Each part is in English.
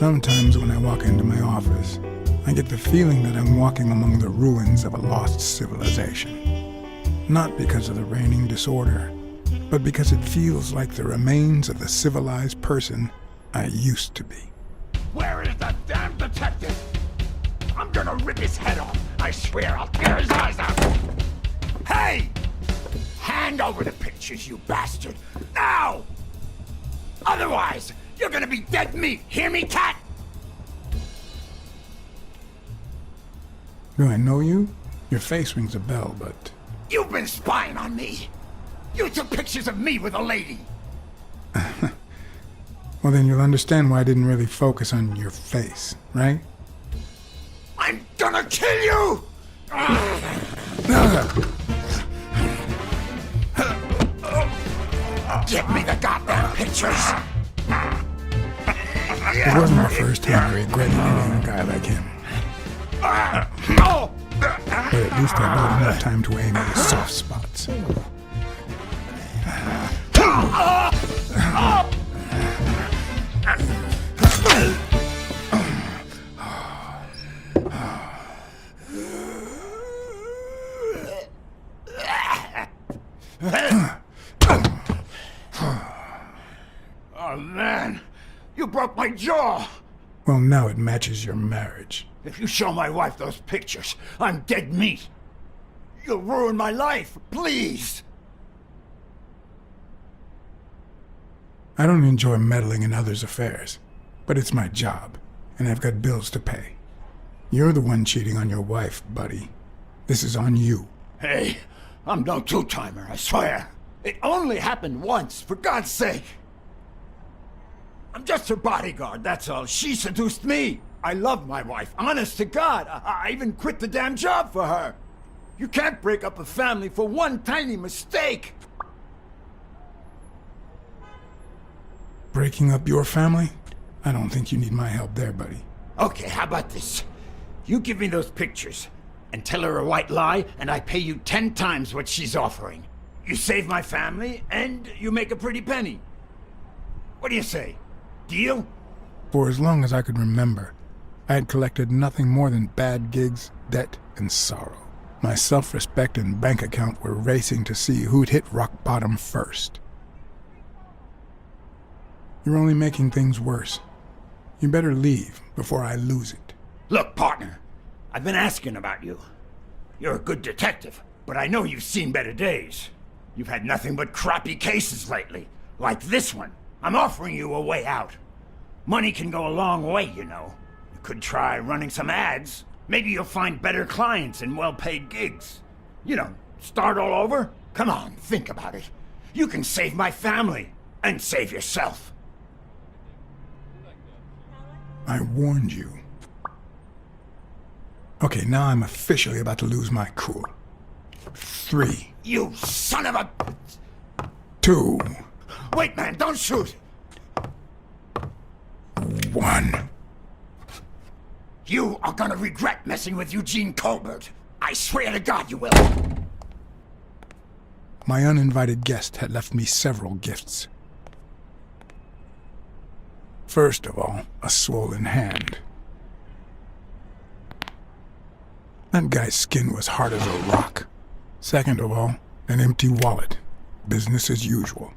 Sometimes when I walk into my office, I get the feeling that I'm walking among the ruins of a lost civilization. Not because of the reigning disorder, but because it feels like the remains of the civilized person I used to be. Where is the damn detective? I'm gonna rip his head off. I swear I'll tear his eyes out. Hey! Hand over the pictures, you bastard. Now! Otherwise, you're gonna be dead meat. Hear me, cat? Do I know you? Your face rings a bell, but... You've been spying on me. You took pictures of me with a lady. Well, then you'll understand why I didn't really focus on your face, right? I'm gonna kill you! Give me the goddamn pictures! It wasn't the first time I regretted hitting a guy like him. But at least I bought enough time to aim at his soft spots. Oh man, you broke my jaw! Well, now it matches your marriage. If you show my wife those pictures, I'm dead meat. You'll ruin my life, please! I don't enjoy meddling in others' affairs, but it's my job, and I've got bills to pay. You're the one cheating on your wife, buddy. This is on you. Hey, I'm no two-timer, I swear. It only happened once, for God's sake. I'm just her bodyguard, that's all. She seduced me. I love my wife, honest to God. I even quit the damn job for her. You can't break up a family for one tiny mistake. Breaking up your family? I don't think you need my help there, buddy. Okay, how about this? You give me those pictures, and tell her a white lie, and I pay you 10 times what she's offering. You save my family, and you make a pretty penny. What do you say? Deal? For as long as I could remember, I had collected nothing more than bad gigs, debt, and sorrow. My self-respect and bank account were racing to see who'd hit rock bottom first. You're only making things worse. You better leave before I lose it. Look, partner, I've been asking about you. You're a good detective, but I know you've seen better days. You've had nothing but crappy cases lately, like this one. I'm offering you a way out. Money can go a long way, you know. You could try running some ads. Maybe you'll find better clients and well-paid gigs. You know, start all over? Come on, think about it. You can save my family, and save yourself. I warned you. Okay, now I'm officially about to lose my cool. 3. You son of a... 2. Wait, man, don't shoot! 1. You are gonna regret messing with Eugene Colbert. I swear to God you will. My uninvited guest had left me several gifts. First of all, a swollen hand. That guy's skin was hard as a rock. Second of all, an empty wallet. Business as usual.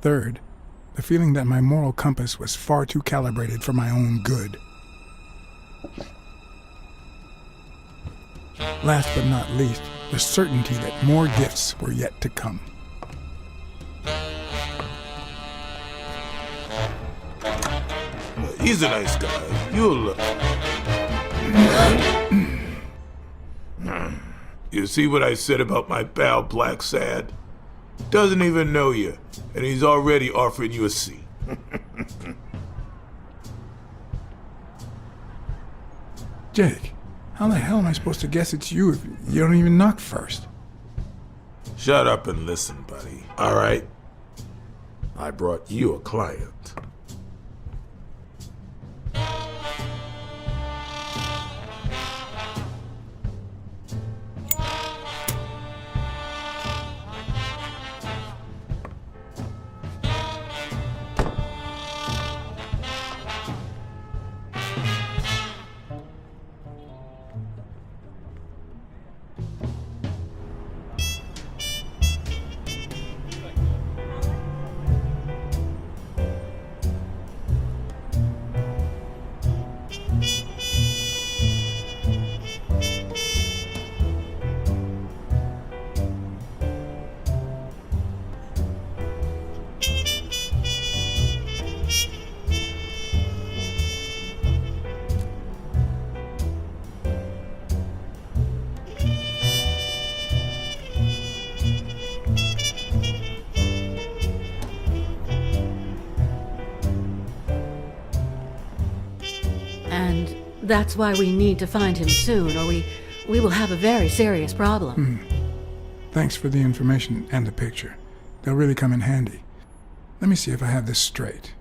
Third, the feeling that my moral compass was far too calibrated for my own good. Last but not least, the certainty that more gifts were yet to come. He's a nice guy. You'll look. You see what I said about my pal Blacksad? Doesn't even know you, and he's already offering you a seat. Jake, how the hell am I supposed to guess it's you if you don't even knock first? Shut up and listen, buddy. All right? I brought you a client. And that's why we need to find him soon, or we will have a very serious problem. Thanks for the information and the picture. They'll really come in handy. Let me see if I have this straight.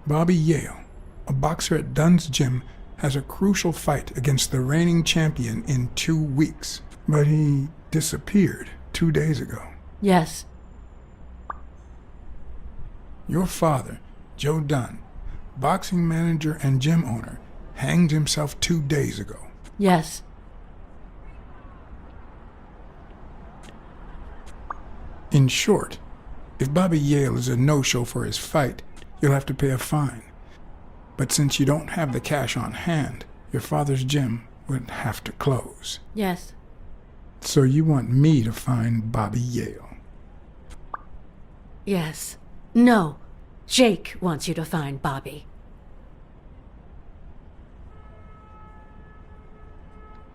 Bobby Yale, a boxer at Dunn's gym, has a crucial fight against the reigning champion in 2 weeks. But he disappeared 2 days ago. Yes. Your father, Joe Dunn, boxing manager and gym owner, hanged himself 2 days ago. Yes. In short, if Bobby Yale is a no-show for his fight, you'll have to pay a fine. But since you don't have the cash on hand, your father's gym would have to close. Yes. So you want me to find Bobby Yale? Yes. No. Jake wants you to find Bobby.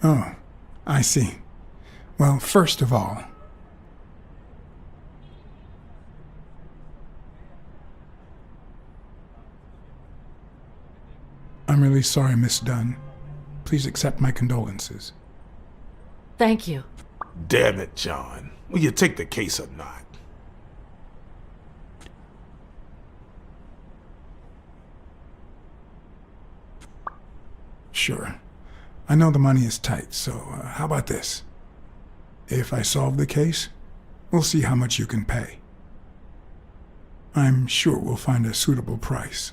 Oh, I see. Well, first of all, I'm really sorry, Miss Dunn. Please accept my condolences. Thank you. Damn it, John. Will you take the case or not? Sure. I know the money is tight, so how about this? If I solve the case, we'll see how much you can pay. I'm sure we'll find a suitable price.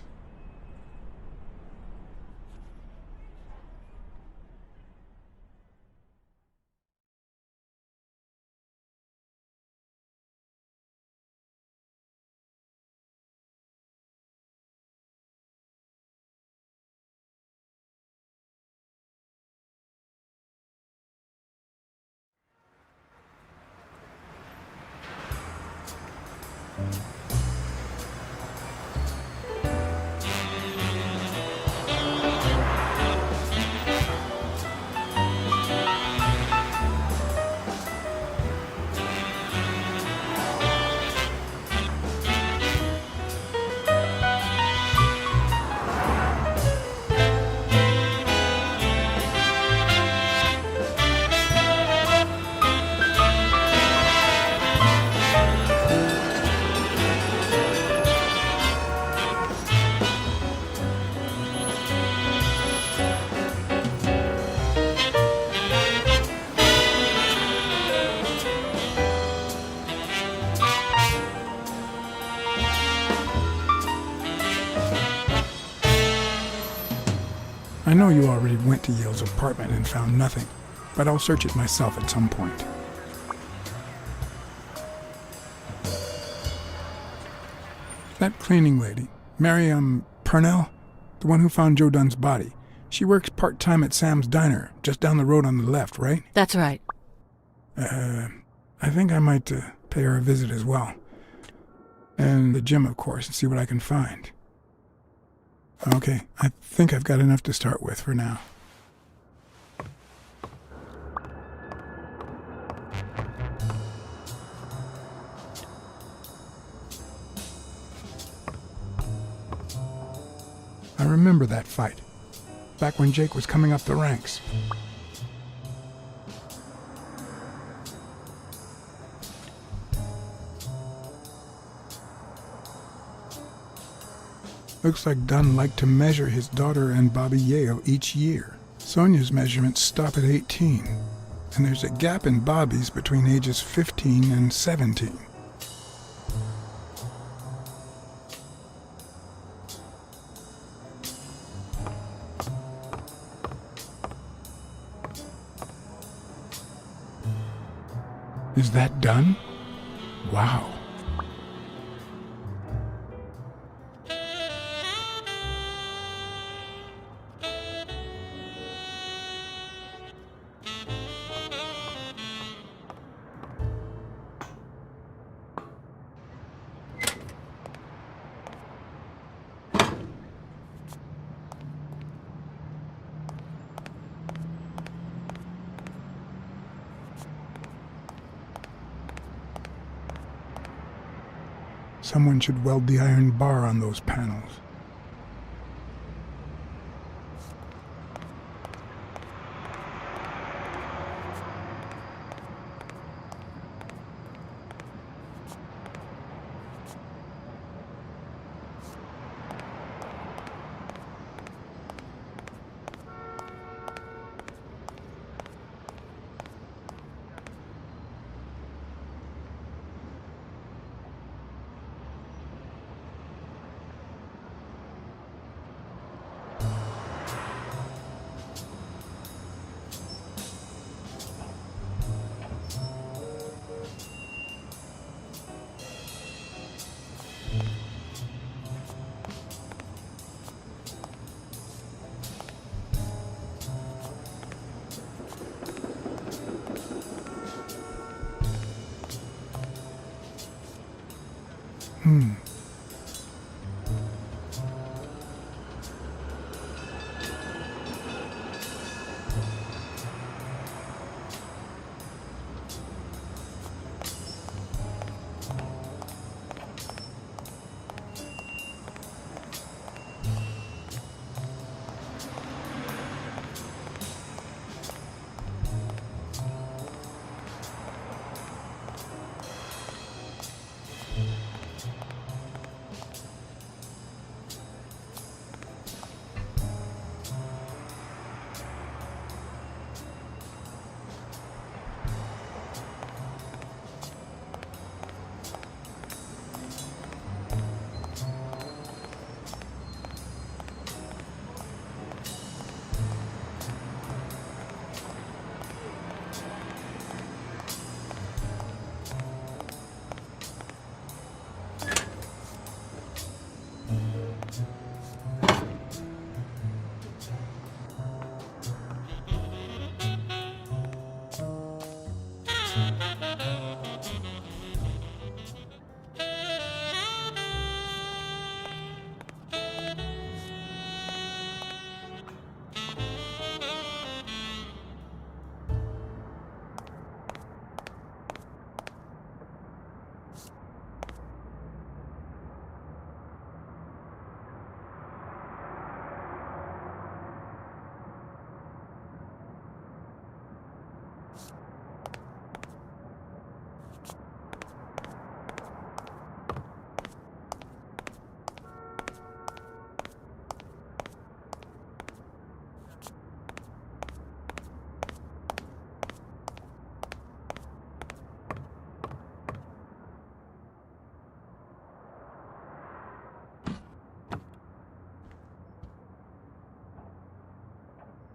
I know you already went to Yale's apartment and found nothing, but I'll search it myself at some point. That cleaning lady, Mary, Purnell, the one who found Joe Dunn's body, she works part-time at Sam's Diner, just down the road on the left, right? That's right. I think I might pay her a visit as well. And the gym, of course, and see what I can find. Okay, I think I've got enough to start with for now. I remember that fight, back when Jake was coming up the ranks. Looks like Dunn liked to measure his daughter and Bobby Yale each year. Sonia's measurements stop at 18, and there's a gap in Bobby's between ages 15 and 17. Is that Dunn? Wow. Someone should weld the iron bar on those panels.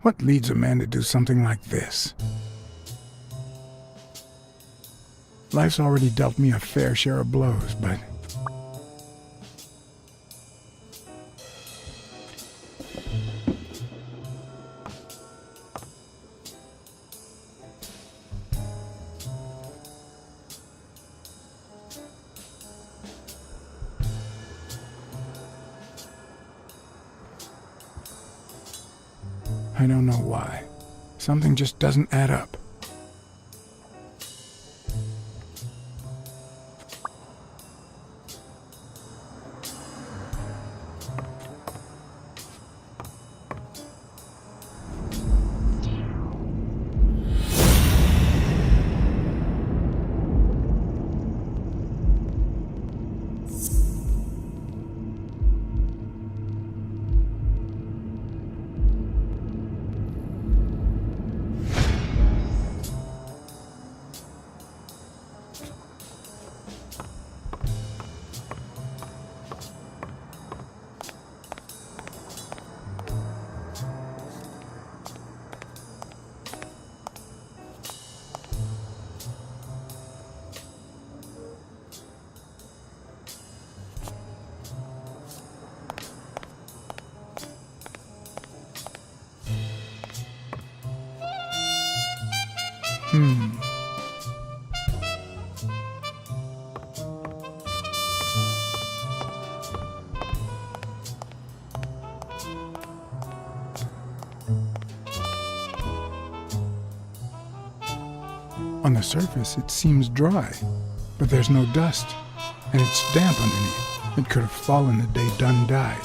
What leads a man to do something like this? Life's already dealt me a fair share of blows, but... I don't know why. Something just doesn't add up. On the surface, it seems dry, but there's no dust. and it's damp underneath. It could have fallen the day Dunn died.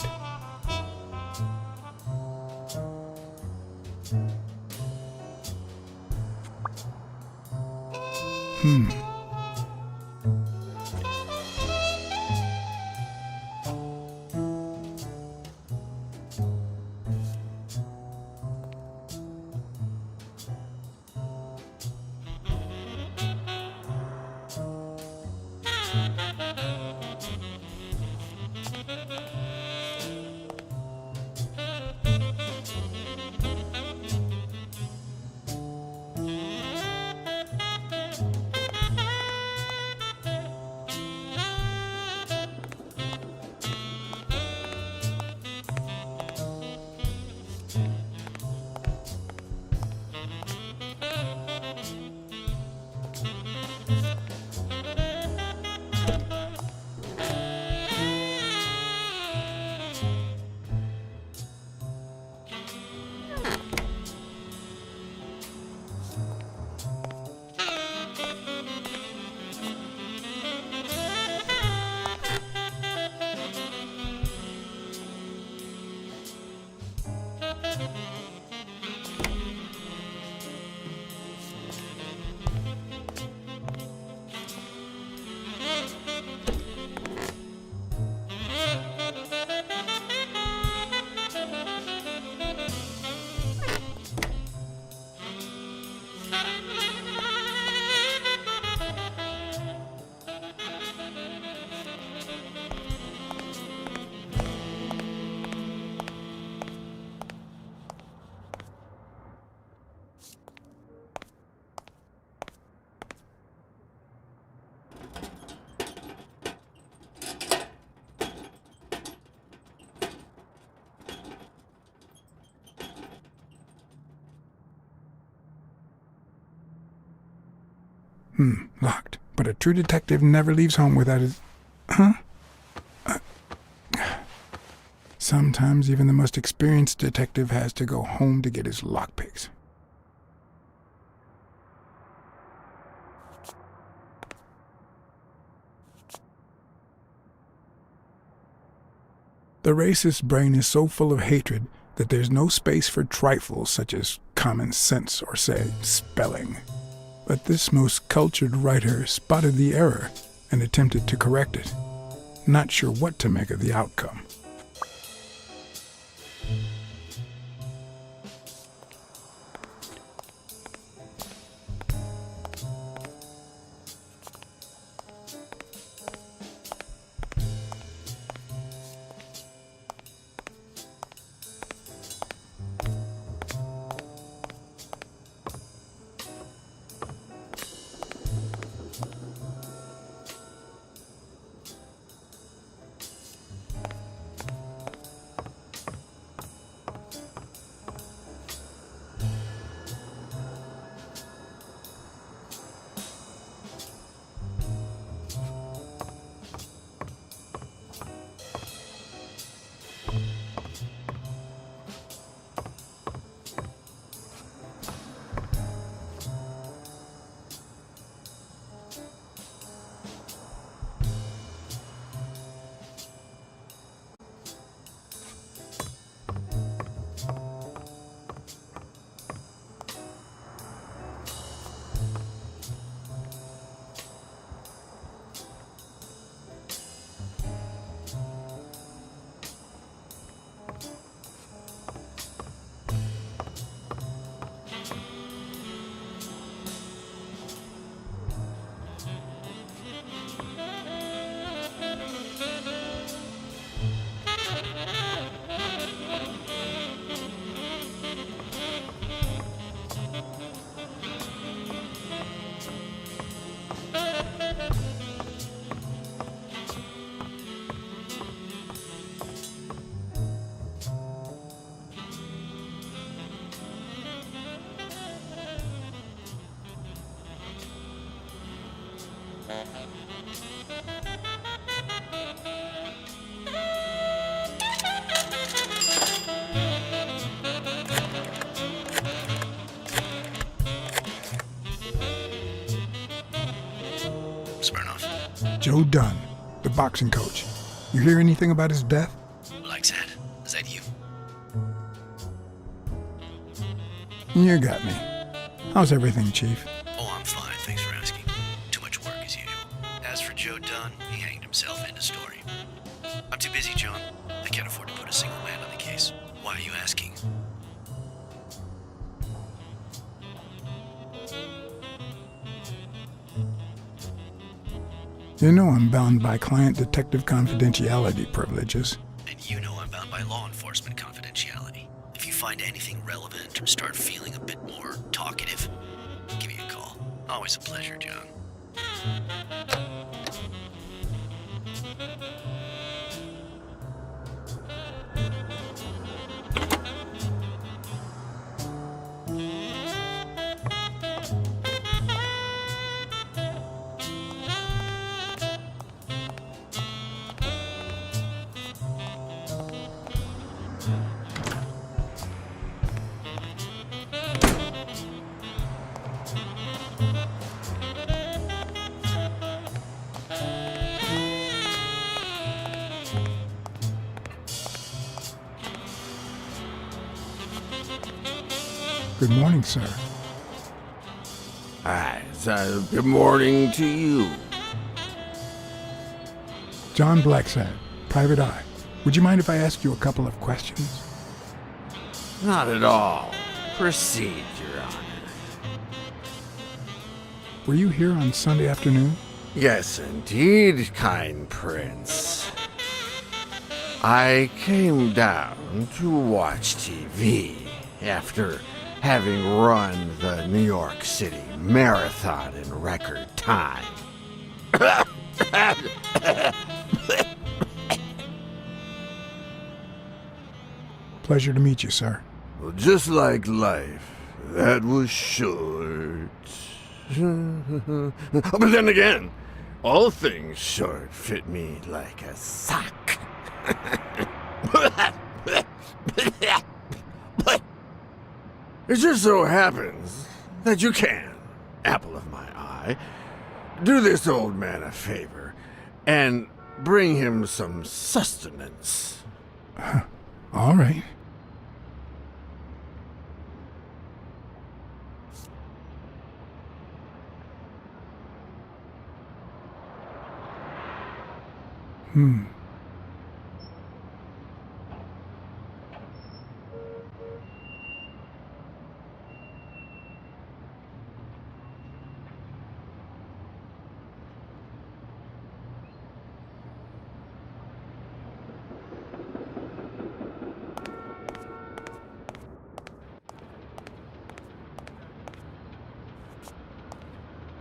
Locked. But a true detective never leaves home without his... Huh? Sometimes even the most experienced detective has to go home to get his lockpicks. The racist brain is so full of hatred that there's no space for trifles such as common sense or, say, spelling. But this most cultured writer spotted the error and attempted to correct it, not sure what to make of the outcome. Joe Dunn, the boxing coach. You hear anything about his death? Blacksad, is that you? You got me. How's everything, Chief? Oh, I'm fine, thanks for asking. Too much work as usual. As for Joe Dunn, he hanged himself, end of story. I'm too busy, John. I can't afford to put a single man on the case. Why are you asking? You know I'm bound by client detective confidentiality privileges. And you know I'm bound by law enforcement confidentiality. If you find anything relevant or start feeling a bit more talkative, give me a call. Always a pleasure, John. Good morning, sir. Good morning to you. John Blacksad, Private Eye. Would you mind if I asked you a couple of questions? Not at all. Proceed, Your Honor. Were you here on Sunday afternoon? Yes, indeed, kind prince. I came down to watch TV after having run the New York City Marathon in record time. Pleasure to meet you, sir. Well, just like life, that was short. But then again, all things short fit me like a sock. It just so happens that you can, apple of my eye, do this old man a favor and bring him some sustenance. All right.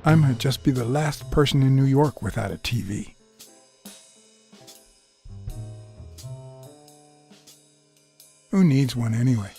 I might just be the last person in New York without a TV. Who needs one anyway?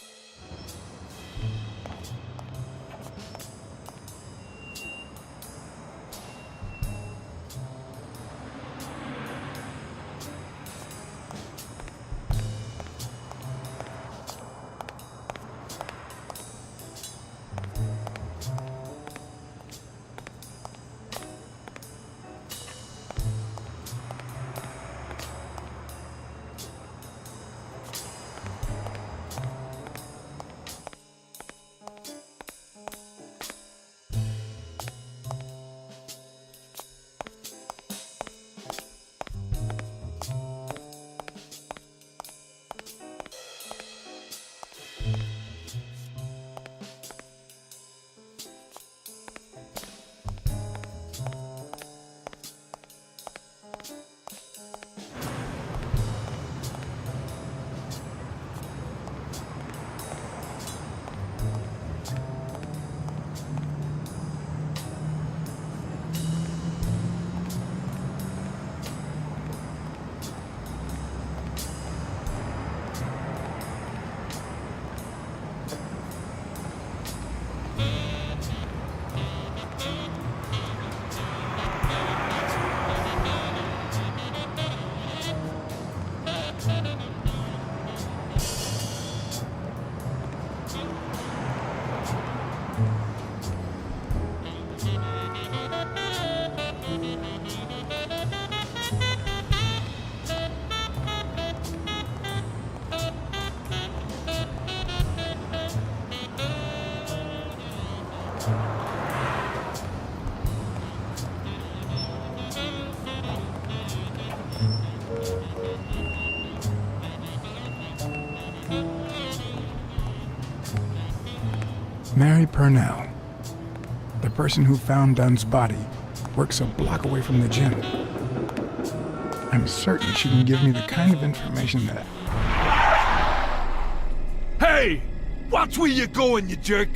Mary Purnell, the person who found Dunn's body, works a block away from the gym. I'm certain she can give me the kind of information that... Hey! Watch where you're going, you jerk!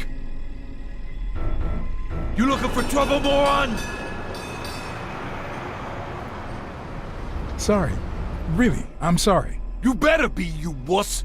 You looking for trouble, moron? Sorry. Really, I'm sorry. You better be, you wuss!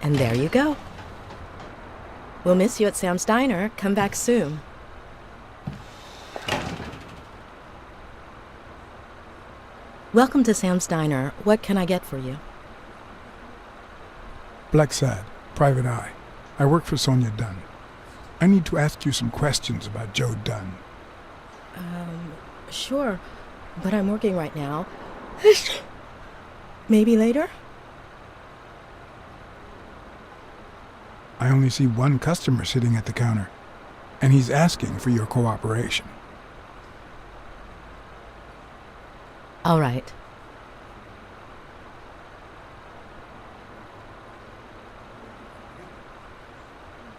And there you go. We'll miss you at Sam's Diner. Come back soon. Welcome to Sam's Diner. What can I get for you? Blacksad, Private Eye. I work for Sonia Dunn. I need to ask you some questions about Joe Dunn. Sure, but I'm working right now. Maybe later? I only see one customer sitting at the counter, and he's asking for your cooperation. All right.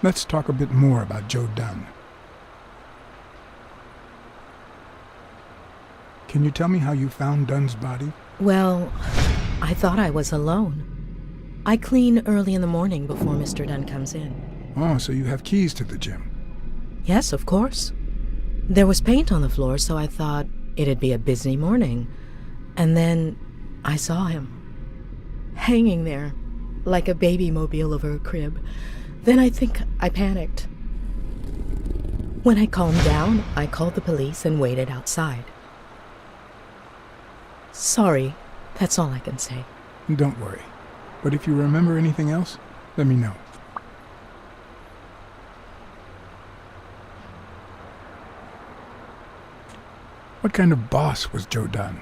Let's talk a bit more about Joe Dunn. Can you tell me how you found Dunn's body? Well, I thought I was alone. I clean early in the morning before Mr. Dunn comes in. Oh, so you have keys to the gym. Yes, of course. There was paint on the floor, so I thought it'd be a busy morning. And then I saw him, hanging there, like a baby mobile over a crib. Then I think I panicked. When I calmed down, I called the police and waited outside. Sorry, that's all I can say. Don't worry. But if you remember anything else, let me know. What kind of boss was Joe Dunn?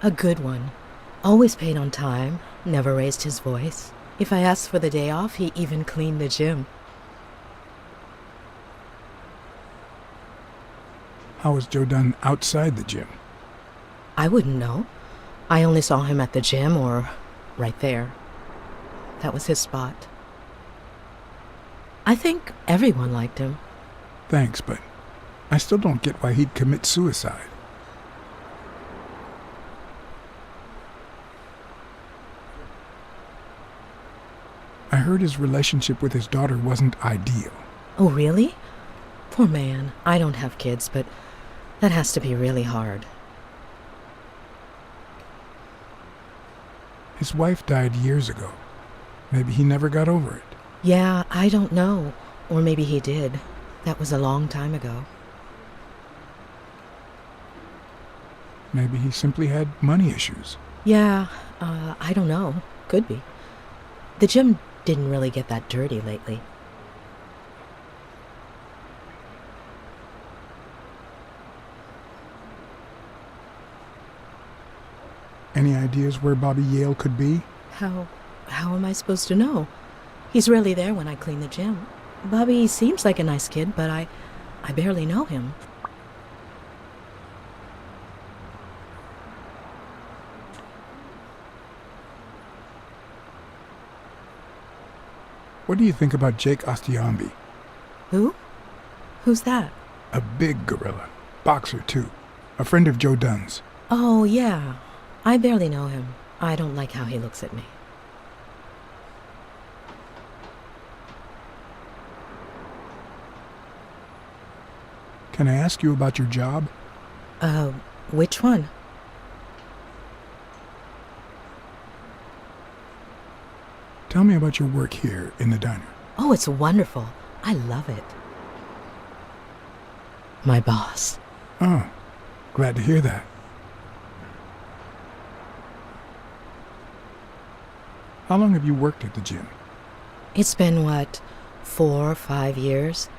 A good one. Always paid on time, never raised his voice. If I asked for the day off, he even cleaned the gym. How was Joe Dunn outside the gym? I wouldn't know. I only saw him at the gym or right there. That was his spot. I think everyone liked him. Thanks, but I still don't get why he'd commit suicide. I heard his relationship with his daughter wasn't ideal. Oh, really? Poor man. I don't have kids, but that has to be really hard. His wife died years ago. Maybe he never got over it. Yeah, I don't know. Or maybe he did. That was a long time ago. Maybe he simply had money issues. Yeah, I don't know. Could be. The gym didn't really get that dirty lately. Any ideas where Bobby Yale could be? How am I supposed to know? He's rarely there when I clean the gym. Bobby seems like a nice kid, but I barely know him. What do you think about Jake Ostiambi? Who? Who's that? A big gorilla. Boxer, too. A friend of Joe Dunn's. Oh, yeah. I barely know him. I don't like how he looks at me. Can I ask you about your job? Which one? Tell me about your work here in the diner. Oh, it's wonderful. I love it. My boss. Oh, glad to hear that. How long have you worked at the gym? It's been, 4 or 5 years?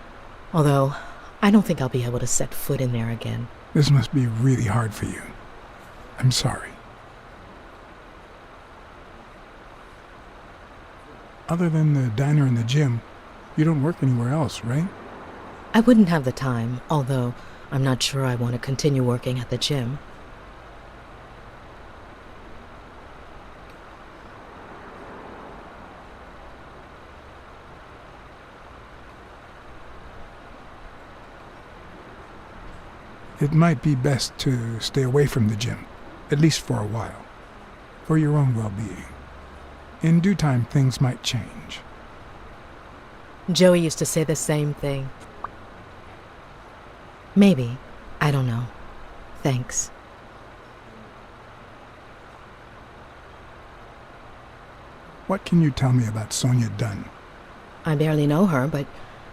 Although, I don't think I'll be able to set foot in there again. This must be really hard for you. I'm sorry. Other than the diner and the gym, you don't work anywhere else, right? I wouldn't have the time, although I'm not sure I want to continue working at the gym. It might be best to stay away from the gym, at least for a while, for your own well-being. In due time, things might change. Joey used to say the same thing. Maybe. I don't know. Thanks. What can you tell me about Sonia Dunn? I barely know her, but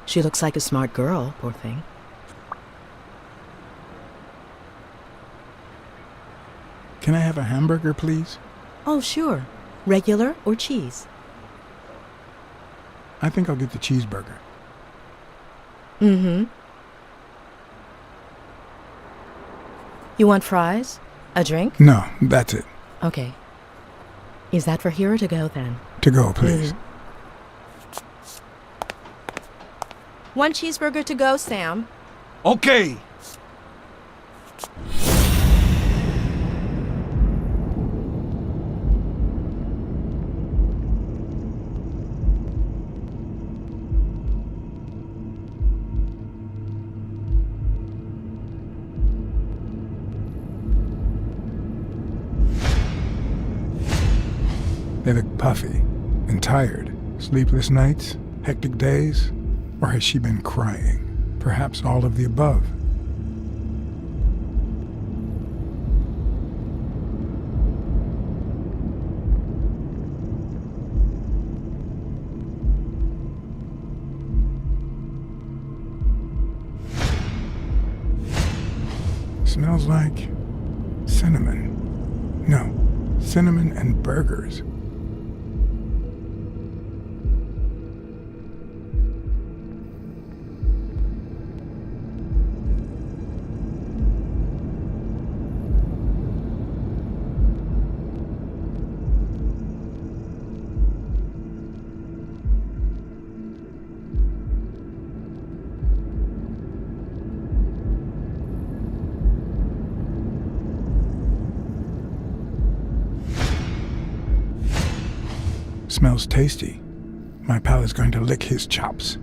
she looks like a smart girl, poor thing. Can I have a hamburger, please? Oh, sure. Regular or cheese? I think I'll get the cheeseburger. Mm-hmm. You want fries? A drink? No, that's it. Okay. Is that for here or to go, then? To go, please. One cheeseburger to go, Sam. Okay. They look puffy and tired. Sleepless nights? Hectic days? Or has she been crying? Perhaps all of the above. Smells like cinnamon. No, cinnamon and burgers. Smells tasty. My pal is going to lick his chops.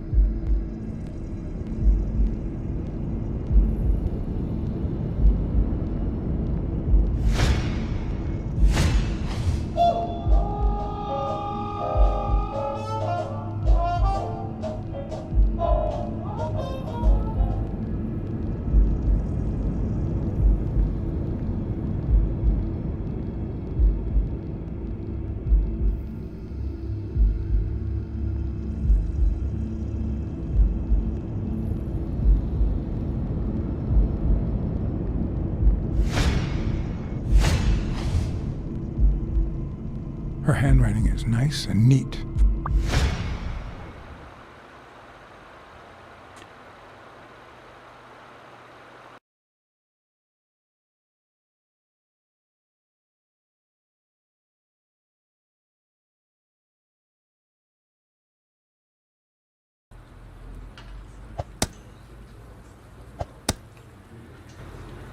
Her handwriting is nice and neat.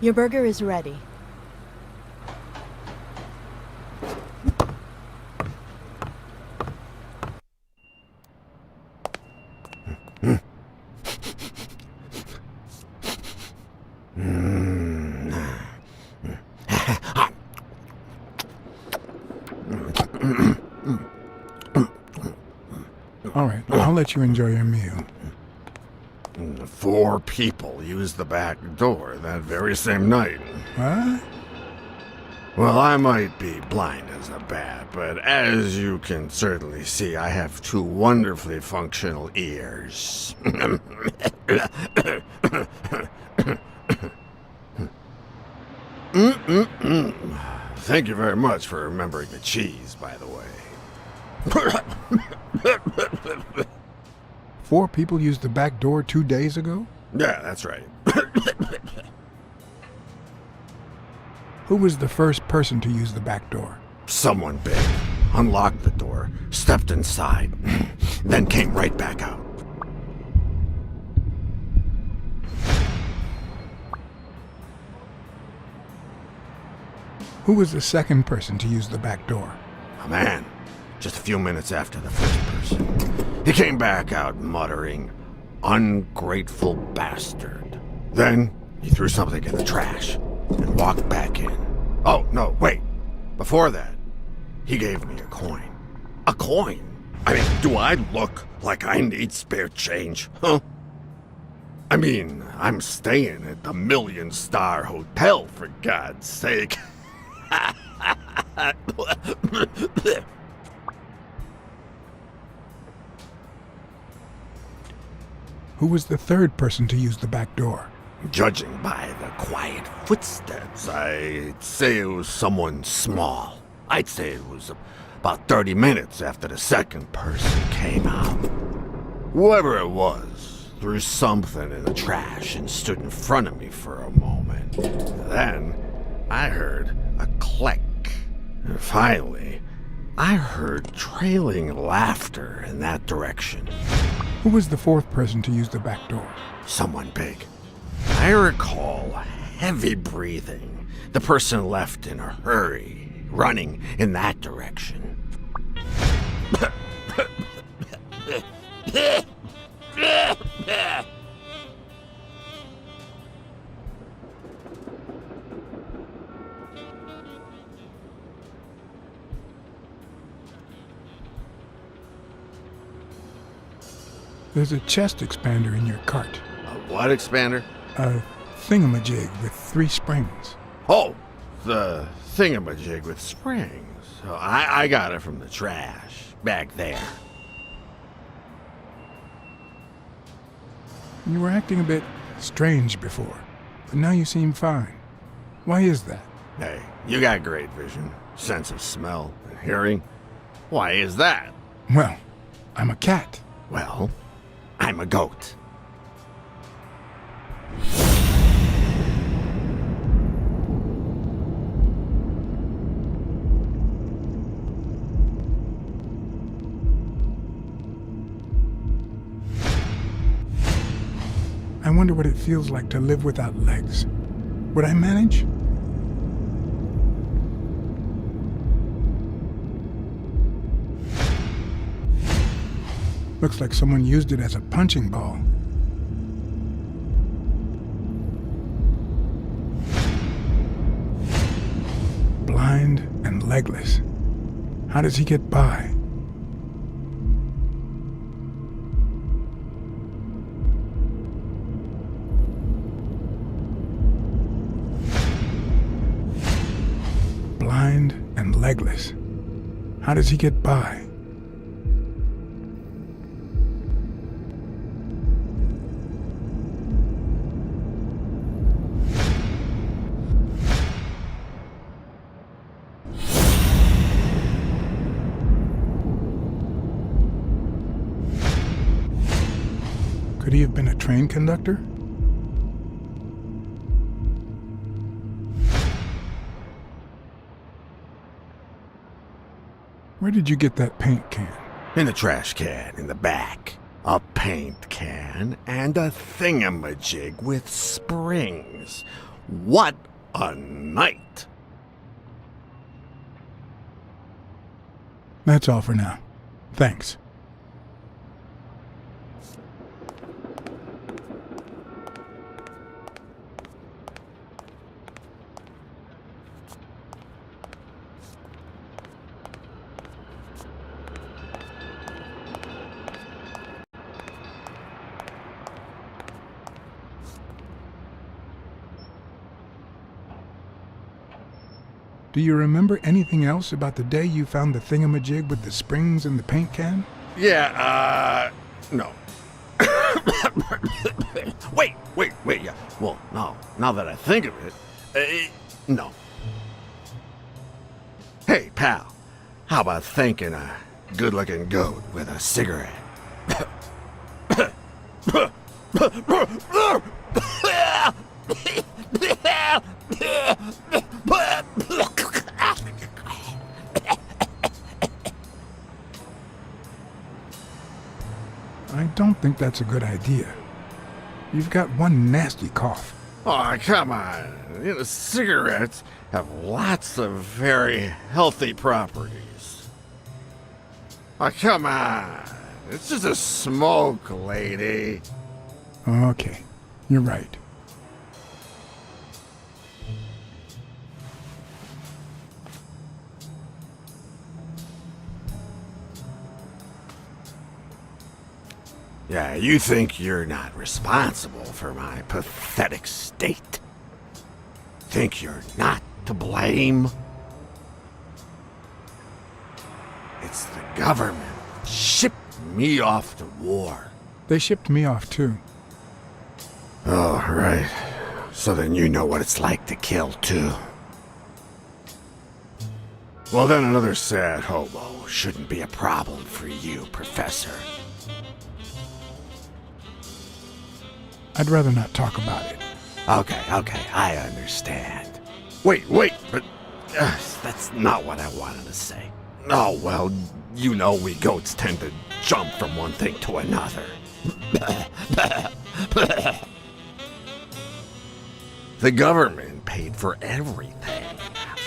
Your burger is ready. All right, I'll let you enjoy your meal. 4 people used the back door that very same night. What? Well, I might be blind as a bat, but as you can certainly see, I have 2 wonderfully functional ears. Thank you very much for remembering the cheese, by the way. 4 people used the back door 2 days ago? Yeah, that's right. Who was the first person to use the back door? Someone big unlocked the door, stepped inside, then came right back out. Who was the second person to use the back door? A man, just a few minutes after the first person. He came back out muttering, "Ungrateful bastard." Then he threw something in the trash and walked back in. Oh, no, wait. Before that, he gave me a coin. A coin? I mean, do I look like I need spare change, huh? I mean, I'm staying at the million-star hotel, for God's sake. Who was the third person to use the back door? Judging by the quiet footsteps, I'd say it was someone small. I'd say it was about 30 minutes after the second person came out. Whoever it was threw something in the trash and stood in front of me for a moment. Then I heard a click. And finally, I heard trailing laughter in that direction. Who was the fourth person to use the back door? Someone big. I recall heavy breathing. The person left in a hurry, running in that direction. There's a chest expander in your cart. A what expander? A thingamajig with 3 springs. Oh, the thingamajig with springs. Oh, I got it from the trash, back there. You were acting a bit strange before, but now you seem fine. Why is that? Hey, you got great vision, sense of smell, and hearing. Why is that? Well, I'm a cat. Well, I'm a goat. I wonder what it feels like to live without legs. Would I manage? Looks like someone used it as a punching ball. Blind and legless. How does he get by? Blind and legless. How does he get by? Could he have been a train conductor? Where did you get that paint can? In the trash can in the back. A paint can and a thingamajig with springs. What a night! That's all for now. Thanks. Do you remember anything else about the day you found the thingamajig with the springs and the paint can? Yeah, no. wait, yeah. Well, no, now that I think of it, No. Hey, pal, how about thanking a good-looking goat with a cigarette? I don't think that's a good idea. You've got one nasty cough. Oh, come on. You know, cigarettes have lots of very healthy properties. Oh, come on. It's just a smoke, lady. Okay, you're right. Yeah, you think you're not responsible for my pathetic state? Think you're not to blame? It's the government shipped me off to war. They shipped me off too. Oh, right. So then you know what it's like to kill too. Well, then another sad hobo shouldn't be a problem for you, Professor. I'd rather not talk about it. Okay, I understand. Wait, but that's not what I wanted to say. Oh, well, you know we goats tend to jump from one thing to another. The government paid for everything.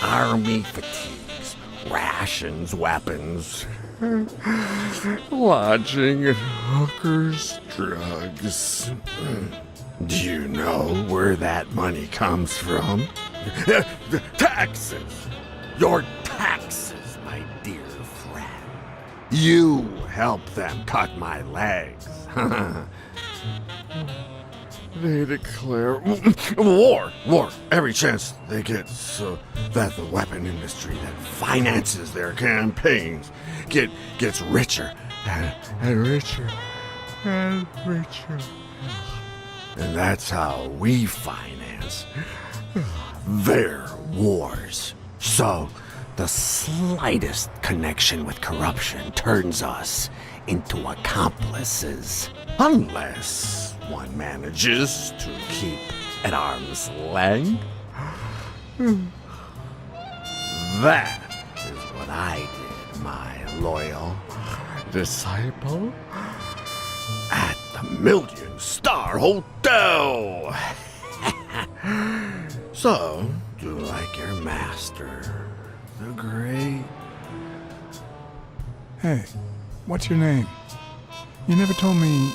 Army fatigues, rations, weapons, lodging and hookers, drugs. Do you know where that money comes from? Taxes! Your taxes, my dear friend. You helped them cut my legs. They declare war every chance they get, so that the weapon industry that finances their campaigns gets richer and richer and richer. And that's how we finance their wars. So the slightest connection with corruption turns us into accomplices. Unless one manages to keep at arm's length. That is what I did, my loyal disciple, at the Million-Star Hotel. So, do you like your master, the great? Hey, what's your name? You never told me.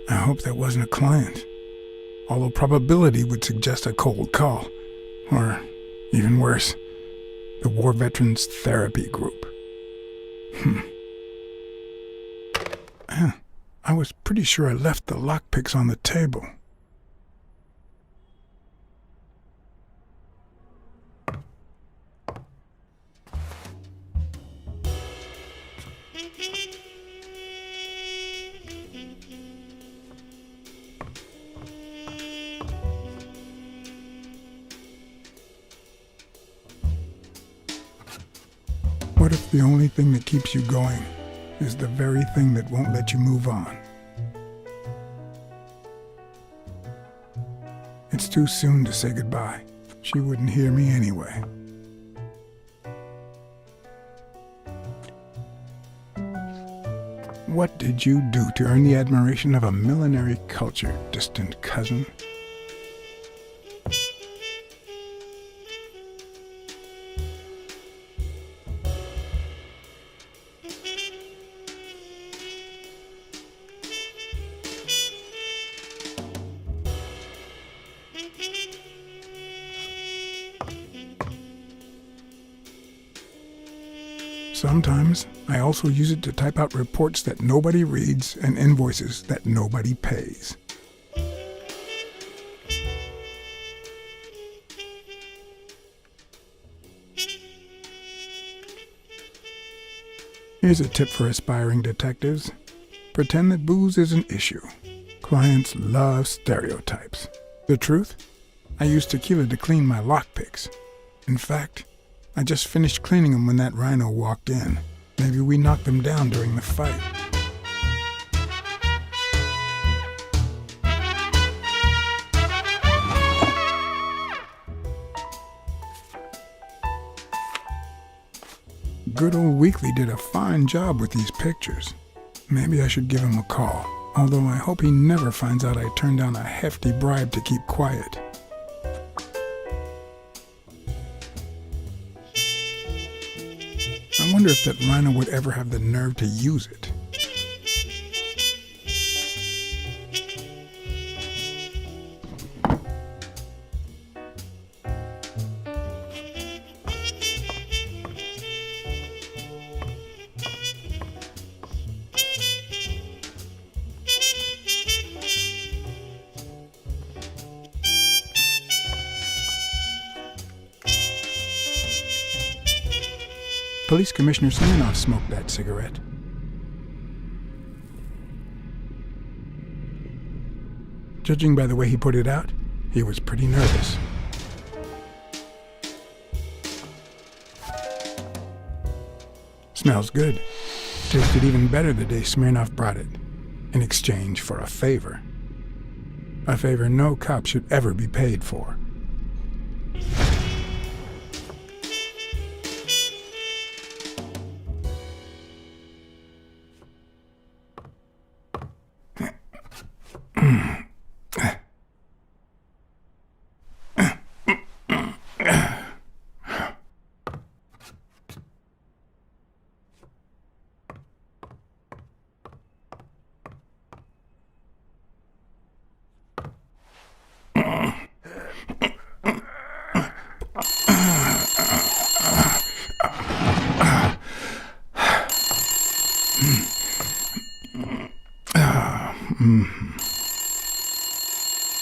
I hope that wasn't a client. Although probability would suggest a cold call. Or, even worse, the War Veterans Therapy Group. I was pretty sure I left the lockpicks on the table. The only thing that keeps you going is the very thing that won't let you move on. It's too soon to say goodbye. She wouldn't hear me anyway. What did you do to earn the admiration of a millinery culture, distant cousin? Sometimes I also use it to type out reports that nobody reads and invoices that nobody pays. Here's a tip for aspiring detectives. Pretend that booze is an issue. Clients love stereotypes. The truth? I use tequila to clean my lockpicks. In fact, I just finished cleaning them when that rhino walked in. Maybe we knocked them down during the fight. Good old Weekly did a fine job with these pictures. Maybe I should give him a call, although I hope he never finds out I turned down a hefty bribe to keep quiet. I wonder if that rhino would ever have the nerve to use it. Police Commissioner Smirnoff smoked that cigarette. Judging by the way he put it out, he was pretty nervous. Smells good. Tasted even better the day Smirnoff brought it, in exchange for a favor. A favor no cop should ever be paid for.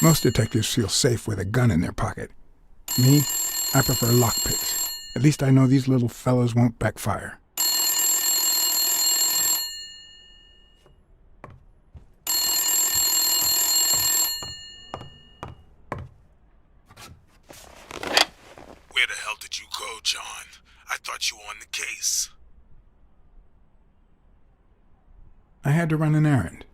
Most detectives feel safe with a gun in their pocket. Me, I prefer lockpicks. At least I know these little fellas won't backfire. Where the hell did you go, John? I thought you were on the case. I had to run an errand,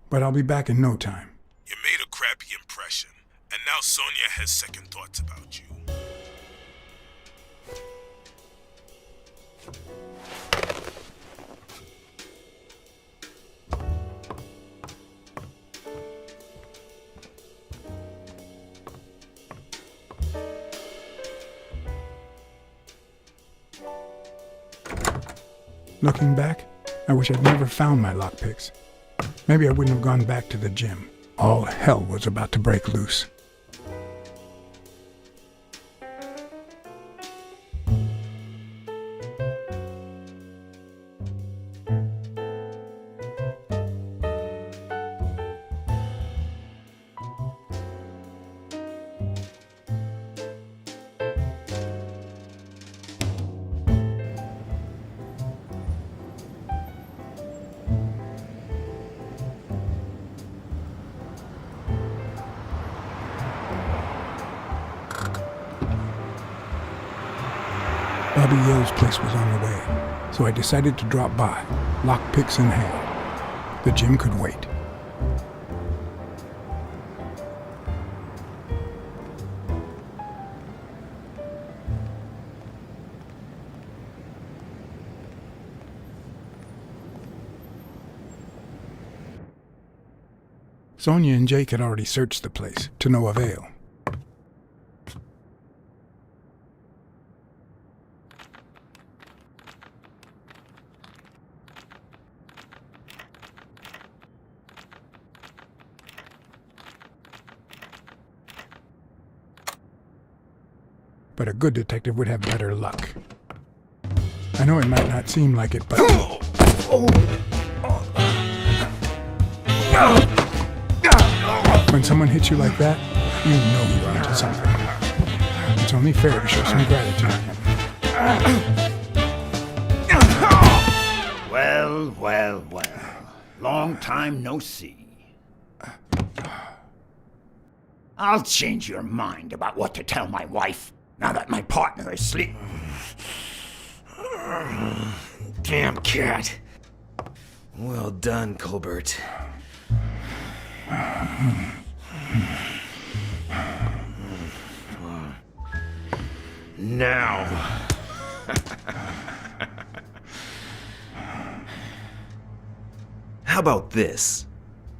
but I'll be back in no time. You made a crappy impression, and now Sonia has second thoughts about you. Looking back, I wish I'd never found my lockpicks. Maybe I wouldn't have gone back to the gym. All hell was about to break loose. Bobby Yale's place was on the way, so I decided to drop by, lockpicks in hand. The gym could wait. Sonia and Jake had already searched the place, to no avail. But a good detective would have better luck. I know it might not seem like it, but... When someone hits you like that, you know you're onto something. It's only fair to show some gratitude. Well, well, well. Long time no see. I'll change your mind about what to tell my wife, now that my partner is asleep. Damn cat. Well done, Colbert. Now. How about this?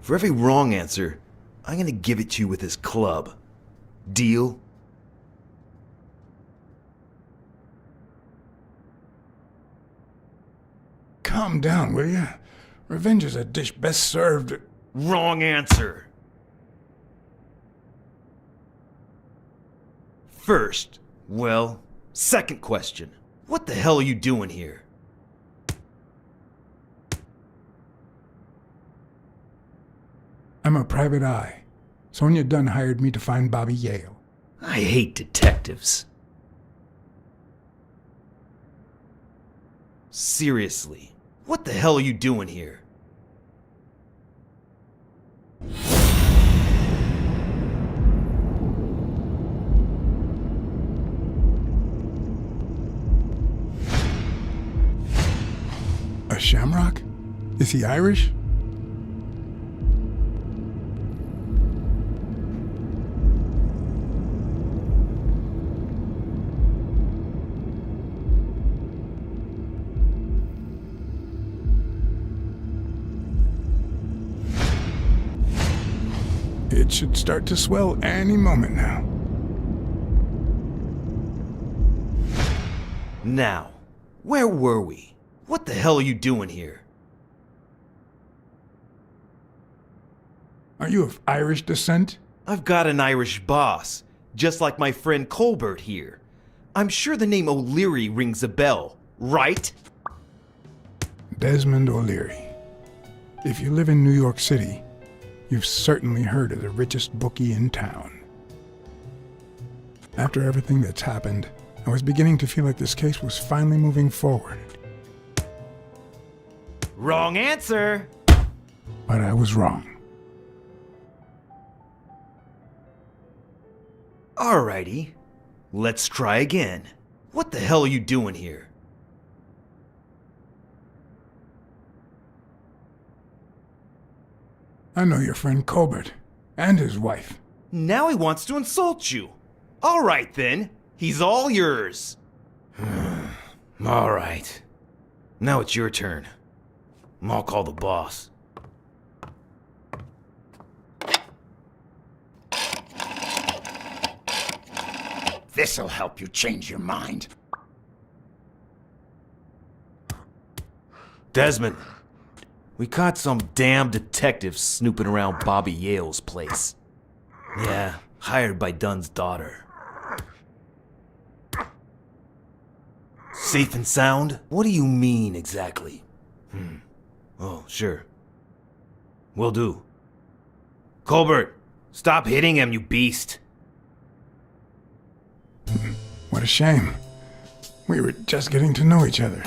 For every wrong answer, I'm gonna give it to you with this club. Deal? Calm down, will you? Revenge is a dish best served... Wrong answer. First, well, second question. What the hell are you doing here? I'm a private eye. Sonia Dunn hired me to find Bobby Yale. I hate detectives. Seriously, what the hell are you doing here? A shamrock? Is he Irish? It should start to swell any moment now. Now, where were we? What the hell are you doing here? Are you of Irish descent? I've got an Irish boss, just like my friend Colbert here. I'm sure the name O'Leary rings a bell, right? Desmond O'Leary. If you live in New York City, you've certainly heard of the richest bookie in town. After everything that's happened, I was beginning to feel like this case was finally moving forward. Wrong answer! But I was wrong. Alrighty, let's try again. What the hell are you doing here? I know your friend Colbert, and his wife. Now he wants to insult you. Alright then, he's all yours. Alright. Now it's your turn. I'll call the boss. This'll help you change your mind. Desmond, we caught some damn detective snooping around Bobby Yale's place. Yeah, hired by Dunn's daughter. Safe and sound? What do you mean exactly? Oh, sure. Will do. Colbert, stop hitting him, you beast. What a shame. We were just getting to know each other.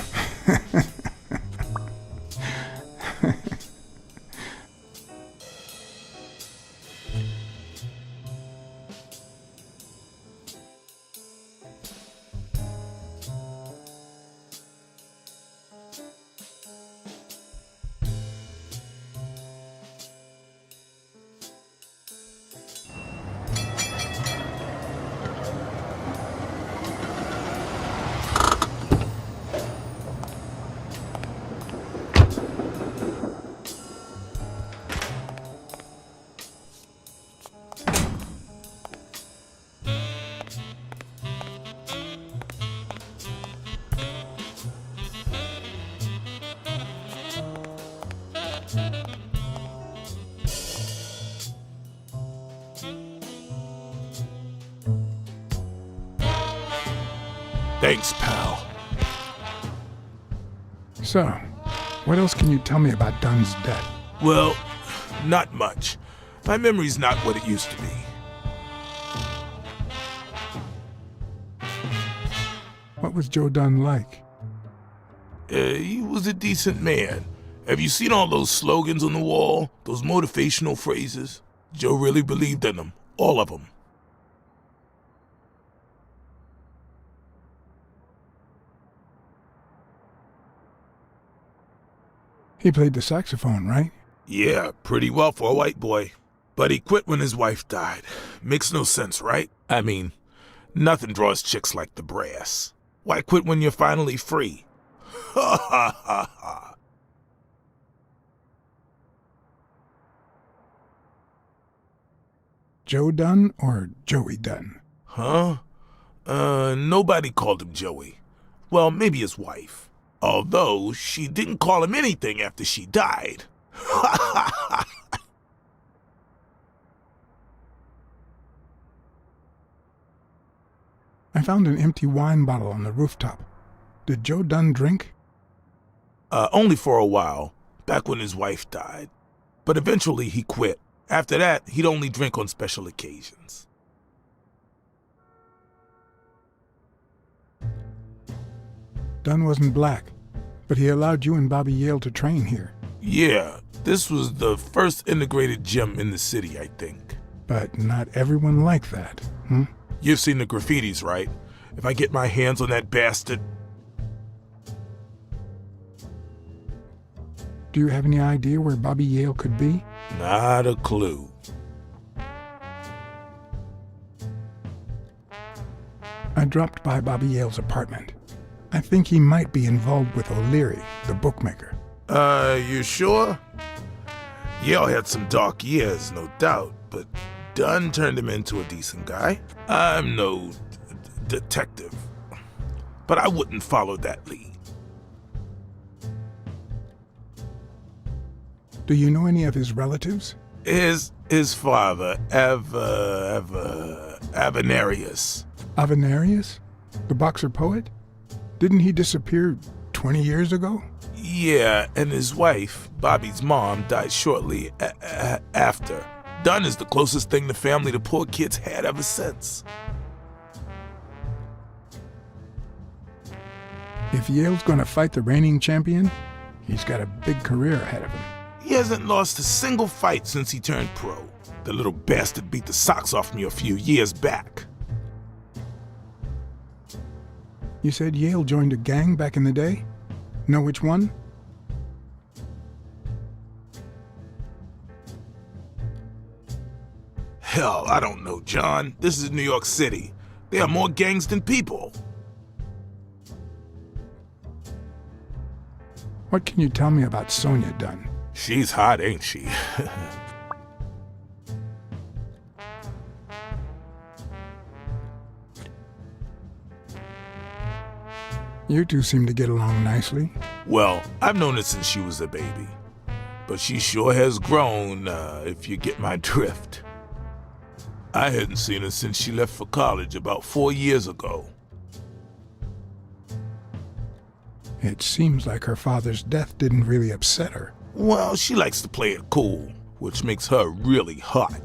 Thanks, pal. So, what else can you tell me about Dunn's death? Well, not much. My memory's not what it used to be. What was Joe Dunn like? He was a decent man. Have you seen all those slogans on the wall? Those motivational phrases? Joe really believed in them. All of them. He played the saxophone, right? Yeah, pretty well for a white boy. But he quit when his wife died. Makes no sense, right? I mean, nothing draws chicks like the brass. Why quit when you're finally free? Ha ha ha ha. Joe Dunn or Joey Dunn? Huh? Nobody called him Joey. Well, maybe his wife. Although, she didn't call him anything after she died. Ha ha ha. I found an empty wine bottle on the rooftop. Did Joe Dunn drink? Only for a while, back when his wife died. But eventually he quit. After that, he'd only drink on special occasions. Dunn wasn't black, but he allowed you and Bobby Yale to train here. Yeah, this was the first integrated gym in the city, I think. But not everyone liked that, hmm? You've seen the graffitis, right? If I get my hands on that bastard... Do you have any idea where Bobby Yale could be? Not a clue. I dropped by Bobby Yale's apartment. I think he might be involved with O'Leary, the bookmaker. You sure? Yale had some dark years, no doubt, but Dunn turned him into a decent guy. I'm no detective, but I wouldn't follow that lead. Do you know any of his relatives? His father, Avenarius. Avenarius? The boxer poet? Didn't he disappear 20 years ago? Yeah, and his wife, Bobby's mom, died shortly after. Dunn is the closest thing the family the poor kids had ever since. If Yale's gonna fight the reigning champion, he's got a big career ahead of him. He hasn't lost a single fight since he turned pro. The little bastard beat the socks off me a few years back. You said Yale joined a gang back in the day? Know which one? Hell, I don't know, John. This is New York City. There are more gangs than people. What can you tell me about Sonia Dunn? She's hot, ain't she? You two seem to get along nicely. Well, I've known her since she was a baby. But she sure has grown, if you get my drift. I hadn't seen her since she left for college about 4 years ago. It seems like her father's death didn't really upset her. Well, she likes to play it cool, which makes her really hot.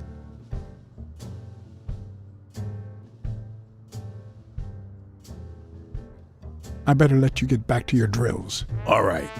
I better let you get back to your drills. All right.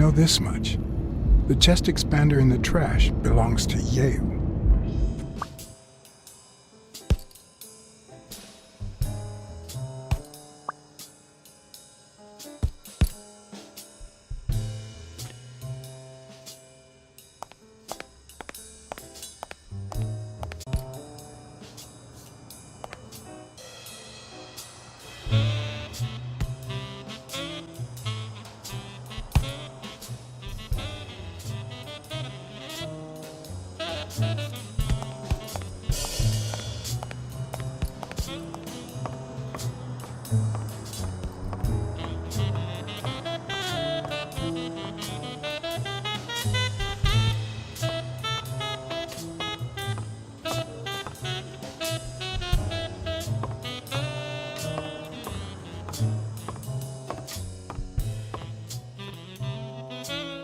know this much. The chest expander in the trash belongs to Yale.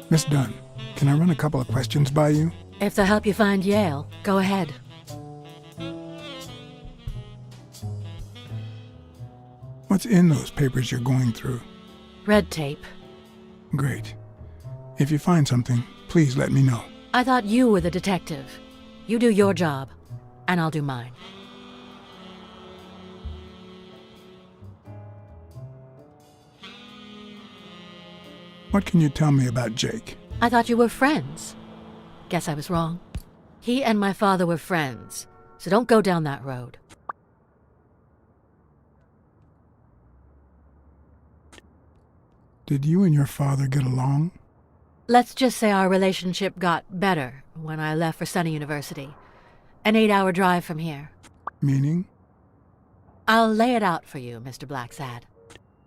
Miss Dunn, can I run a couple of questions by you? If they'll help you find Yale, go ahead. What's in those papers you're going through? Red tape. Great. If you find something, please let me know. I thought you were the detective. You do your job, and I'll do mine. What can you tell me about Jake? I thought you were friends. Guess I was wrong. He and my father were friends, so don't go down that road. Did you and your father get along? Let's just say our relationship got better when I left for Sunny University. An 8-hour drive from here. Meaning? I'll lay it out for you, Mr. Blacksad.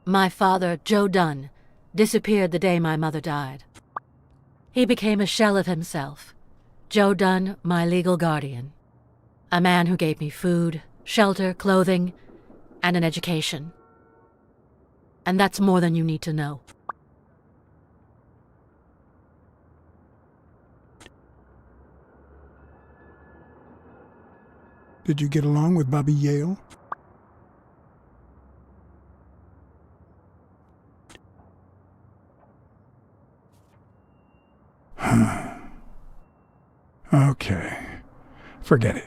My father, Joe Dunn, disappeared the day my mother died. He became a shell of himself. Joe Dunn, my legal guardian. A man who gave me food, shelter, clothing, and an education. And that's more than you need to know. Did you get along with Bobby Yale? Okay. Forget it.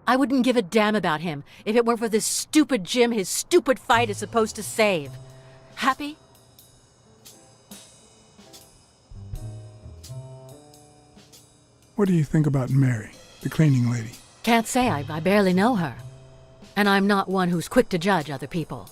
I wouldn't give a damn about him if it weren't for this stupid Jim his stupid fight is supposed to save. Happy? What do you think about Mary, the cleaning lady? Can't say. I barely know her. And I'm not one who's quick to judge other people.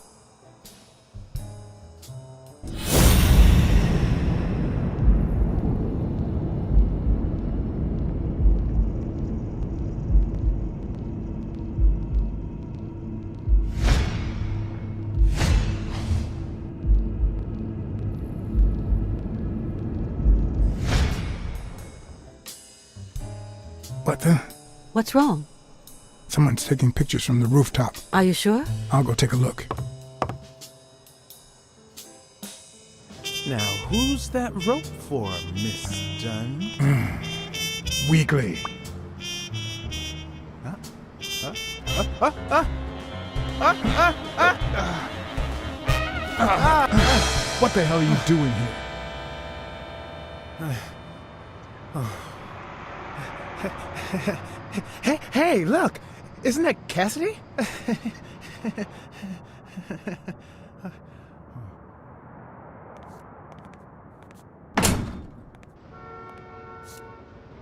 What the? What's wrong? Someone's taking pictures from the rooftop. Are you sure? I'll go take a look. Now, who's that rope for, Miss Dunn? Weekly. What the hell are you doing here? Hey, look! Isn't that Cassidy?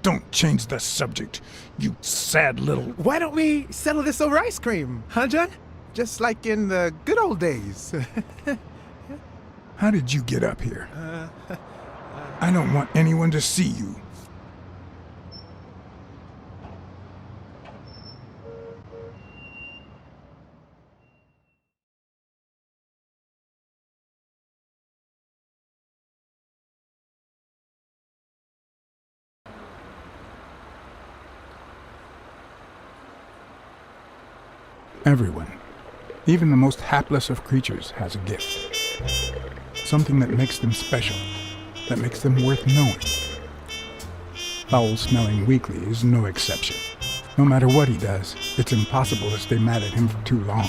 Don't change the subject, you sad little... Why don't we settle this over ice cream, huh, John? Just like in the good old days. How did you get up here? I don't want anyone to see you. Everyone, even the most hapless of creatures, has a gift. Something that makes them special, that makes them worth knowing. Foul-smelling Weekly is no exception. No matter what he does, it's impossible to stay mad at him for too long.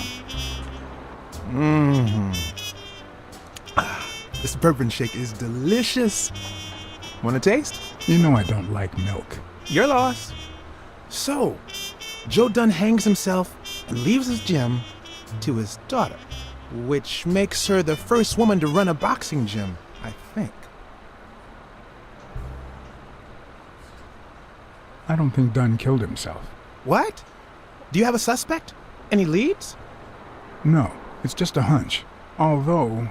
This bourbon shake is delicious. Want a taste? You know I don't like milk. Your loss. So, Joe Dunn hangs himself and leaves his gym to his daughter, which makes her the first woman to run a boxing gym, I think. I don't think Dunn killed himself. What? Do you have a suspect? Any leads? No, it's just a hunch. Although...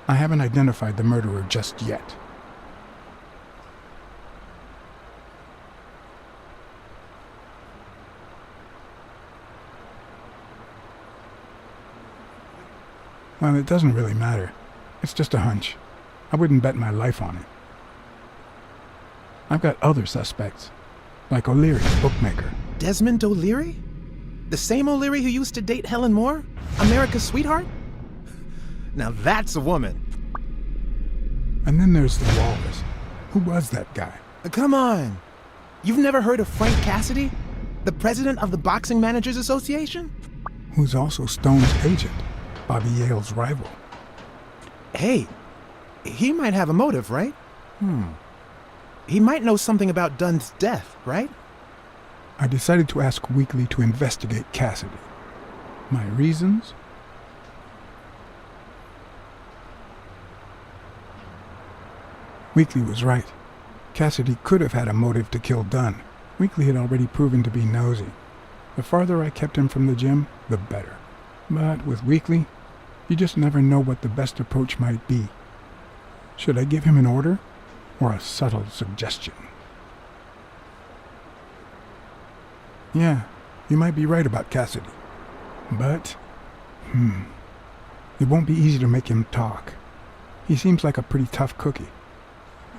I haven't identified the murderer just yet. Well, it doesn't really matter. It's just a hunch. I wouldn't bet my life on it. I've got other suspects, like O'Leary, bookmaker. Desmond O'Leary? The same O'Leary who used to date Helen Moore? America's sweetheart? Now that's a woman. And then there's the Walrus. Who was that guy? Come on. You've never heard of Frank Cassidy? The president of the Boxing Managers Association? Who's also Stone's agent, Bobby Yale's rival. Hey, he might have a motive, right? He might know something about Dunn's death, right? I decided to ask Weekly to investigate Cassidy. My reasons? Weekly was right. Cassidy could have had a motive to kill Dunn. Weekly had already proven to be nosy. The farther I kept him from the gym, the better. But with Weekly, you just never know what the best approach might be. Should I give him an order, or a subtle suggestion? Yeah, you might be right about Cassidy. But, it won't be easy to make him talk. He seems like a pretty tough cookie.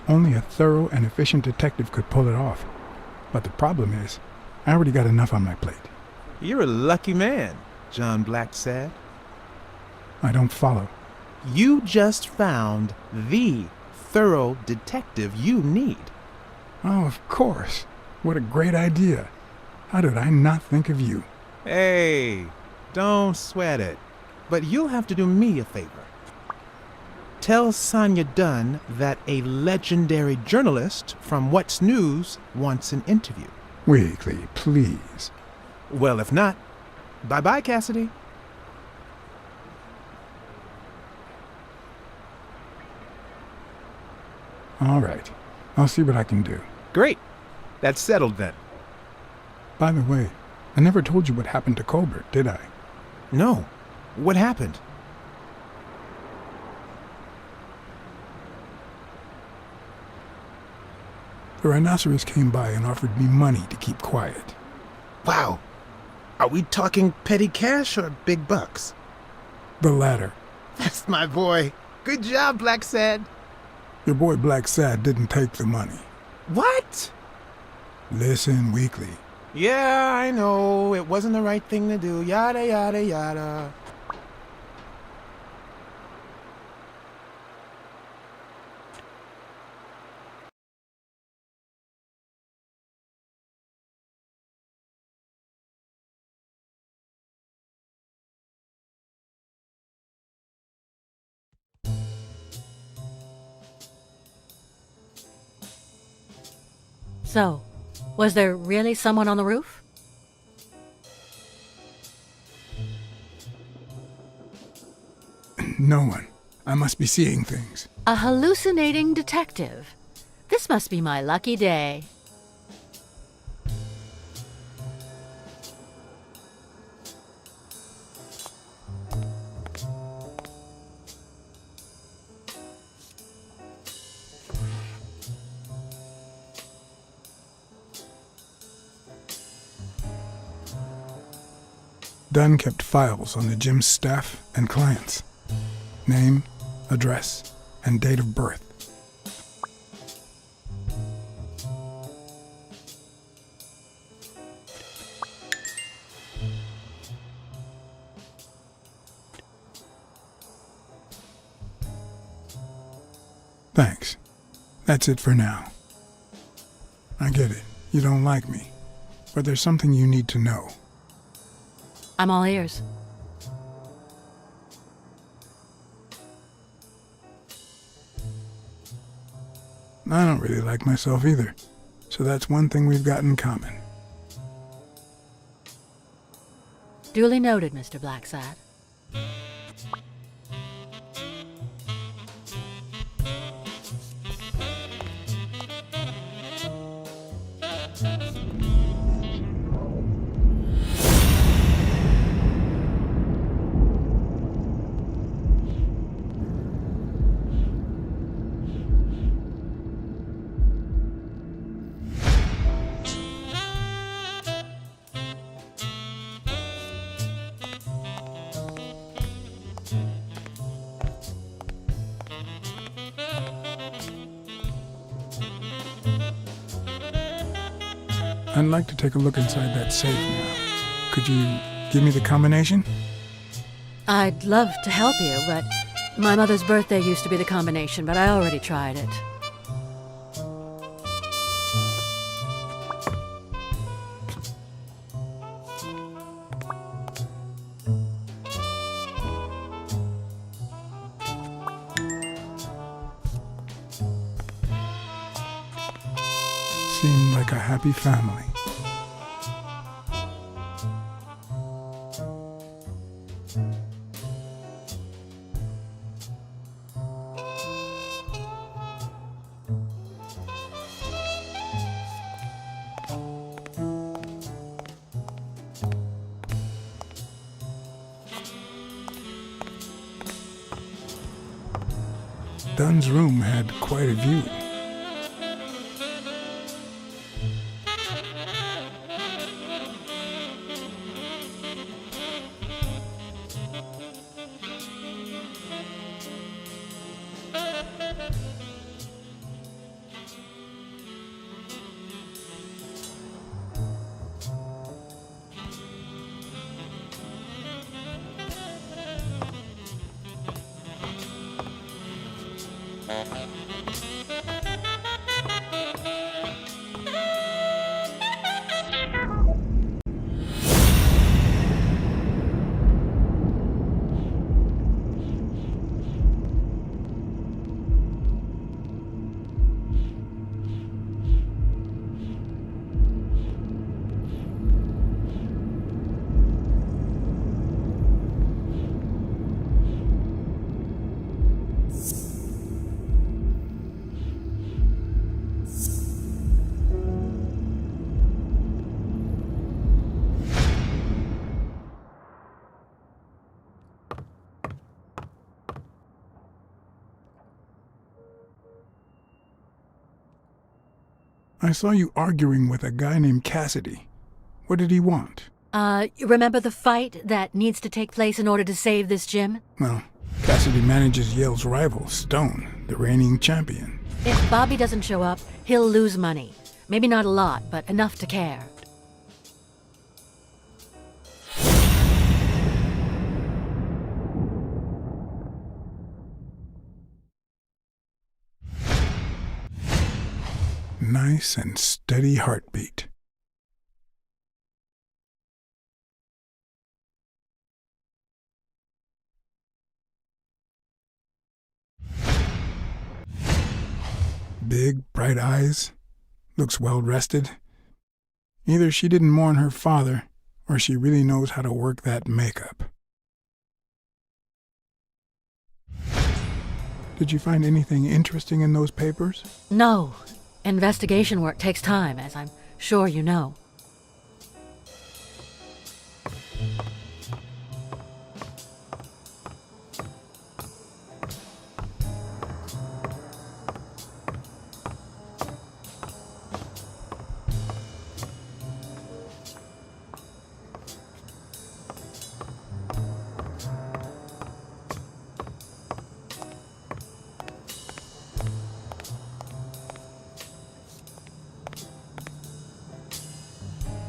Only a thorough and efficient detective could pull it off. But the problem is, I already got enough on my plate. You're a lucky man, John Blacksad. I don't follow. You just found the thorough detective you need. Oh, of course. What a great idea. How did I not think of you? Hey, don't sweat it. But you'll have to do me a favor. Tell Sonia Dunn that a legendary journalist from What's News wants an interview. Weekly, please. Well, if not, bye-bye, Cassidy. All right. I'll see what I can do. Great. That's settled then. By the way, I never told you what happened to Colbert, did I? No. What happened? The rhinoceros came by and offered me money to keep quiet. Wow. Are we talking petty cash or big bucks? The latter. That's my boy. Good job, Blacksad. Your boy Blacksad didn't take the money. What? Listen, Weekly. Yeah, I know. It wasn't the right thing to do. Yada, yada, yada. So, was there really someone on the roof? No one. I must be seeing things. A hallucinating detective. This must be my lucky day. Dunn kept files on the gym's staff and clients. Name, address, and date of birth. Thanks. That's it for now. I get it. You don't like me. But there's something you need to know. I'm all ears. I don't really like myself either, so that's one thing we've got in common. Duly noted, Mr. Blacksad. I'd like to take a look inside that safe now. Could you give me the combination? I'd love to help you, but my mother's birthday used to be the combination, but I already tried it. Seemed like a happy family. Dunn's room had quite a view. I saw you arguing with a guy named Cassidy. What did he want? You remember the fight that needs to take place in order to save this gym? Well, Cassidy manages Yale's rival, Stone, the reigning champion. If Bobby doesn't show up, he'll lose money. Maybe not a lot, but enough to care. Nice and steady heartbeat. Big, bright eyes. Looks well rested. Either she didn't mourn her father, or she really knows how to work that makeup. Did you find anything interesting in those papers? No. Investigation work takes time, as I'm sure you know.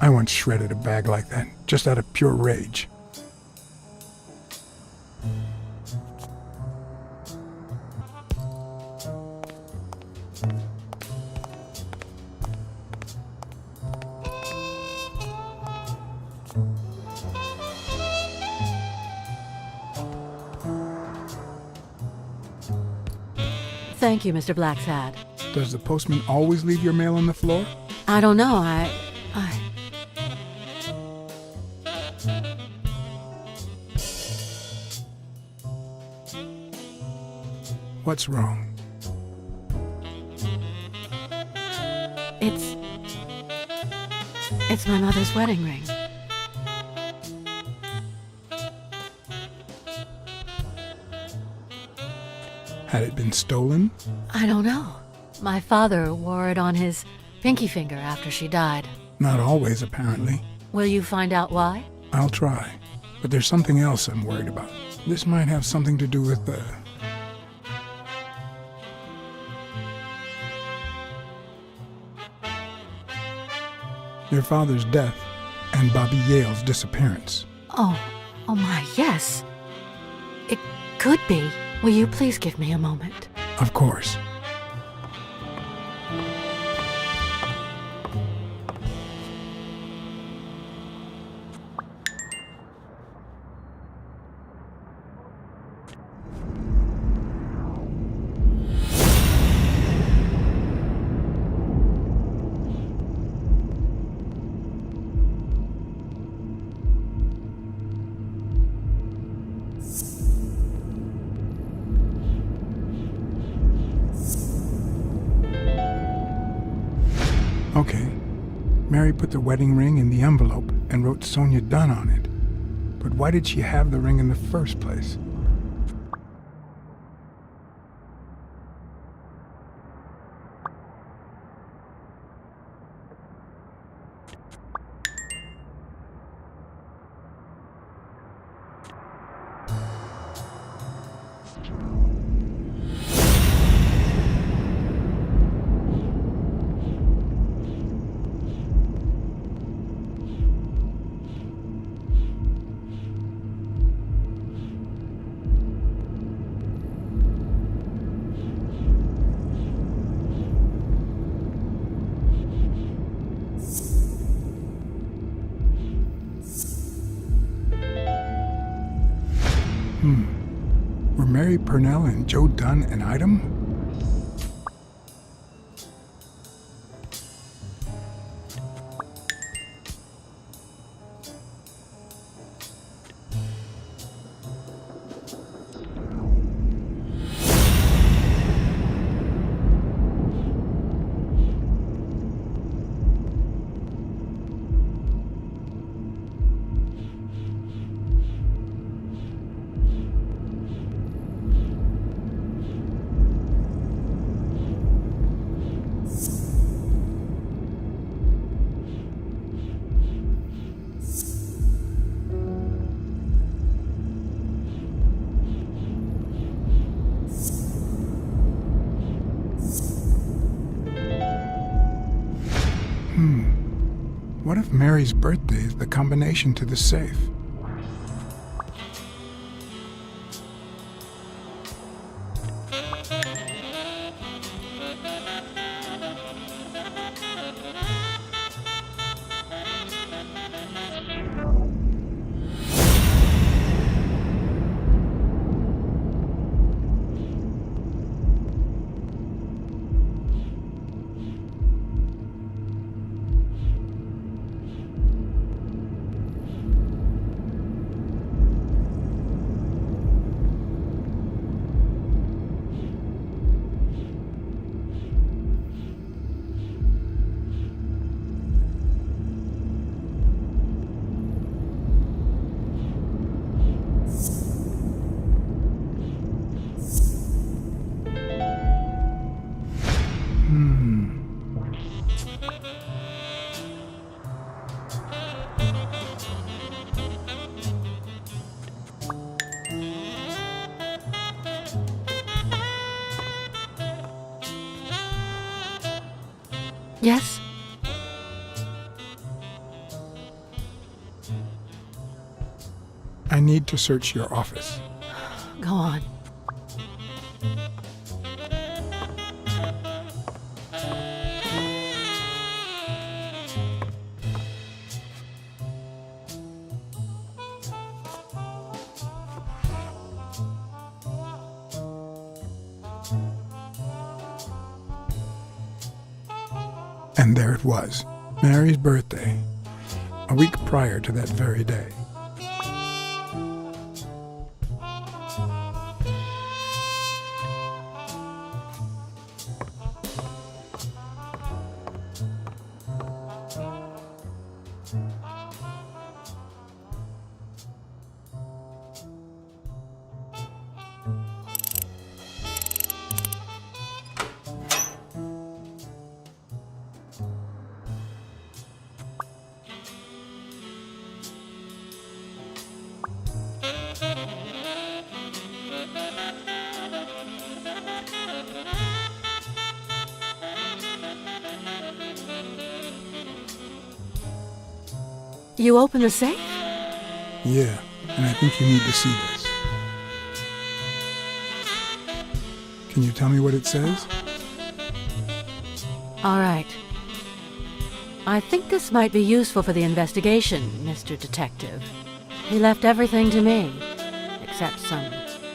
I once shredded a bag like that, just out of pure rage. Thank you, Mr. Blacksad. Does the postman always leave your mail on the floor? I don't know, What's wrong? It's my mother's wedding ring. Had it been stolen? I don't know. My father wore it on his pinky finger after she died. Not always, apparently. Will you find out why? I'll try. But there's something else I'm worried about. This might have something to do with your father's death and Bobby Yale's disappearance. Oh my, yes. It could be. Will you please give me a moment? Of course. Okay. Mary put the wedding ring in the envelope and wrote Sonia Dunn on it. But why did she have the ring in the first place? Were Mary Purnell and Joe Dunn an item? What if Mary's birthday is the combination to the safe? Yes? I need to search your office. Go on. And there it was, Mary's birthday, a week prior to that very day. You open the safe? Yeah, and I think you need to see this. Can you tell me what it says? All right. I think this might be useful for the investigation, Mr. Detective. He left everything to me, except some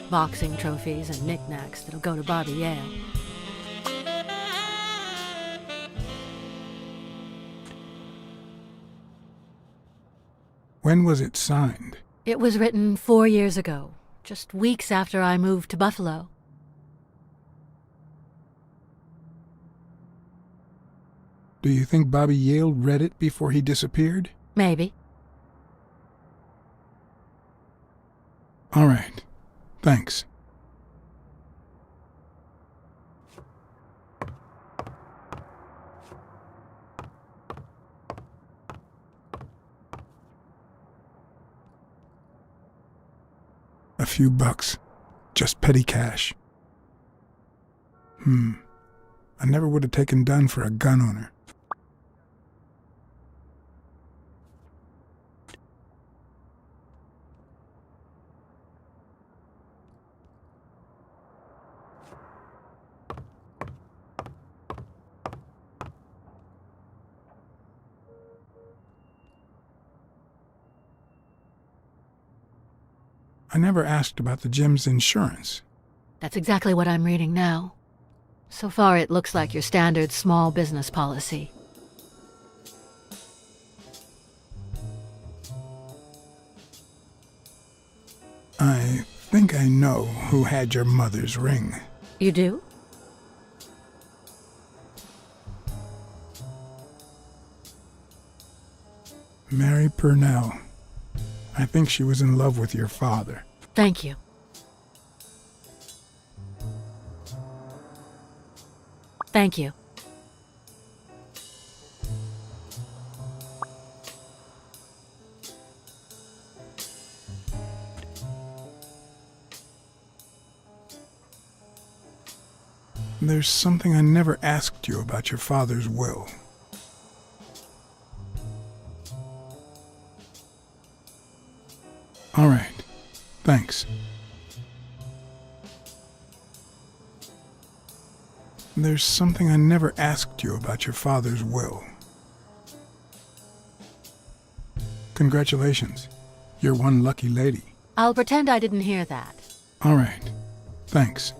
boxing trophies and knickknacks that'll go to Bobby Yale. When was it signed? It was written 4 years ago, just weeks after I moved to Buffalo. Do you think Bobby Yale read it before he disappeared? Maybe. All right. Thanks. A few bucks. Just petty cash. I never would have taken Dunn for a gun owner. I never asked about the gym's insurance. That's exactly what I'm reading now. So far, it looks like your standard small business policy. I think I know who had your mother's ring. You do? Mary Purnell. I think she was in love with your father. Thank you. Thank you. There's something I never asked you about your father's will. All right. Thanks. There's something I never asked you about your father's will. Congratulations. You're one lucky lady. I'll pretend I didn't hear that. All right. Thanks.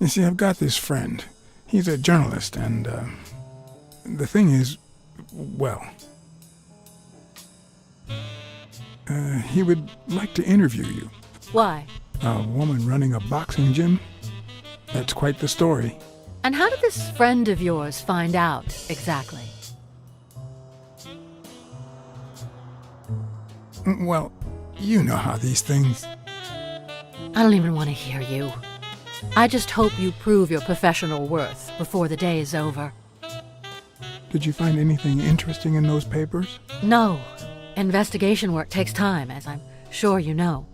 You see, I've got this friend. He's a journalist, and, the thing is, well, he would like to interview you. Why? A woman running a boxing gym? That's quite the story. And how did this friend of yours find out, exactly? Well, you know how these things... I don't even want to hear you. I just hope you prove your professional worth before the day is over. Did you find anything interesting in those papers? No. Investigation work takes time, as I'm sure you know.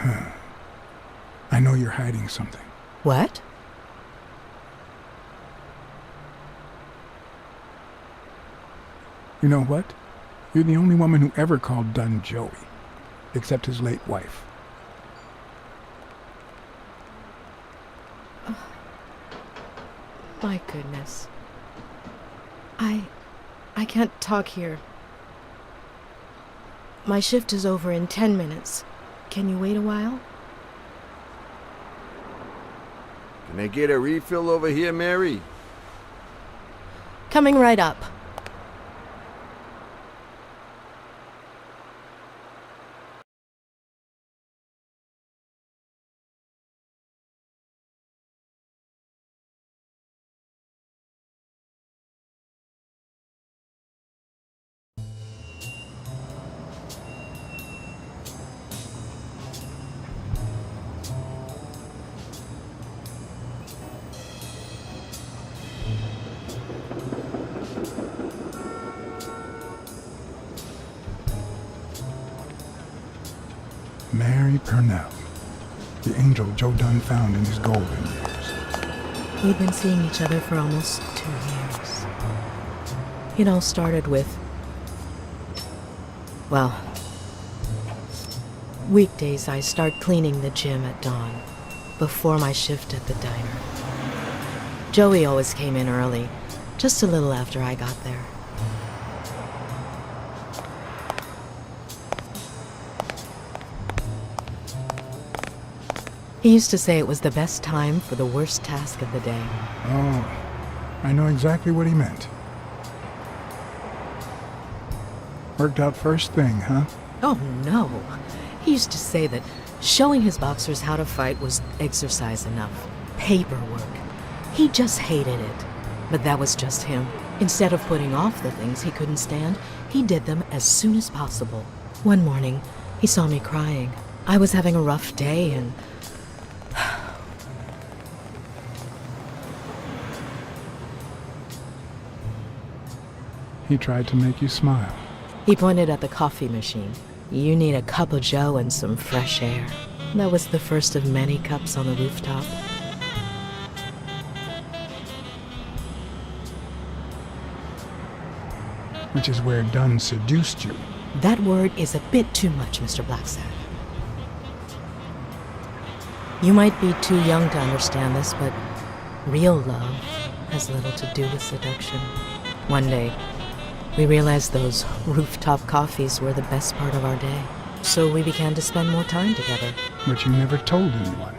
I know you're hiding something. What? You know what? You're the only woman who ever called Dunn Joey, except his late wife. My goodness. I can't talk here. My shift is over in 10 minutes. Can you wait a while? Can I get a refill over here, Mary? Coming right up. Mary Purnell, the angel Joe Dunn found in his golden years. We'd been seeing each other for almost 2 years. It all started with, well, weekdays I start cleaning the gym at dawn, before my shift at the diner. Joey always came in early, just a little after I got there. He used to say it was the best time for the worst task of the day. Oh, I know exactly what he meant. Worked out first thing, huh? Oh no. He used to say that showing his boxers how to fight was exercise enough. Paperwork. He just hated it. But that was just him. Instead of putting off the things he couldn't stand, he did them as soon as possible. One morning, he saw me crying. I was having a rough day and He tried to make you smile. he pointed at the coffee machine. You need a cup of joe and some fresh air. That was the first of many cups on the rooftop. Which is where Dunn seduced you. That word is a bit too much, Mr. Blacksad. You might be too young to understand this, but real love has little to do with seduction. One day, we realized those rooftop coffees were the best part of our day. So we began to spend more time together. But you never told anyone.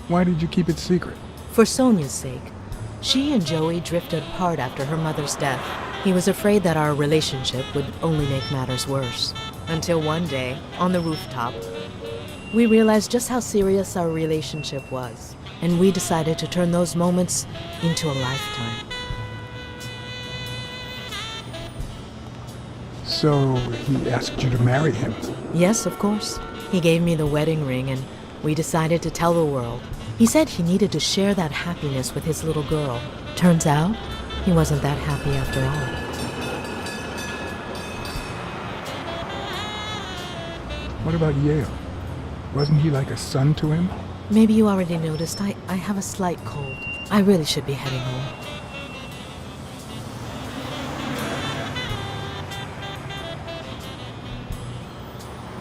Why did you keep it secret? For Sonia's sake. She and Joey drifted apart after her mother's death. He was afraid that our relationship would only make matters worse. Until one day, on the rooftop, we realized just how serious our relationship was. And we decided to turn those moments into a lifetime. So he asked you to marry him. Yes, of course. He gave me the wedding ring and we decided to tell the world. He said he needed to share that happiness with his little girl. Turns out, he wasn't that happy after all. What about Yale? Wasn't he like a son to him? Maybe you already noticed I have a slight cold. I really should be heading home.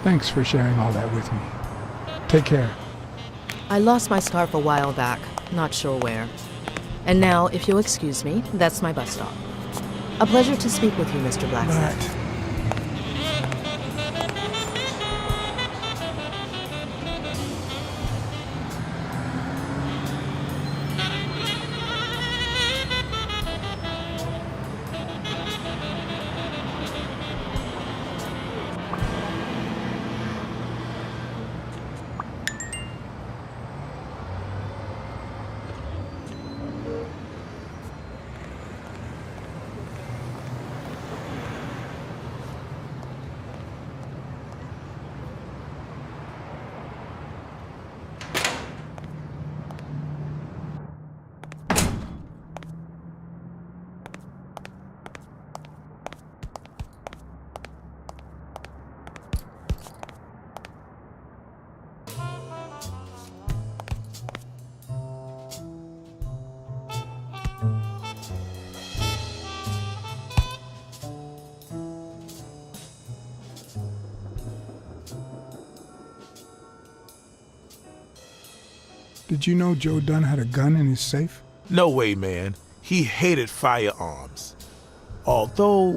Thanks for sharing all that with me. Take care. I lost my scarf a while back, not sure where. And now, if you'll excuse me, that's my bus stop. A pleasure to speak with you, Mr. Blacksad. But Did you know Joe Dunn had a gun in his safe? No way, man. He hated firearms. Although...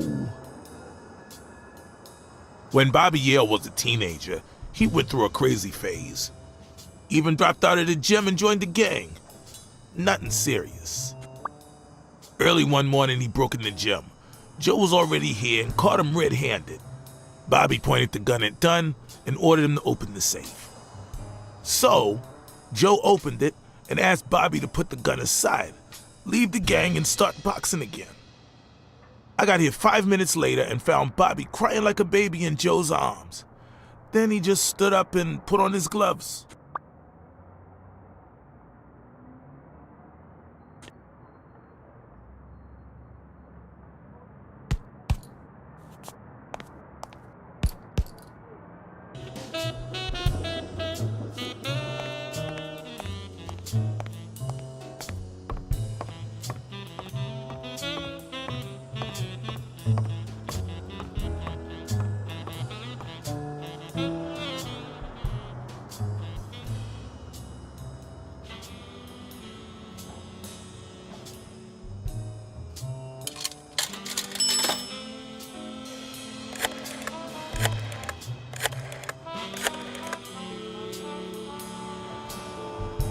When Bobby Yale was a teenager, he went through a crazy phase. Even dropped out of the gym and joined the gang. Nothing serious. Early one morning, he broke in the gym. Joe was already here and caught him red-handed. Bobby pointed the gun at Dunn and ordered him to open the safe. So, Joe opened it and asked Bobby to put the gun aside, leave the gang and start boxing again. I got here 5 minutes later and found Bobby crying like a baby in Joe's arms. Then he just stood up and put on his gloves.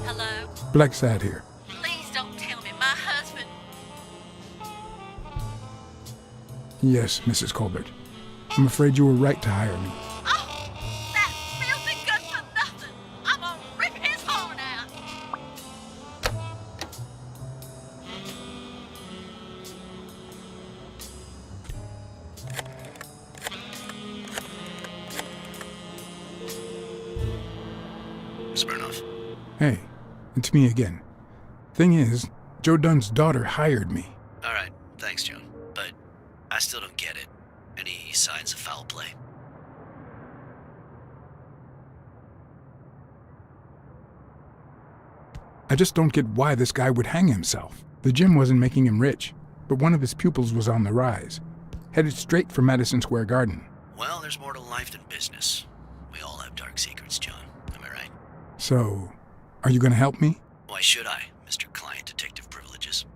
Hello? Blacksad here. Please don't tell me my husband... Yes, Mrs. Colbert. I'm afraid you were right to hire me. Oh, that filthy good for nothing! I'm gonna rip his heart out! Smirnoff. Hey, it's me again. Thing is, Joe Dunn's daughter hired me. All right, thanks, John. But I still don't get it. Any signs of foul play? I just don't get why this guy would hang himself. The gym wasn't making him rich, but one of his pupils was on the rise, headed straight for Madison Square Garden. Well, there's more to life than business. We all have dark secrets, John. Am I right? So, are you gonna help me? Why should I, Mr. Client Detective Privileges?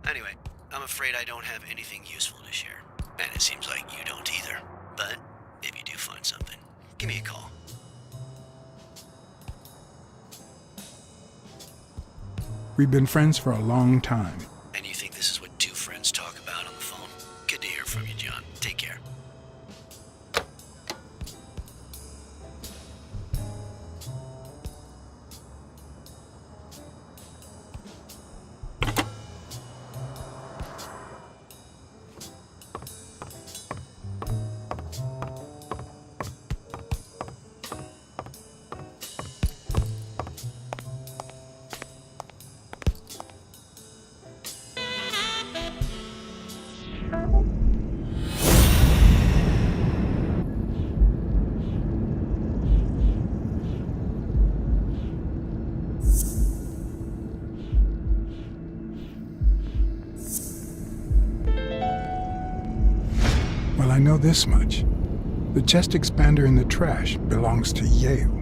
Anyway, I'm afraid I don't have anything useful to share. And it seems like you don't either. But if you do find something, give me a call. We've been friends for a long time. And you think this is what two friends talk about on the phone? Good to hear from you, John. Take care. Well, I know this much. The chest expander in the trash belongs to Yale.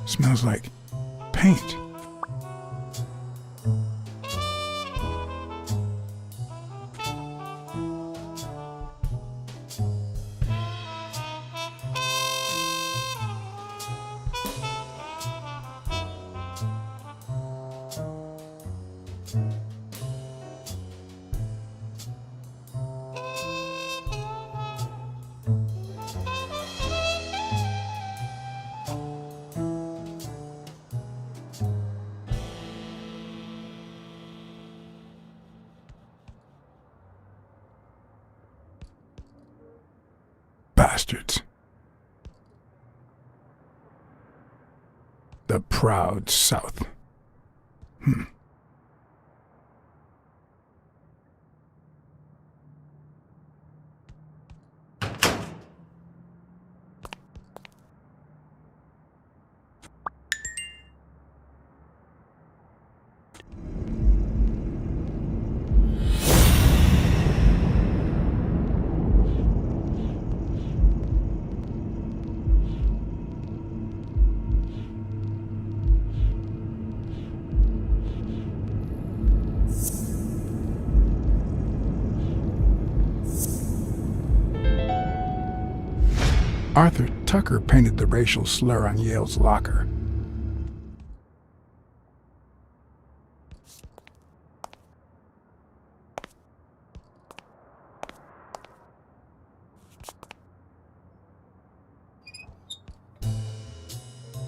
Smells like paint. Bastards. The proud South. Arthur Tucker painted the racial slur on Yale's locker.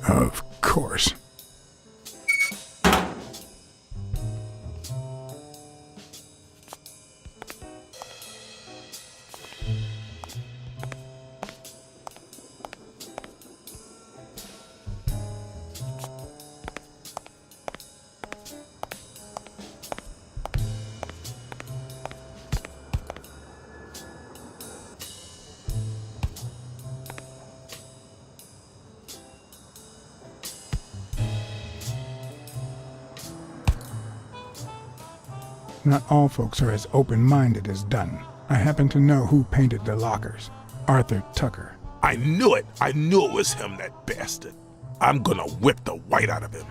Of course. Not all folks are as open-minded as Dunn. I happen to know who painted the lockers. Arthur Tucker. I knew it! I knew it was him, that bastard. I'm gonna whip the white out of him.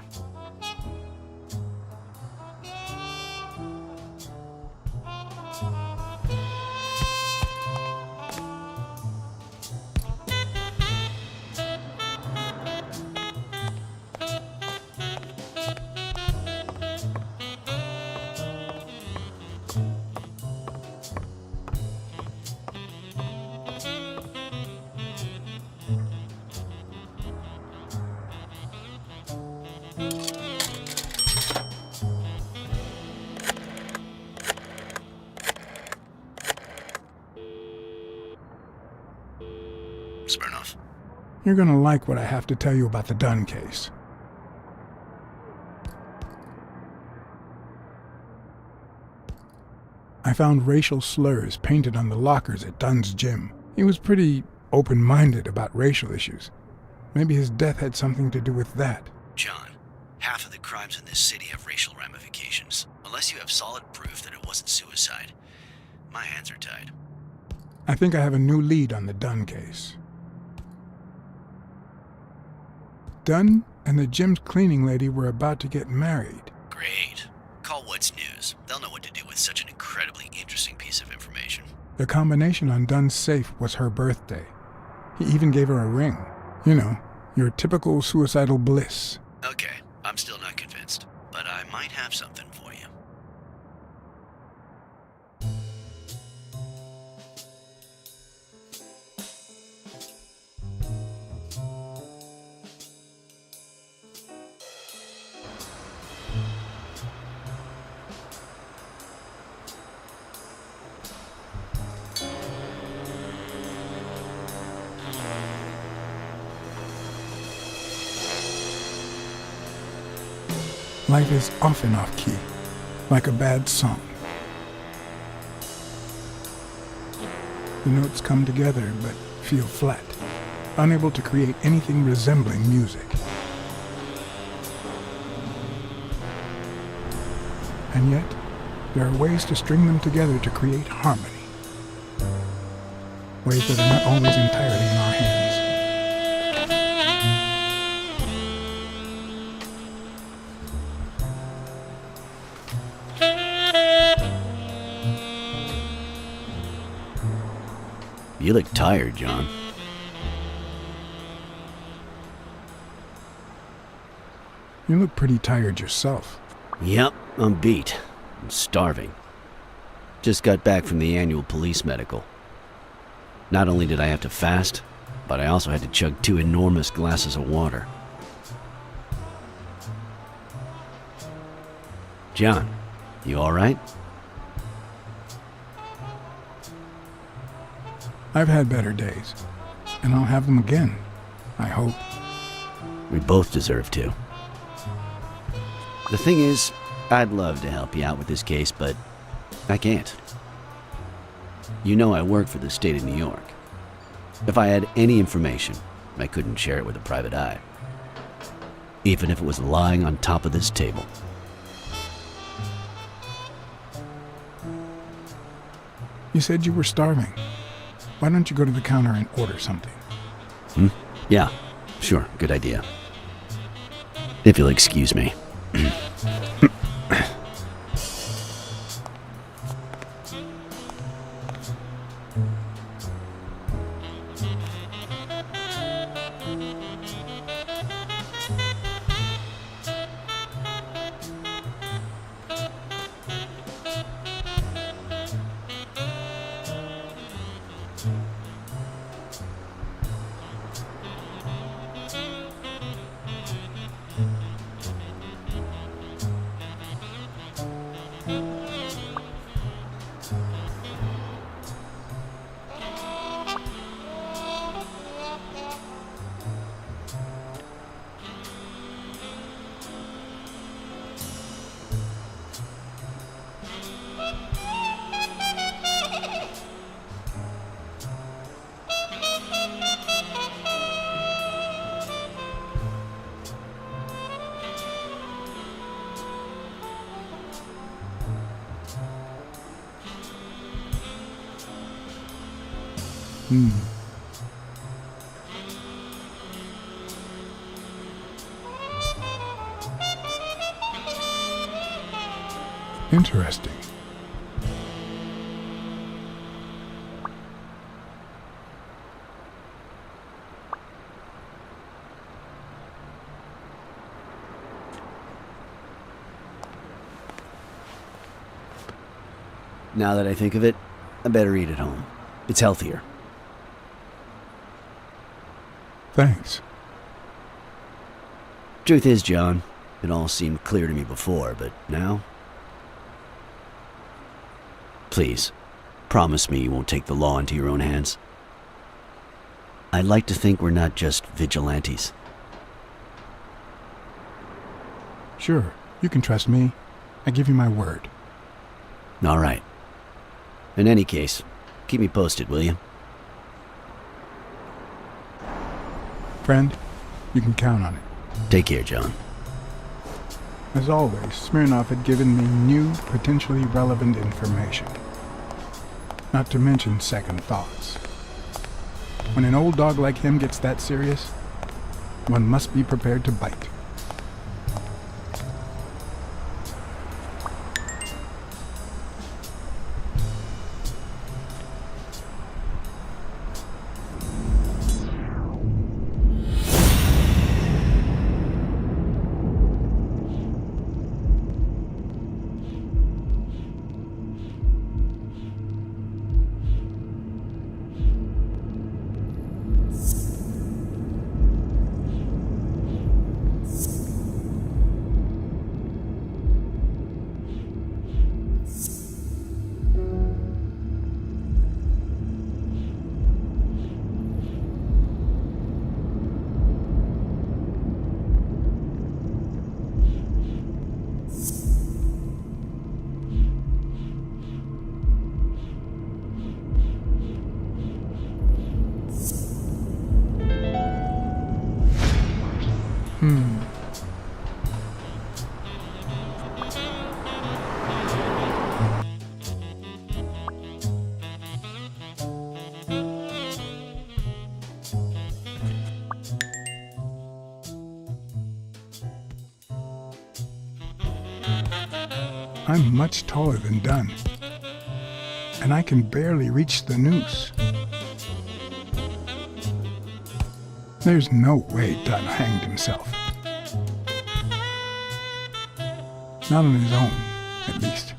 Smirnoff. You're gonna like what I have to tell you about the Dunn case. I found racial slurs painted on the lockers at Dunn's gym. He was pretty open-minded about racial issues. Maybe his death had something to do with that. John, half of the crimes in this city have racial ramifications. Unless you have solid proof that it wasn't suicide, my hands are tied. I think I have a new lead on the Dunn case. Dunn and the gym's cleaning lady were about to get married. Great. Call What's News. They'll know what to do with such an incredibly interesting piece of information. The combination on Dunn's safe was her birthday. He even gave her a ring. You know, your typical suicidal bliss. Okay, I'm still not convinced, but I might have something for you. Life is often off-key, like a bad song. The notes come together but feel flat, unable to create anything resembling music. And yet, there are ways to string them together to create harmony. Ways that are not always entirely in our hands. You look tired, John. You look pretty tired yourself. Yep, I'm beat. I'm starving. Just got back from the annual police medical. Not only did I have to fast, but I also had to chug 2 enormous glasses of water. John, you alright? I've had better days, and I'll have them again, I hope. We both deserve to. The thing is, I'd love to help you out with this case, but I can't. You know I work for the state of New York. If I had any information, I couldn't share it with a private eye. Even if it was lying on top of this table. You said you were starving. Why don't you go to the counter and order something? Yeah, sure, good idea. If you'll excuse me. Interesting. Now that I think of it, I better eat at home. It's healthier. Thanks. Truth is, John, it all seemed clear to me before, but now... Please, promise me you won't take the law into your own hands. I'd like to think we're not just vigilantes. Sure, you can trust me. I give you my word. All right. In any case, keep me posted, will you? Friend, you can count on it. Take care, John. As always, Smirnoff had given me new, potentially relevant information. Not to mention second thoughts. When an old dog like him gets that serious, one must be prepared to bite. I'm much taller than Dunn, and I can barely reach the noose. There's no way Dunn hanged himself. Not on his own, at least.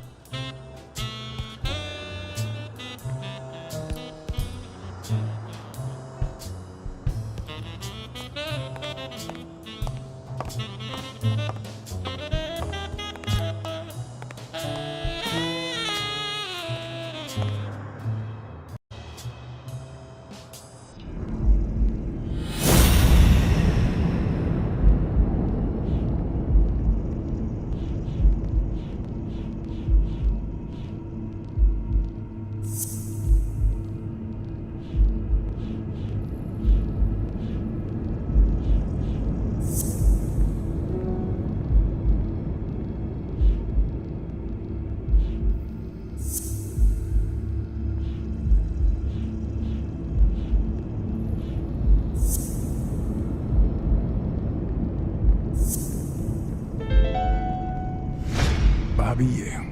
Bobby Yale.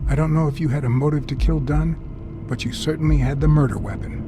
I don't know if you had a motive to kill Dunn, but you certainly had the murder weapon.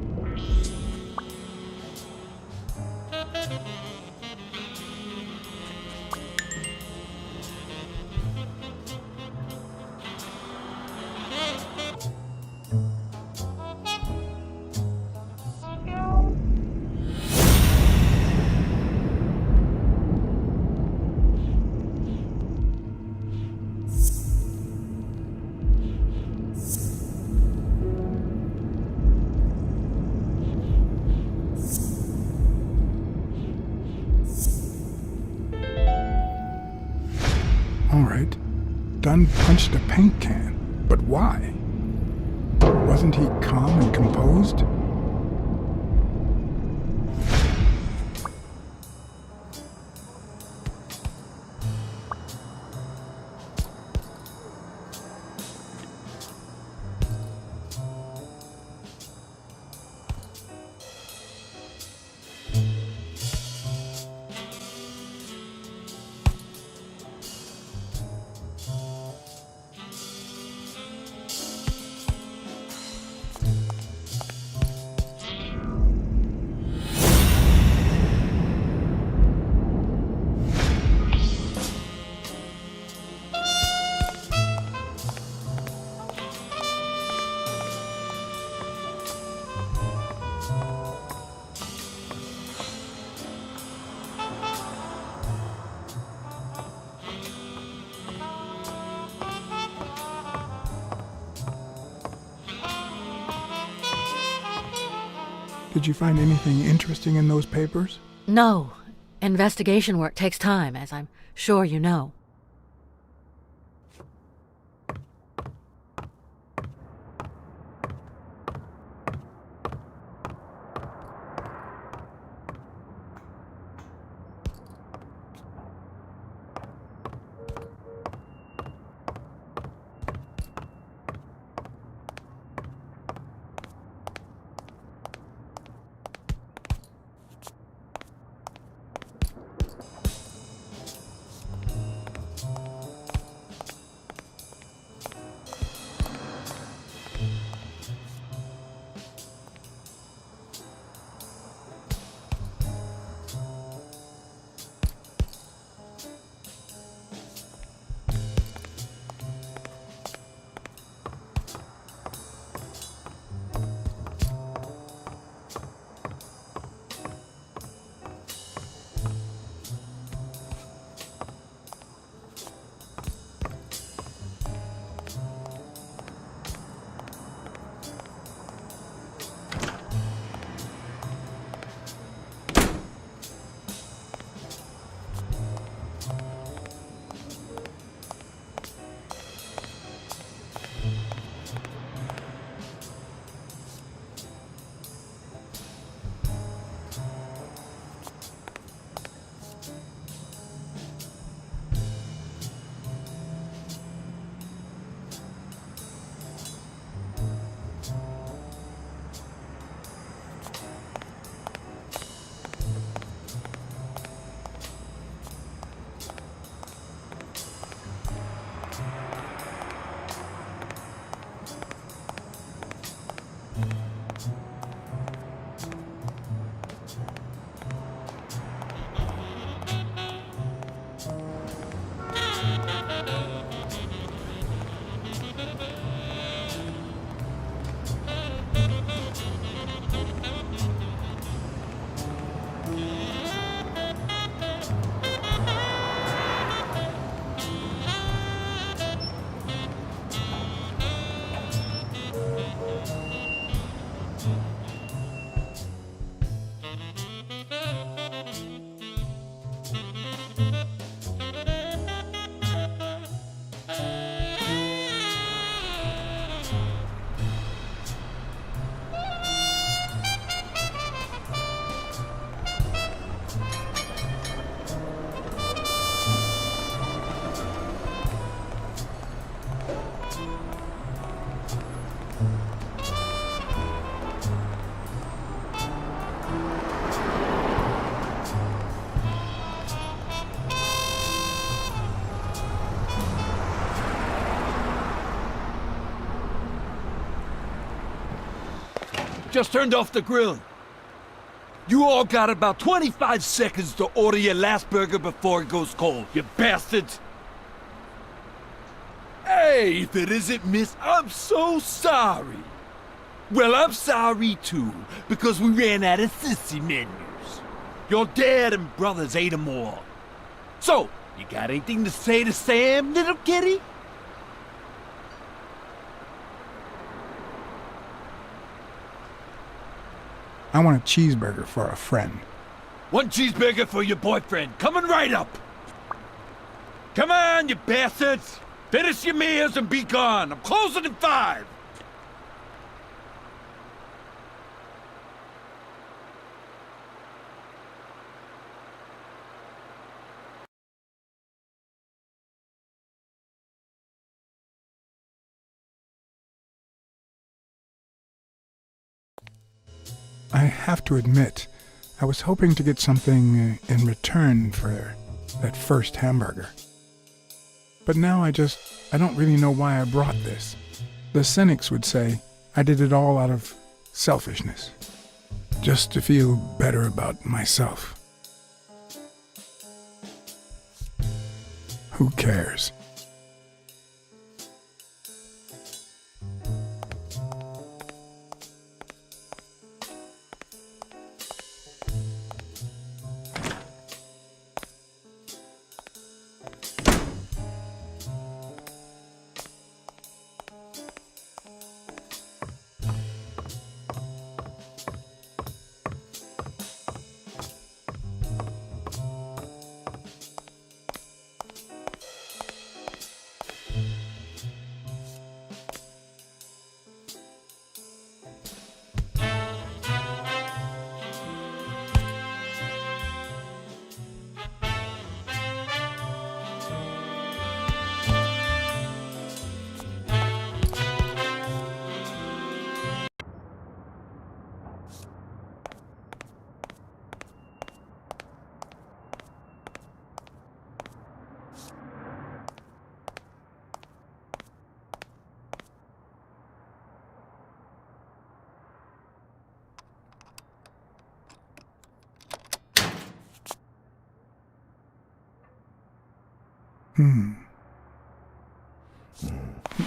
All right. Dunn punched a paint can, but why? Wasn't he calm and composed? Did you find anything interesting in those papers? No. Investigation work takes time, as I'm sure you know. just turned off the grill. You all got about 25 seconds to order your last burger before it goes cold, you bastards! Hey, if it isn't Miss, I'm so sorry. Well, I'm sorry too, because we ran out of sissy menus. Your dad and brothers ate them all. So, you got anything to say to Sam, little kitty? I want a cheeseburger for a friend. One cheeseburger for your boyfriend, coming right up. Come on, you bastards! Finish your meals and be gone. I'm closing in 5. I have to admit, I was hoping to get something in return for that first hamburger. But now I don't really know why I brought this. The cynics would say I did it all out of selfishness, just to feel better about myself. Who cares?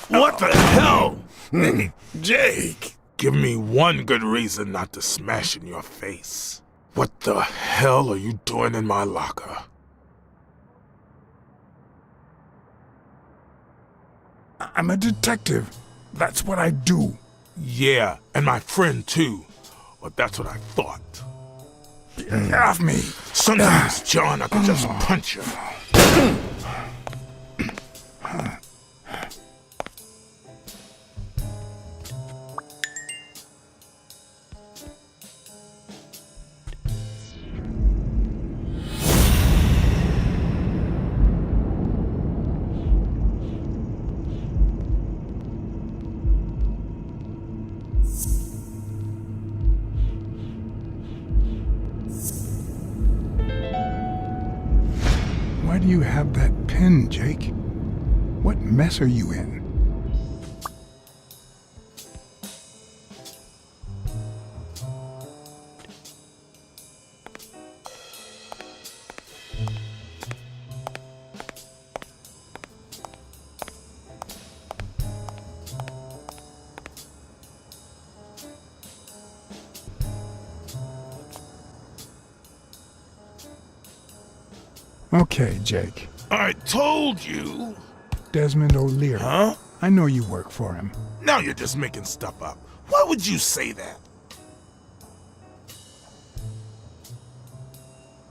What the hell? Hey, Jake, give me one good reason not to smash in your face. What the hell are you doing in my locker? I'm a detective. That's what I do. Yeah, and my friend too. But that's what I thought. Get off me. Sometimes, John, I could just punch you. Why do you have that pen, Jake? What mess are you in? Okay, Jake. I told you. Desmond O'Leary. Huh? I know you work for him. Now you're just making stuff up. Why would you say that?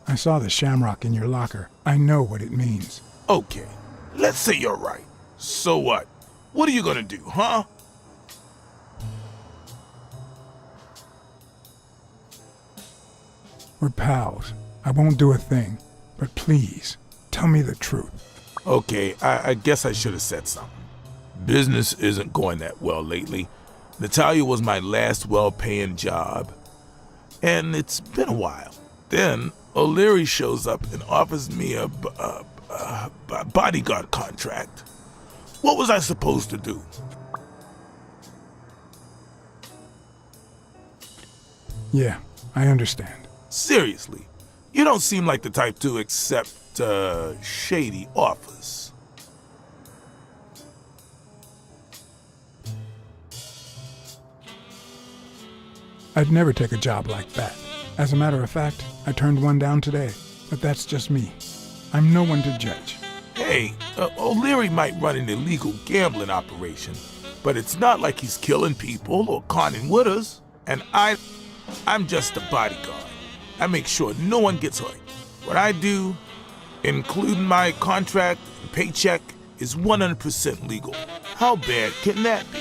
I saw the shamrock in your locker. I know what it means. Okay, let's say you're right. So what? What are you gonna do, huh? We're pals. I won't do a thing. But please, tell me the truth. Okay, I guess I should have said something. Business isn't going that well lately. Natalia was my last well-paying job. And it's been a while. Then O'Leary shows up and offers me a bodyguard contract. What was I supposed to do? Yeah, I understand. Seriously, you don't seem like the type to accept, shady offers. I'd never take a job like that. As a matter of fact, I turned one down today, but that's just me. I'm no one to judge. Hey, O'Leary might run an illegal gambling operation, but it's not like he's killing people or conning widows. And I'm just a bodyguard. I make sure no one gets hurt. What I do, including my contract and paycheck, is 100% legal. How bad can that be?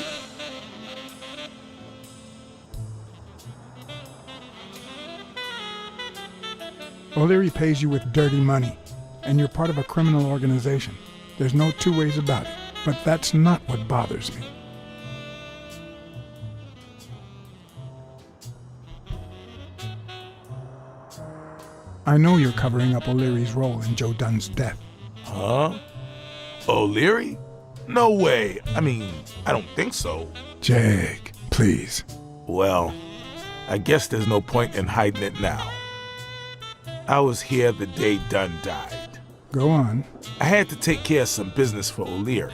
O'Leary pays you with dirty money, and you're part of a criminal organization. There's no two ways about it, but that's not what bothers me. I know you're covering up O'Leary's role in Joe Dunn's death. Huh? O'Leary? No way. I mean, I don't think so. Jake, please. Well, I guess there's no point in hiding it now. I was here the day Dunn died. Go on. I had to take care of some business for O'Leary.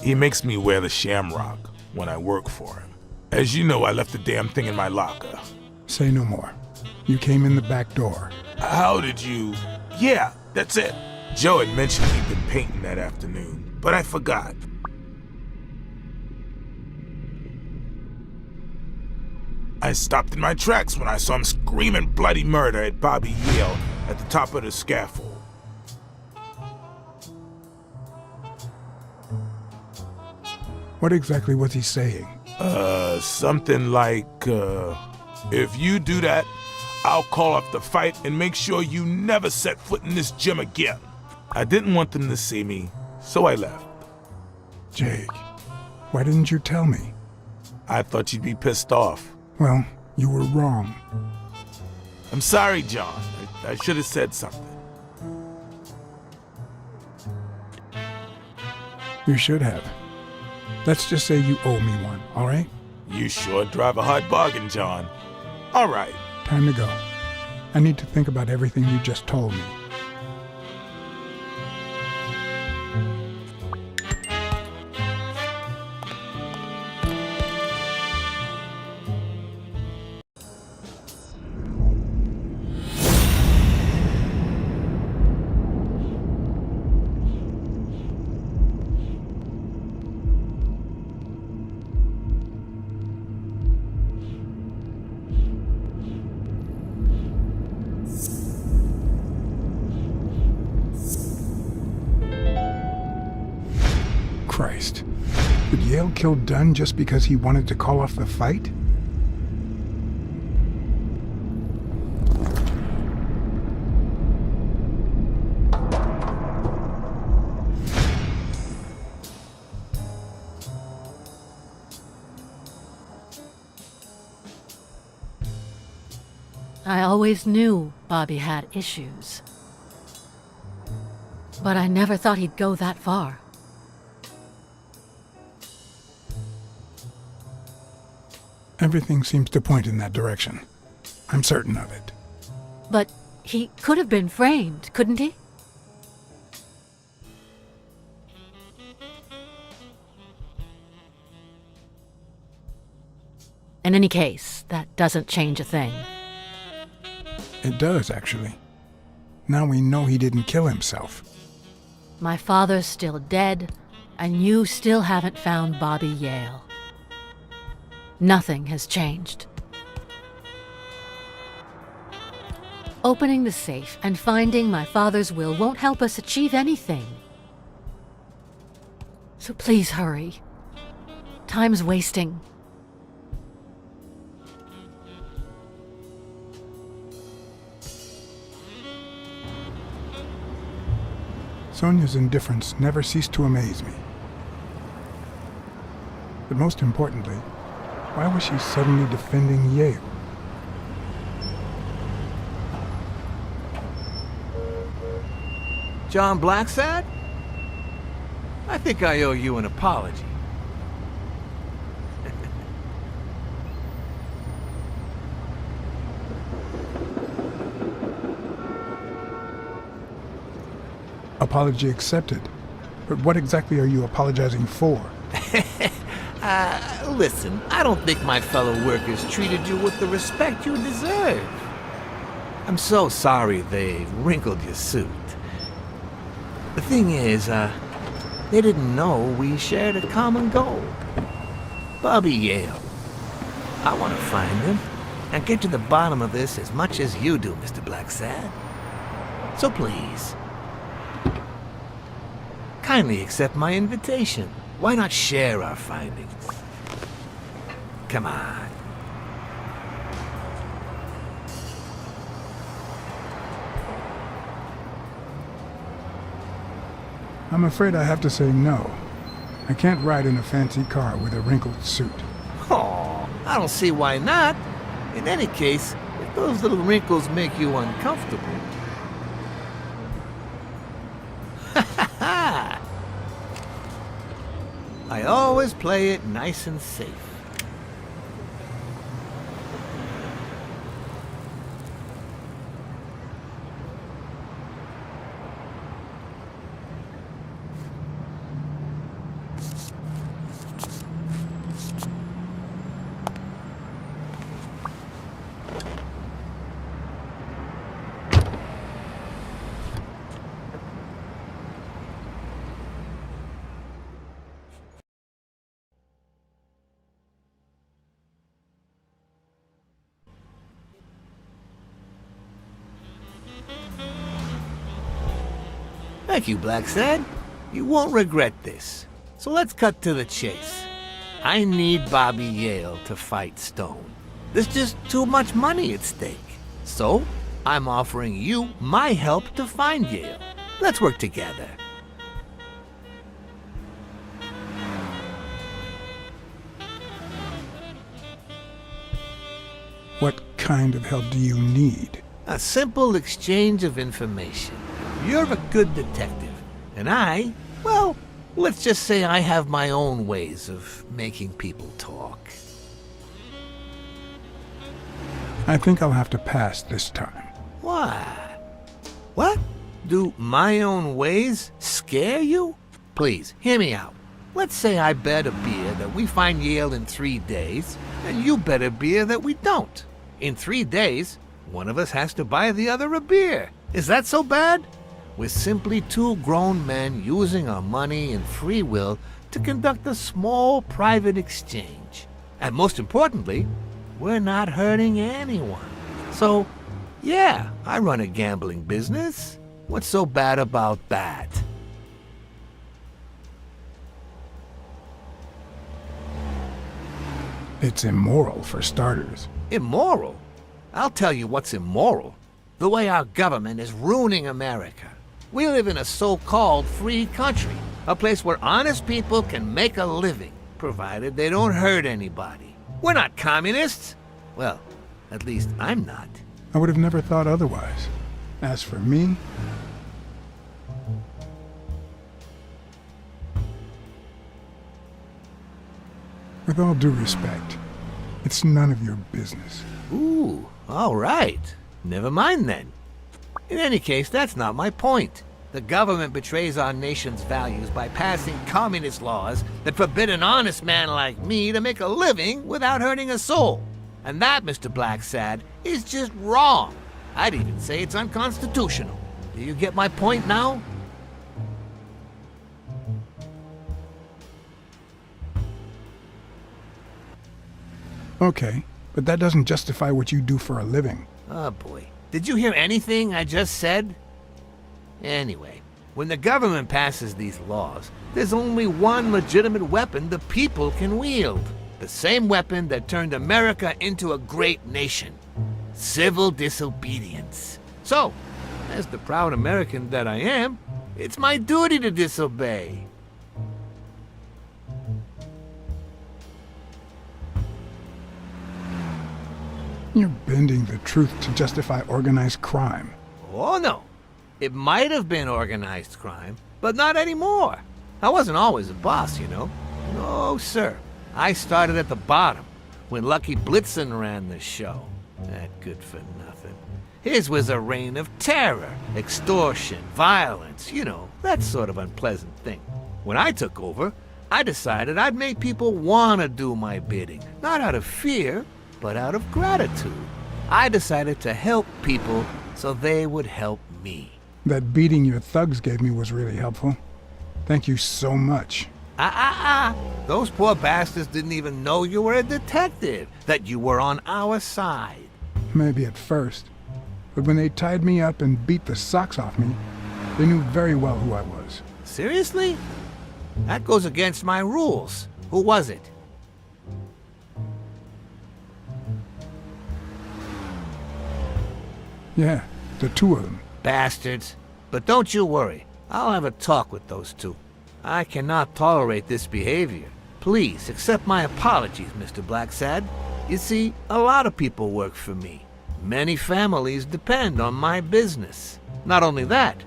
He makes me wear the shamrock when I work for him. As you know, I left the damn thing in my locker. Say no more. You came in the back door. How did you... Yeah, that's it. Joe had mentioned he'd been painting that afternoon, but I forgot. I stopped in my tracks when I saw him screaming bloody murder at Bobby Yale at the top of the scaffold. What exactly was he saying? Something like, if you do that, I'll call off the fight and make sure you never set foot in this gym again. I didn't want them to see me, so I left. Jake, why didn't you tell me? I thought you'd be pissed off. Well, you were wrong. I'm sorry, John. I should have said something. You should have. Let's just say you owe me one, all right? You sure drive a hard bargain, John. All right. Time to go. I need to think about everything you just told me. Christ. Did Yale kill Dunn just because he wanted to call off the fight? I always knew Bobby had issues. But I never thought he'd go that far. Everything seems to point in that direction. I'm certain of it. But he could have been framed, couldn't he? In any case, that doesn't change a thing. It does, actually. Now we know he didn't kill himself. My father's still dead, and you still haven't found Bobby Yale. Nothing has changed. Opening the safe and finding my father's will won't help us achieve anything. So please hurry. Time's wasting. Sonia's indifference never ceased to amaze me. But most importantly, why was she suddenly defending Yale? John Blacksad? I think I owe you an apology. Apology accepted. But what exactly are you apologizing for? Listen, I don't think my fellow workers treated you with the respect you deserve. I'm so sorry they wrinkled your suit. The thing is, they didn't know we shared a common goal. Bobby Yale. I want to find him and get to the bottom of this as much as you do, Mr. Blacksad. So please, kindly accept my invitation. Why not share our findings? Come on. I'm afraid I have to say no. I can't ride in a fancy car with a wrinkled suit. Oh, I don't see why not. In any case, if those little wrinkles make you uncomfortable. I always play it nice and safe. Thank you, Blacksad. You won't regret this. So let's cut to the chase. I need Bobby Yale to fight Stone. There's just too much money at stake. So, I'm offering you my help to find Yale. Let's work together. What kind of help do you need? A simple exchange of information. You're a good detective, and I, well, let's just say I have my own ways of making people talk. I think I'll have to pass this time. Why? What? Do my own ways scare you? Please, hear me out. Let's say I bet a beer that we find Yale in 3 days, and you bet a beer that we don't. In 3 days, one of us has to buy the other a beer. Is that so bad? We're simply two grown men using our money and free will to conduct a small private exchange. And most importantly, we're not hurting anyone. So, yeah, I run a gambling business. What's so bad about that? It's immoral for starters. Immoral? I'll tell you what's immoral. The way our government is ruining America. We live in a so-called free country, a place where honest people can make a living, provided they don't hurt anybody. We're not communists. Well, at least I'm not. I would have never thought otherwise. As for me, with all due respect, it's none of your business. Ooh, all right. Never mind then. In any case, that's not my point. The government betrays our nation's values by passing communist laws that forbid an honest man like me to make a living without hurting a soul. And that, Mr. Blacksad, is just wrong. I'd even say it's unconstitutional. Do you get my point now? Okay, but that doesn't justify what you do for a living. Oh boy. Did you hear anything I just said? Anyway, when the government passes these laws, there's only one legitimate weapon the people can wield. The same weapon that turned America into a great nation. Civil disobedience. So, as the proud American that I am, it's my duty to disobey. You're bending the truth to justify organized crime. Oh no. It might have been organized crime, but not anymore. I wasn't always a boss, you know. No, sir. I started at the bottom, when Lucky Blitzen ran the show. That good for nothing. His was a reign of terror, extortion, violence, you know, that sort of unpleasant thing. When I took over, I decided I'd make people want to do my bidding, not out of fear, but out of gratitude. I decided to help people so they would help me. That beating your thugs gave me was really helpful. Thank you so much. Those poor bastards didn't even know you were a detective, that you were on our side. Maybe at first. But when they tied me up and beat the socks off me, they knew very well who I was. Seriously? That goes against my rules. Who was it? Yeah, the two of them. Bastards. But don't you worry. I'll have a talk with those two. I cannot tolerate this behavior. Please accept my apologies, Mr. Blacksad. You see, a lot of people work for me. Many families depend on my business. Not only that,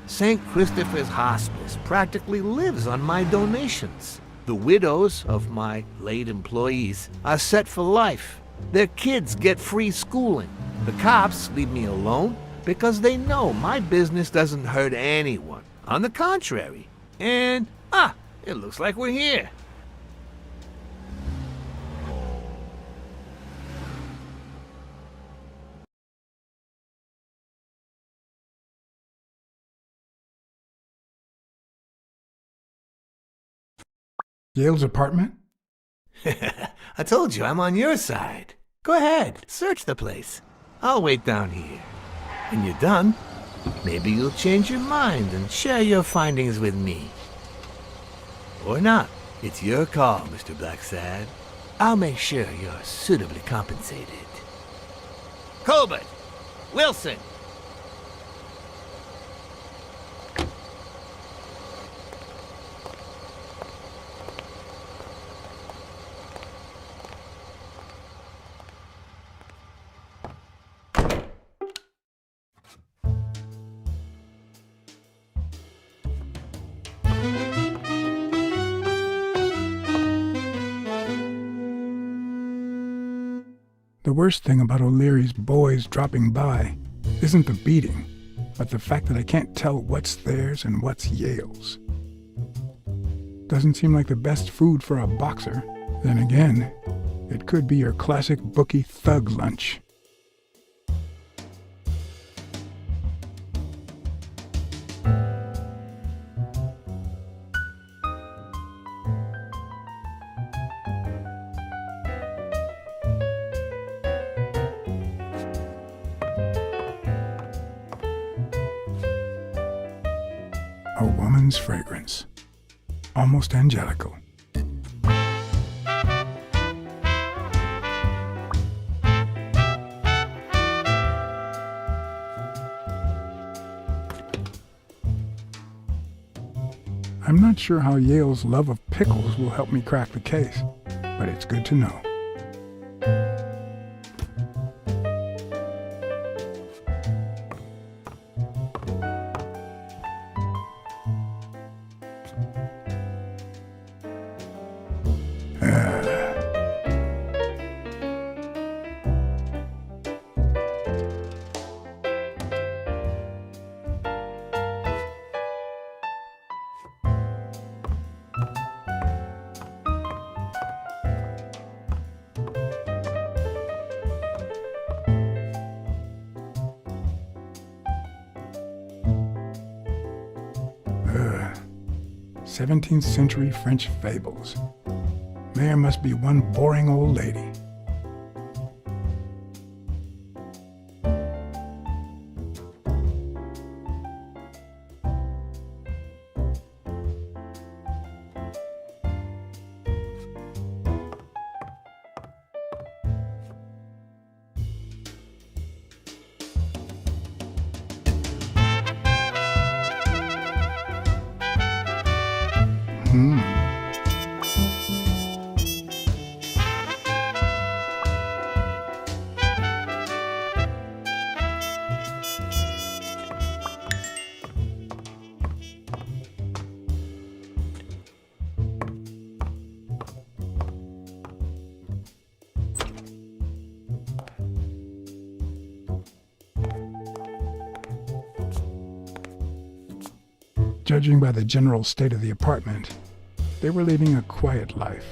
St. Christopher's Hospice practically lives on my donations. The widows of my late employees are set for life. Their kids get free schooling. The cops leave me alone because they know my business doesn't hurt anyone. On the contrary. And, it looks like we're here. Yale's apartment? I told you I'm on your side. Go ahead, search the place. I'll wait down here. When you're done, maybe you'll change your mind and share your findings with me. Or not. It's your call, Mr. Blacksad. I'll make sure you're suitably compensated. Colbert! Wilson! The worst thing about O'Leary's boys dropping by isn't the beating, but the fact that I can't tell what's theirs and what's Yale's. Doesn't seem like the best food for a boxer. Then again, it could be your classic bookie thug lunch. A woman's fragrance, almost angelical. I'm not sure how Yale's love of pickles will help me crack the case, but it's good to know. Ugh. 17th century French fables. There must be one boring old lady. Judging by the general state of the apartment, they were leading a quiet life.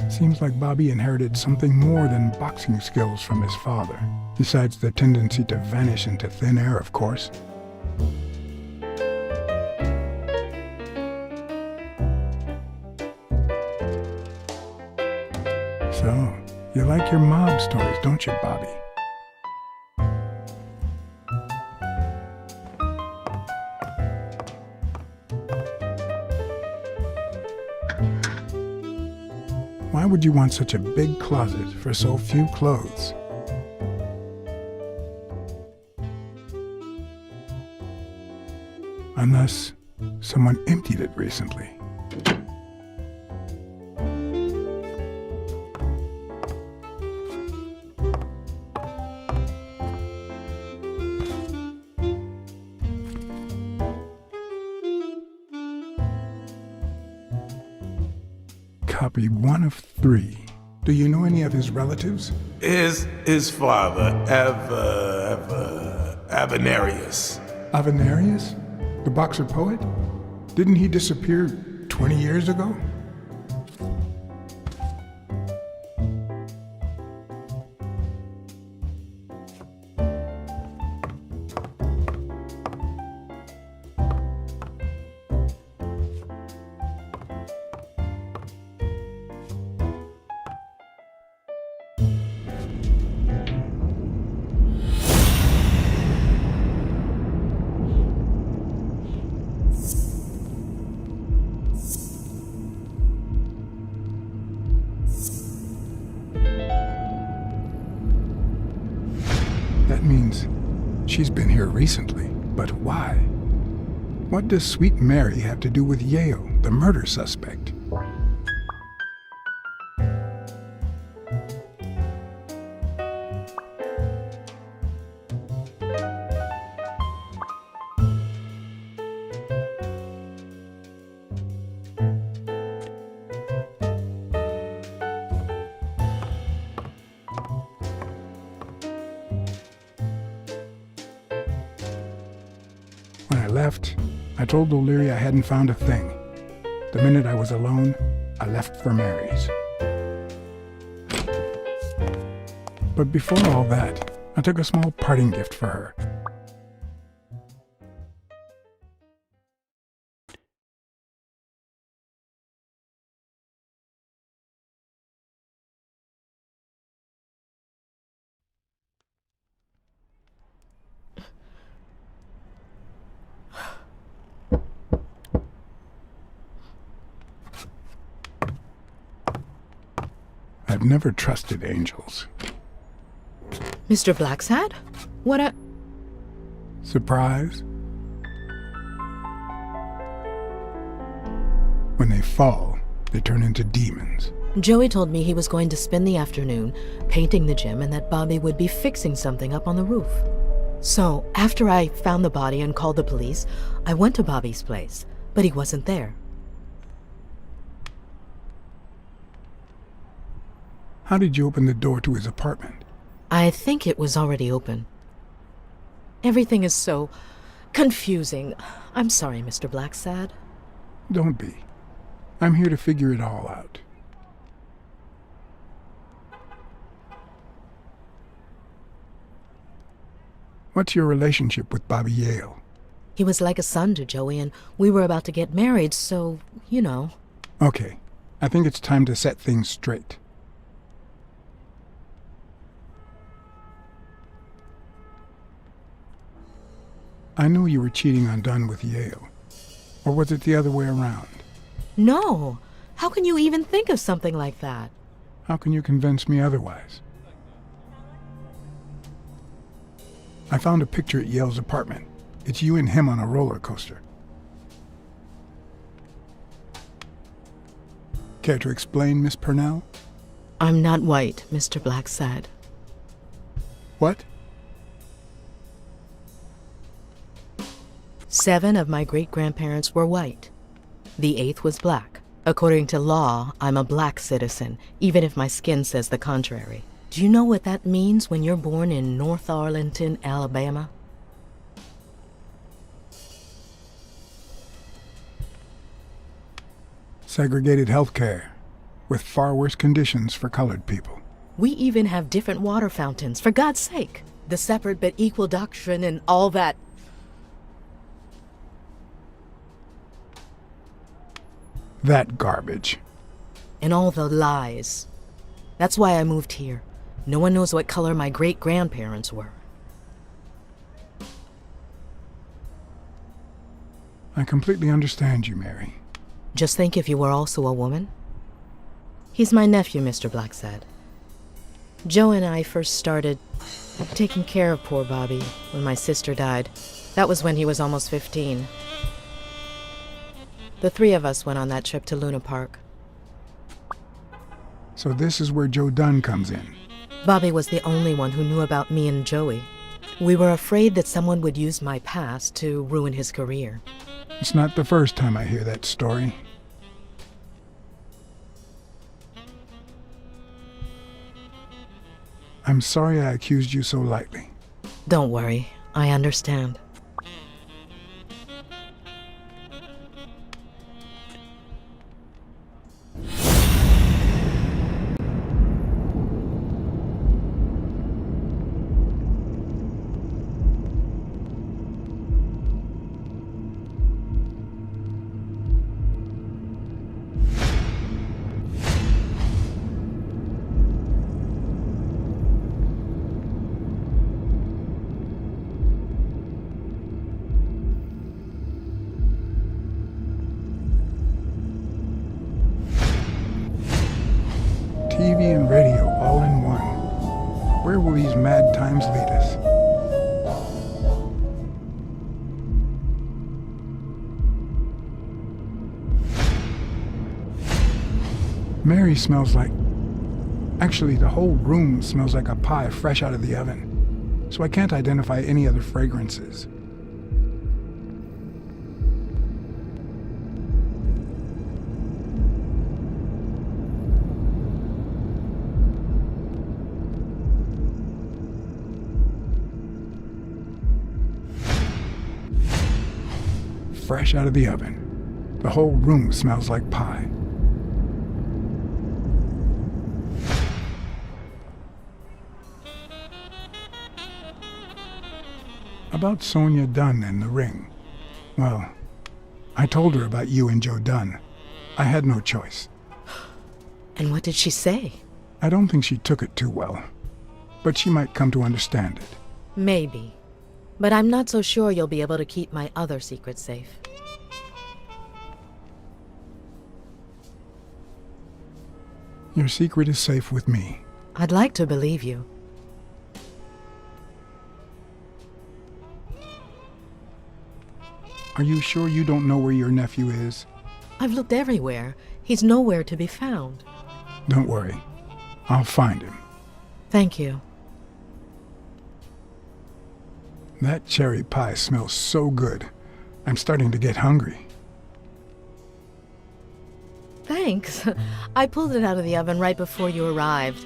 Seems like Bobby inherited something more than boxing skills from his father, besides the tendency to vanish into thin air, of course. So, you like your mob stories, don't you, Bobby? Why would you want such a big closet for so few clothes? Unless someone emptied it recently. Copy 1 of 3. Do you know any of his relatives? His father, Avenarius. Avenarius? The boxer poet? Didn't he disappear 20 years ago? That means she's been here recently. But why? What does Sweet Mary have to do with Yale, the murder suspect? When I left, I told O'Leary I hadn't found a thing. The minute I was alone, I left for Mary's. But before all that, I took a small parting gift for her. I've never trusted angels. Mr. Blacksad? What a... Surprise? When they fall, they turn into demons. Joey told me he was going to spend the afternoon painting the gym and that Bobby would be fixing something up on the roof. So, after I found the body and called the police, I went to Bobby's place, but he wasn't there. How did you open the door to his apartment? I think it was already open. Everything is so confusing. I'm sorry, Mr. Blacksad. Don't be. I'm here to figure it all out. What's your relationship with Bobby Yale? He was like a son to Joey, and we were about to get married, so, you know. Okay, I think it's time to set things straight. I knew you were cheating on Dunn with Yale. Or was it the other way around? No! How can you even think of something like that? How can you convince me otherwise? I found a picture at Yale's apartment. It's you and him on a roller coaster. Care to explain, Miss Purnell? I'm not white, Mr. Blacksad. What? 7 of my great-grandparents were white. The 8th was black. According to law, I'm a black citizen, even if my skin says the contrary. Do you know what that means when you're born in North Arlington, Alabama? Segregated healthcare, with far worse conditions for colored people. We even have different water fountains, for God's sake. The separate but equal doctrine and all that. That garbage. And all the lies. That's why I moved here. No one knows what color my great-grandparents were. I completely understand you, Mary. Just think if you were also a woman. He's my nephew, Mr. Blacksad. Joe and I first started taking care of poor Bobby when my sister died. That was when he was almost 15. The 3 of us went on that trip to Luna Park. So this is where Joe Dunn comes in. Bobby was the only one who knew about me and Joey. We were afraid that someone would use my past to ruin his career. It's not the first time I hear that story. I'm sorry I accused you so lightly. Don't worry, I understand. TV and radio all in one. Where will these mad times lead us? Mary smells like... Actually, the whole room smells like a pie fresh out of the oven, so I can't identify any other fragrances. Fresh out of the oven. The whole room smells like pie. About Sonia Dunn and the ring. Well, I told her about you and Joe Dunn. I had no choice. And what did she say? I don't think she took it too well, but she might come to understand it. Maybe. But I'm not so sure you'll be able to keep my other secret safe. Your secret is safe with me. I'd like to believe you. Are you sure you don't know where your nephew is? I've looked everywhere. He's nowhere to be found. Don't worry. I'll find him. Thank you. That cherry pie smells so good. I'm starting to get hungry. Thanks. I pulled it out of the oven right before you arrived.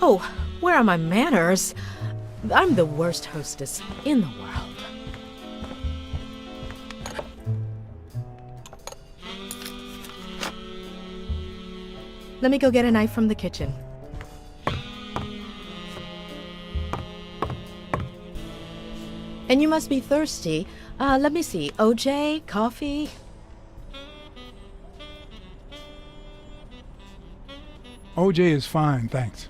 Oh, where are my manners? I'm the worst hostess in the world. Let me go get a knife from the kitchen. And you must be thirsty. Let me see. OJ? Coffee? OJ is fine, thanks.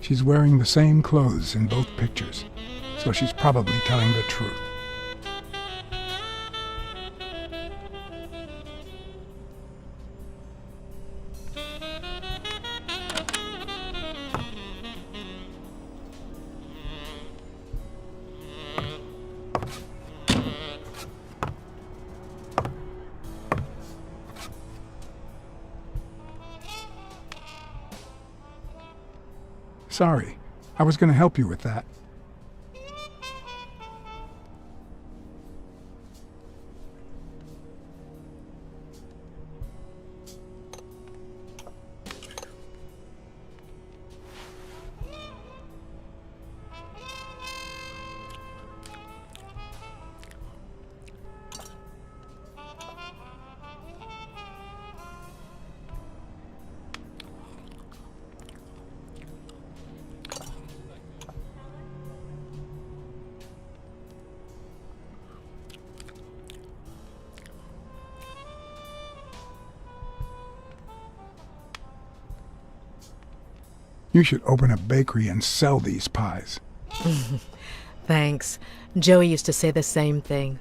She's wearing the same clothes in both pictures, so she's probably telling the truth. Sorry, I was going to help you with that. You should open a bakery and sell these pies. Thanks. Joey used to say the same thing.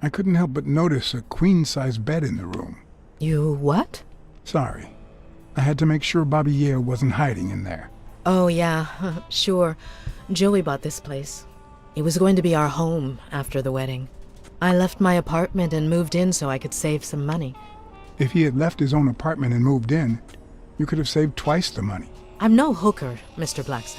I couldn't help but notice a queen-size bed in the room. You what? Sorry. I had to make sure Bobby Yale wasn't hiding in there. Oh, yeah, sure. Joey bought this place. It was going to be our home after the wedding. I left my apartment and moved in so I could save some money. If he had left his own apartment and moved in, you could have saved twice the money. I'm no hooker, Mr. Blacksad.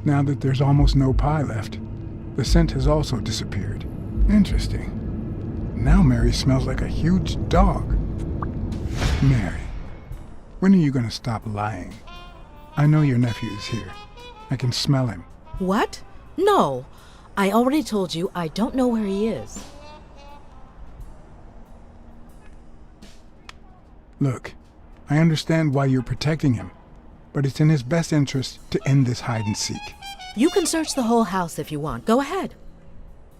Now that there's almost no pie left, the scent has also disappeared. Interesting. Now Mary smells like a huge dog. Mary, when are you going to stop lying? I know your nephew is here. I can smell him. What? No. I already told you I don't know where he is. Look, I understand why you're protecting him, but it's in his best interest to end this hide and seek. You can search the whole house if you want. Go ahead.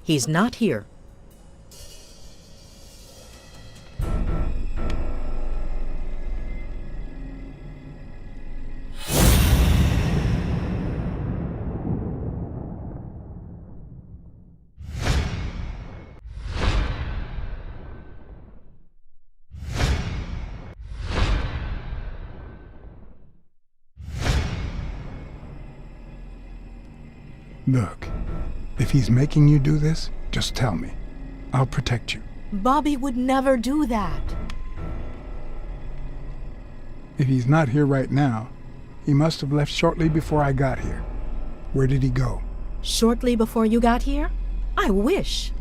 He's not here. Look, if he's making you do this, just tell me. I'll protect you. Bobby would never do that. If he's not here right now, he must have left shortly before I got here. Where did he go? Shortly before you got here? I wish.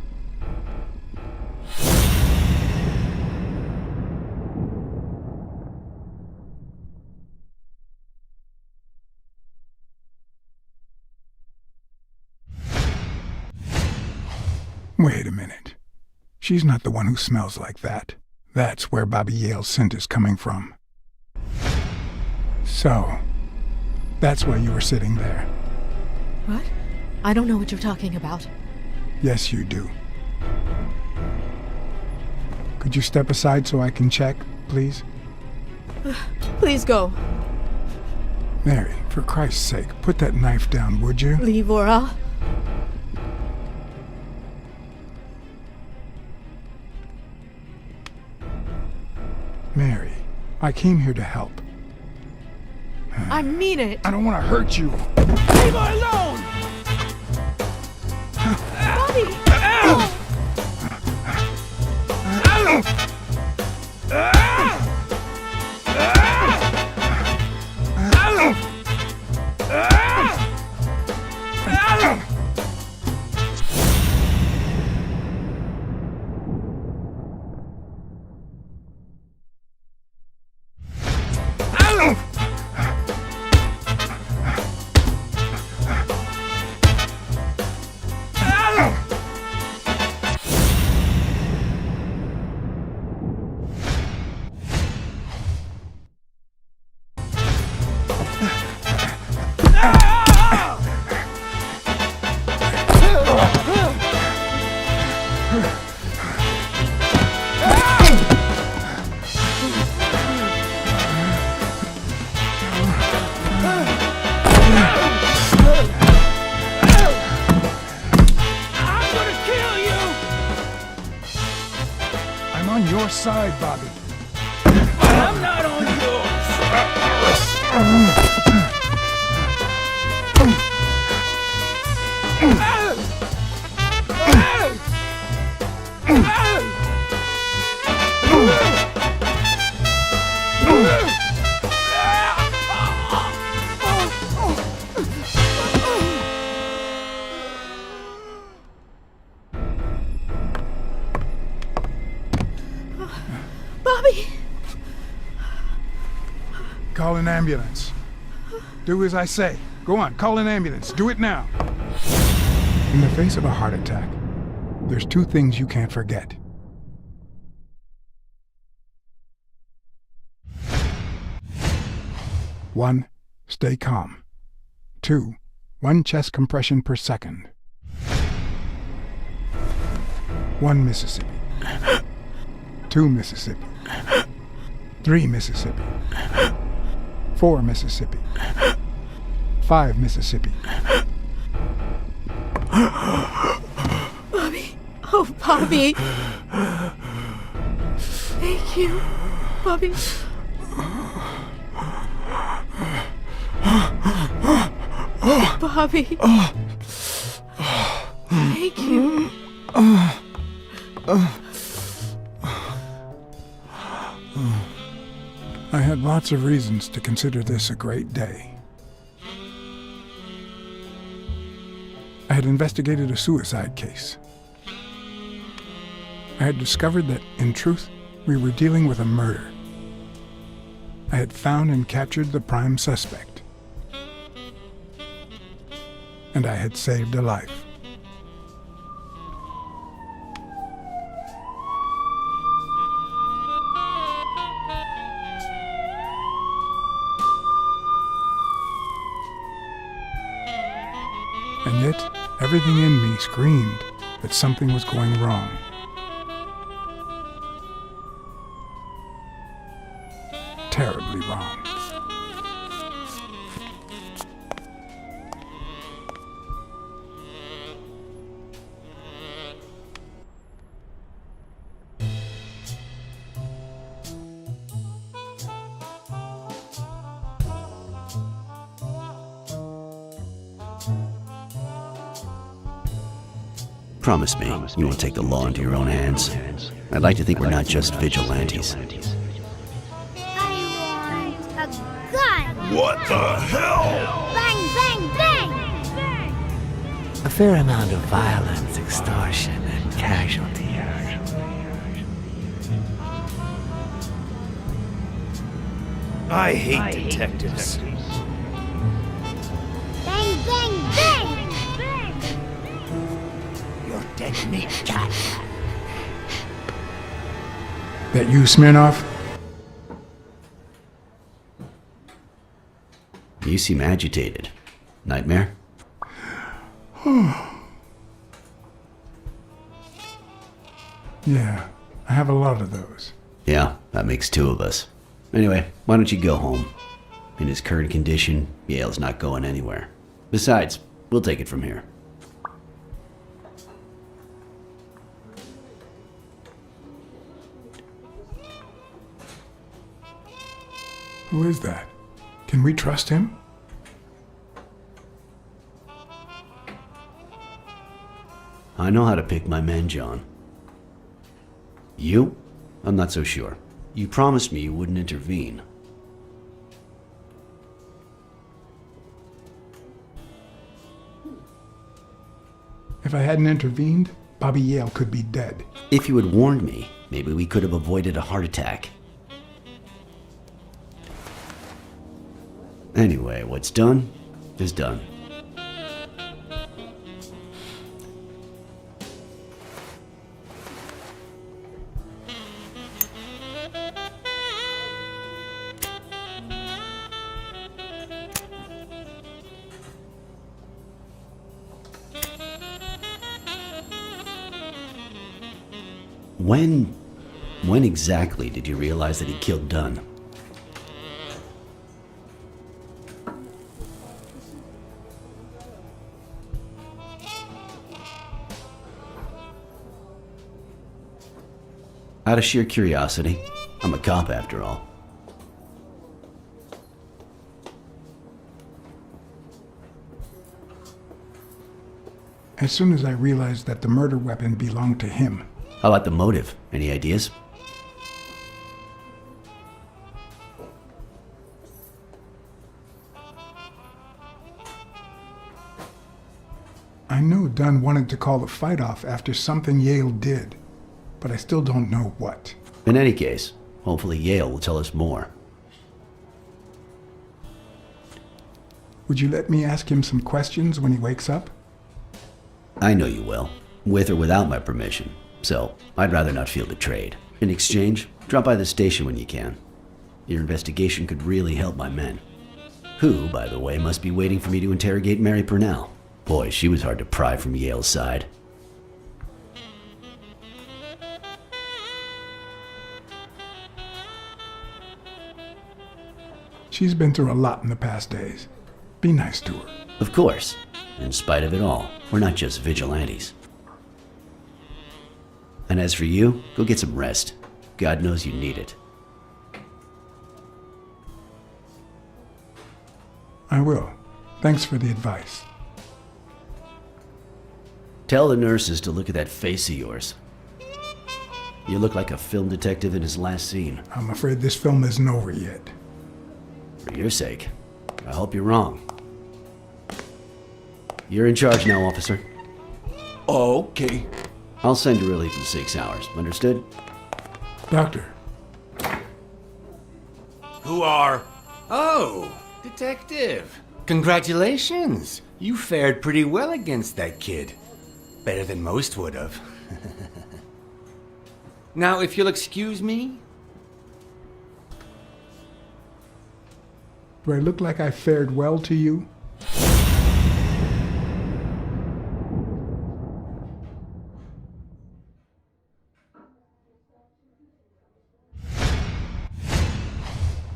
Wait a minute. She's not the one who smells like that. That's where Bobby Yale's scent is coming from. So, that's why you were sitting there. What? I don't know what you're talking about. Yes, you do. Could you step aside so I can check, please? Please go. Mary, for Christ's sake, put that knife down, would you? Livora. Mary, I came here to help. I mean it. I don't want to hurt you. Leave her alone! Bobby! side, Bobby. I'm not on Bobby! Call an ambulance. Do as I say. Go on, call an ambulance. Do it now. In the face of a heart attack, there's two things you can't forget. One, stay calm. Two, 1 chest compression per second. 1 Mississippi. 2 Mississippi. 3 Mississippi. 4 Mississippi. 5 Mississippi. Bobby! Oh, Bobby! Thank you, Bobby. Bobby. Thank you. I had lots of reasons to consider this a great day. I had investigated a suicide case. I had discovered that, in truth, we were dealing with a murder. I had found and captured the prime suspect. And I had saved a life. And yet, everything in me screamed that something was going wrong. Terribly wrong. Promise me you won't take the law into your own hands. I'd like to think we're not just vigilantes. I want a gun! What the hell? Bang, bang, bang! A fair amount of violence, extortion, and casualty. I hate detectives. Bang, bang, bang! You're dead meat, cat. That you, Smirnoff? You seem agitated. Nightmare? Yeah, I have a lot of those. Yeah, that makes 2 of us. Anyway, why don't you go home? In his current condition, Yale's not going anywhere. Besides, we'll take it from here. Who is that? Can we trust him? I know how to pick my men, John. You? I'm not so sure. You promised me you wouldn't intervene. If I hadn't intervened, Bobby Yale could be dead. If you had warned me, maybe we could have avoided a heart attack. Anyway, what's done is done. When exactly did you realize that he killed Dunn? Out of sheer curiosity. I'm a cop after all. As soon as I realized that the murder weapon belonged to him. How about the motive? Any ideas? I know Dunn wanted to call the fight off after something Yale did, but I still don't know what. In any case, hopefully Yale will tell us more. Would you let me ask him some questions when he wakes up? I know you will, with or without my permission, so I'd rather not feel betrayed. In exchange, drop by the station when you can. Your investigation could really help my men. Who, by the way, must be waiting for me to interrogate Mary Purnell. Boy, she was hard to pry from Yale's side. She's been through a lot in the past days. Be nice to her. Of course. In spite of it all, we're not just vigilantes. And as for you, go get some rest. God knows you need it. I will. Thanks for the advice. Tell the nurses to look at that face of yours. You look like a film detective in his last scene. I'm afraid this film isn't over yet. For your sake, I hope you're wrong. You're in charge now, officer. Okay. I'll send you relief in 6 hours. Understood? Doctor. Who are? Oh, detective. Congratulations. You fared pretty well against that kid. Better than most would have. Now, if you'll excuse me. Do I look like I fared well to you?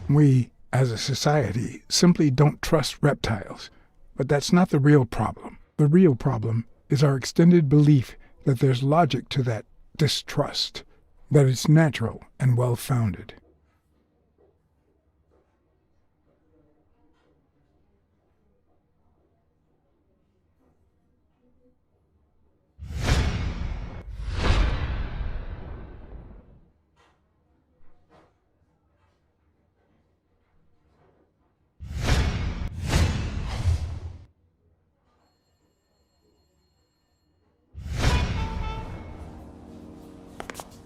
We, as a society, simply don't trust reptiles. But that's not the real problem. The real problem is our extended belief that there's logic to that distrust, that it's natural and well-founded.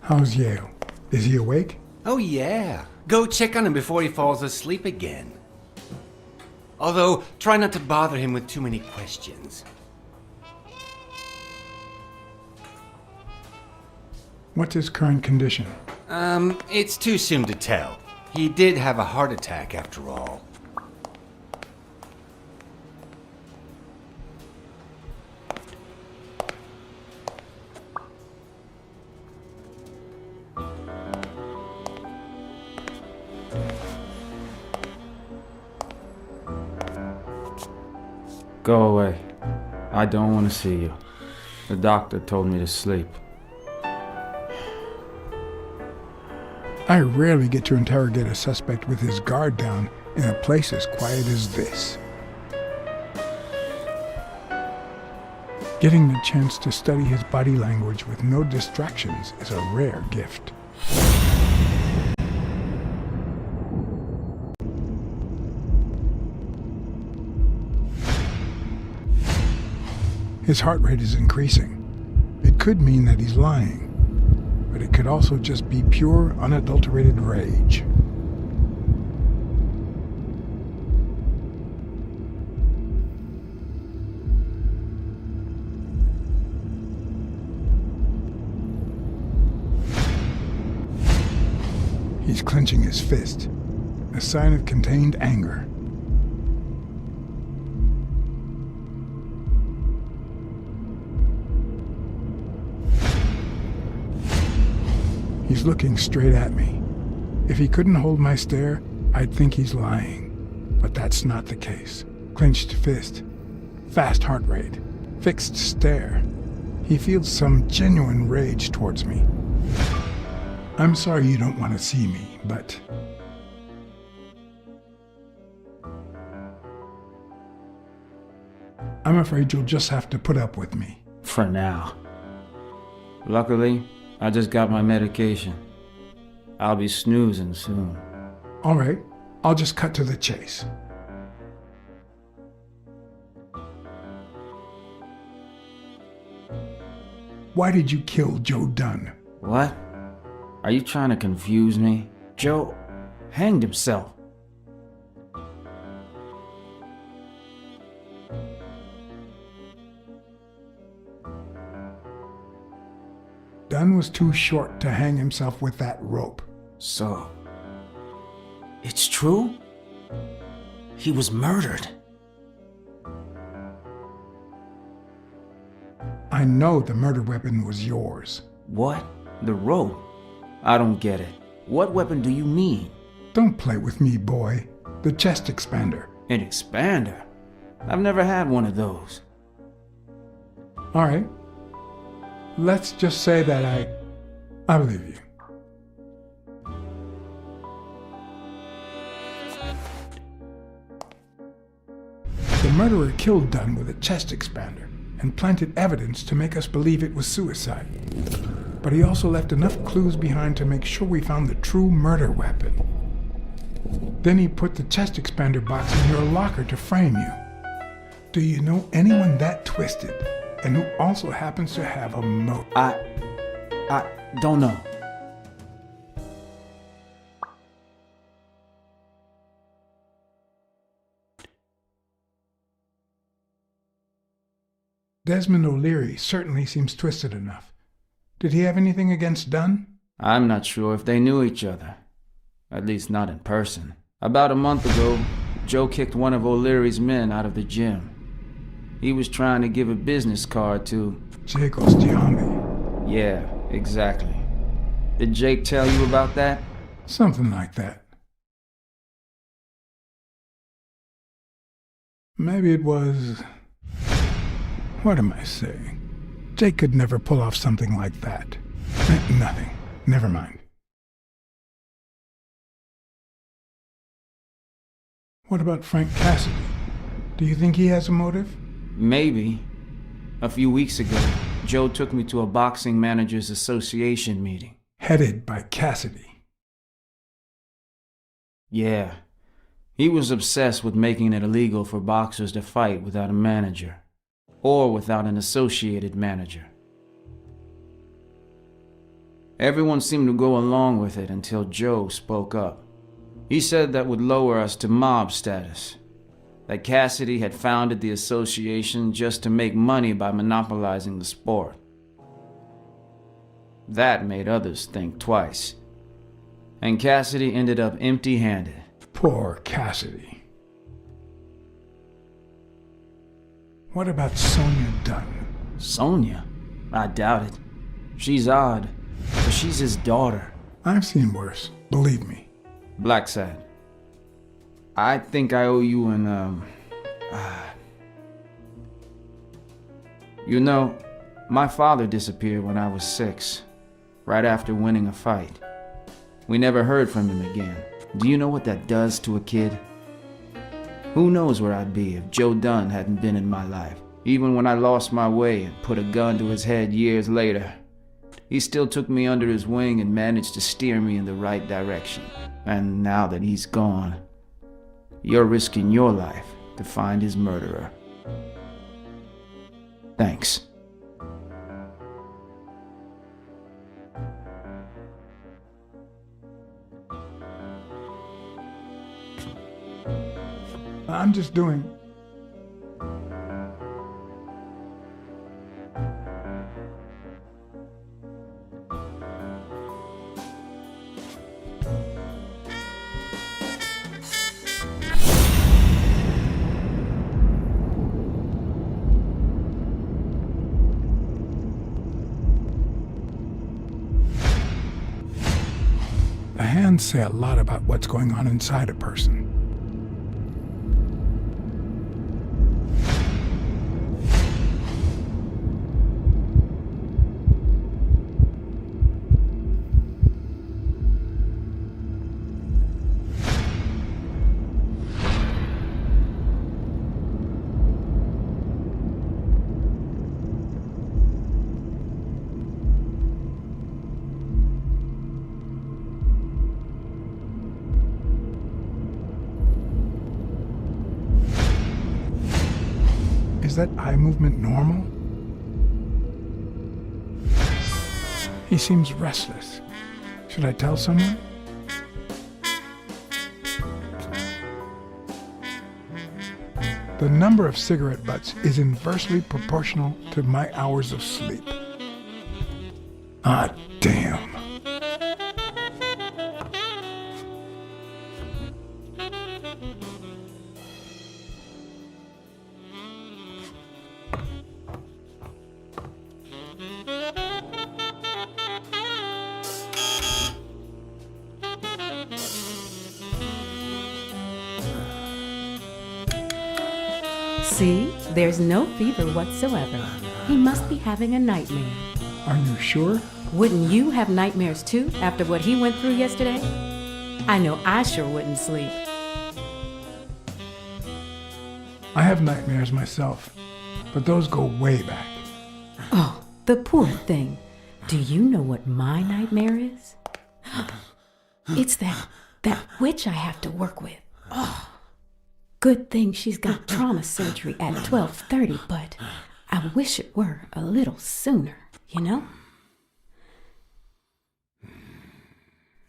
How's Yale? Is he awake? Oh, yeah. Go check on him before he falls asleep again. Although, try not to bother him with too many questions. What's his current condition? It's too soon to tell. He did have a heart attack after all. Go away. I don't want to see you. The doctor told me to sleep. I rarely get to interrogate a suspect with his guard down in a place as quiet as this. Getting the chance to study his body language with no distractions is a rare gift. His heart rate is increasing. It could mean that he's lying, but it could also just be pure, unadulterated rage. He's clenching his fist, a sign of contained anger. He's looking straight at me. If he couldn't hold my stare, I'd think he's lying. But that's not the case. Clenched fist, fast heart rate, fixed stare. He feels some genuine rage towards me. I'm sorry you don't want to see me, but I'm afraid you'll just have to put up with me. For now. Luckily, I just got my medication. I'll be snoozing soon. All right, I'll just cut to the chase. Why did you kill Joe Dunn? What? Are you trying to confuse me? Joe hanged himself. Dunn was too short to hang himself with that rope. So, it's true? He was murdered. I know the murder weapon was yours. What? The rope? I don't get it. What weapon do you mean? Don't play with me, boy. The chest expander. An expander? I've never had one of those. All right. Let's just say that I believe you. The murderer killed Dunn with a chest expander and planted evidence to make us believe it was suicide. But he also left enough clues behind to make sure we found the true murder weapon. Then he put the chest expander box in your locker to frame you. Do you know anyone that twisted and who also happens to have a motive? I don't know. Desmond O'Leary certainly seems twisted enough. Did he have anything against Dunn? I'm not sure if they knew each other. At least not in person. About a month ago, Joe kicked one of O'Leary's men out of the gym. He was trying to give a business card to... Jake Ostiami. Yeah, exactly. Did Jake tell you about that? Something like that. Maybe it was... What am I saying? Jake could never pull off something like that. Nothing. Never mind. What about Frank Cassidy? Do you think he has a motive? Maybe. A few weeks ago, Joe took me to a boxing managers association meeting. Headed by Cassidy. Yeah. He was obsessed with making it illegal for boxers to fight without a manager. Or without an associated manager. Everyone seemed to go along with it until Joe spoke up. He said that would lower us to mob status. That Cassidy had founded the association just to make money by monopolizing the sport. That made others think twice. And Cassidy ended up empty-handed. Poor Cassidy. What about Sonia Dunn? Sonia? I doubt it. She's odd, but she's his daughter. I've seen worse, believe me. Blacksad. I think I owe you an, You know, my father disappeared when I was 6, right after winning a fight. We never heard from him again. Do you know what that does to a kid? Who knows where I'd be if Joe Dunn hadn't been in my life. Even when I lost my way and put a gun to his head years later, he still took me under his wing and managed to steer me in the right direction. And now that he's gone, you're risking your life to find his murderer. Thanks. I'm just doing... The hands say a lot about what's going on inside a person. that eye movement normal? He seems restless. Should I tell someone? The number of cigarette butts is inversely proportional to my hours of sleep. Ah, damn. See, there's no fever whatsoever. He must be having a nightmare. Are you sure? Wouldn't you have nightmares too after what he went through yesterday? I know I sure wouldn't sleep. I have nightmares myself, but those go way back. Oh, the poor thing. Do you know what my nightmare is? It's that witch I have to work with. Oh. Good thing she's got trauma surgery at 12:30, but I wish it were a little sooner, you know?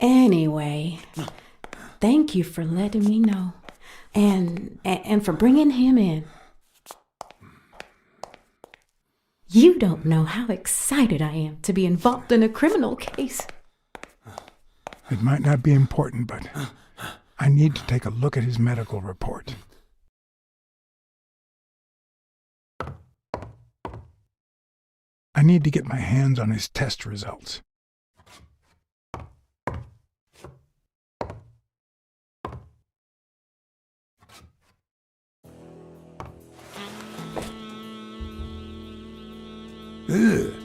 Anyway, thank you for letting me know and for bringing him in. You don't know how excited I am to be involved in a criminal case. It might not be important, but I need to take a look at his medical report. I need to get my hands on his test results. Ugh.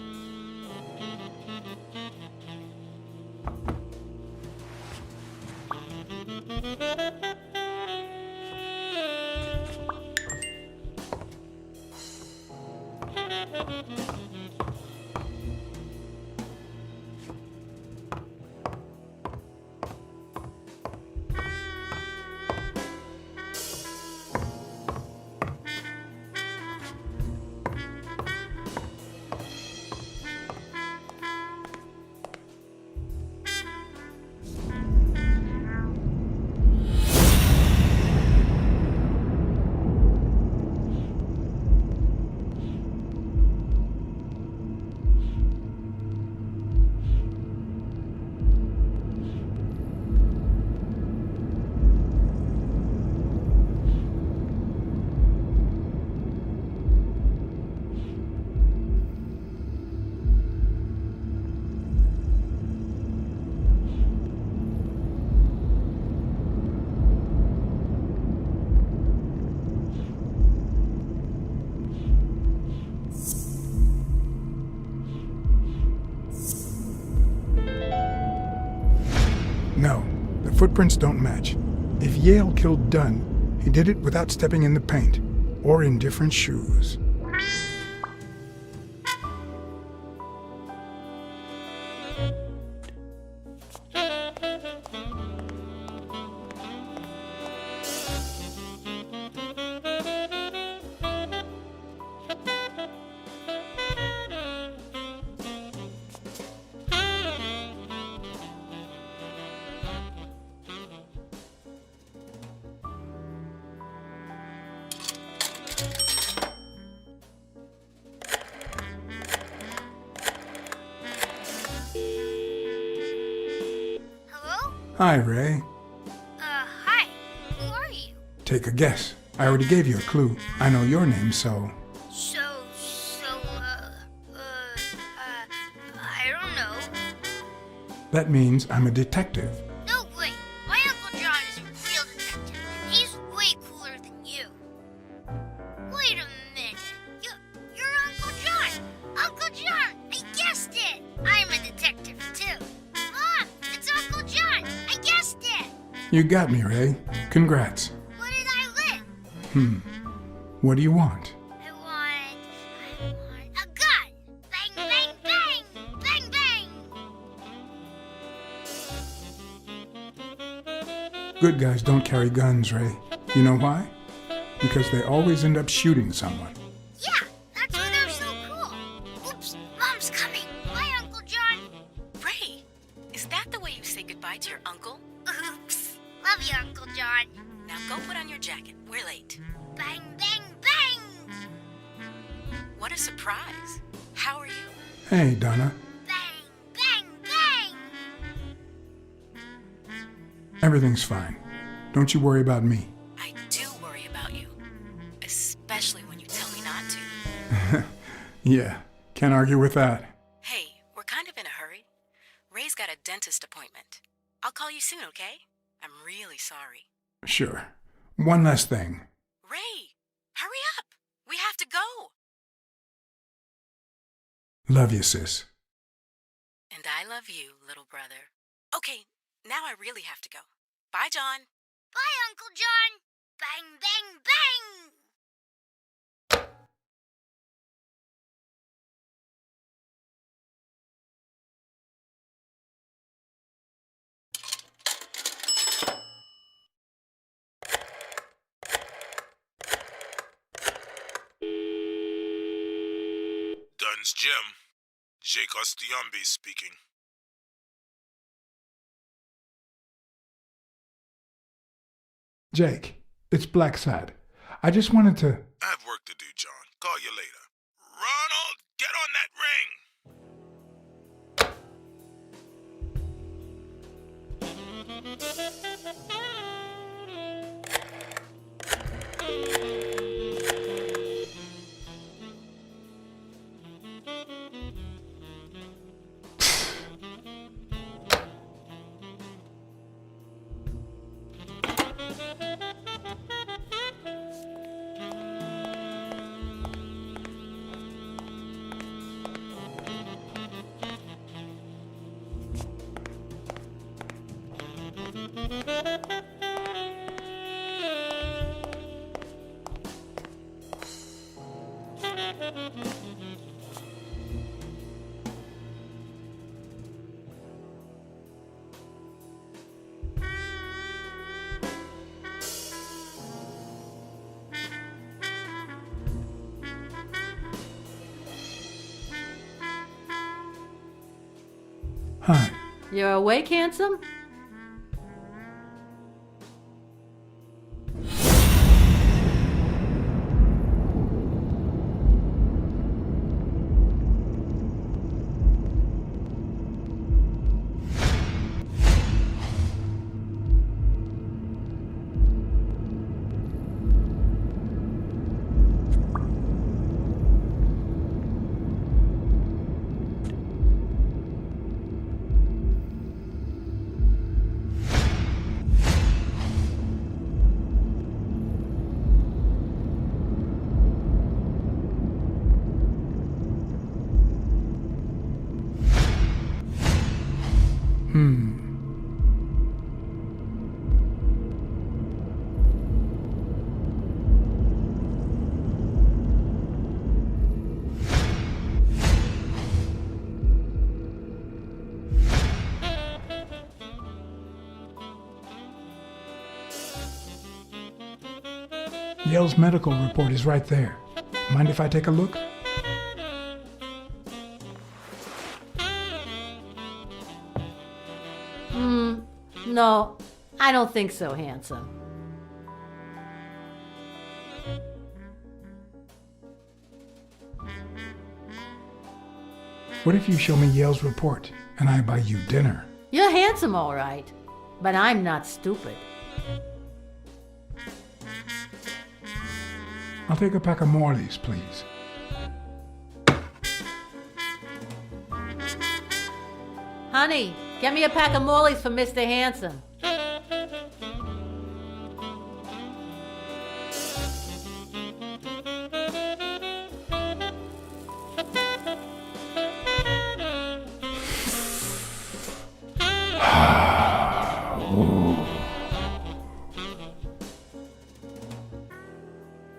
No, the footprints don't match. If Yale killed Dunn, he did it without stepping in the paint, or in different shoes. Hi, Ray. Hi. Who are you? Take a guess. I already gave you a clue. I know your name, so... I don't know. That means I'm a detective. No way. My Uncle John is a real detective. He's way cooler than you. Wait a minute. You're Uncle John. Uncle John, I guessed it. I'm a detective, too. Mom, it's Uncle John. I guessed it. You got me, Ray. Congrats. What did I win? What do you want? I want a gun. Bang, bang, bang. Bang, bang. Good guys don't carry guns, Ray. You know why? Because they always end up shooting someone. Mom's coming. Bye, Uncle John. Ray, is that the way you say goodbye to your uncle? Oops. Love you, Uncle John. Now go put on your jacket. We're late. Bang, bang, bang! What a surprise. How are you? Hey, Donna. Bang, bang, bang! Everything's fine. Don't you worry about me. I do worry about you. Especially when you tell me not to. Yeah, can't argue with that. Hey, we're kind of in a hurry. Ray's got a dentist appointment. I'll call you soon, okay? I'm really sorry. Sure. One last thing. Ray, hurry up. We have to go. Love you, sis. And I love you, little brother. Okay, now I really have to go. Bye, John. Bye, Uncle John. Bang, bang, bang! Dunn's Gym. Jake Ostiombe speaking. Jake, it's Blacksad. I just wanted to... I have work to do, John. Call you later. Ronald, get on that ring! Hi. You're awake, handsome? Yale's medical report is right there. Mind if I take a look? No, I don't think so, handsome. What if you show me Yale's report and I buy you dinner? You're handsome, all right, but I'm not stupid. I'll take a pack of Morleys, please. Honey, get me a pack of Morleys for Mr. Handsome.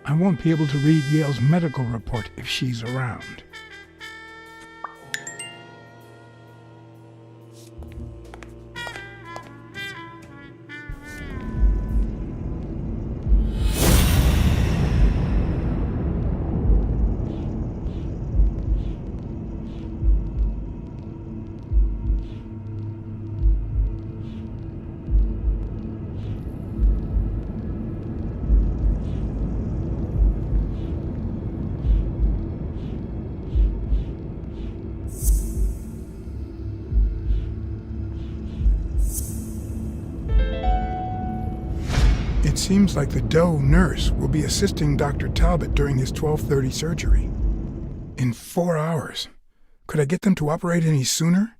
I won't be able to read Yale's medical report if she's around. seems like the Doe nurse will be assisting Dr. Talbot during his 12:30 surgery. In 4 hours. Could I get them to operate any sooner?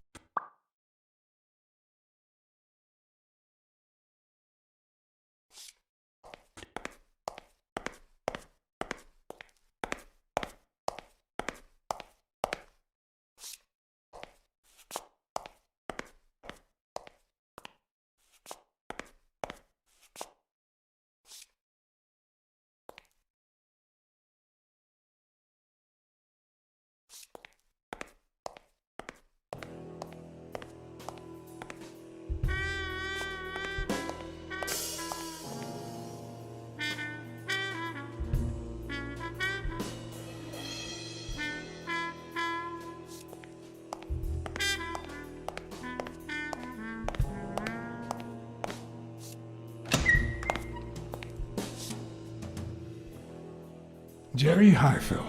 Jerry Highfill.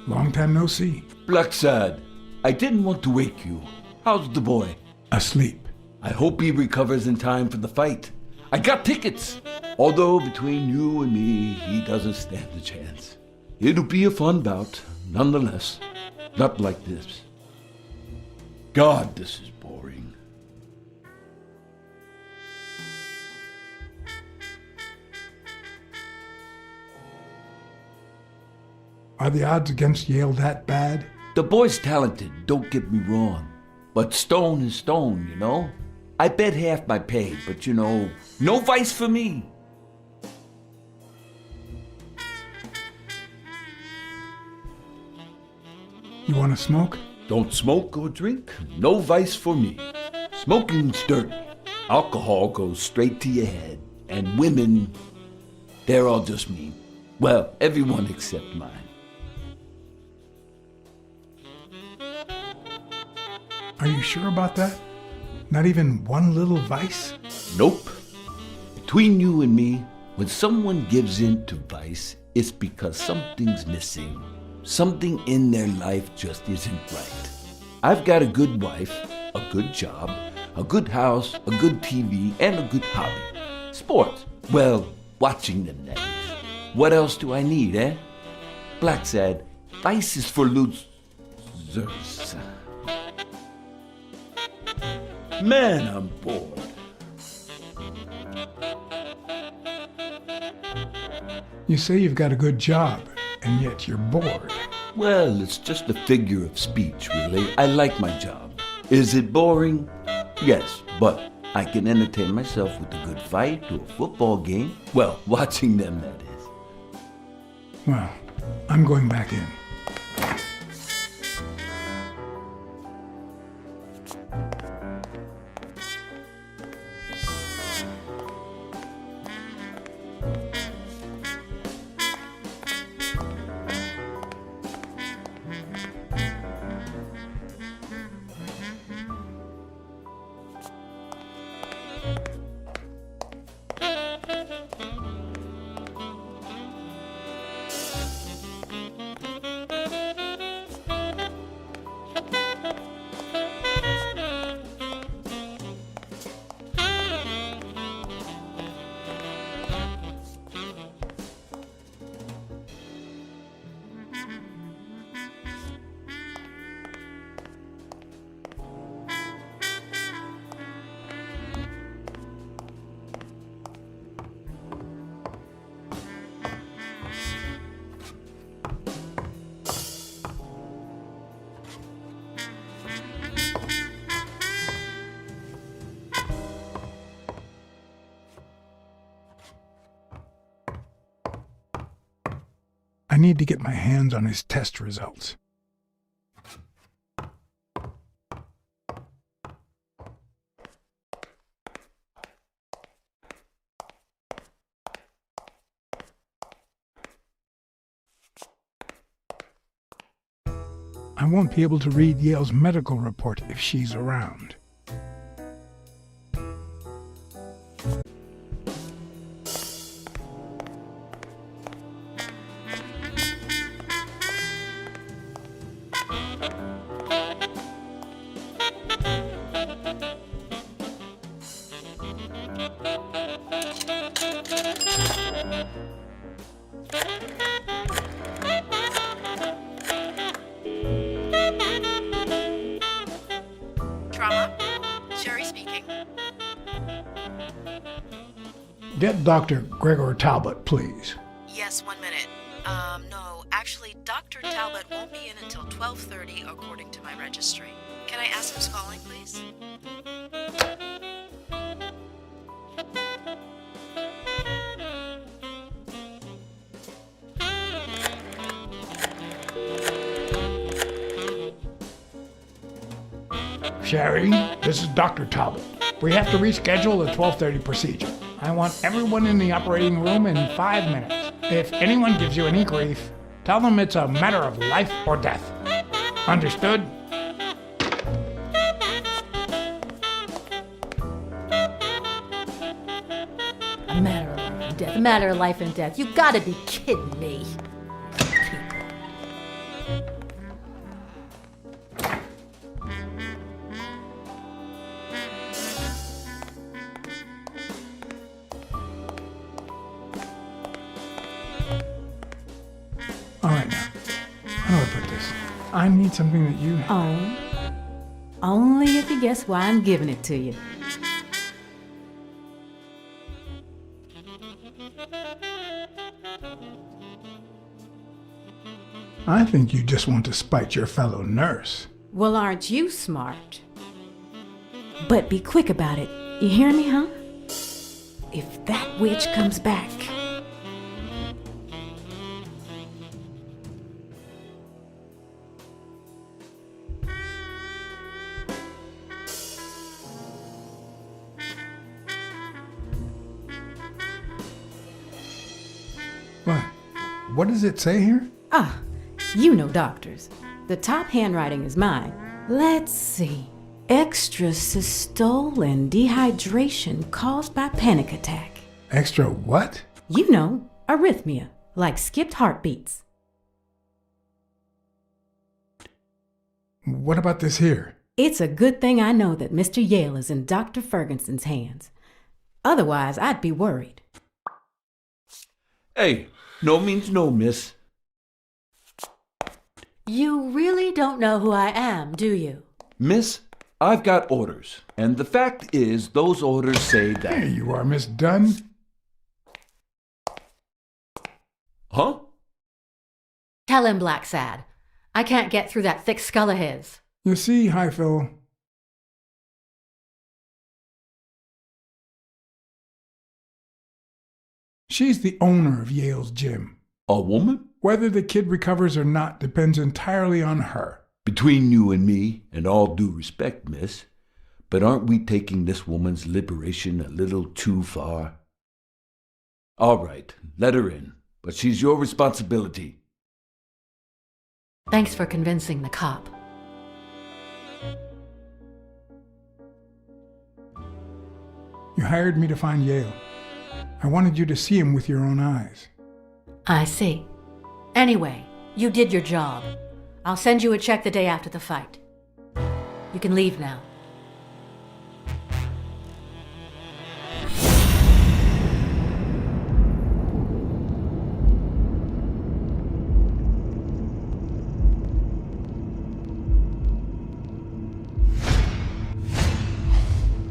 Long time no see. Blacksad, I didn't want to wake you. How's the boy? Asleep. I hope he recovers in time for the fight. I got tickets. Although between you and me, he doesn't stand a chance. It'll be a fun bout, nonetheless. Not like this. God, this is boring. Are the odds against Yale that bad? The boy's talented, don't get me wrong. But stone is stone, you know? I bet half my pay, but you know, no vice for me. You want to smoke? Don't smoke or drink, no vice for me. Smoking's dirty. Alcohol goes straight to your head. And women, they're all just mean. Well, everyone except mine. Are you sure about that? Not even one little vice? Nope. Between you and me, when someone gives in to vice, it's because something's missing. Something in their life just isn't right. I've got a good wife, a good job, a good house, a good TV, and a good hobby. Sports. Well, watching them, that is. What else do I need, eh? Blacksad, vice is for losers. Man, I'm bored. You say you've got a good job, and yet you're bored. Well, it's just a figure of speech, really. I like my job. Is it boring? Yes, but I can entertain myself with a good fight or a football game. Well, watching them, that is. Well, I'm going back in. I need to get my hands on his test results. I won't be able to read Yale's medical report if she's around. Get Dr. Gregor Talbot, please. Yes, 1 minute. No, actually, Dr. Talbot won't be in until 12:30, according to my registry. Can I ask who's calling, please? Sherry, this is Dr. Talbot. We have to reschedule the 12:30 procedure. I want everyone in the operating room in 5 minutes. If anyone gives you any grief, tell them it's a matter of life or death. Understood? A matter of death. A matter of life and death. You gotta be kidding me. All right, now. How do I put this? I need something that you... Oh, only if you guess why I'm giving it to you. I think you just want to spite your fellow nurse. Well, aren't you smart? But be quick about it. You hear me, huh? If that witch comes back... What? What does it say here? Ah, you know doctors. The top handwriting is mine. Let's see. Extra systole and dehydration caused by panic attack. Extra what? You know, arrhythmia, like skipped heartbeats. What about this here? It's a good thing I know that Mr. Yale is in Dr. Ferguson's hands. Otherwise, I'd be worried. Hey, no means no, miss. You really don't know who I am, do you? Miss, I've got orders. And the fact is, those orders say that... There you are, Miss Dunn. Huh? Tell him, Blacksad. I can't get through that thick skull of his. You see, Highfill, she's the owner of Yale's gym. A woman? Whether the kid recovers or not depends entirely on her. Between you and me, and all due respect, miss, but aren't we taking this woman's liberation a little too far? All right, let her in, but she's your responsibility. Thanks for convincing the cop. You hired me to find Yale. I wanted you to see him with your own eyes. I see. Anyway, you did your job. I'll send you a check the day after the fight. You can leave now.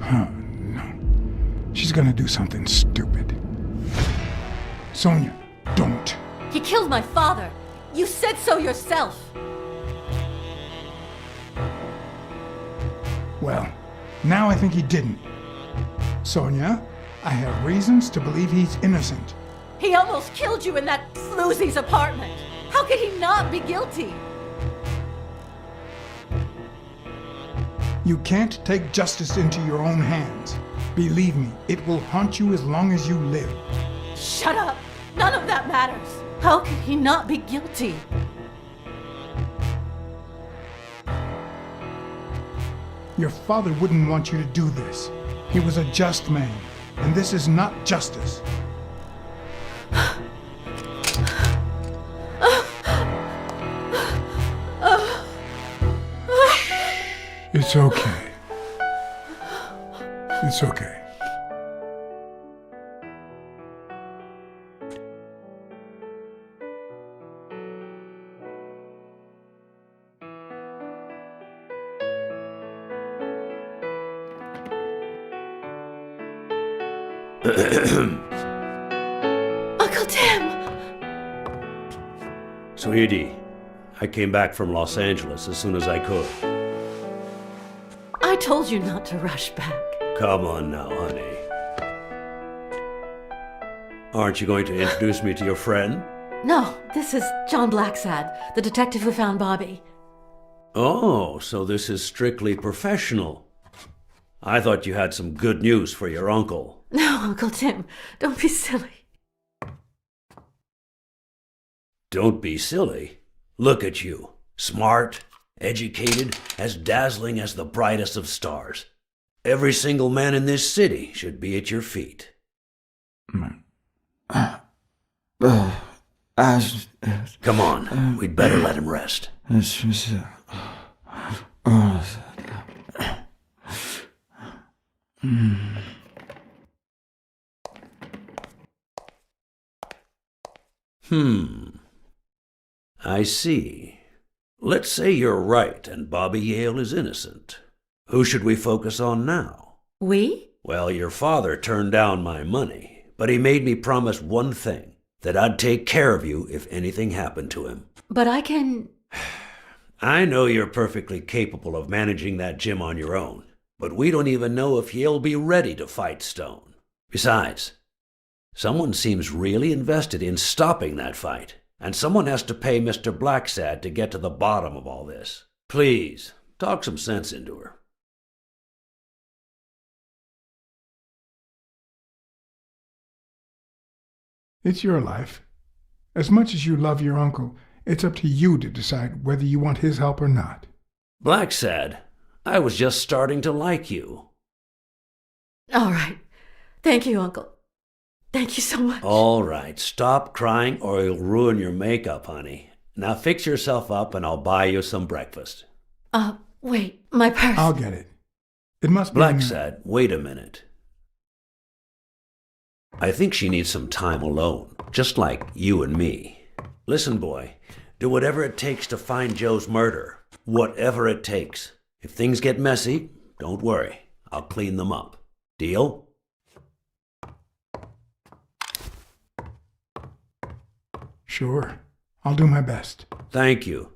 Oh, no. She's gonna do something stupid. Sonia, don't. He killed my father. You said so yourself. Well, now I think he didn't. Sonia, I have reasons to believe he's innocent. He almost killed you in that floozy's apartment. How could he not be guilty? You can't take justice into your own hands. Believe me, it will haunt you as long as you live. Shut up! None of that matters. How could he not be guilty? Your father wouldn't want you to do this. He was a just man, and this is not justice. It's okay. It's okay. Uncle Tim! Sweetie, I came back from Los Angeles as soon as I could. I told you not to rush back. Come on now, honey. Aren't you going to introduce me to your friend? No, this is John Blacksad, the detective who found Bobby. Oh, so this is strictly professional. I thought you had some good news for your uncle. No, Uncle Tim, don't be silly. Don't be silly. Look at you. Smart, educated, as dazzling as the brightest of stars. Every single man in this city should be at your feet. Come on, we'd better let him rest. I see. Let's say you're right and Bobby Yale is innocent. Who should we focus on now? We? Well, your father turned down my money, but he made me promise one thing, that I'd take care of you if anything happened to him. But I can... I know you're perfectly capable of managing that gym on your own, but we don't even know if he'll be ready to fight Stone. Besides, someone seems really invested in stopping that fight, and someone has to pay Mr. Blacksad to get to the bottom of all this. Please, talk some sense into her. It's your life. As much as you love your uncle, it's up to you to decide whether you want his help or not. Blacksad, I was just starting to like you. All right. Thank you, Uncle. Thank you so much. All right, stop crying or you'll ruin your makeup, honey. Now fix yourself up and I'll buy you some breakfast. Wait, my purse. I'll get it. It must be... Blacksad, wait a minute. I think she needs some time alone, just like you and me. Listen, boy, do whatever it takes to find Joe's murder. Whatever it takes. If things get messy, don't worry. I'll clean them up. Deal? Sure. I'll do my best. Thank you.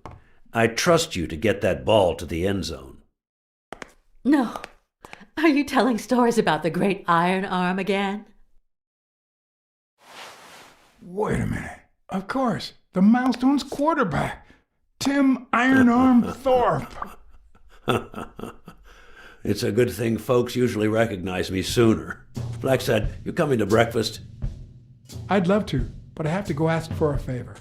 I trust you to get that ball to the end zone. No. Are you telling stories about the great iron arm again? Wait a minute. Of course. The Milestones quarterback. Tim Iron Arm Thorpe. It's a good thing folks usually recognize me sooner. Blacksad, you coming to breakfast? I'd love to, but I have to go ask for a favor.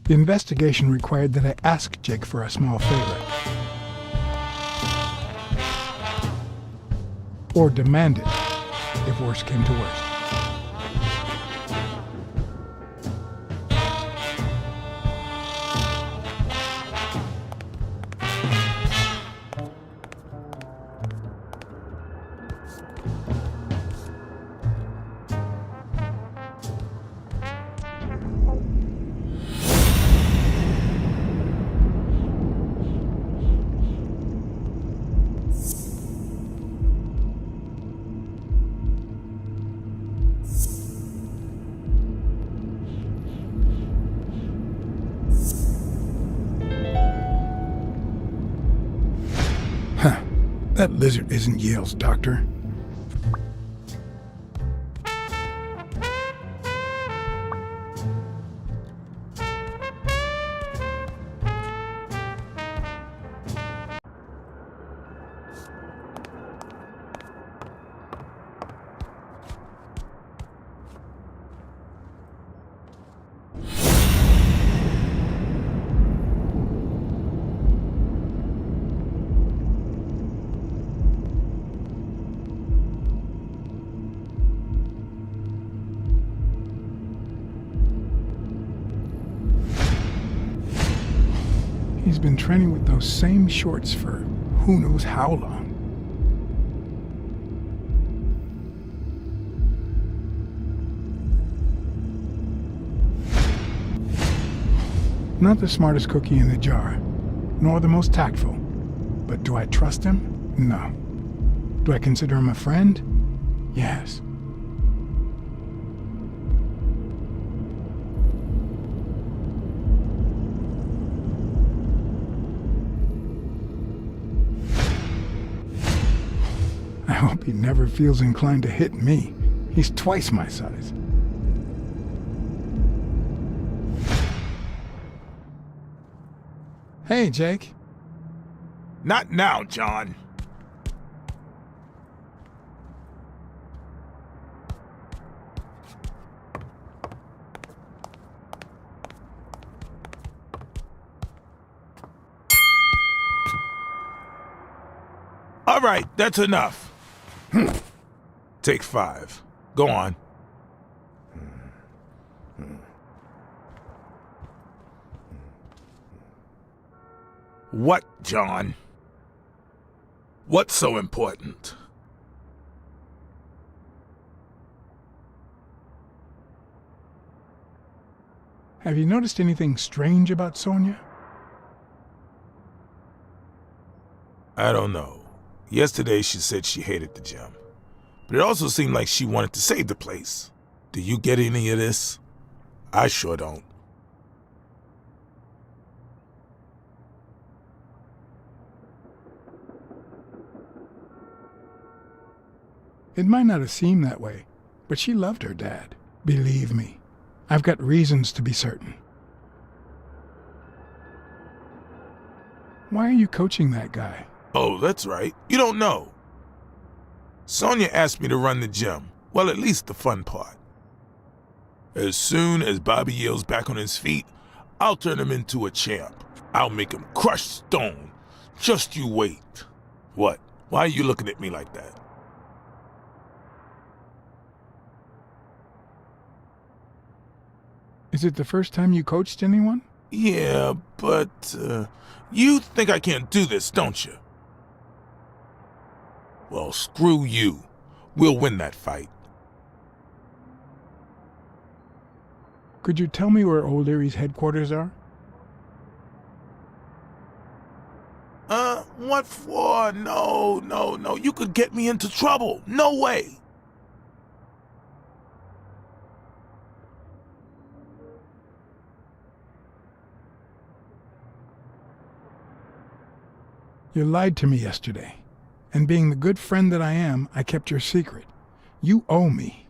The investigation required that I ask Jake for a small favor. Or demand it, if worse came to worst. That lizard isn't Yale's doctor. been training with those same shorts for who knows how long. Not the smartest cookie in the jar, nor the most tactful. But do I trust him? No. Do I consider him a friend? Yes. I hope he never feels inclined to hit me. He's twice my size. Hey, Jake. Not now, John. All right, that's enough. Take 5. Go on. What, John? What's so important? Have you noticed anything strange about Sonia? I don't know. Yesterday she said she hated the gym. But it also seemed like she wanted to save the place. Do you get any of this? I sure don't. It might not have seemed that way, but she loved her dad. Believe me, I've got reasons to be certain. Why are you coaching that guy? Oh, that's right. You don't know. Sonia asked me to run the gym. Well, at least the fun part. As soon as Bobby Yale's back on his feet, I'll turn him into a champ. I'll make him crush stone. Just you wait. What? Why are you looking at me like that? Is it the first time you coached anyone? Yeah, but you think I can't do this, don't you? Well, screw you. We'll win that fight. Could you tell me where O'Leary's headquarters are? What for? No. You could get me into trouble. No way. You lied to me yesterday, and being the good friend that I am, I kept your secret. You owe me.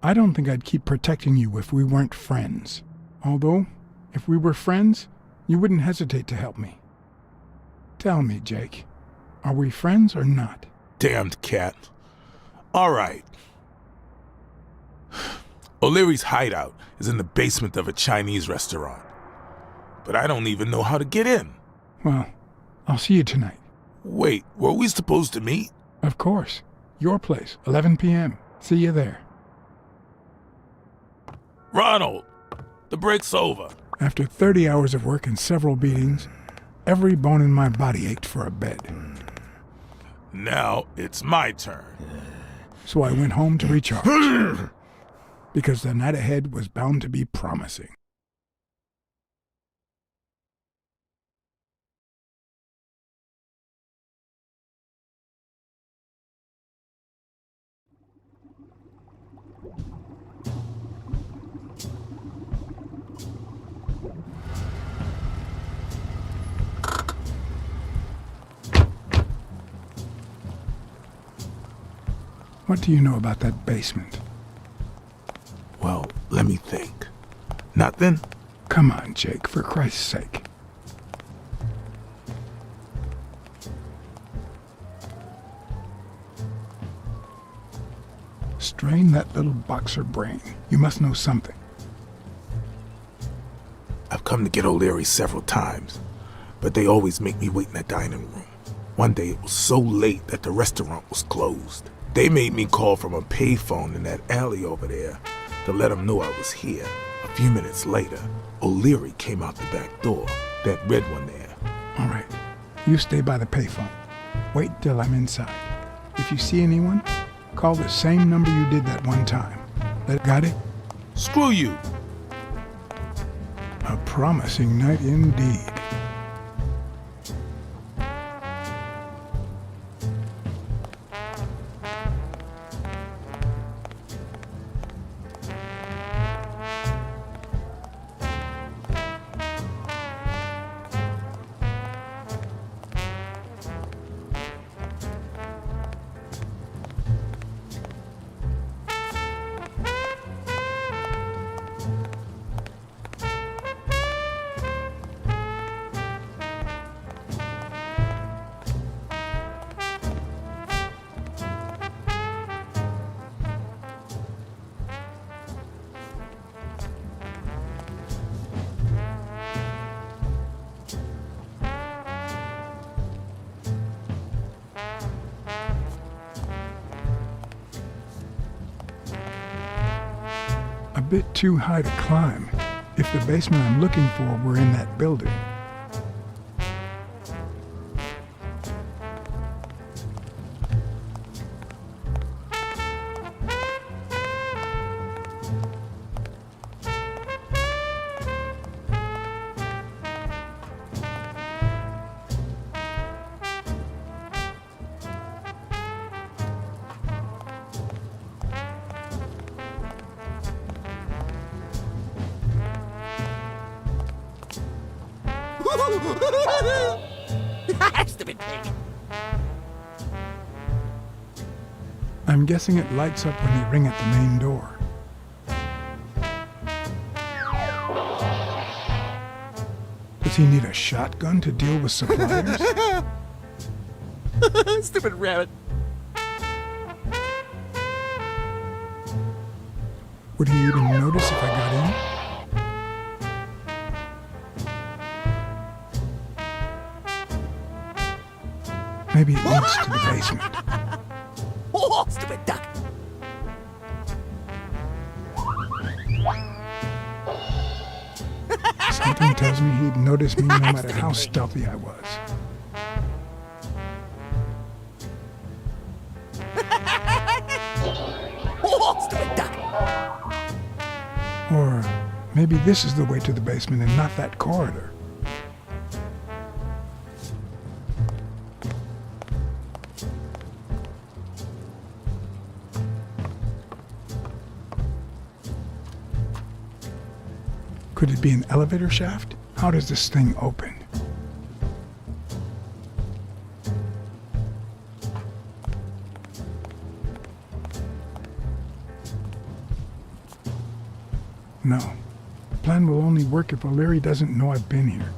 I don't think I'd keep protecting you if we weren't friends. Although, if we were friends, you wouldn't hesitate to help me. Tell me, Jake, are we friends or not? Damned cat. All right. O'Leary's hideout is in the basement of a Chinese restaurant. But I don't even know how to get in. Well, I'll see you tonight. Wait, were we supposed to meet? Of course. Your place, 11 p.m. See you there. Ronald, the break's over. After 30 hours of work and several beatings, every bone in my body ached for a bed. Now it's my turn. So I went home to recharge. Because the night ahead was bound to be promising. What do you know about that basement? Well, let me think. Nothing? Come on, Jake, for Christ's sake. Strain that little boxer brain. You must know something. I've come to get O'Leary several times, but they always make me wait in the dining room. One day it was so late that the restaurant was closed. They made me call from a payphone in that alley over there. to let him know I was here. A few minutes later, O'Leary came out the back door, that red one there. All right, you stay by the payphone. Wait till I'm inside. If you see anyone, call the same number you did that one time. Got it? Screw you! A promising night indeed. A bit too high to climb, if the basement I'm looking for were in that building. Stupid pig. I'm guessing it lights up when you ring at the main door. Does he need a shotgun to deal with suppliers? Stupid rabbit. Would he even notice if I got in? Maybe it leads to the basement. Oh, stupid duck. Something tells me he'd notice me no matter how stealthy I was. Oh, stupid duck. Or maybe this is the way to the basement and not that corridor. Could it be an elevator shaft? How does this thing open? No. The plan will only work if O'Leary doesn't know I've been here.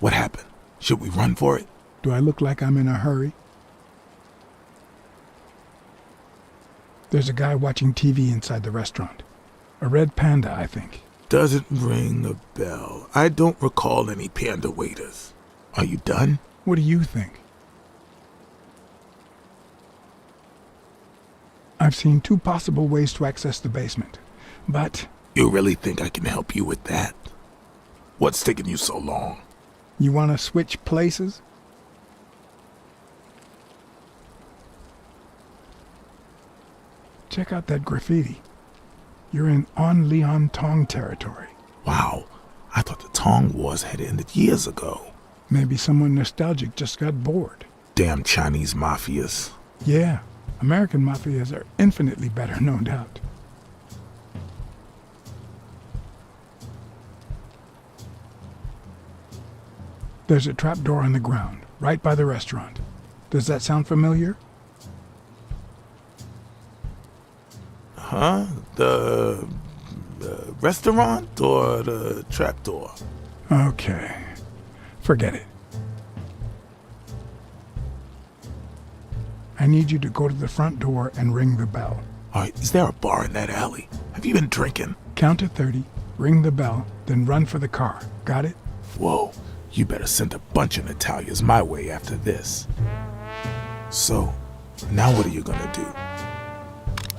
What happened? Should we run for it? Do I look like I'm in a hurry? There's a guy watching TV inside the restaurant. A red panda, I think. Doesn't ring a bell. I don't recall any panda waiters. Are you done? What do you think? I've seen two possible ways to access the basement, but... You really think I can help you with that? What's taking you so long? You want to switch places? Check out that graffiti. You're in On Leon Tong territory. Wow, I thought the Tong Wars had ended years ago. Maybe someone nostalgic just got bored. Damn Chinese mafias. Yeah, American mafias are infinitely better, no doubt. There's a trapdoor on the ground, right by the restaurant. Does that sound familiar? Huh? The restaurant or the trapdoor? Okay. Forget it. I need you to go to the front door and ring the bell. All right, is there a bar in that alley? Have you been drinking? Count to 30, ring the bell, then run for the car. Got it? Whoa, you better send a bunch of Natalias my way after this. So, now what are you gonna do?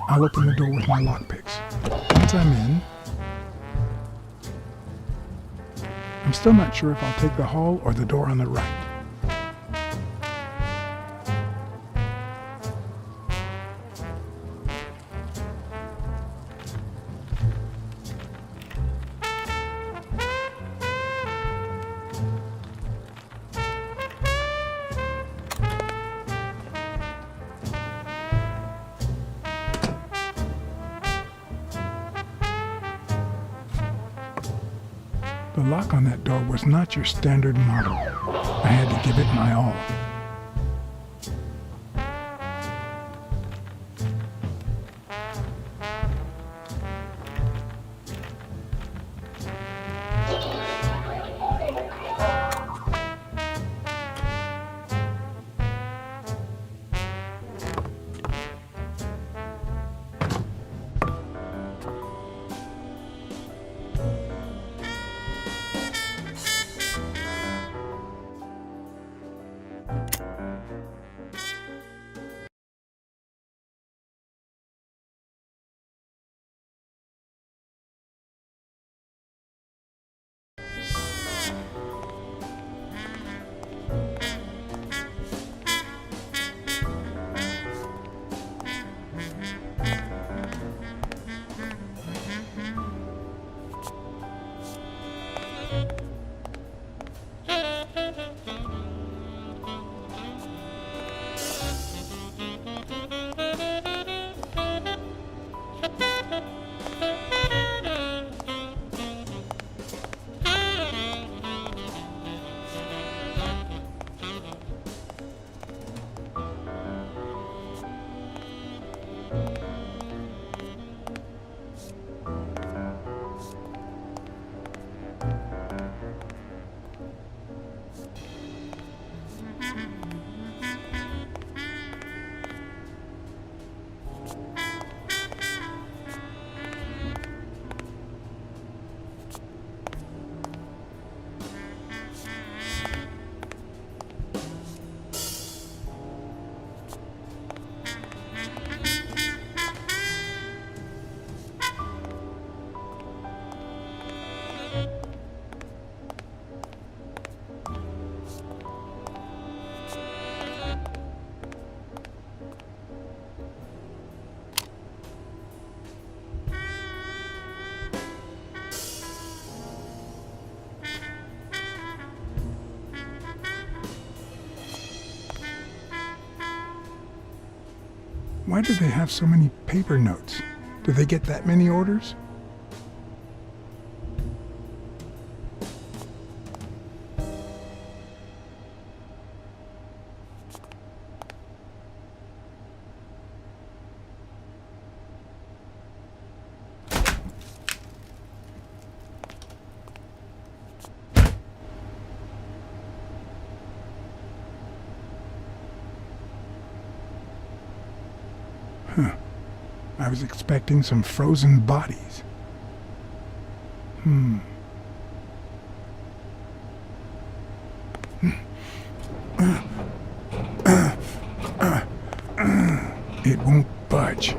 I'll open the door with my lockpicks. Once I'm in, I'm still not sure if I'll take the hall or the door on the right. The lock on that door was not your standard model. I had to give it my all. Why do they have so many paper notes? Do they get that many orders? Huh. I was expecting some frozen bodies. It won't budge.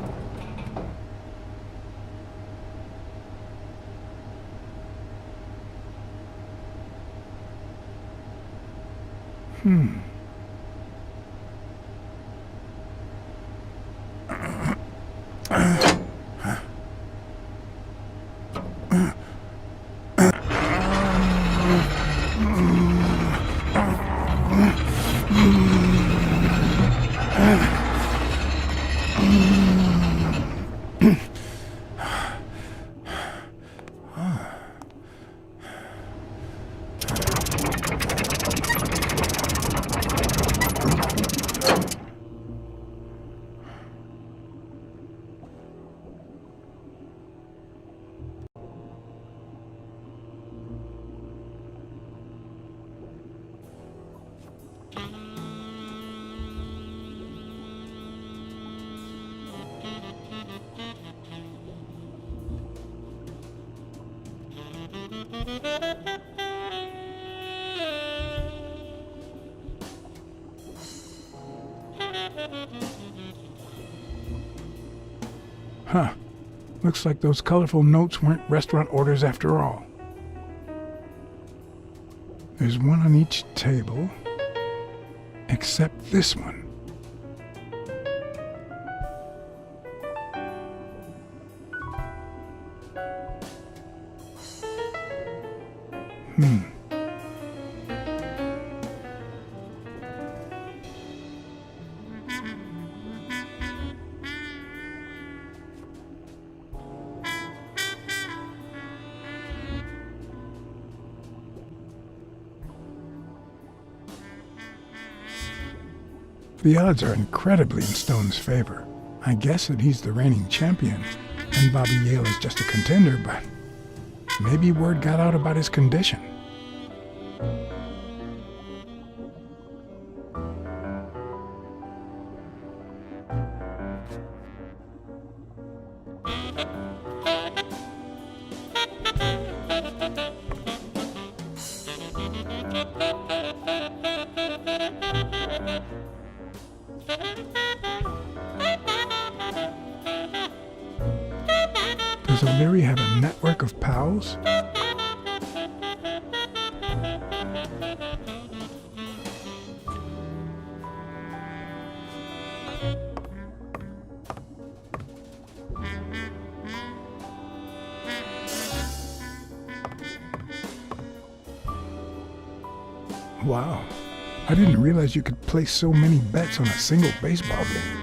Huh. Looks like those colorful notes weren't restaurant orders after all. There's one on each table, except this one. The odds are incredibly in Stone's favor. I guess that he's the reigning champion, and Bobby Yale is just a contender, but maybe word got out about his condition. Does O'Leary have a network of pals? Wow, I didn't realize you could place so many bets on a single baseball game.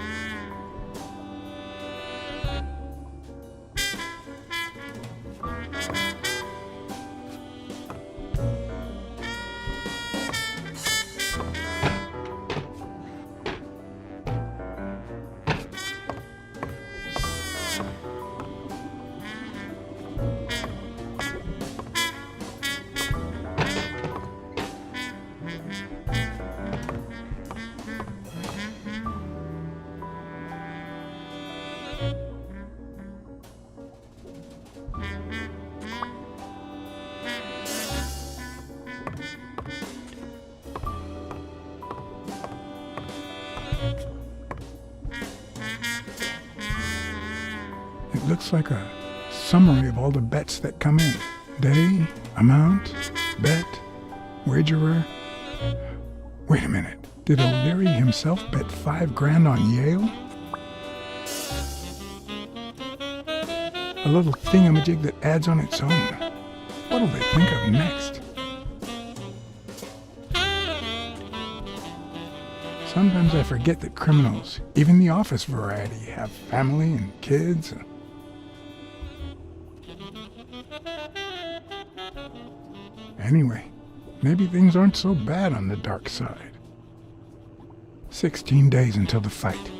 It looks like a summary of all the bets that come in. Day, amount, bet, wagerer. Wait a minute. Did O'Leary himself bet $5,000 on Yale? A little thingamajig that adds on its own. What'll they think of next? Sometimes I forget that criminals, even the office variety, have family and kids. Anyway, maybe things aren't so bad on the dark side. 16 days until the fight.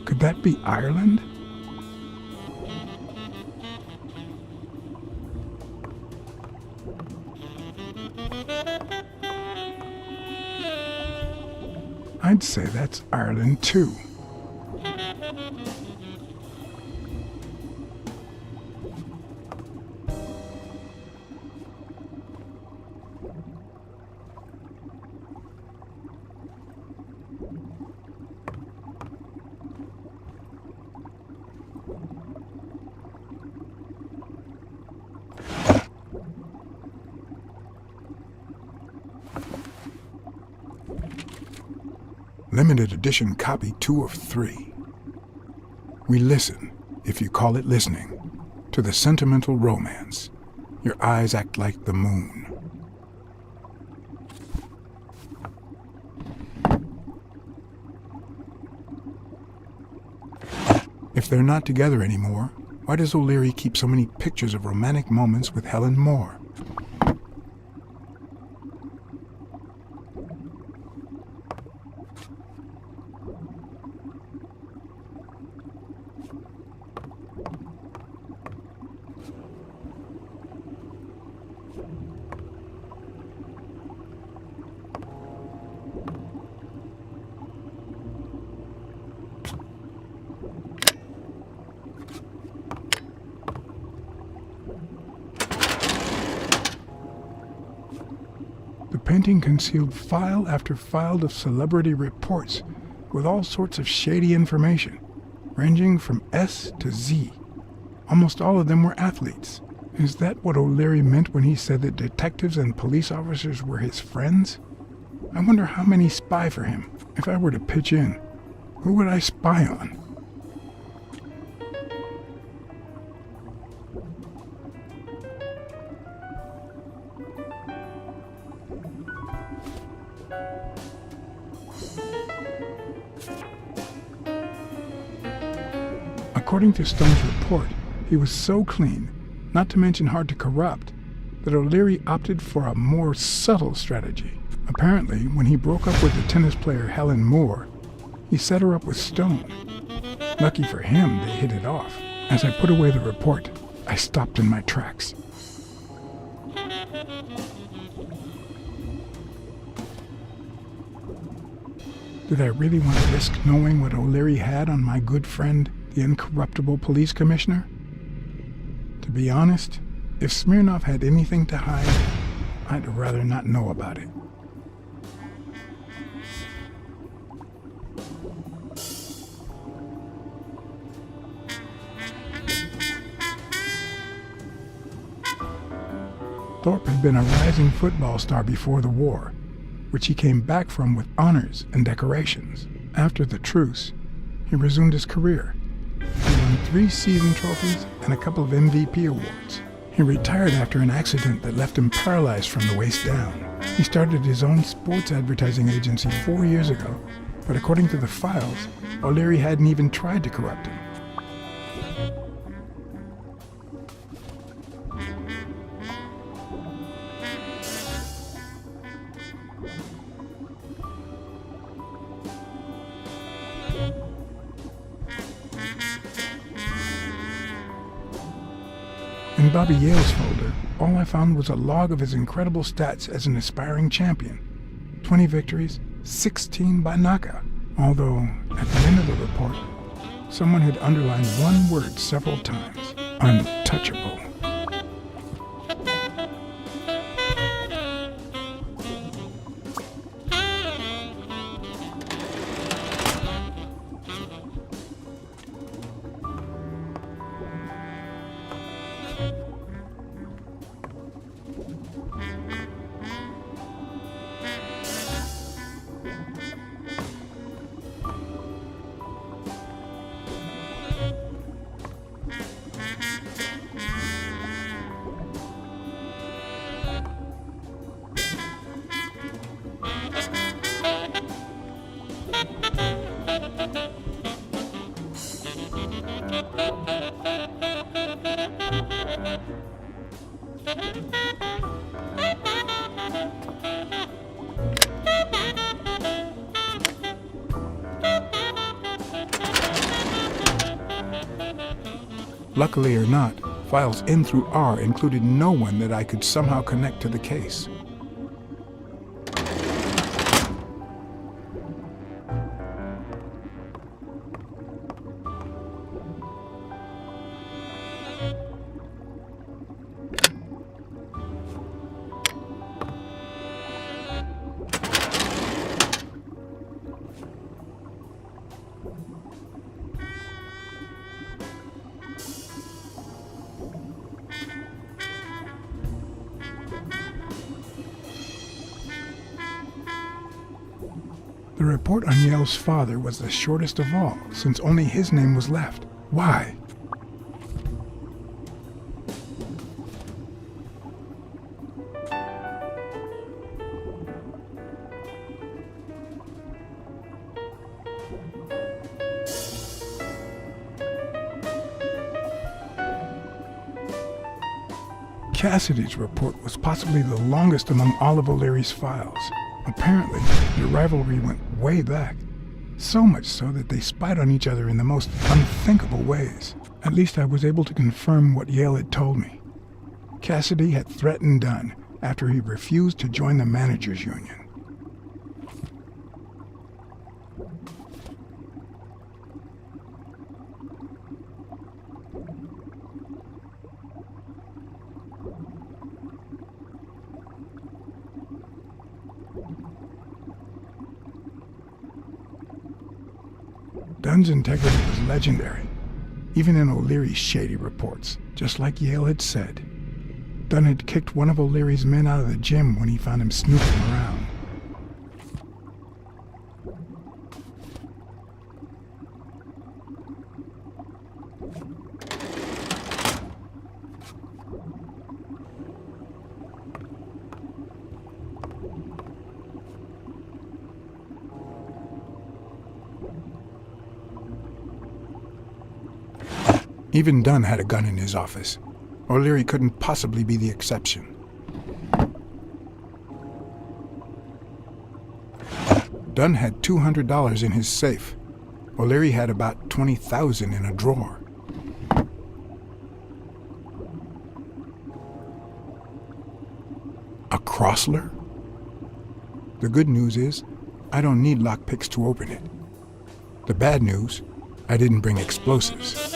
Could that be Ireland? I'd say that's Ireland too. Limited edition copy 2 of 3. We listen, if you call it listening, to the sentimental romance. Your eyes act like the moon. If they're not together anymore, why does O'Leary keep so many pictures of romantic moments with Helen Moore? The painting concealed file after file of celebrity reports with all sorts of shady information, ranging from S to Z. Almost all of them were athletes. Is that what O'Leary meant when he said that detectives and police officers were his friends? I wonder how many spy for him. If I were to pitch in, who would I spy on? According to Stone's report, he was so clean, not to mention hard to corrupt, that O'Leary opted for a more subtle strategy. Apparently, when he broke up with the tennis player Helen Moore, he set her up with Stone. Lucky for him, they hit it off. As I put away the report, I stopped in my tracks. Did I really want to risk knowing what O'Leary had on my good friend, the incorruptible police commissioner? To be honest, if Smirnov had anything to hide, I'd rather not know about it. Thorpe had been a rising football star before the war, which he came back from with honors and decorations. After the truce, he resumed his career. He won 3 season trophies and a couple of MVP awards. He retired after an accident that left him paralyzed from the waist down. He started his own sports advertising agency 4 years ago, but according to the files, O'Leary hadn't even tried to corrupt him. In Bobby Yale's folder, all I found was a log of his incredible stats as an aspiring champion. 20 victories, 16 by knockout. Although, at the end of the report, someone had underlined one word several times: untouchable. Luckily or not, files N through R included no one that I could somehow connect to the case. The report on Yale's father was the shortest of all, since only his name was left. Why? Cassidy's report was possibly the longest among all of O'Leary's files. Apparently, their rivalry went way back. So much so that they spied on each other in the most unthinkable ways. At least I was able to confirm what Yale had told me. Cassidy had threatened Dunn after he refused to join the managers' union. Dunn's integrity was legendary, even in O'Leary's shady reports, just like Yale had said. Dunn had kicked one of O'Leary's men out of the gym when he found him snooping around. Even Dunn had a gun in his office. O'Leary couldn't possibly be the exception. Dunn had $200 in his safe. O'Leary had about $20,000 in a drawer. A Crossler? The good news is, I don't need lockpicks to open it. The bad news, I didn't bring explosives.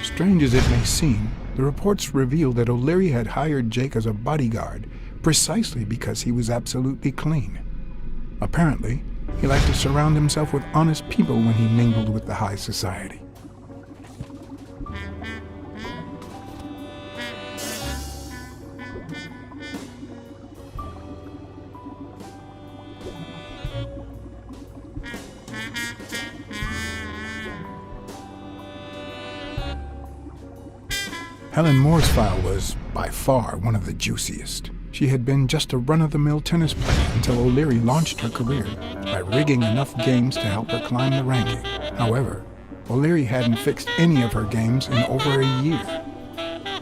Strange as it may seem, the reports reveal that O'Leary had hired Jake as a bodyguard precisely because he was absolutely clean. Apparently, he liked to surround himself with honest people when he mingled with the high society. Helen Moore's file was, by far, one of the juiciest. She had been just a run-of-the-mill tennis player until O'Leary launched her career by rigging enough games to help her climb the ranking. However, O'Leary hadn't fixed any of her games in over a year.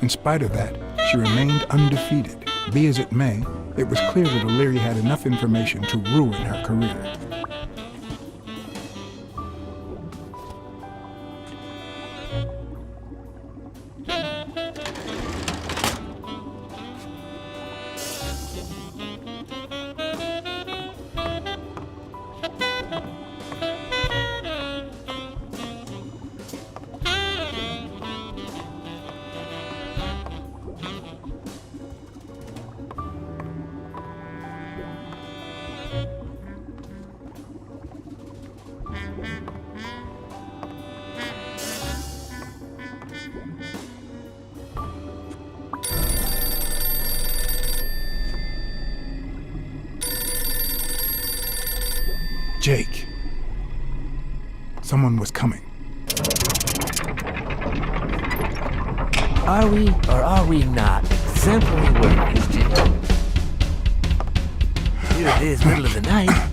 In spite of that, she remained undefeated. Be as it may, it was clear that O'Leary had enough information to ruin her career. Jake. Someone was coming. Are we or are we not exemplary workers, Jim? Here it is, middle of the night.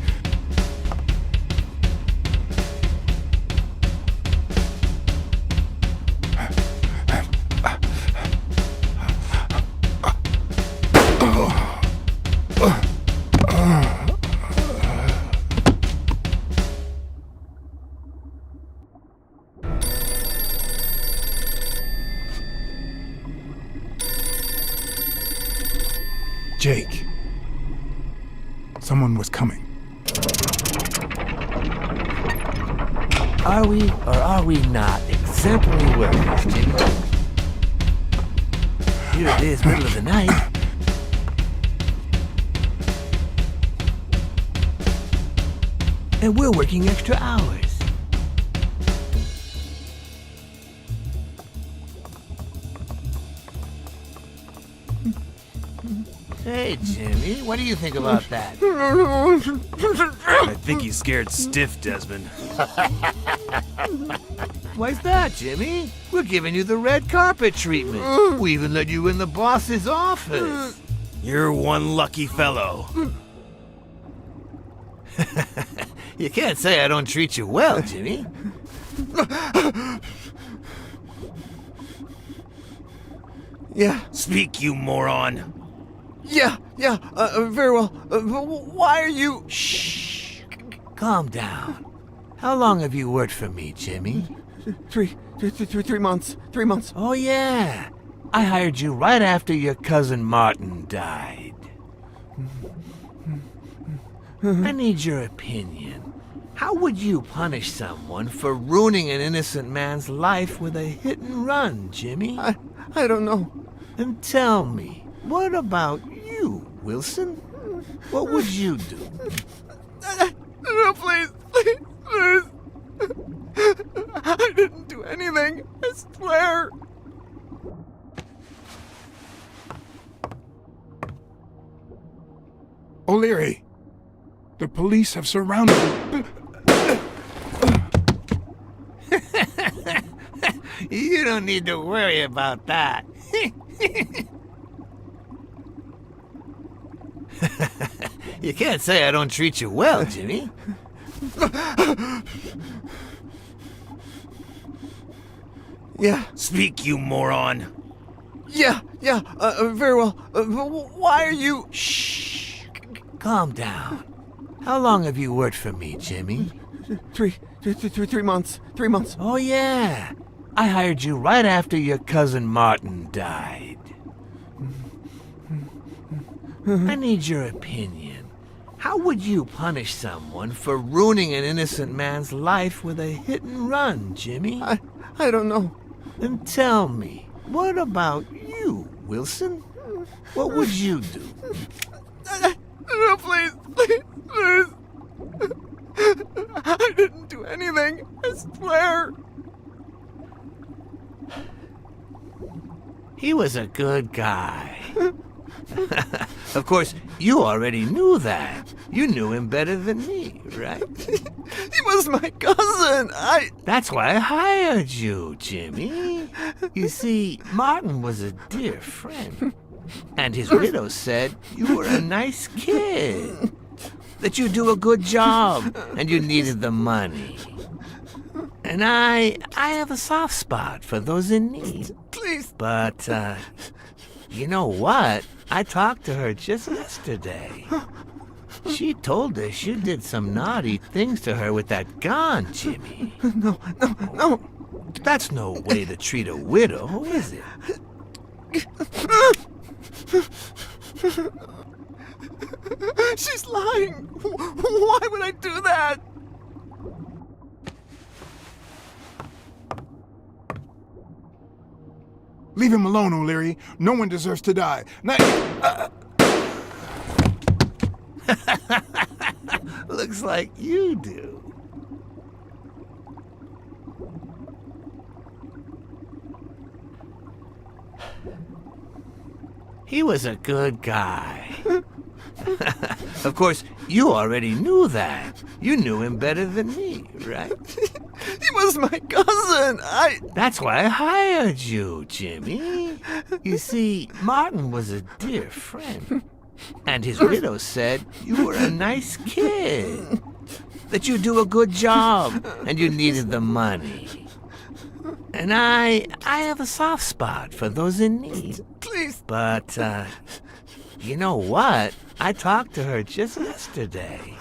Jake. Someone was coming. Are we or are we not exemplary workers, Jim? Here it is, middle of the night. And we're working extra hours. Hey, Jimmy, what do you think about that? I think he's scared stiff, Desmond. Why's that, Jimmy? We're giving you the red carpet treatment. We even let you in the boss's office. You're one lucky fellow. You can't say I don't treat you well, Jimmy. Yeah. Speak, you moron. Yeah, very well. Why are you... Shh. Calm down. How long have you worked for me, Jimmy? 3 months. 3 months. Oh, yeah. I hired you right after your cousin Martin died. I need your opinion. How would you punish someone for ruining an innocent man's life with a hit and run, Jimmy? I don't know. Then tell me, what about you, Wilson? What would you do? No, please. I didn't do anything. I swear. O'Leary, the police have surrounded you. You don't need to worry about that. You can't say I don't treat you well, Jimmy. Yeah. Speak, you moron. Yeah, very well. Why are you... Shh. Calm down. How long have you worked for me, Jimmy? 3 months. 3 months. Oh, yeah. I hired you right after your cousin Martin died. I need your opinion. How would you punish someone for ruining an innocent man's life with a hit and run, Jimmy? I don't know. Then tell me, what about you, Wilson? What would you do? No, please. I didn't do anything. I swear. He was a good guy. Of course, you already knew that. You knew him better than me, right? He was my cousin. That's why I hired you, Jimmy. You see, Martin was a dear friend. And his widow said you were a nice kid. That you do a good job and you needed the money. And I have a soft spot for those in need. Please. But, you know what? I talked to her just yesterday. She told us you did some naughty things to her with that gun, Jimmy. No. That's no way to treat a widow, is it? She's lying. Why would I do that? Leave him alone, O'Leary. No one deserves to die. Looks like you do. He was a good guy. Of course, you already knew that. You knew him better than me, right? He was my cousin. That's why I hired you, Jimmy. You see, Martin was a dear friend. And his widow said you were a nice kid. That you do a good job and you needed the money. And I have a soft spot for those in need. Please. But, you know what? I talked to her just yesterday.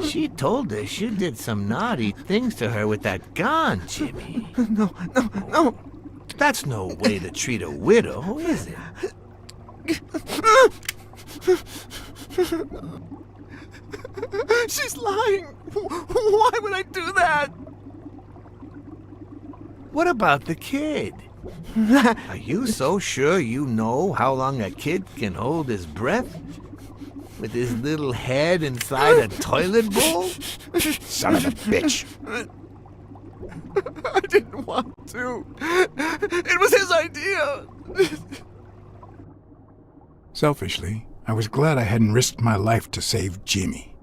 She told us you did some naughty things to her with that gun, Jimmy. No. That's no way to treat a widow, is it? She's lying. Why would I do that? What about the kid? Are you so sure you know how long a kid can hold his breath? With his little head inside a toilet bowl? Son of a bitch. I didn't want to. It was his idea. Selfishly, I was glad I hadn't risked my life to save Jimmy.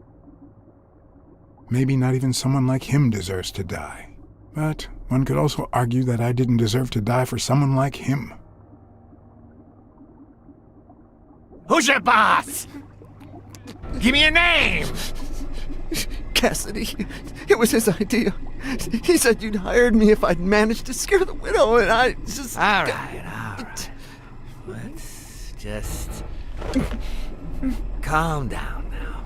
Maybe not even someone like him deserves to die. But one could also argue that I didn't deserve to die for someone like him. Who's your boss? Give me a name! Cassidy. It was his idea. He said you'd hired me if I'd managed to scare the widow, and I just... All right. Let's just... calm down now.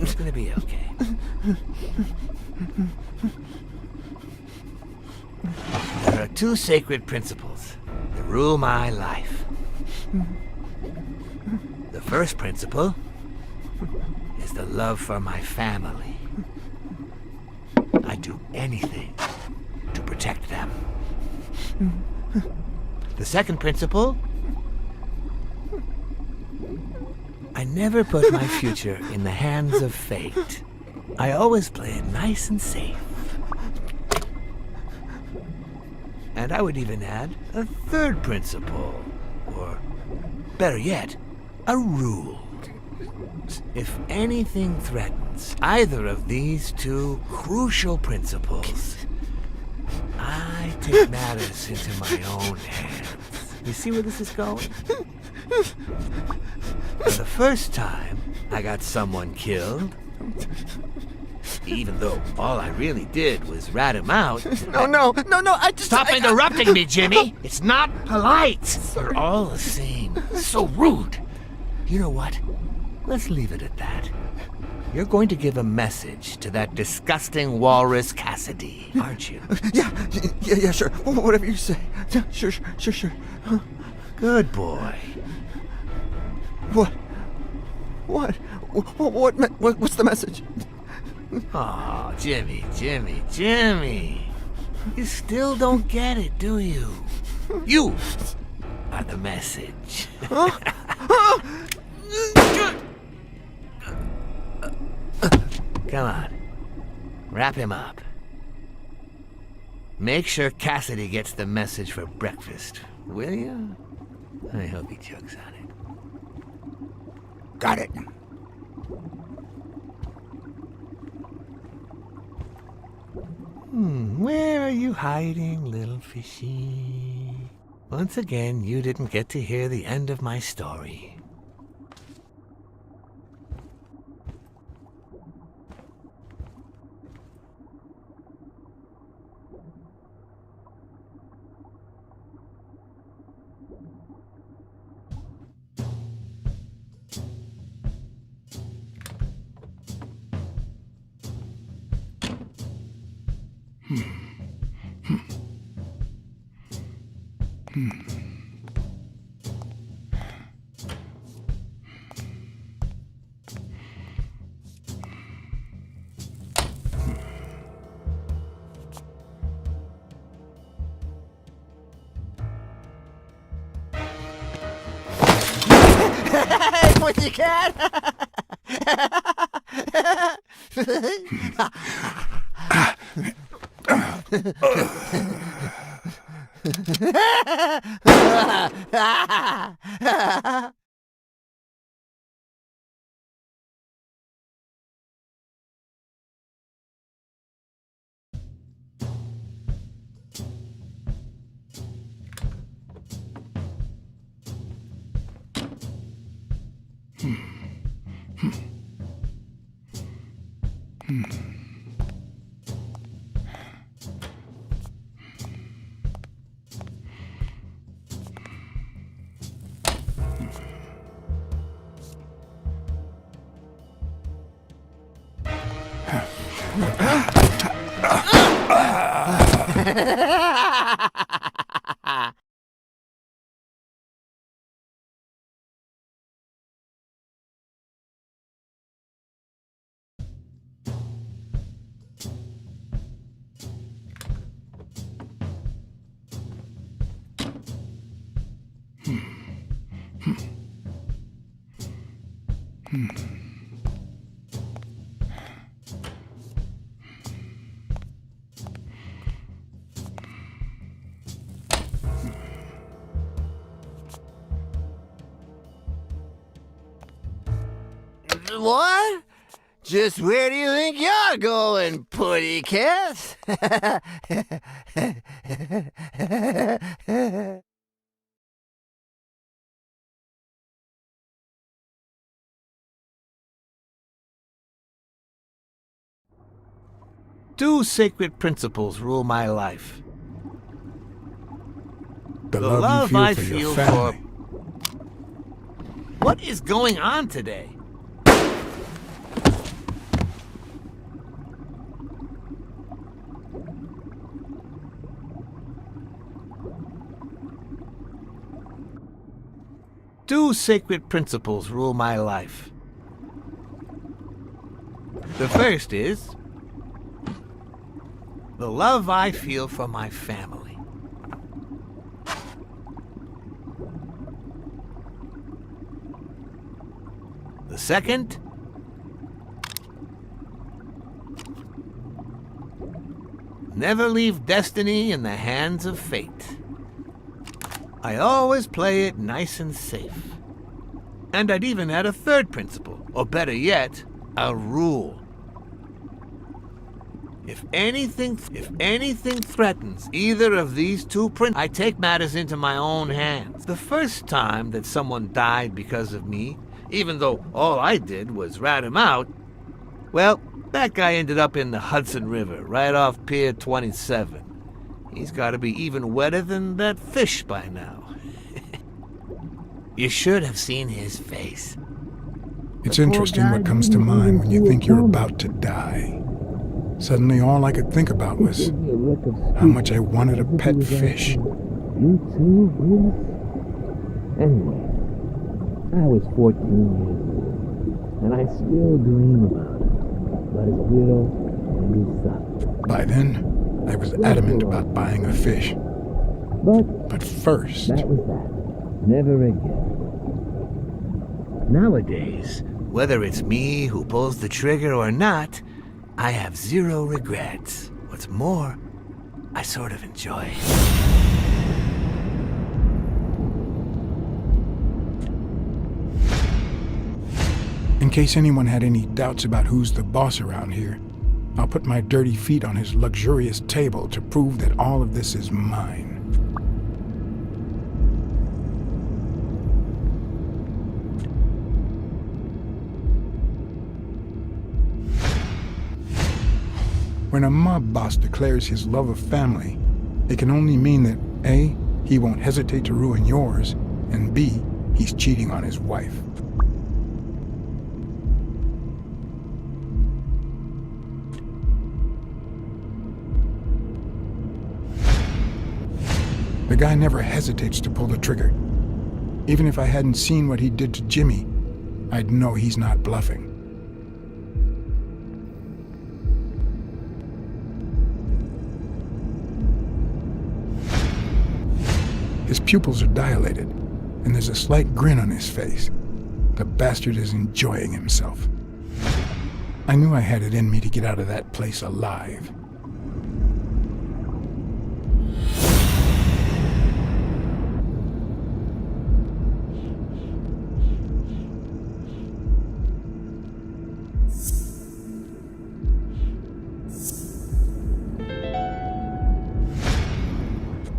It's gonna be okay. There are two sacred principles that rule my life. The first principle is the love for my family. I'd do anything to protect them. The second principle, I never put my future in the hands of fate. I always play it nice and safe. And I would even add a third principle, or better yet, a rule. If anything threatens either of these two crucial principles, I take matters into my own hands. You see where this is going? For the first time I got someone killed, even though all I really did was rat him out. No, I just... Stop interrupting me, Jimmy! It's not polite! You're all the same. So rude. You know what? Let's leave it at that. You're going to give a message to that disgusting walrus Cassidy, aren't you? Yeah, sure. Whatever you say. Yeah, sure. Good boy. What's the message? Oh, Jimmy. You still don't get it, do you? You are the message. Come on. Wrap him up. Make sure Cassidy gets the message for breakfast, will you? I hope he chokes on it. Got it. Where are you hiding, little fishy? Once again, you didn't get to hear the end of my story. Hey, pussycat! What? Just where do you think you're going, putty cat? Two sacred principles rule my life. The love you feel for your family. What is going on today? Two sacred principles rule my life. The first is the love I feel for my family. The second, never leave destiny in the hands of fate. I always play it nice and safe. And I'd even add a third principle, or better yet, a rule. If anything threatens either of these two principles, I take matters into my own hands. The first time that someone died because of me, even though all I did was rat him out, well, that guy ended up in the Hudson River, right off Pier 27. He's got to be even wetter than that fish by now. You should have seen his face. It's interesting what comes to mind when you think you're about to die. Suddenly all I could think about was how much I wanted a pet fish. You too, Bruce? Anyway, I was 14 years old, and I still dream about his widow and his son. By then, I was adamant about buying a fish. But first... That was that. Never again. Nowadays, whether it's me who pulls the trigger or not, I have zero regrets. What's more, I sort of enjoy it. In case anyone had any doubts about who's the boss around here, I'll put my dirty feet on his luxurious table to prove that all of this is mine. When a mob boss declares his love of family, it can only mean that A, he won't hesitate to ruin yours, and B, he's cheating on his wife. The guy never hesitates to pull the trigger. Even if I hadn't seen what he did to Jimmy, I'd know he's not bluffing. His pupils are dilated, and there's a slight grin on his face. The bastard is enjoying himself. I knew I had it in me to get out of that place alive.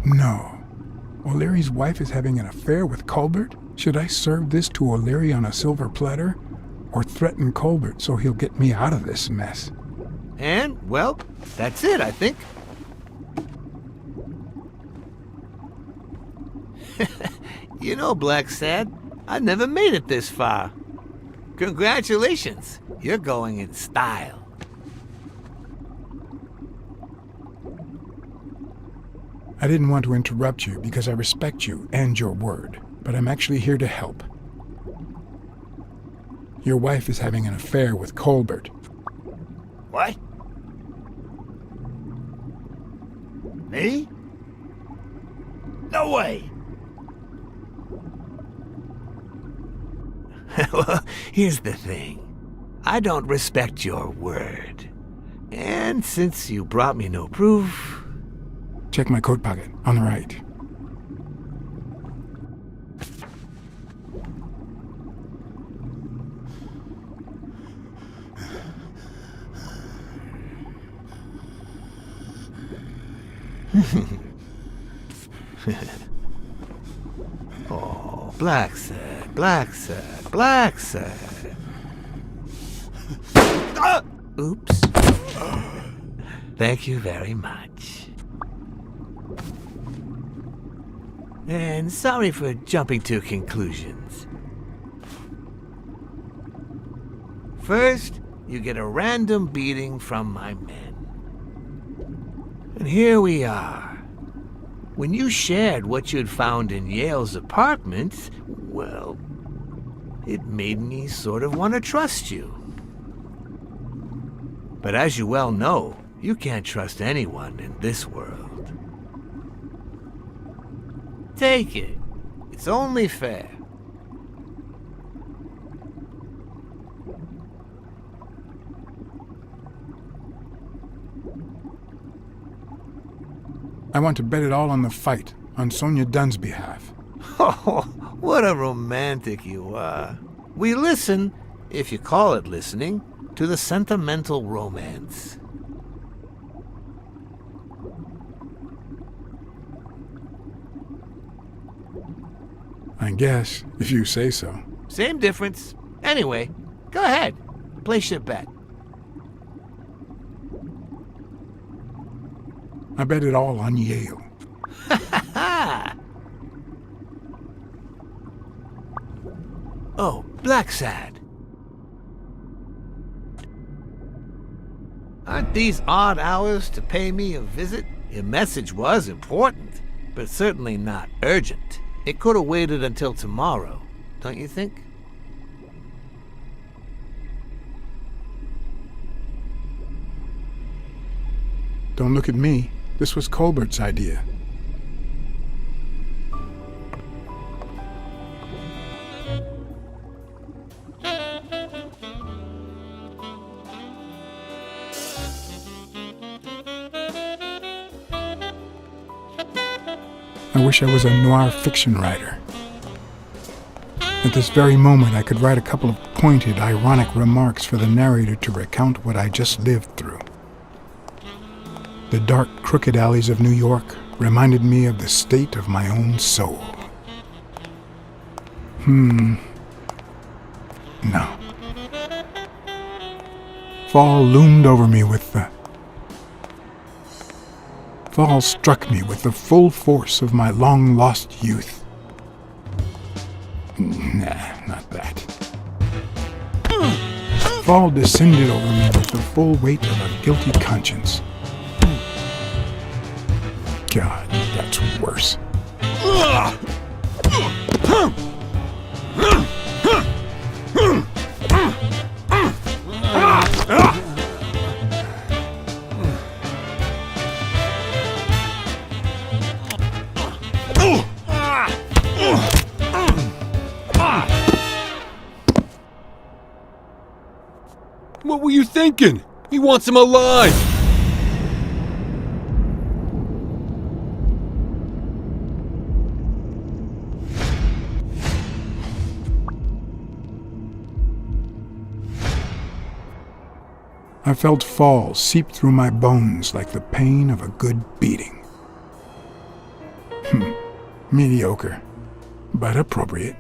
No. O'Leary's wife is having an affair with Colbert? Should I serve this to O'Leary on a silver platter? Or threaten Colbert so he'll get me out of this mess? And, well, that's it, I think. You know, Blacksad, I never made it this far. Congratulations, you're going in style. I didn't want to interrupt you because I respect you and your word, but I'm actually here to help. Your wife is having an affair with Colbert. What? Me? No way! Well, here's the thing. I don't respect your word. And since you brought me no proof... Check my coat pocket, on the right. Oh, Blacksad, Blacksad, Blacksad. Oops. Thank you very much. And sorry for jumping to conclusions. First, you get a random beating from my men. And here we are. When you shared what you'd found in Yale's apartment, well, it made me sort of want to trust you. But as you well know, you can't trust anyone in this world. Take it. It's only fair. I want to bet it all on the fight, on Sonia Dunn's behalf. Oh, what a romantic you are. We listen, if you call it listening, to the sentimental romance. I guess, if you say so. Same difference. Anyway, go ahead. Place your bet. I bet it all on Yale. Oh, Blacksad. Aren't these odd hours to pay me a visit? Your message was important, but certainly not urgent. It could have waited until tomorrow, don't you think? Don't look at me. This was Colbert's idea. I wish I was a noir fiction writer. At this very moment, I could write a couple of pointed, ironic remarks for the narrator to recount what I just lived through. The dark, crooked alleys of New York reminded me of the state of my own soul. No. Fall loomed over me with the... Fall struck me with the full force of my long-lost youth. Nah, not that. Fall descended over me with the full weight of a guilty conscience. God, that's worse. What were you thinking? He wants him alive! I felt fall seep through my bones like the pain of a good beating. Mediocre, but appropriate.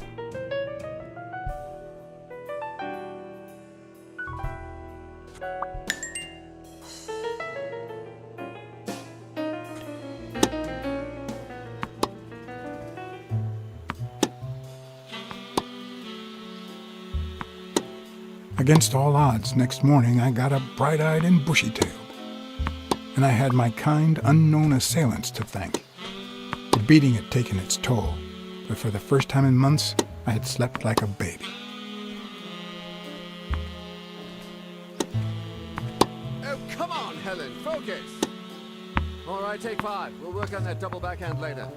Against all odds, next morning I got up bright-eyed and bushy-tailed. And I had my kind, unknown assailants to thank. The beating had taken its toll, but for the first time in months, I had slept like a baby. Oh, come on, Helen, focus! All right, take 5. We'll work on that double backhand later.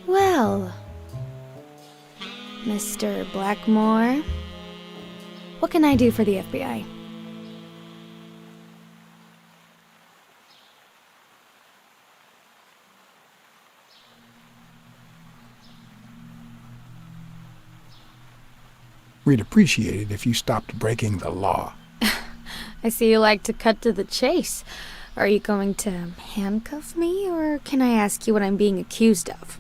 Well, Mr. Blackmore, what can I do for the FBI? We'd appreciate it if you stopped breaking the law. I see you like to cut to the chase. Are you going to handcuff me, or can I ask you what I'm being accused of?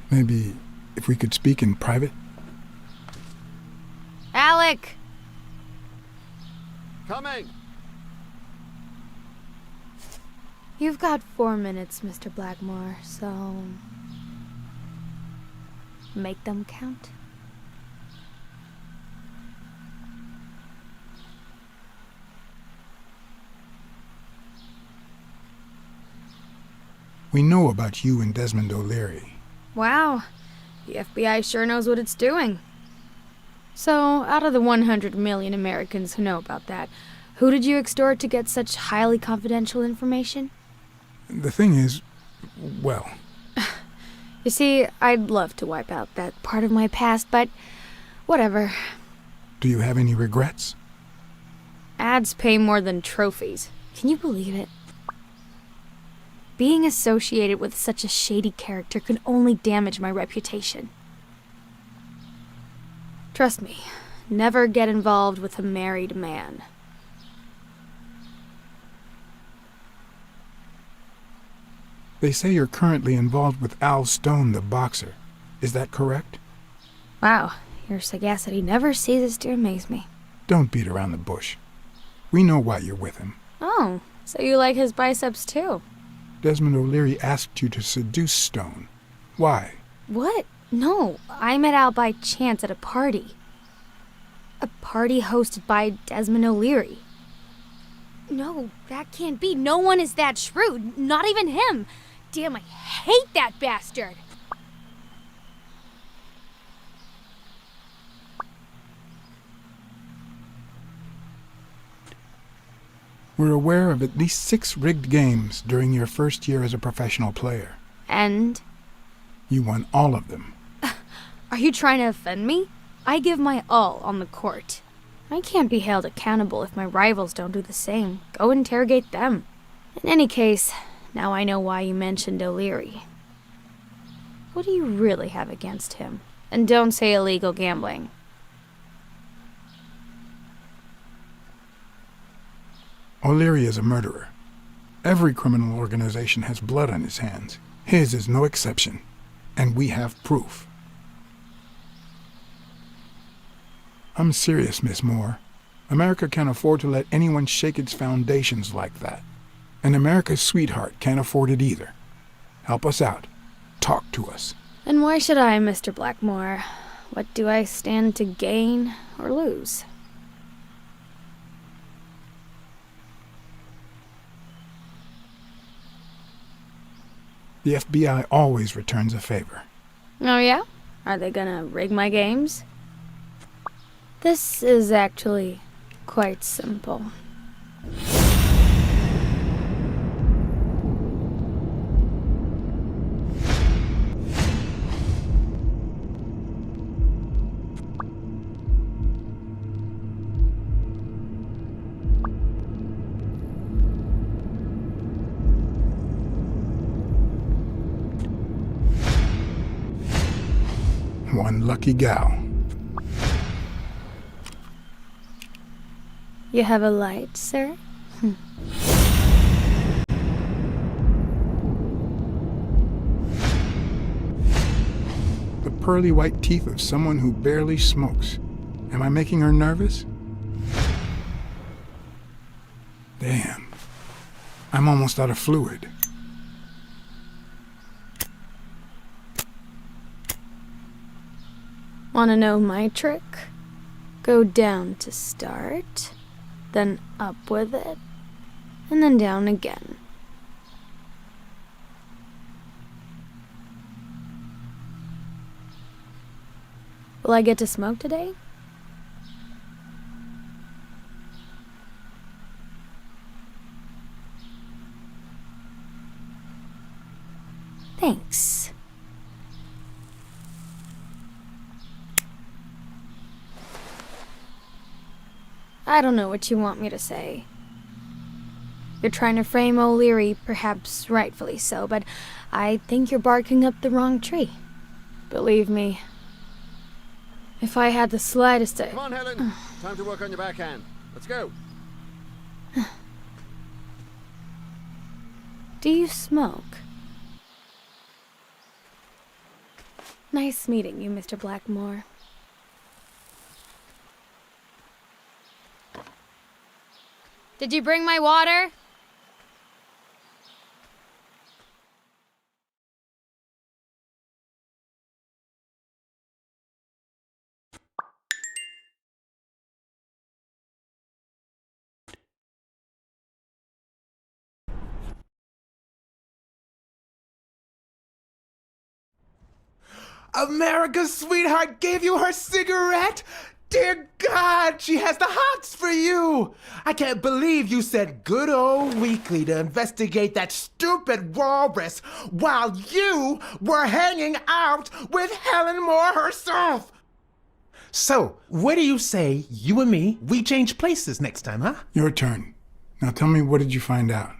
Maybe if we could speak in private? Alec! Coming! You've got 4 minutes, Mr. Blackmore, so... make them count. We know about you and Desmond O'Leary. Wow, the FBI sure knows what it's doing. So, out of the 100 million Americans who know about that, who did you extort to get such highly confidential information? The thing is, well... You see, I'd love to wipe out that part of my past, but whatever. Do you have any regrets? Ads pay more than trophies. Can you believe it? Being associated with such a shady character could only damage my reputation. Trust me, never get involved with a married man. They say you're currently involved with Al Stone, the boxer. Is that correct? Wow, your sagacity never ceases to amaze me. Don't beat around the bush. We know why you're with him. Oh, so you like his biceps too? Desmond O'Leary asked you to seduce Stone. Why? What? No, I met Al by chance at a party. A party hosted by Desmond O'Leary. No, that can't be. No one is that shrewd. Not even him. Damn, I hate that bastard. We're aware of at least 6 rigged games during your first year as a professional player. And? You won all of them. Are you trying to offend me? I give my all on the court. I can't be held accountable if my rivals don't do the same. Go interrogate them. In any case, now I know why you mentioned O'Leary. What do you really have against him? And don't say illegal gambling. O'Leary is a murderer. Every criminal organization has blood on his hands. His is no exception. And we have proof. I'm serious, Miss Moore. America can't afford to let anyone shake its foundations like that. And America's sweetheart can't afford it either. Help us out. Talk to us. And why should I, Mr. Blackmore? What do I stand to gain or lose? The FBI always returns a favor. Oh yeah? Are they gonna rig my games? This is actually quite simple. One lucky gal. You have a light, sir? The pearly white teeth of someone who barely smokes. Am I making her nervous? Damn. I'm almost out of fluid. Wanna know my trick? Go down to start, then up with it, and then down again. Will I get to smoke today? Thanks. I don't know what you want me to say. You're trying to frame O'Leary, perhaps rightfully so, but I think you're barking up the wrong tree. Believe me, if I had the slightest... Come on, Helen. Time to work on your backhand. Let's go. Do you smoke? Nice meeting you, Mr. Blackmore. Did you bring my water? America's sweetheart gave you her cigarette? Dear God, she has the hots for you! I can't believe you said good old Weekly to investigate that stupid walrus while you were hanging out with Helen Moore herself! So, what do you say, you and me, we change places next time, huh? Your turn. Now tell me, what did you find out?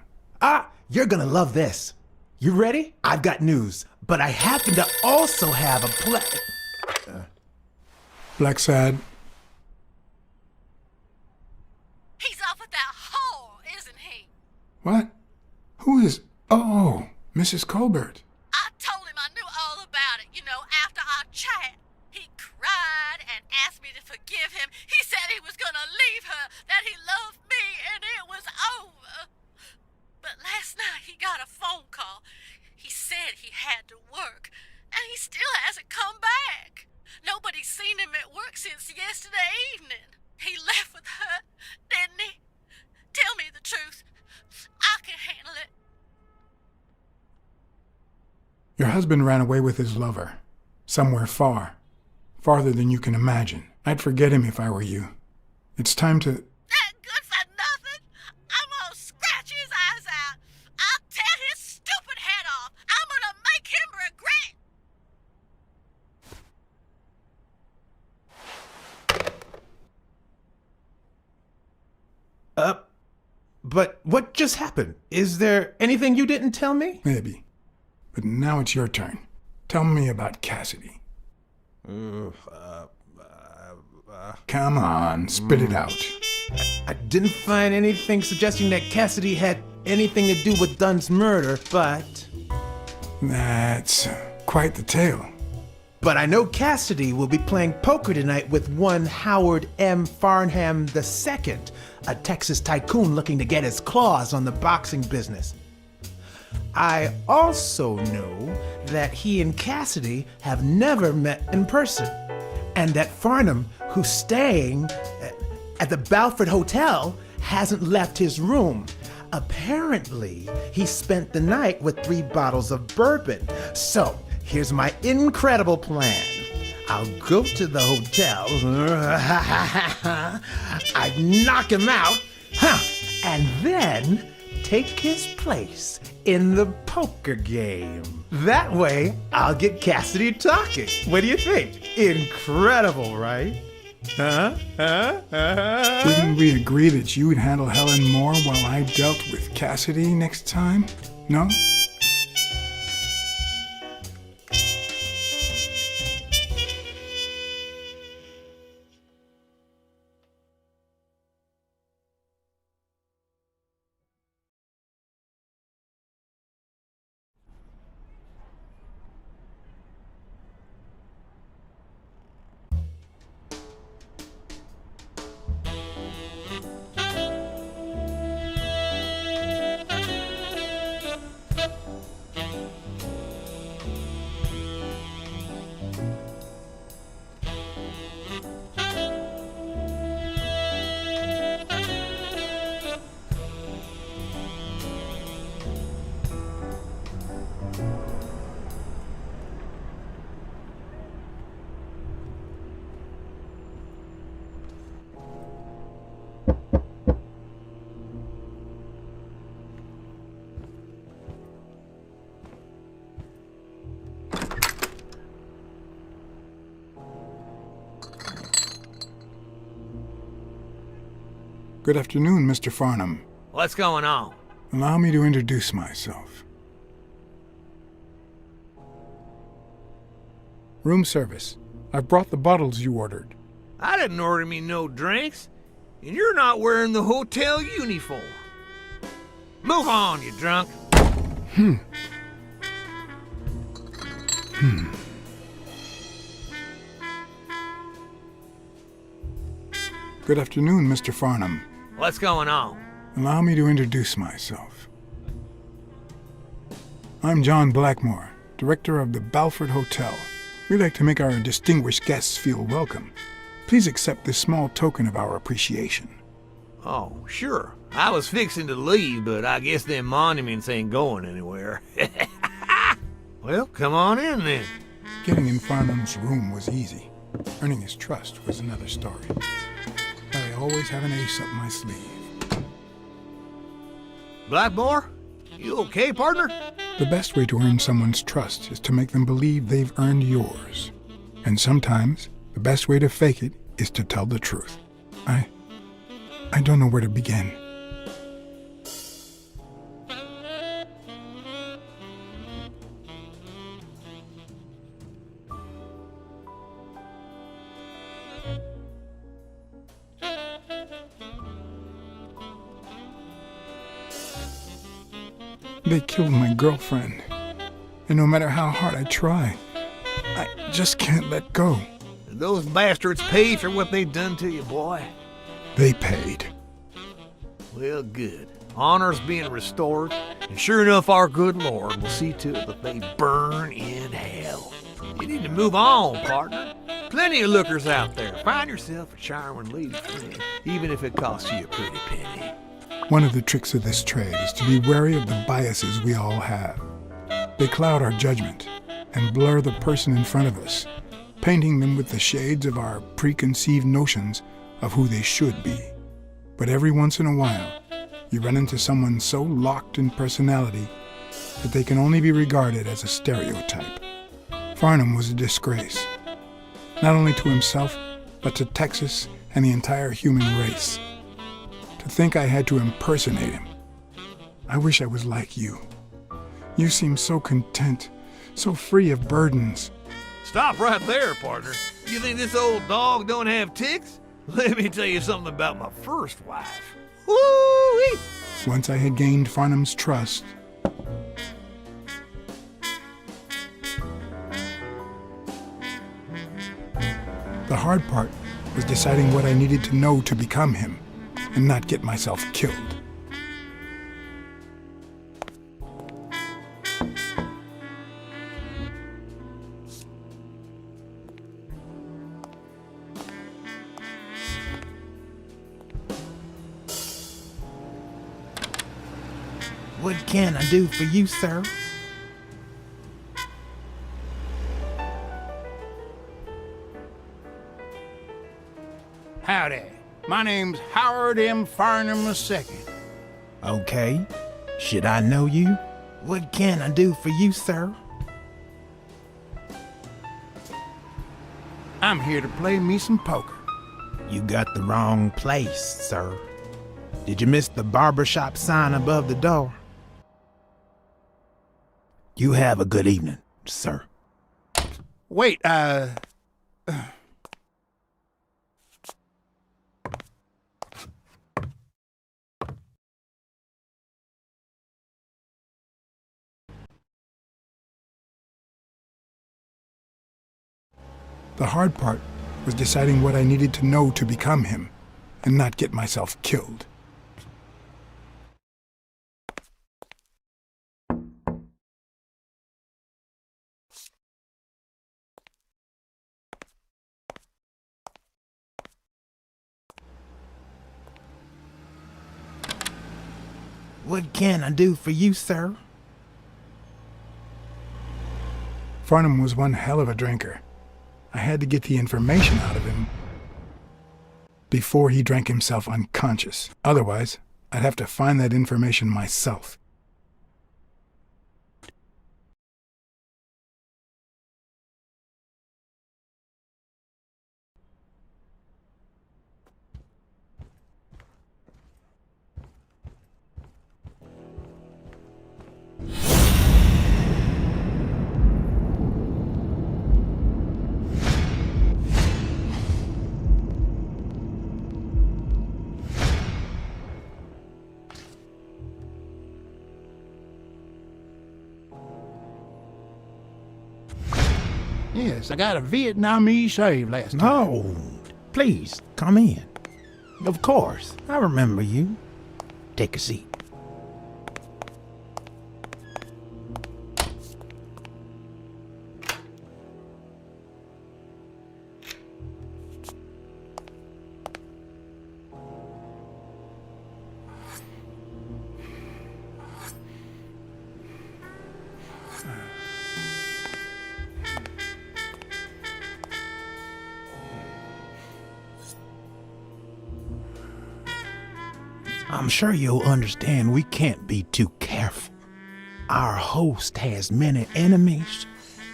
You're gonna love this. You ready? I've got news, but I happen to also have a Blacksad. He's off with that whore, isn't he? What? Who is... Oh, Mrs. Colbert. I told him I knew all about it, after our chat. He cried and asked me to forgive him. He said he was gonna leave her, that he loved me, and it was over. But last night he got a phone call. He said he had to work, and he still hasn't come back. Nobody's seen him at work since yesterday evening. He left with her, didn't he? Tell me the truth. I can handle it. Your husband ran away with his lover. Somewhere far. Farther than you can imagine. I'd forget him if I were you. It's time to... That good for nothing? I'm gonna scratch his eyes out. I'll tear his stupid head off. I'm gonna make him regret. But what just happened? Is there anything you didn't tell me? Maybe. But now it's your turn. Tell me about Cassidy. Come on, spit it out. I didn't find anything suggesting that Cassidy had anything to do with Dunn's murder, but... That's quite the tale. But I know Cassidy will be playing poker tonight with one Howard M. Farnham II, a Texas tycoon looking to get his claws on the boxing business. I also know that he and Cassidy have never met in person, and that Farnham, who's staying at the Balford Hotel, hasn't left his room. Apparently, he spent the night with 3 bottles of bourbon. So, here's my incredible plan. I'll go to the hotel, I'd knock him out, and then take his place in the poker game. That way, I'll get Cassidy talking. What do you think? Incredible, right? Didn't we agree that you would handle Helen Moore while I dealt with Cassidy next time? No? Good afternoon, Mr. Farnham. What's going on? Allow me to introduce myself. Room service. I've brought the bottles you ordered. I didn't order me no drinks, and you're not wearing the hotel uniform. Move on, you drunk. Good afternoon, Mr. Farnham. What's going on? Allow me to introduce myself. I'm John Blackmore, director of the Balford Hotel. We like to make our distinguished guests feel welcome. Please accept this small token of our appreciation. Oh, sure. I was fixing to leave, but I guess them monuments ain't going anywhere. Well, come on in then. Getting in Farnham's room was easy. Earning his trust was another story. But I always have an ace up my sleeve. Blackmore? You okay, partner? The best way to earn someone's trust is to make them believe they've earned yours. And sometimes, the best way to fake it is to tell the truth. I don't know where to begin. They killed my girlfriend. And no matter how hard I try, I just can't let go. Those bastards paid for what they done to you, boy. They paid. Well, good. Honor's being restored, and sure enough, our good Lord will see to it that they burn in hell. You need to move on, partner. Plenty of lookers out there. Find yourself a charming lady friend, even if it costs you a pretty penny. One of the tricks of this trade is to be wary of the biases we all have. They cloud our judgment and blur the person in front of us, painting them with the shades of our preconceived notions of who they should be. But every once in a while, you run into someone so locked in personality that they can only be regarded as a stereotype. Farnham was a disgrace, not only to himself, but to Texas and the entire human race. To think I had to impersonate him. I wish I was like you. You seem so content, so free of burdens. Stop right there, partner. You think this old dog don't have ticks? Let me tell you something about my first wife. Woo-wee! Once I had gained Farnham's trust, the hard part was deciding what I needed to know to become him and not get myself killed. What can I do for you, sir? Howdy. My name's Howard M. Farnham II. Okay. Should I know you? What can I do for you, sir? I'm here to play me some poker. You got the wrong place, sir. Did you miss the barbershop sign above the door? You have a good evening, sir. Wait, The hard part was deciding what I needed to know to become him and not get myself killed. What can I do for you, sir? Farnham was one hell of a drinker. I had to get the information out of him before he drank himself unconscious. Otherwise, I'd have to find that information myself. Yes, I got a Vietnamese slave last time. No, please, come in. Of course, I remember you. Take a seat. I'm sure you'll understand we can't be too careful. Our host has many enemies,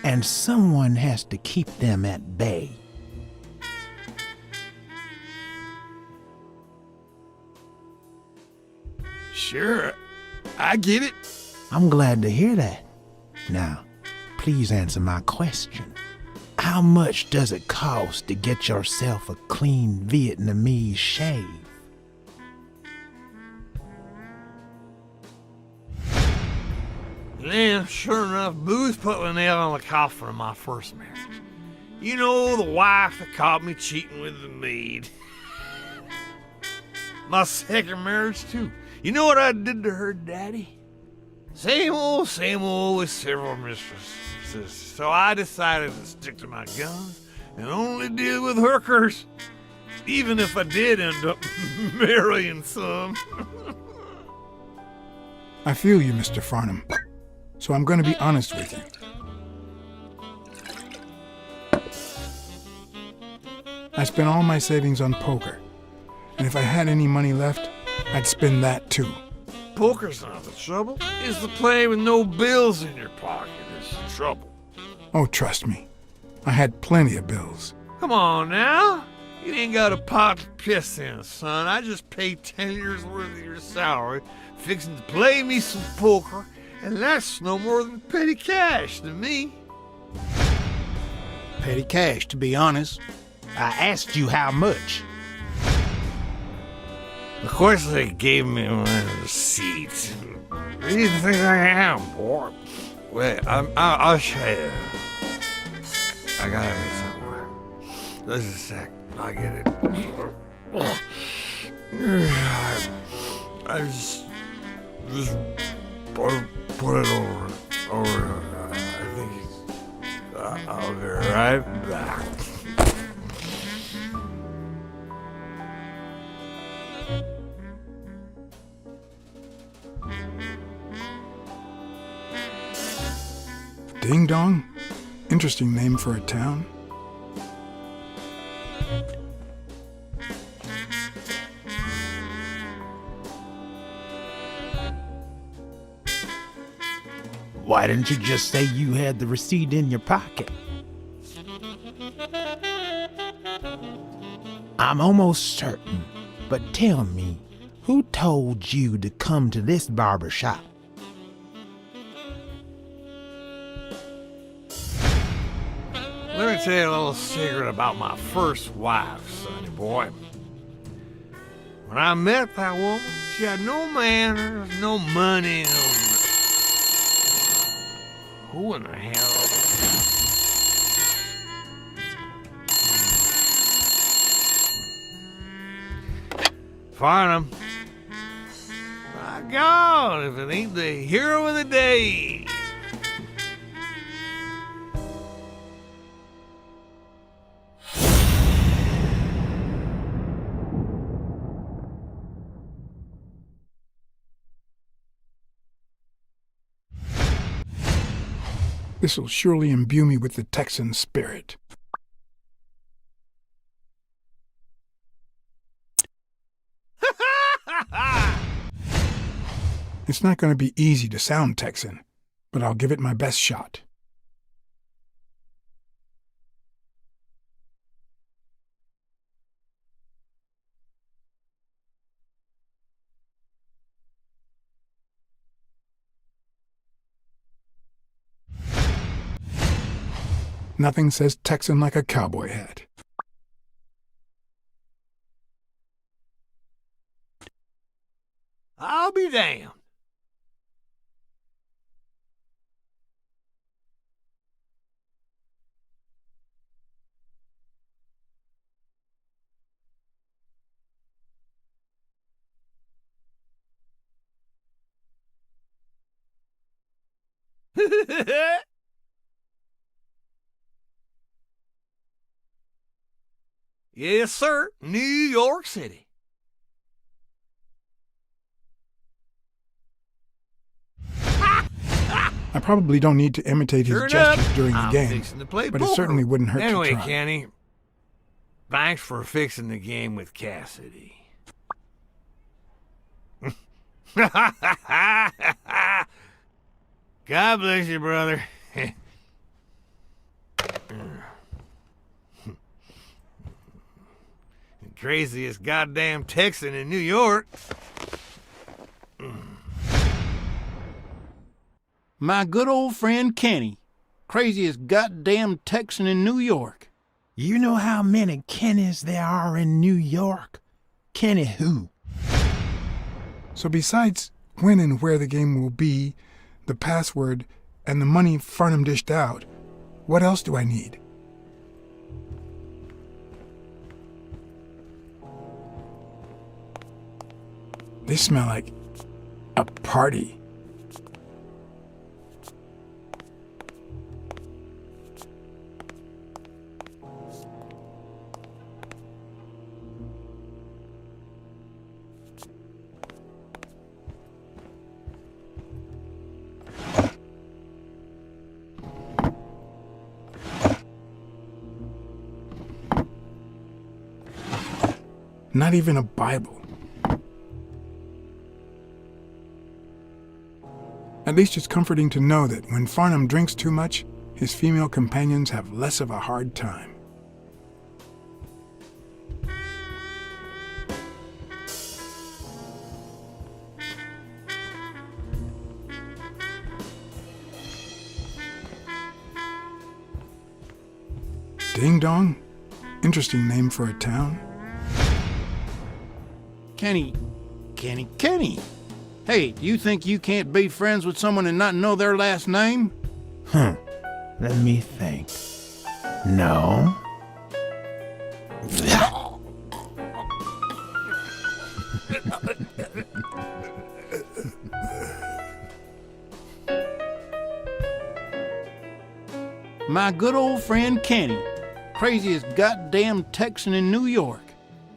and someone has to keep them at bay. Sure, I get it. I'm glad to hear that. Now, please answer my question. How much does it cost to get yourself a clean Vietnamese shave? Then, sure enough, Booth put the nail on the coffin of my first marriage. You know, the wife that caught me cheating with the maid. My second marriage, too. You know what I did to her daddy? Same old with several mistresses. So I decided to stick to my guns and only deal with hookers. Even if I did end up marrying some. I feel you, Mr. Farnham. So I'm going to be honest with you. I spent all my savings on poker. And if I had any money left, I'd spend that too. Poker's not the trouble. It's the play with no bills in your pocket is the trouble. Oh, trust me. I had plenty of bills. Come on now. You ain't got a pot to piss in, son. I just paid 10 years worth of your salary fixing to play me some poker, and that's no more than petty cash to me. Petty cash, to be honest. I asked you how much. Of course they gave me my receipt. Who do you think I am, boy? Wait, I'll show you. I got it somewhere. Just a sec. I'll get it. I just put it over. I think I'll be right back. Ding Dong? Interesting name for a town. Why didn't you just say you had the receipt in your pocket? I'm almost certain, but tell me, who told you to come to this barber shop? Let me tell you a little secret about my first wife, sonny boy. When I met that woman, she had no manners, no money, Who in the hell? Farnham. My God, if it ain't the hero of the day. This'll surely imbue me with the Texan spirit. It's not going to be easy to sound Texan, but I'll give it my best shot. Nothing says Texan like a cowboy hat. I'll be damned. Yes, sir. New York City. I probably don't need to imitate his Sure gestures enough, during the I'm game, fixing to play but it poker. certainly wouldn't hurt Anyway, to try. Kenny, thanks for fixing the game with Cassidy. God bless you, brother. Craziest goddamn Texan in New York. My good old friend Kenny, craziest goddamn Texan in New York. You know how many Kennys there are in New York? Kenny who? So besides when and where the game will be, the password, and the money Farnham dished out, what else do I need? They smell like a party. Not even a Bible. At least it's comforting to know that when Farnham drinks too much, his female companions have less of a hard time. Ding Dong? Interesting name for a town. Kenny. Hey, do you think you can't be friends with someone and not know their last name? Let me think. No. My good old friend Kenny, craziest goddamn Texan in New York.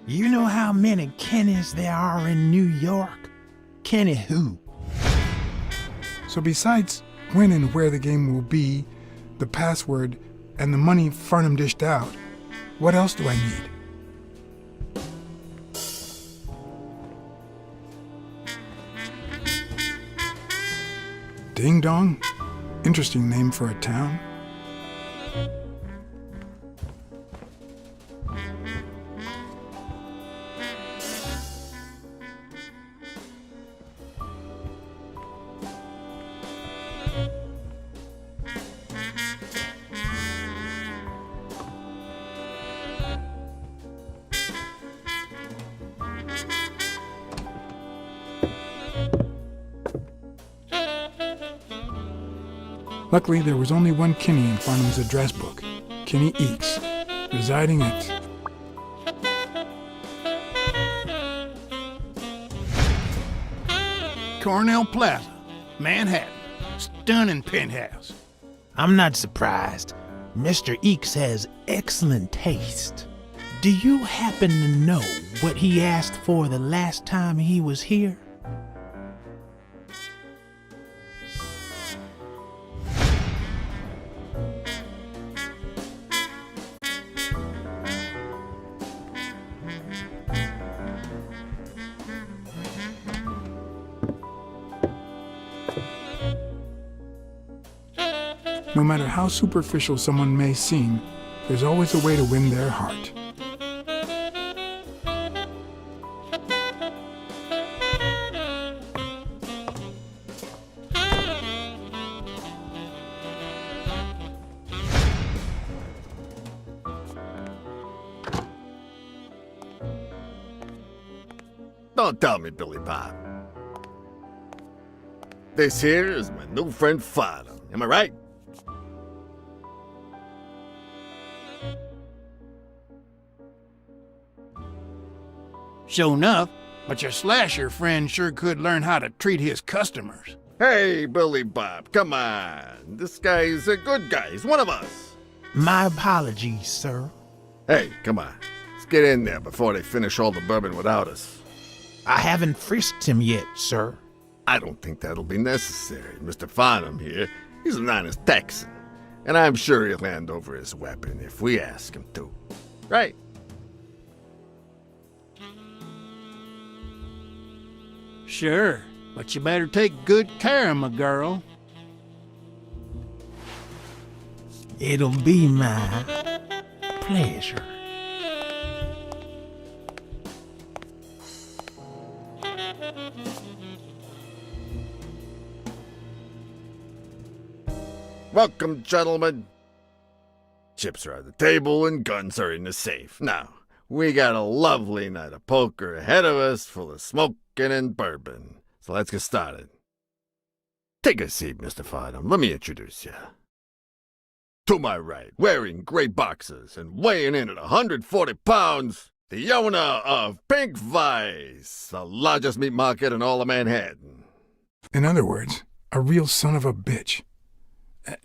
You know how many Kennys there are in New York? Kenny who? So besides when and where the game will be, the password, and the money Farnham dished out, what else do I need? Ding Dong? Interesting name for a town. Luckily, there was only one Kinney in Farnham's address book, Kinney Eats, residing at... Cornell Plaza, Manhattan. Stunning penthouse. I'm not surprised. Mr. Eeks has excellent taste. Do you happen to know what he asked for the last time he was here? No matter how superficial someone may seem, there's always a way to win their heart. Don't tell me, Billy Bob. This here is my new friend Farnham. Am I right? Sure enough, but your slasher friend sure could learn how to treat his customers. Hey, Billy Bob, come on. This guy's a good guy. He's one of us. My apologies, sir. Hey, come on. Let's get in there before they finish all the bourbon without us. I haven't frisked him yet, sir. I don't think that'll be necessary. Mr. Farnham here, he's an honest Texan. And I'm sure he'll hand over his weapon if we ask him to. Right? Sure, but you better take good care of my girl. It'll be my pleasure. Welcome, gentlemen. Chips are on the table and guns are in the safe. Now, we got a lovely night of poker ahead of us full of smoking and bourbon. So let's get started. Take a seat, Mr. Farnham. Let me introduce you. To my right, wearing gray boxers and weighing in at 140 pounds, the owner of Pink Vice, the largest meat market in all of Manhattan. In other words, a real son of a bitch.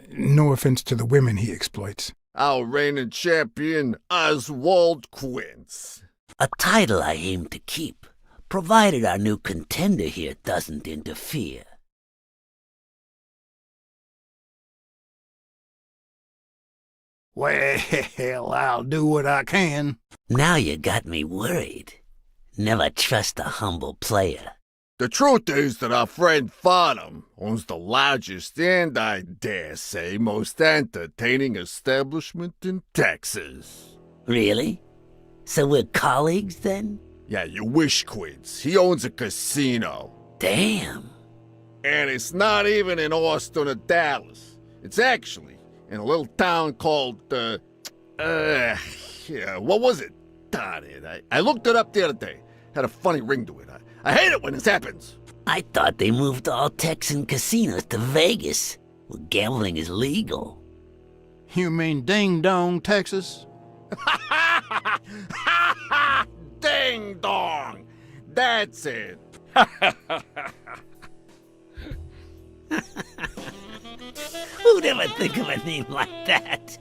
No offense to the women he exploits. Our reigning champion, Oswald Quince. A title I aim to keep, provided our new contender here doesn't interfere. Well, I'll do what I can. Now you got me worried. Never trust a humble player. The truth is that our friend Farnham owns the largest and, I dare say, most entertaining establishment in Texas. Really? So we're colleagues then? Yeah, you wish, Quince. He owns a casino. Damn. And it's not even in Austin or Dallas. It's actually in a little town called, what was it? Darn it. I looked it up the other day. Had a funny ring to it. I hate it when this happens. I thought they moved all Texan casinos to Vegas, where gambling is legal. You mean Ding Dong, Texas? Ding dong! That's it. Who'd ever think of a name like that?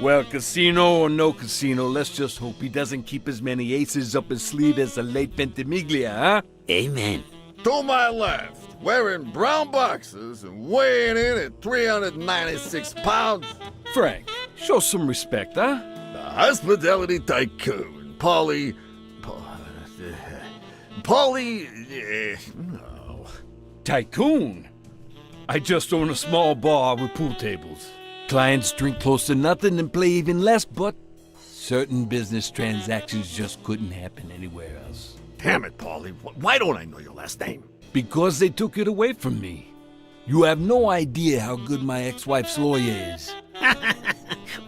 Well, casino or no casino, let's just hope he doesn't keep as many aces up his sleeve as the late Ventimiglia, huh? Amen. To my left, wearing brown boxers and weighing in at 396 pounds. Frank, show some respect, huh? The hospitality tycoon, Polly... no. Tycoon? I just own a small bar with pool tables. Clients drink close to nothing and play even less, but certain business transactions just couldn't happen anywhere else. Damn it, Paulie. Why don't I know your last name? Because they took it away from me. You have no idea how good my ex-wife's lawyer is.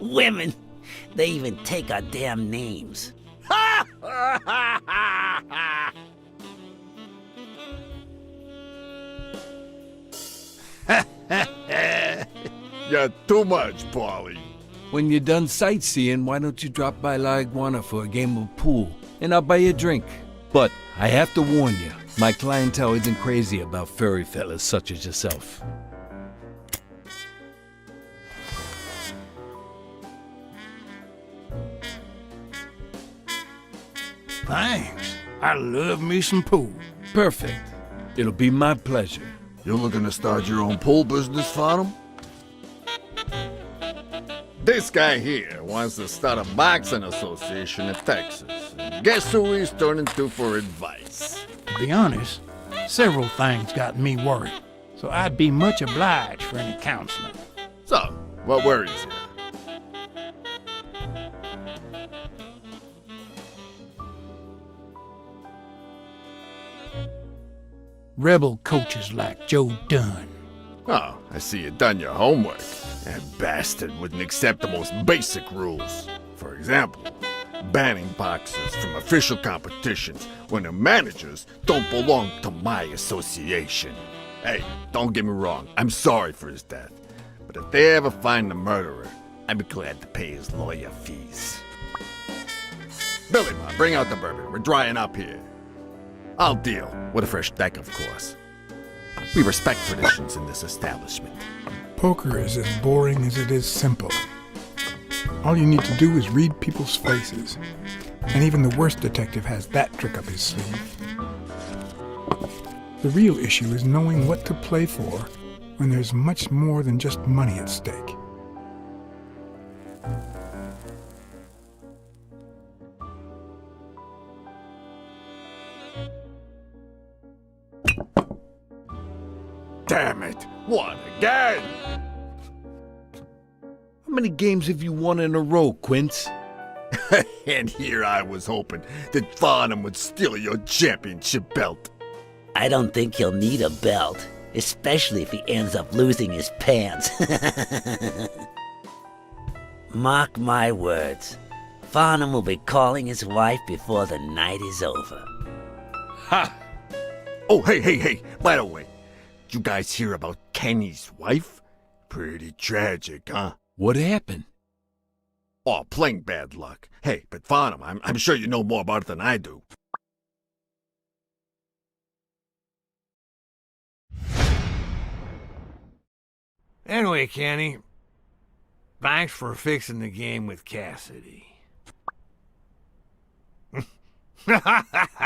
Women, they even take our damn names. You're too much, Paulie. When you're done sightseeing, why don't you drop by La Iguana for a game of pool, and I'll buy you a drink. But I have to warn you, my clientele isn't crazy about furry fellas such as yourself. Thanks. I love me some pool. Perfect. It'll be my pleasure. You looking to start your own pool business, Farnham? This guy here wants to start a boxing association in Texas. And guess who he's turning to for advice? To be honest, several things got me worried, so I'd be much obliged for any counseling. So, what worries you? Rebel coaches like Joe Dunn. Oh, I see you done your homework. That bastard wouldn't accept the most basic rules. For example, banning boxers from official competitions when the managers don't belong to my association. Hey, don't get me wrong, I'm sorry for his death. But if they ever find the murderer, I'd be glad to pay his lawyer fees. Billy, Ma, bring out the bourbon. We're drying up here. I'll deal with a fresh deck, of course. We respect traditions in this establishment. Poker is as boring as it is simple. All you need to do is read people's faces. And even the worst detective has that trick up his sleeve. The real issue is knowing what to play for when there's much more than just money at stake. Damn it! What again? How many games have you won in a row, Quince? And here I was hoping that Farnham would steal your championship belt. I don't think he'll need a belt, especially if he ends up losing his pants. Mark my words, Farnham will be calling his wife before the night is over. Ha! Oh, hey, by the way, did you guys hear about Kenny's wife? Pretty tragic, huh? What happened? Oh, plain bad luck. Hey, but Farnham, I'm sure you know more about it than I do. Anyway, Kenny, thanks for fixing the game with Cassidy. God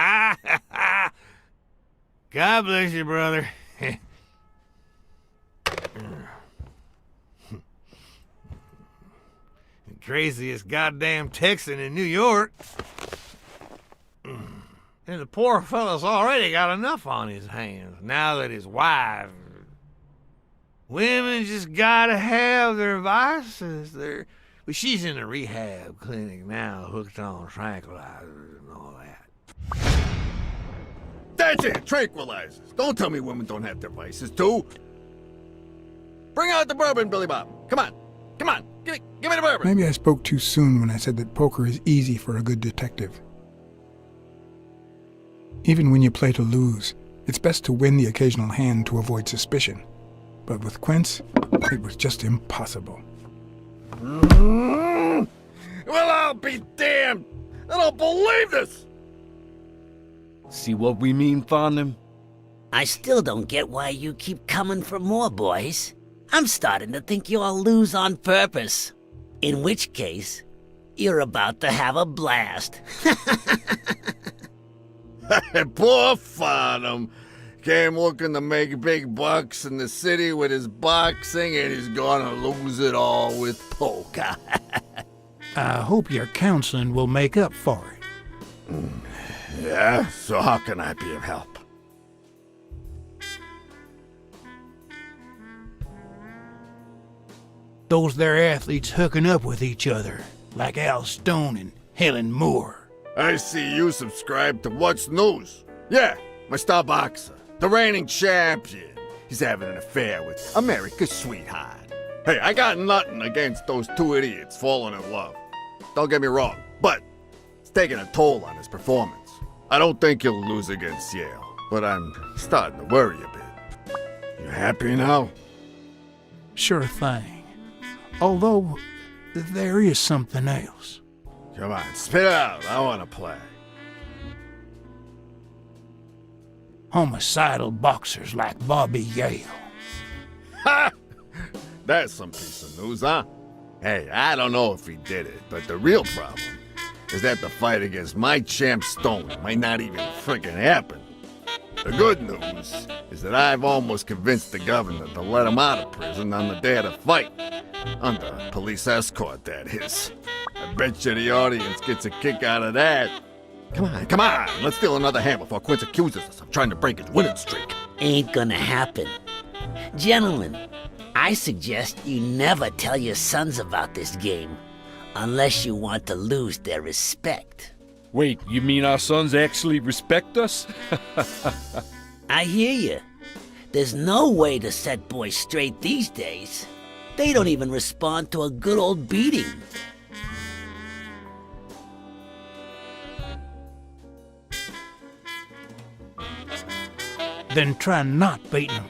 bless you, brother. The craziest goddamn Texan in New York. And the poor fella's already got enough on his hands now that his wife... Women just gotta have their vices. But she's in a rehab clinic now, hooked on tranquilizers and all that. That's it, tranquilizers. Don't tell me women don't have their vices, too. Bring out the bourbon, Billy Bob. Come on, give me the bourbon. Maybe I spoke too soon when I said that poker is easy for a good detective. Even when you play to lose, it's best to win the occasional hand to avoid suspicion. But with Quince, it was just impossible. Well, I'll be damned! I don't believe this! See what we mean, Farnham? I still don't get why you keep coming for more, boys. I'm starting to think you all lose on purpose. In which case, you're about to have a blast. Poor Farnham. Came looking to make big bucks in the city with his boxing, and he's gonna lose it all with poker. I hope your counseling will make up for it. Yeah? So how can I be of help? Those there athletes hooking up with each other, like Al Stone and Helen Moore. I see you subscribe to What's News. Yeah, my star boxer. The reigning champion. He's having an affair with America's sweetheart. Hey, I got nothing against those two idiots falling in love. Don't get me wrong, but it's taking a toll on his performance. I don't think he'll lose against Yale, but I'm starting to worry a bit. You happy now? Sure thing. Although, there is something else. Come on, spit it out. I want to play. Homicidal boxers like Bobby Yale. Ha! That's some piece of news, huh? Hey, I don't know if he did it, but the real problem is that the fight against my champ Stone might not even frickin' happen. The good news is that I've almost convinced the governor to let him out of prison on the day of the fight. Under police escort, that is. I bet you the audience gets a kick out of that. Come on, let's steal another hand before Quince accuses us of trying to break his winning streak. Ain't gonna happen. Gentlemen, I suggest you never tell your sons about this game, unless you want to lose their respect. Wait, you mean our sons actually respect us? I hear you. There's no way to set boys straight these days. They don't even respond to a good old beating. Then try not beating them.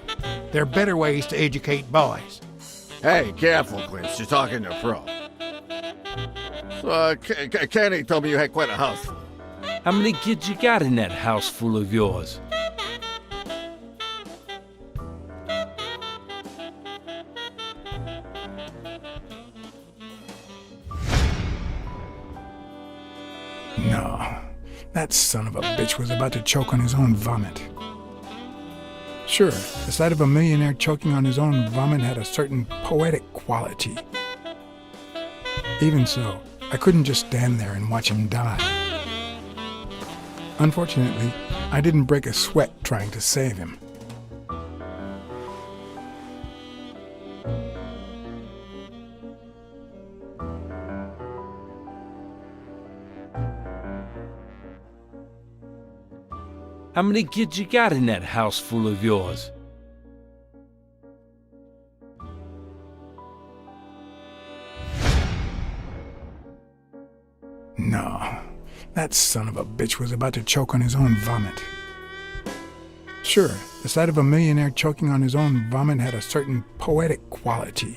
There are better ways to educate boys. Hey, careful, Quince. You're talking to a pro. So, Kenny told me you had quite a house full. How many kids you got in that house full of yours? No, that son of a bitch was about to choke on his own vomit. Sure, the sight of a millionaire choking on his own vomit had a certain poetic quality. Even so, I couldn't just stand there and watch him die. Unfortunately, I didn't break a sweat trying to save him. How many kids you got in that house full of yours? No, that son of a bitch was about to choke on his own vomit. Sure, the sight of a millionaire choking on his own vomit had a certain poetic quality.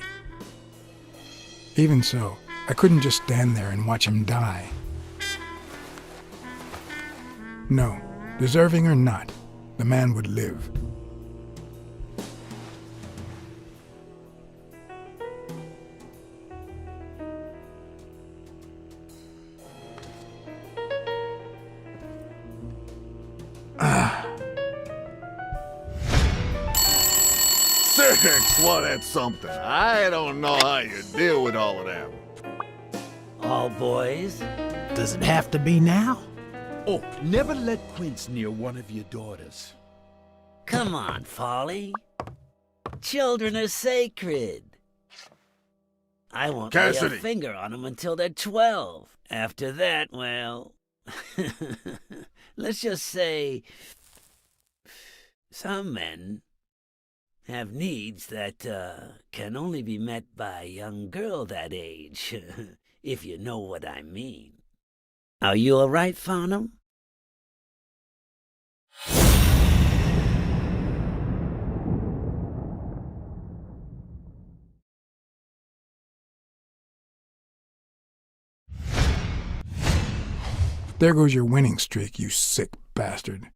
Even so, I couldn't just stand there and watch him die. No, deserving or not, the man would live. Six, well, that's something. I don't know how you deal with all of them. All boys? Does it have to be now? Oh, never let Quince near one of your daughters. Come on, Folly. Children are sacred. I won't lay a finger on them until they're 12. After that, well... let's just say... some men have needs that can only be met by a young girl that age, if you know what I mean. Are you all right, Farnham? There goes your winning streak, you sick bastard.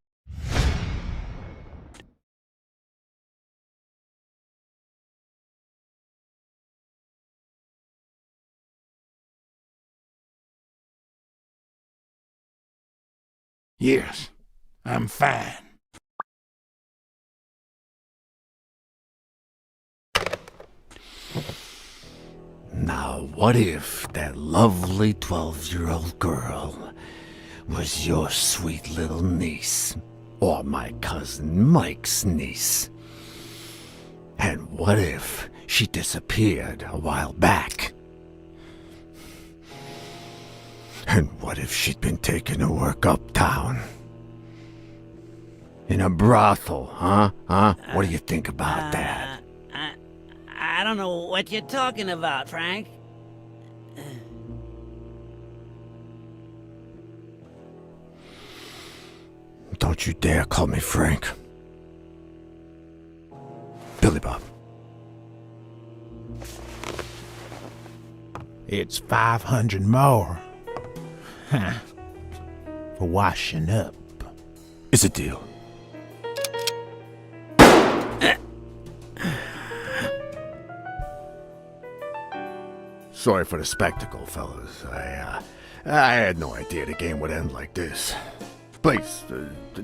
Yes, I'm fine. Now, what if that lovely 12-year-old girl was your sweet little niece, or my cousin Mike's niece? And what if she disappeared a while back? And what if she'd been taken to work uptown? In a brothel, huh? What do you think about that? I don't know what you're talking about, Frank. Don't you dare call me Frank. Billy Bob. It's 500 more. Huh. For washing up. It's a deal. Sorry for the spectacle, fellas. I had no idea the game would end like this. Please,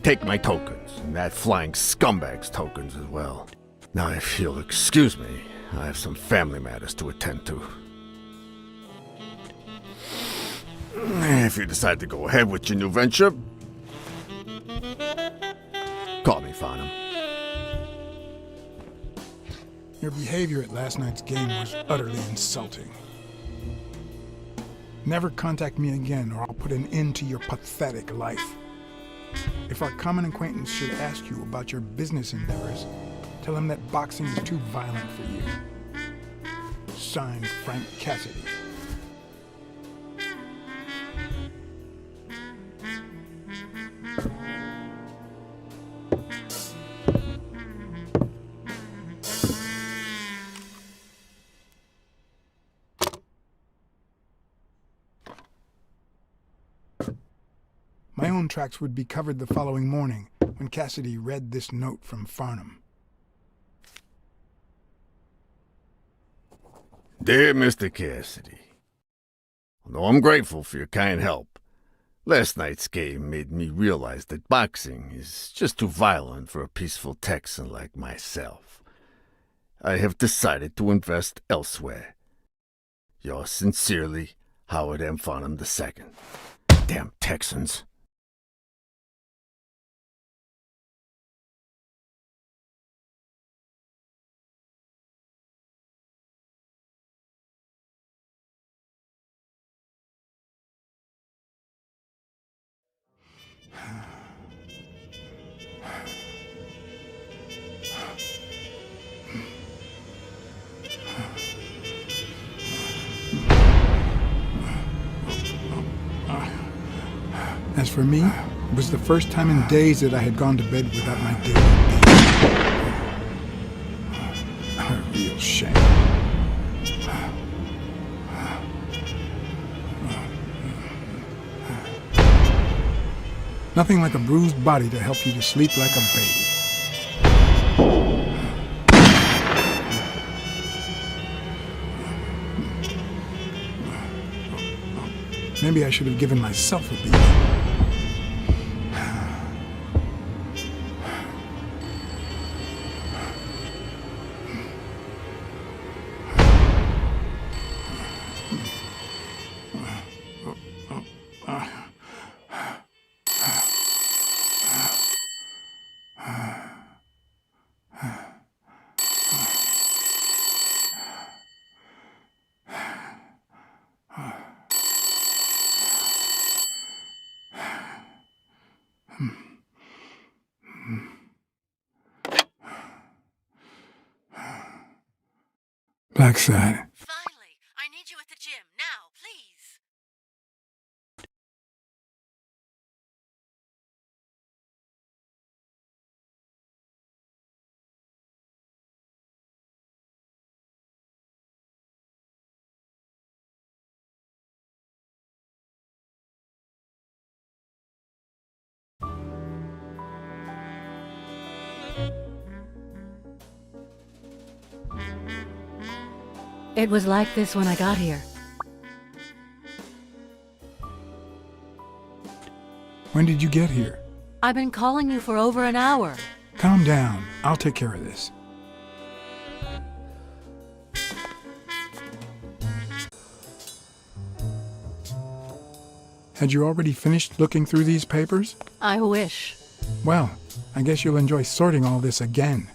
take my tokens, and that flying scumbag's tokens as well. Now, if you'll excuse me, I have some family matters to attend to. If you decide to go ahead with your new venture, call me, Farnham. Your behavior at last night's game was utterly insulting. Never contact me again, or I'll put an end to your pathetic life. If our common acquaintance should ask you about your business endeavors, tell him that boxing is too violent for you. Signed, Frank Cassidy. My own tracks would be covered the following morning when Cassidy read this note from Farnham. Dear Mr. Cassidy, although I'm grateful for your kind help, last night's game made me realize that boxing is just too violent for a peaceful Texan like myself. I have decided to invest elsewhere. Yours sincerely, Howard M. Farnham II. Damn Texans. As for me, it was the first time in days that I had gone to bed without my daily beat. A real shame. Nothing like a bruised body to help you to sleep like a baby. Maybe I should have given myself a beat. Blacksad. Finally, I need you at the gym now, please. It was like this when I got here. When did you get here? I've been calling you for over an hour. Calm down. I'll take care of this. Had you already finished looking through these papers? I wish. Well, I guess you'll enjoy sorting all this again.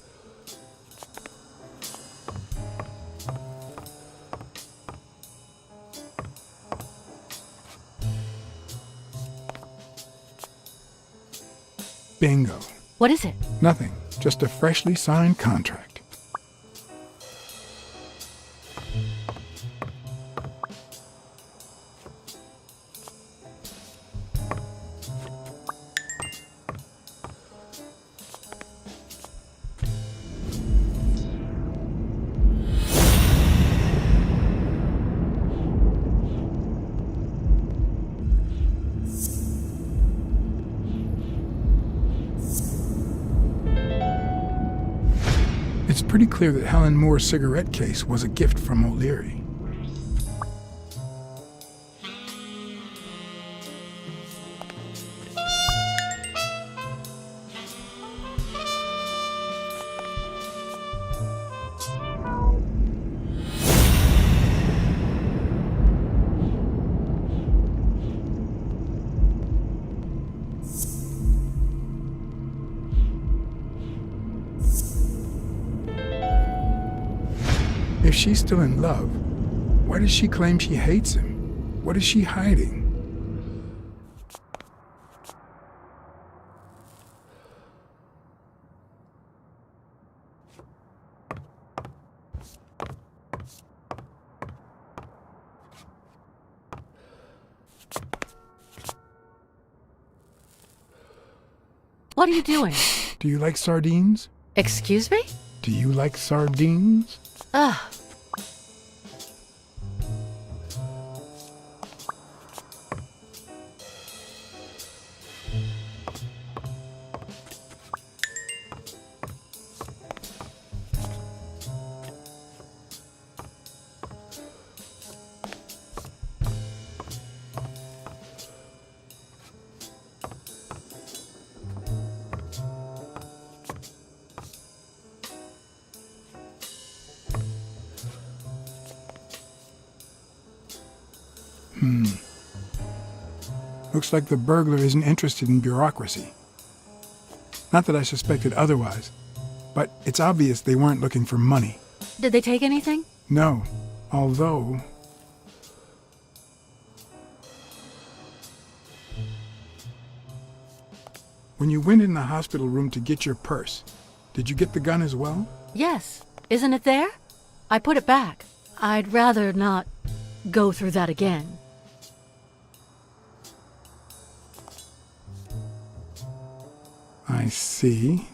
Bingo. What is it? Nothing. Just a freshly signed contract. It's pretty clear that Helen Moore's cigarette case was a gift from O'Leary. If she's still in love, why does she claim she hates him? What is she hiding? What are you doing? Do you like sardines? Excuse me? Do you like sardines? Ugh. Looks like the burglar isn't interested in bureaucracy. Not that I suspected otherwise, but it's obvious they weren't looking for money. Did they take anything? No, although... When you went in the hospital room to get your purse, did you get the gun as well? Yes. Isn't it there? I put it back. I'd rather not go through that again. I see.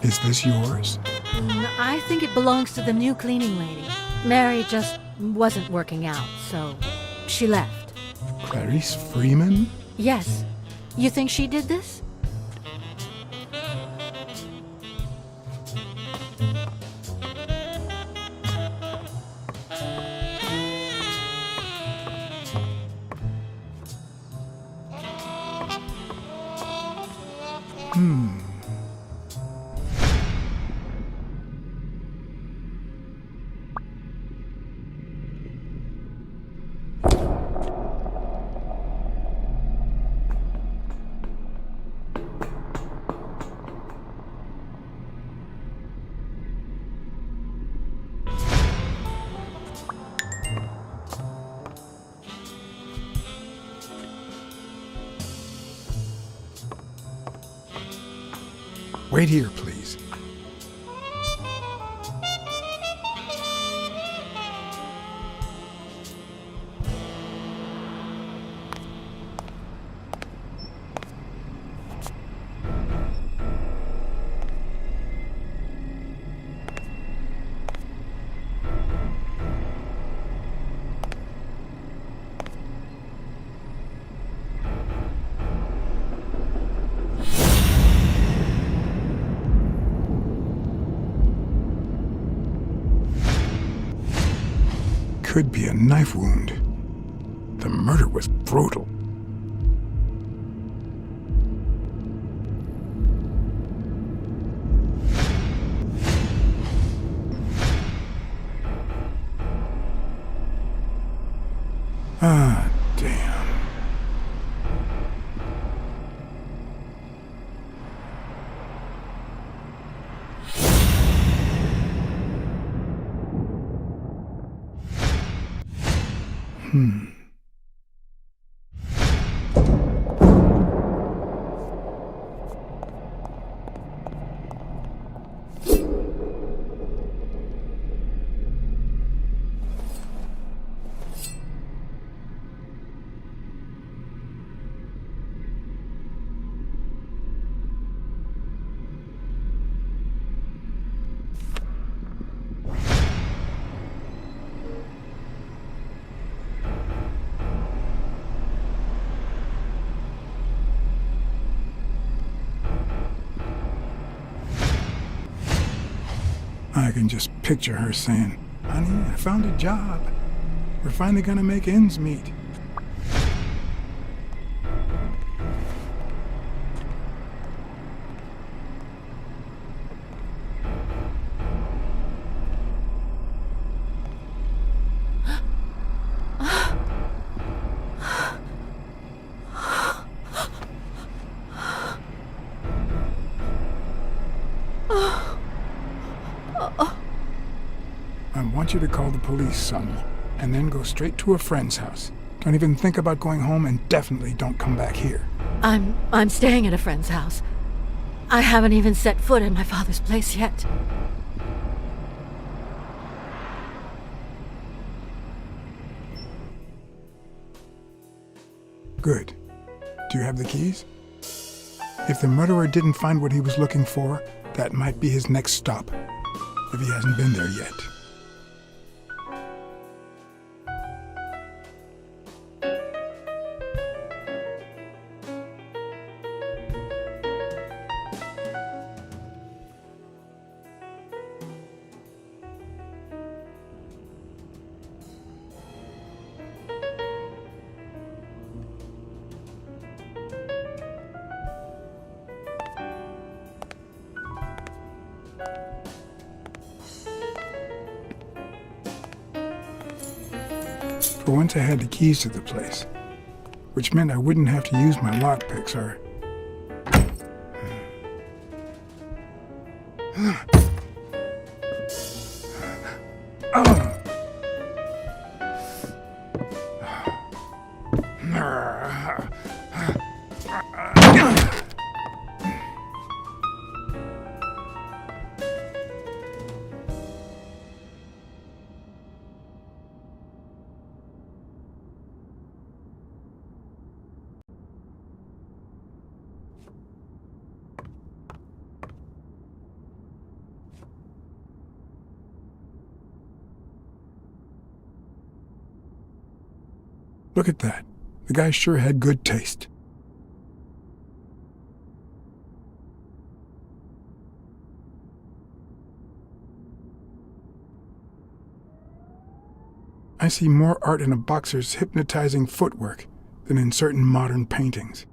Is this yours? I think it belongs to the new cleaning lady. Mary just wasn't working out, so she left. Clarice Freeman? Yes. You think she did this? Wait here, please. Could be a knife wound. The murder was brutal. Ah, damn. I can just picture her saying, "Honey, I found a job. We're finally gonna make ends meet." I want you to call the police, son, and then go straight to a friend's house. Don't even think about going home, and definitely don't come back here. I'm staying at a friend's house. I haven't even set foot in my father's place yet. Good. Do you have the keys? If the murderer didn't find what he was looking for, that might be his next stop, if he hasn't been there yet. For once I had the keys to the place, which meant I wouldn't have to use my lockpicks or... Look at that. The guy sure had good taste. I see more art in a boxer's hypnotizing footwork than in certain modern paintings.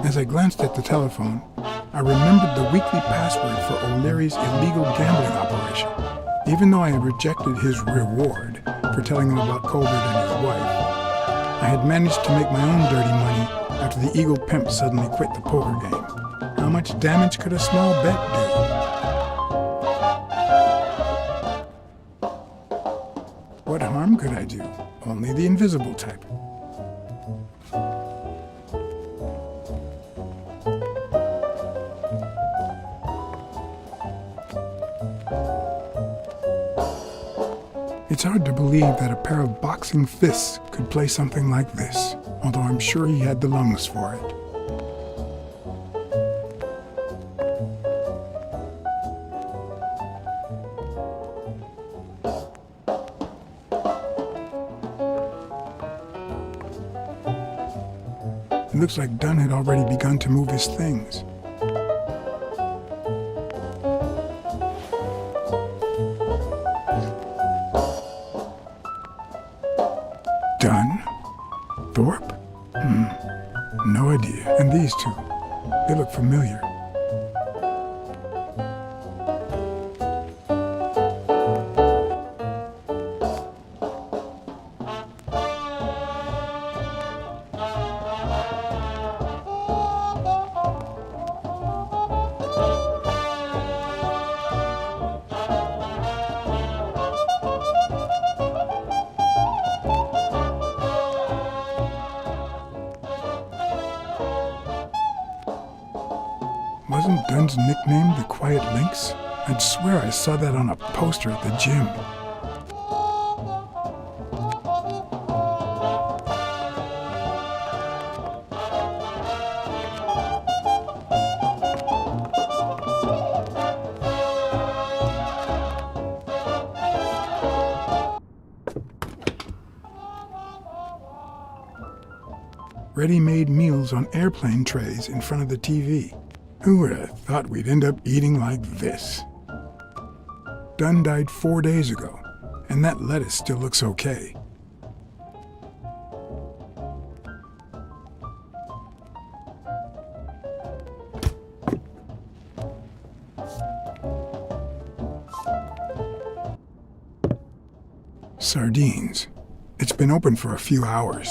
As I glanced at the telephone, I remembered the weekly password for O'Leary's illegal gambling operation. Even though I had rejected his reward for telling him about Colbert and his wife, I had managed to make my own dirty money after the Eagle pimp suddenly quit the poker game. How much damage could a small bet do? What harm could I do? Only the invisible type. It's hard to believe that a pair of boxing fists could play something like this, although I'm sure he had the lungs for it. It looks like Dunn had already begun to move his things. Dunn? Thorpe? No idea. And these two, they look familiar. Wasn't Dunn's nickname the Quiet Lynx? I'd swear I saw that on a poster at the gym. ready-made meals on airplane trays in front of the TV. Who would have thought we'd end up eating like this? Dunn died 4 days ago, and that lettuce still looks okay. Sardines. It's been open for a few hours.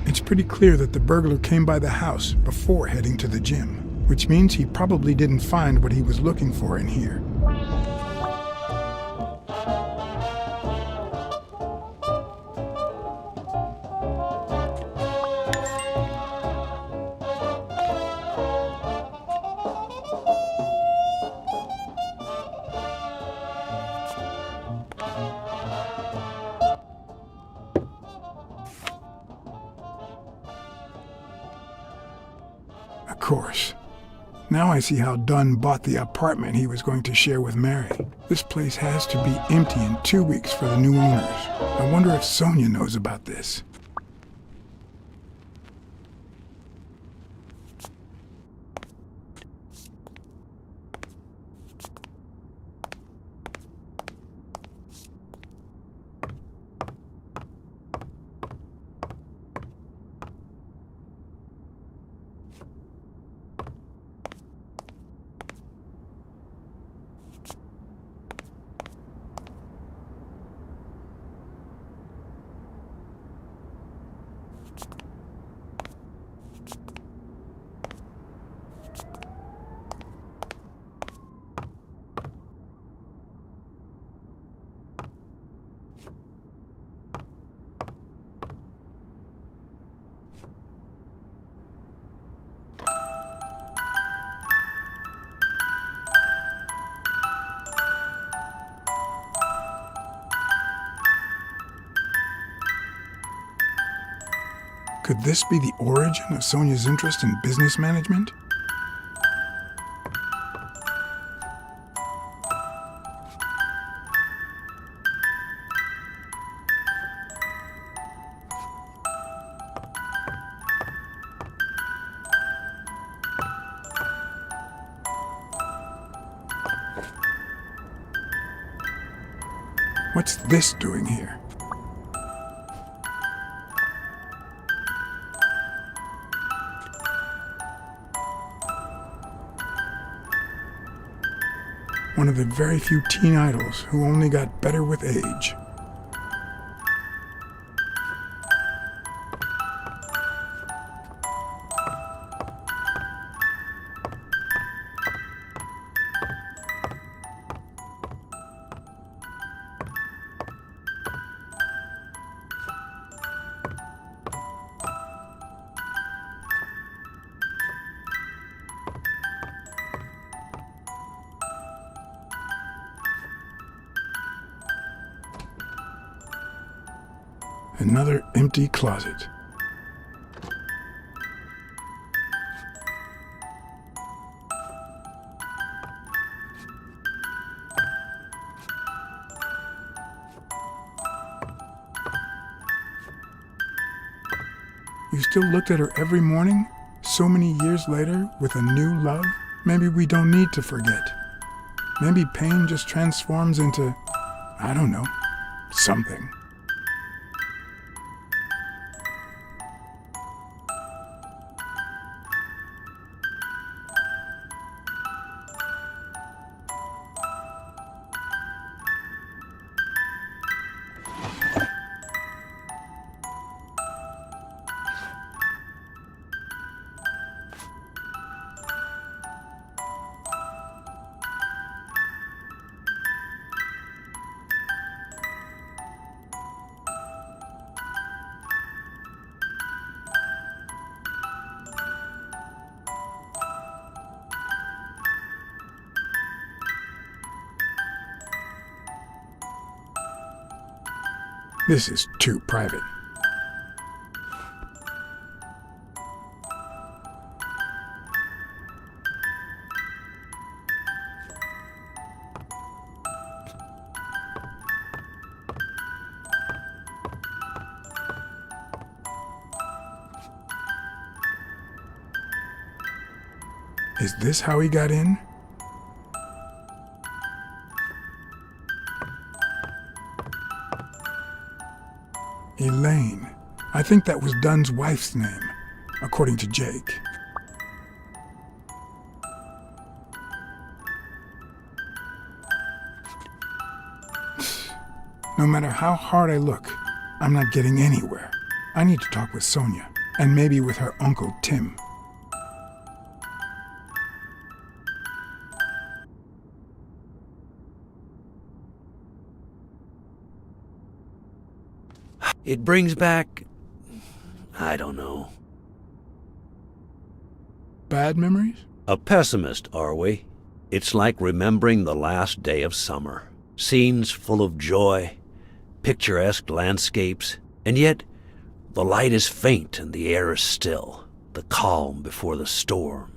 It's pretty clear that the burglar came by the house before heading to the gym, which means he probably didn't find what he was looking for in here. Of course. Now I see how Dunn bought the apartment he was going to share with Mary. This place has to be empty in 2 weeks for the new owners. I wonder if Sonia knows about this. Could this be the origin of Sonia's interest in business management? What's this doing here? One of the very few teen idols who only got better with age. Another empty closet. You still looked at her every morning, so many years later, with a new love? Maybe we don't need to forget. Maybe pain just transforms into, I don't know, something. This is too private. Is this how he got in? Elaine. I think that was Dunn's wife's name, according to Jake. No matter how hard I look, I'm not getting anywhere. I need to talk with Sonia, and maybe with her uncle Tim. It brings back... I don't know. Bad memories? A pessimist, are we? It's like remembering the last day of summer. Scenes full of joy, picturesque landscapes, and yet the light is faint and the air is still, the calm before the storm.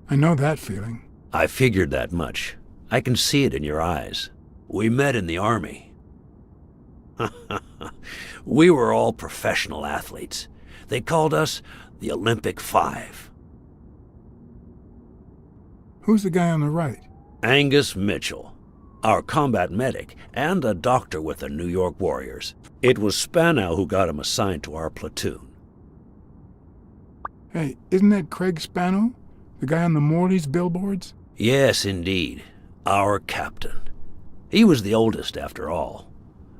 I know that feeling. I figured that much. I can see it in your eyes. We met in the Army. We were all professional athletes. They called us the Olympic Five. Who's the guy on the right? Angus Mitchell, our combat medic and a doctor with the New York Warriors. It was Spanow who got him assigned to our platoon. Hey, isn't that Craig Spanow? The guy on the Morley's billboards? Yes, indeed. Our captain. He was the oldest, after all,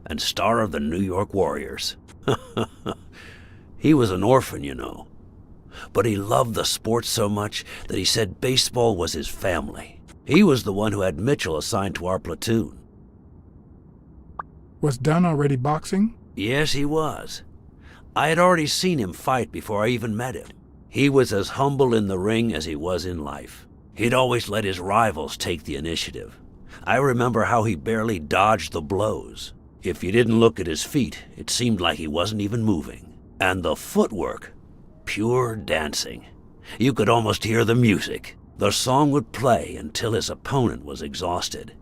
and star of the New York Warriors. He was an orphan, you know. But he loved the sport so much that he said baseball was his family. He was the one who had Mitchell assigned to our platoon. Was Dunn already boxing? Yes, he was. I had already seen him fight before I even met him. He was as humble in the ring as he was in life. He'd always let his rivals take the initiative. I remember how he barely dodged the blows. If you didn't look at his feet, it seemed like he wasn't even moving. And the footwork, pure dancing. You could almost hear the music. The song would play until his opponent was exhausted.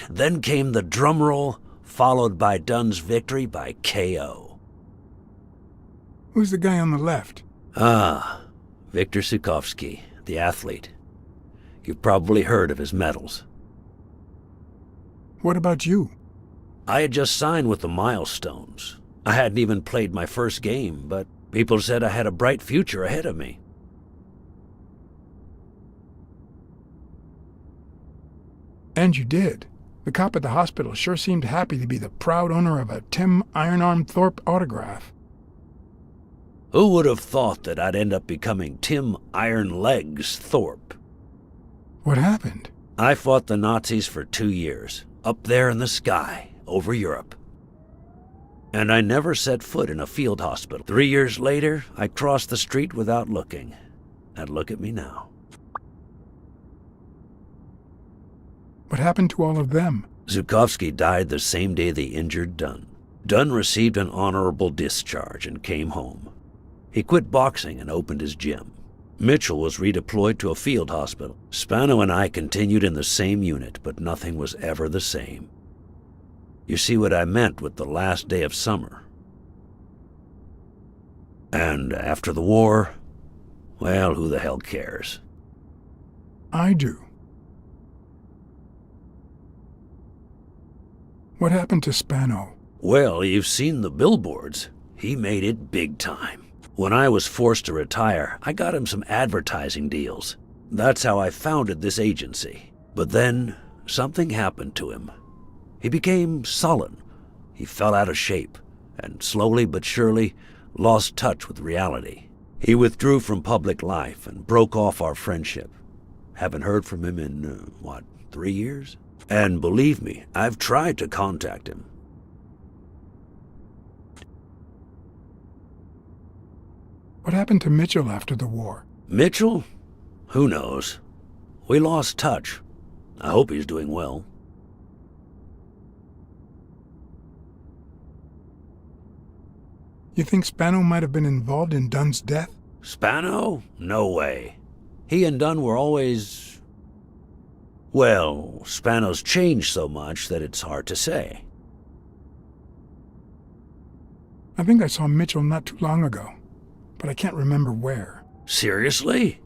Then came the drum roll, followed by Dunn's victory by KO. Who's the guy on the left? Ah, Viktor Sukovsky, the athlete. You've probably heard of his medals. What about you? I had just signed with the Milestones. I hadn't even played my first game, but people said I had a bright future ahead of me. And you did. The cop at the hospital sure seemed happy to be the proud owner of a Tim Ironarm Thorpe autograph. Who would have thought that I'd end up becoming Tim Iron Legs Thorpe? What happened? I fought the Nazis for 2 years, up there in the sky, over Europe. And I never set foot in a field hospital. 3 years later, I crossed the street without looking. And look at me now. What happened to all of them? Zukovsky died the same day they injured Dunn. Dunn received an honorable discharge and came home. He quit boxing and opened his gym. Mitchell was redeployed to a field hospital. Spano and I continued in the same unit, but nothing was ever the same. You see what I meant with the last day of summer. And after the war, well, who the hell cares? I do. What happened to Spano? Well, you've seen the billboards. He made it big time. When I was forced to retire, I got him some advertising deals. That's how I founded this agency. But then, something happened to him. He became sullen. He fell out of shape, and slowly but surely lost touch with reality. He withdrew from public life and broke off our friendship. Haven't heard from him in, 3 years? And believe me, I've tried to contact him. What happened to Mitchell after the war? Mitchell? Who knows? We lost touch. I hope he's doing well. You think Spano might have been involved in Dunn's death? Spano? No way. He and Dunn were always... Well, Spano's changed so much that it's hard to say. I think I saw Mitchell not too long ago, but I can't remember where. Seriously?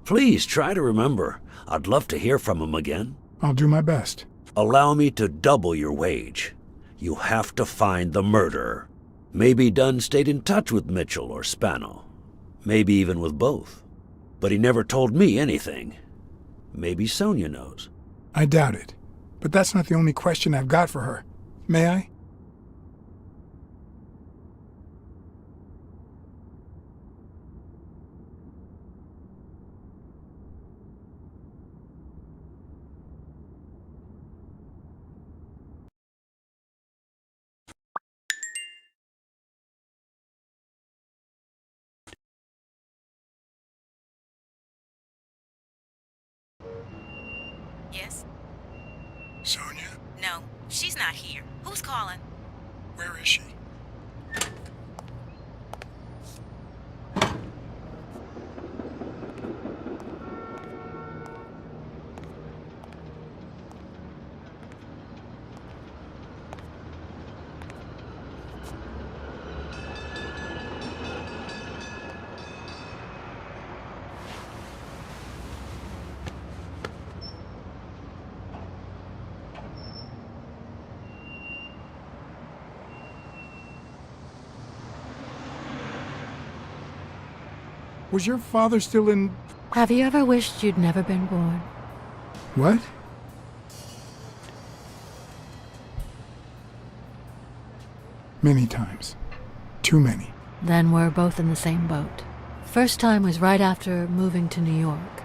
Please try to remember. I'd love to hear from him again. I'll do my best. Allow me to double your wage. You have to find the murderer. Maybe Dunn stayed in touch with Mitchell or Spano. Maybe even with both. But he never told me anything. Maybe Sonia knows. I doubt it. But that's not the only question I've got for her. May I? Yes? Sonia? No, she's not here. Who's calling? Where is she? Was your father still in... Have you ever wished you'd never been born? What? Many times. Too many. Then we're both in the same boat. First time was right after moving to New York.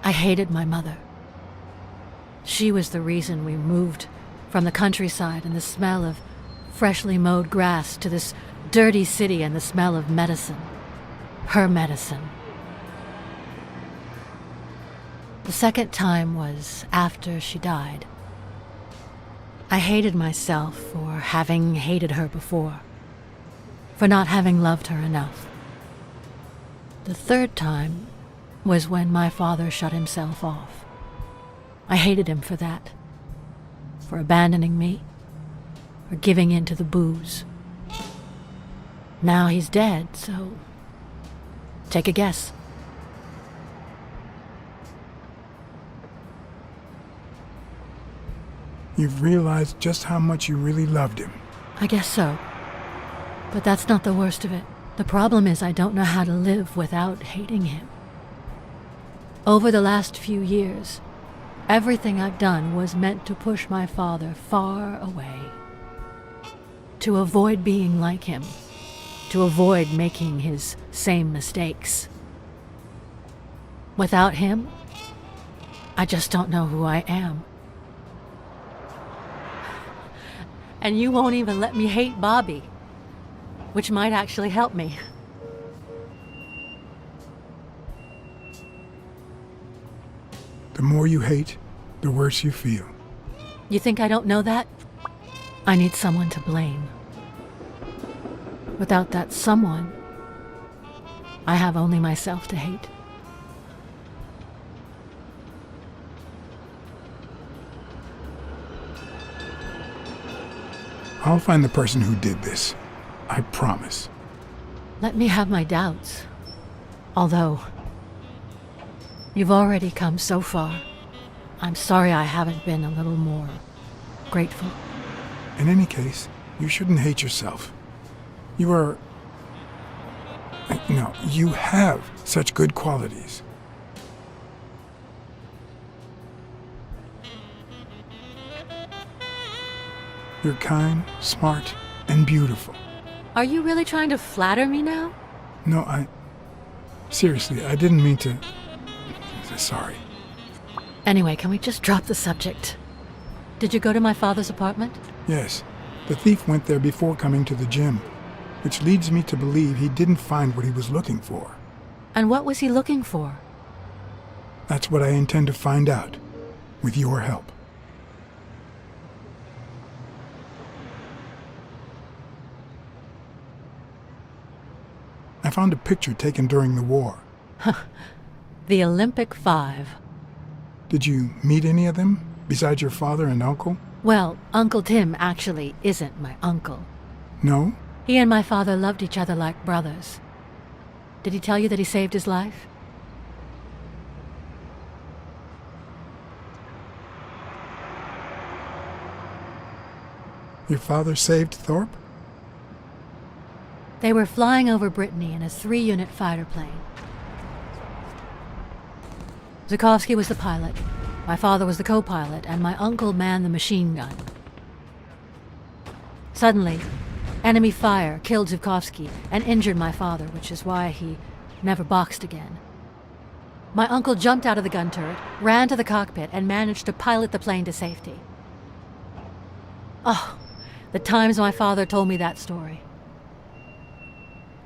I hated my mother. She was the reason we moved from the countryside and the smell of freshly mowed grass to this dirty city and the smell of medicine. Her medicine. The second time was after she died. I hated myself for having hated her before, for not having loved her enough. The third time was when my father shut himself off. I hated him for that, for abandoning me, for giving in to the booze. Now he's dead, so take a guess. You've realized just how much you really loved him. I guess so. But that's not the worst of it. The problem is I don't know how to live without hating him. Over the last few years, everything I've done was meant to push my father far away. To avoid being like him. To avoid making his same mistakes. Without him, I just don't know who I am. And you won't even let me hate Bobby, which might actually help me. The more you hate, the worse you feel. You think I don't know that? I need someone to blame. Without that someone, I have only myself to hate. I'll find the person who did this. I promise. Let me have my doubts. Although, you've already come so far. I'm sorry I haven't been a little more grateful. In any case, you shouldn't hate yourself. You are... No, you have such good qualities. You're kind, smart, and beautiful. Are you really trying to flatter me now? No, seriously, I didn't mean to... Sorry. Anyway, can we just drop the subject? Did you go to my father's apartment? Yes. The thief went there before coming to the gym, which leads me to believe he didn't find what he was looking for. And what was he looking for? That's what I intend to find out, with your help. found a picture taken during the war. The Olympic 5. Did you meet any of them, besides your father and uncle? Well, Uncle Tim actually isn't my uncle. No? He and my father loved each other like brothers. Did he tell you that he saved his life? Your father saved Thorpe? They were flying over Brittany in a 3-unit fighter plane. Zukovsky was the pilot, my father was the co-pilot, and my uncle manned the machine gun. Suddenly, enemy fire killed Zukovsky and injured my father, which is why he never boxed again. My uncle jumped out of the gun turret, ran to the cockpit, and managed to pilot the plane to safety. Oh, the times my father told me that story.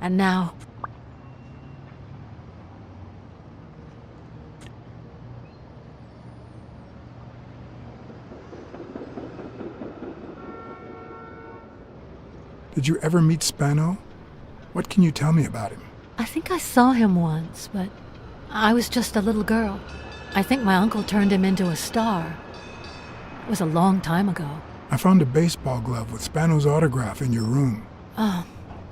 And now... Did you ever meet Spano? What can you tell me about him? I think I saw him once, but I was just a little girl. I think my uncle turned him into a star. It was a long time ago. I found a baseball glove with Spano's autograph in your room. Oh,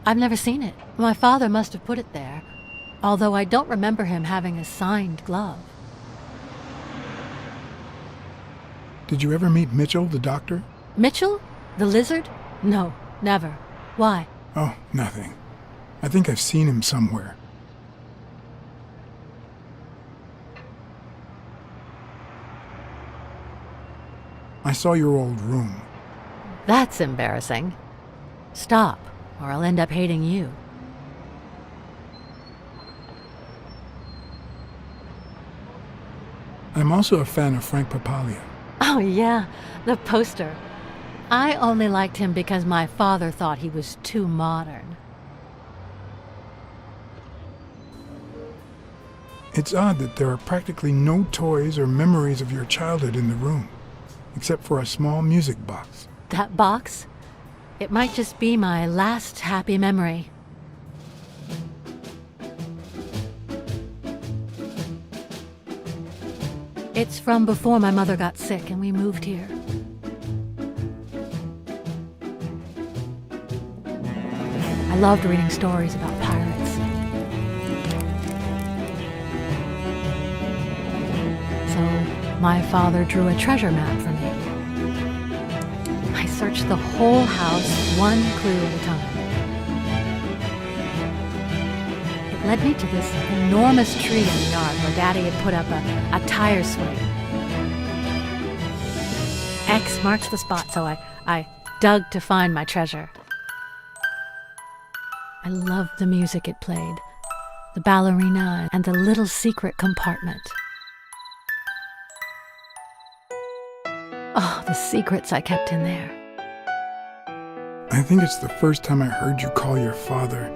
I've never seen it. My father must have put it there, although I don't remember him having a signed glove. Did you ever meet Mitchell, the doctor? Mitchell? The lizard? No, never. Why? Oh, nothing. I think I've seen him somewhere. I saw your old room. That's embarrassing. Stop, or I'll end up hating you. I'm also a fan of Frank Papalia. Oh yeah, the poster. I only liked him because my father thought he was too modern. It's odd that there are practically no toys or memories of your childhood in the room, except for a small music box. That box? It might just be my last happy memory. It's from before my mother got sick and we moved here. I loved reading stories about pirates. So my father drew a treasure map for me. I searched the whole house, one clue at a time. It led me to this enormous tree in the yard where Daddy had put up a tire swing. X marks the spot, so I dug to find my treasure. I loved the music it played, the ballerina and the little secret compartment. Oh, the secrets I kept in there. I think it's the first time I heard you call your father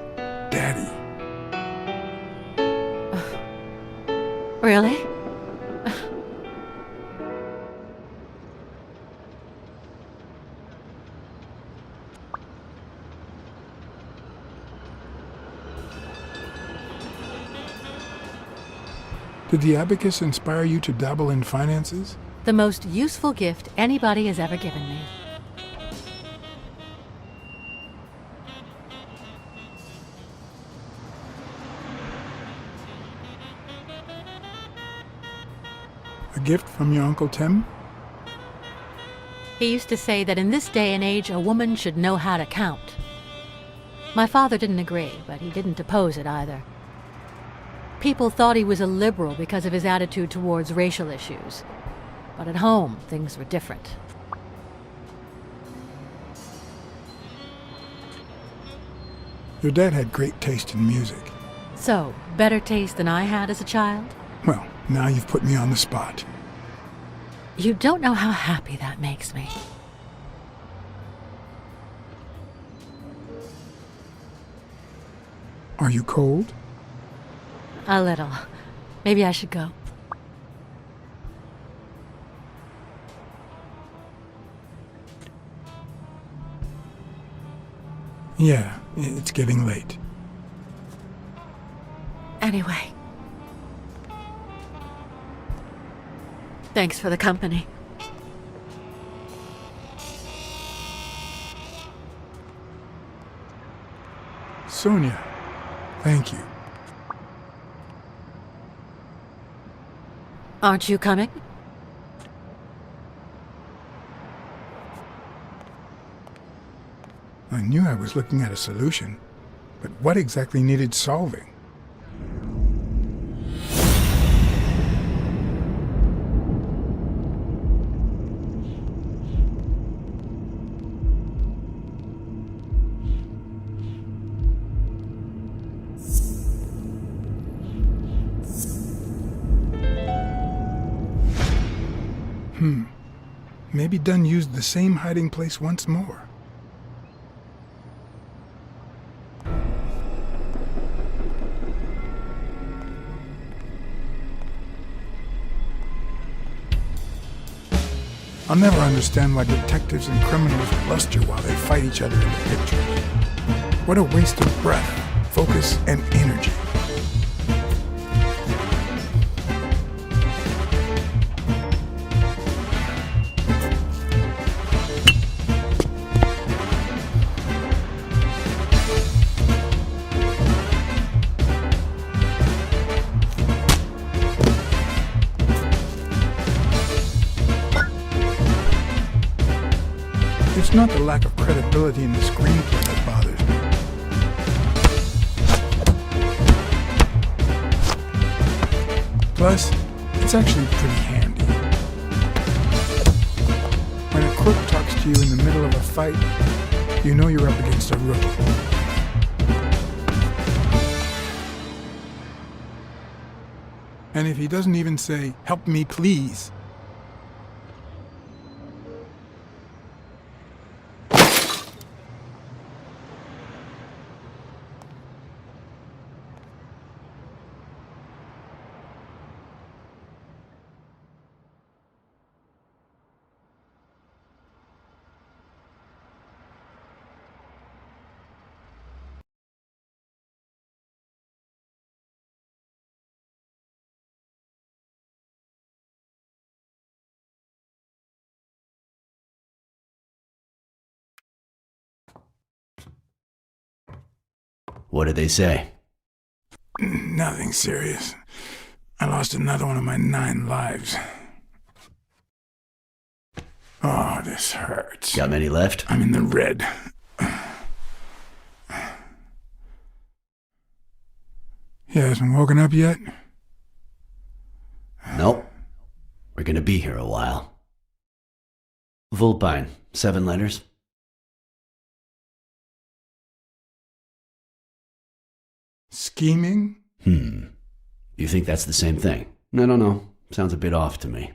Daddy. Really? Did the abacus inspire you to dabble in finances? The most useful gift anybody has ever given me. A gift from your Uncle Tim? He used to say that in this day and age, a woman should know how to count. My father didn't agree, but he didn't oppose it either. People thought he was a liberal because of his attitude towards racial issues. But at home, things were different. Your dad had great taste in music. So, better taste than I had as a child? Well, now you've put me on the spot. You don't know how happy that makes me. Are you cold? A little. Maybe I should go. Yeah, it's getting late. Anyway. Thanks for the company. Sonia, thank you. Aren't you coming? I knew I was looking at a solution, but what exactly needed solving? Maybe Dunn used the same hiding place once more. I'll never understand why detectives and criminals bluster while they fight each other in the pictures. What a waste of breath, focus, and energy. It's not the lack of credibility in the screenplay that bothers me. Plus, it's actually pretty handy. When a crook talks to you in the middle of a fight, you know you're up against a rookie. And if he doesn't even say, "Help me, please," What did they say? Nothing serious. I lost another one of my 9 lives. Oh, this hurts. Got many left? I'm in the red. He hasn't woken up yet? Nope. We're gonna be here a while. Vulpine, 7 letters. Scheming? You think that's the same thing? No. Sounds a bit off to me.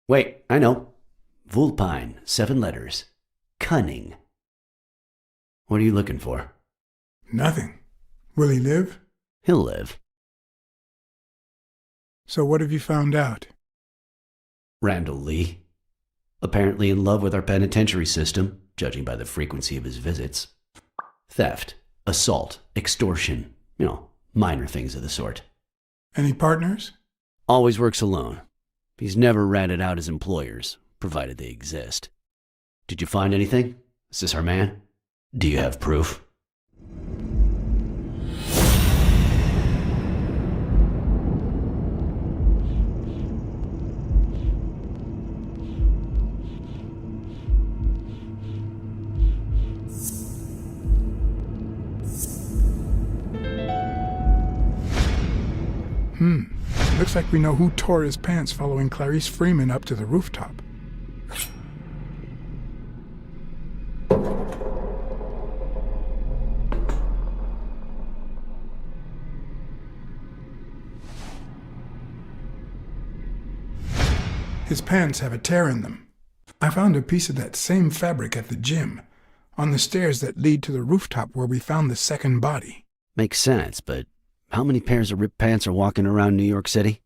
Wait, I know. Vulpine, 7 letters. Cunning. What are you looking for? Nothing. Will he live? He'll live. So what have you found out? Randall Lee. Apparently in love with our penitentiary system, judging by the frequency of his visits. Theft, assault, extortion, minor things of the sort. Any partners? Always works alone. He's never ratted out his employers, provided they exist. Did you find anything? Is this our man? Do you have proof? Looks like we know who tore his pants following Clarice Freeman up to the rooftop. His pants have a tear in them. I found a piece of that same fabric at the gym, on the stairs that lead to the rooftop where we found the second body. Makes sense, but how many pairs of ripped pants are walking around New York City?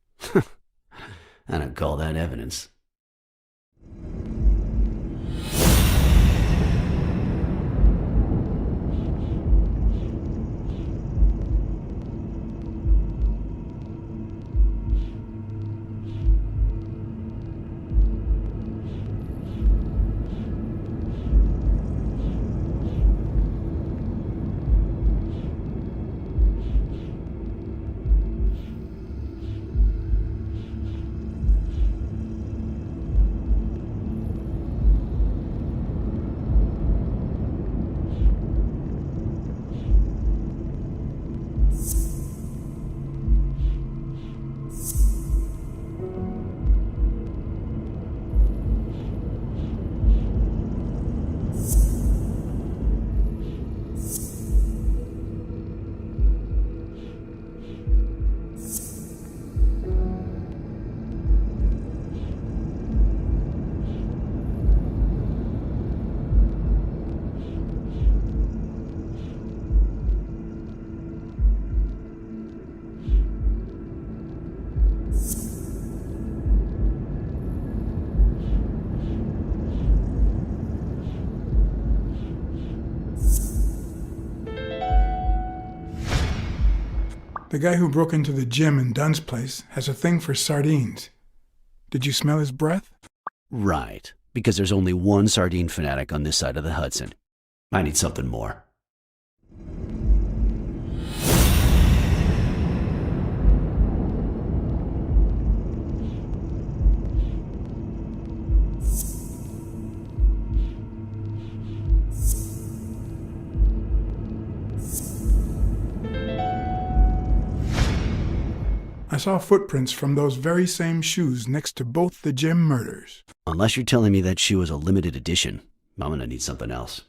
I don't call that evidence. The guy who broke into the gym in Dunn's place has a thing for sardines. Did you smell his breath? Right, because there's only one sardine fanatic on this side of the Hudson. I need something more. I saw footprints from those very same shoes next to both the gym murders. Unless you're telling me that shoe is a limited edition, I'm gonna need something else.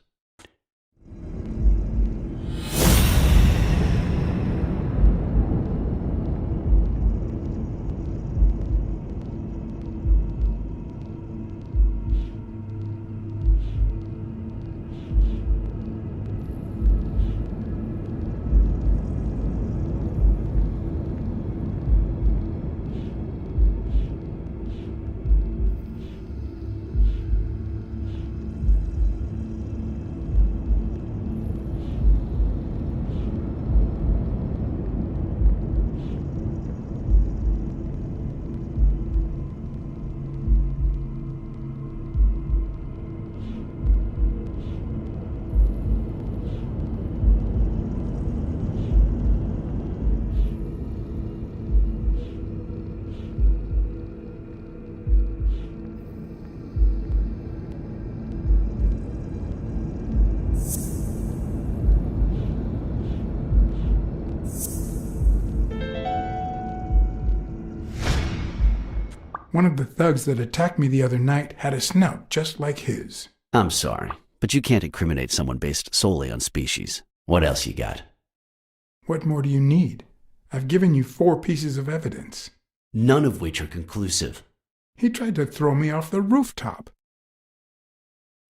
One of the thugs that attacked me the other night had a snout just like his. I'm sorry, but you can't incriminate someone based solely on species. What else you got? What more do you need? I've given you 4 pieces of evidence. None of which are conclusive. He tried to throw me off the rooftop.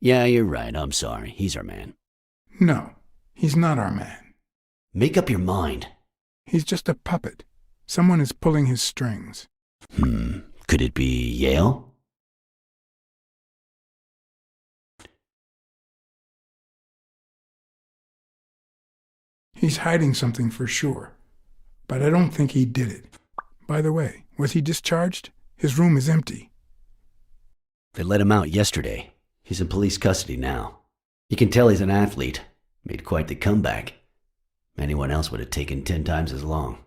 Yeah, you're right. I'm sorry. He's our man. No, he's not our man. Make up your mind. He's just a puppet. Someone is pulling his strings. Could it be Yale? He's hiding something for sure, but I don't think he did it. By the way, was he discharged? His room is empty. They let him out yesterday. He's in police custody now. You can tell he's an athlete. Made quite the comeback. Anyone else would have taken 10 times as long.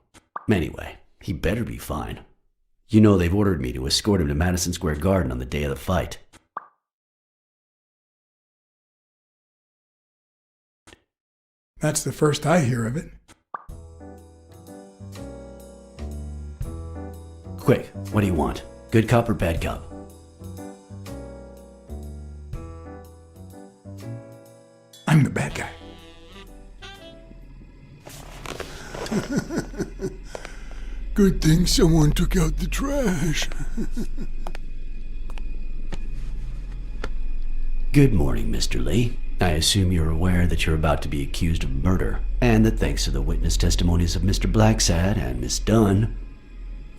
Anyway, he better be fine. You know they've ordered me to escort him to Madison Square Garden on the day of the fight. That's the first I hear of it. Quick, what do you want? Good cop or bad cop? I'm the bad guy. Good thing someone took out the trash. Good morning, Mr. Lee. I assume you're aware that you're about to be accused of murder, and that thanks to the witness testimonies of Mr. Blacksad and Miss Dunn,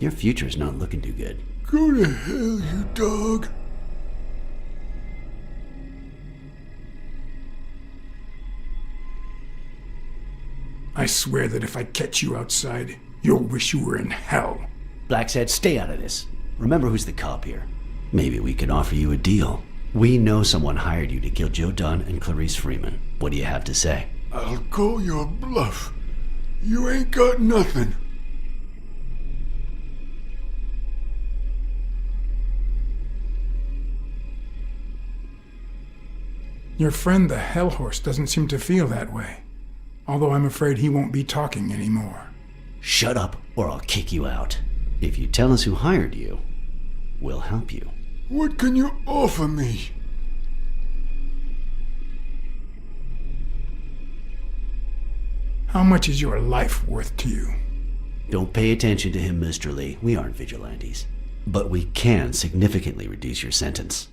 your future's not looking too good. Go to hell, you dog. I swear that if I catch you outside, you'll wish you were in hell. Blacksad, stay out of this. Remember who's the cop here. Maybe we can offer you a deal. We know someone hired you to kill Joe Dunn and Clarice Freeman. What do you have to say? I'll call your bluff. You ain't got nothing. Your friend the Hellhorse doesn't seem to feel that way. Although I'm afraid he won't be talking anymore. Shut up, or I'll kick you out. If you tell us who hired you, we'll help you. What can you offer me? How much is your life worth to you? Don't pay attention to him, Mr. Lee. We aren't vigilantes. But we can significantly reduce your sentence.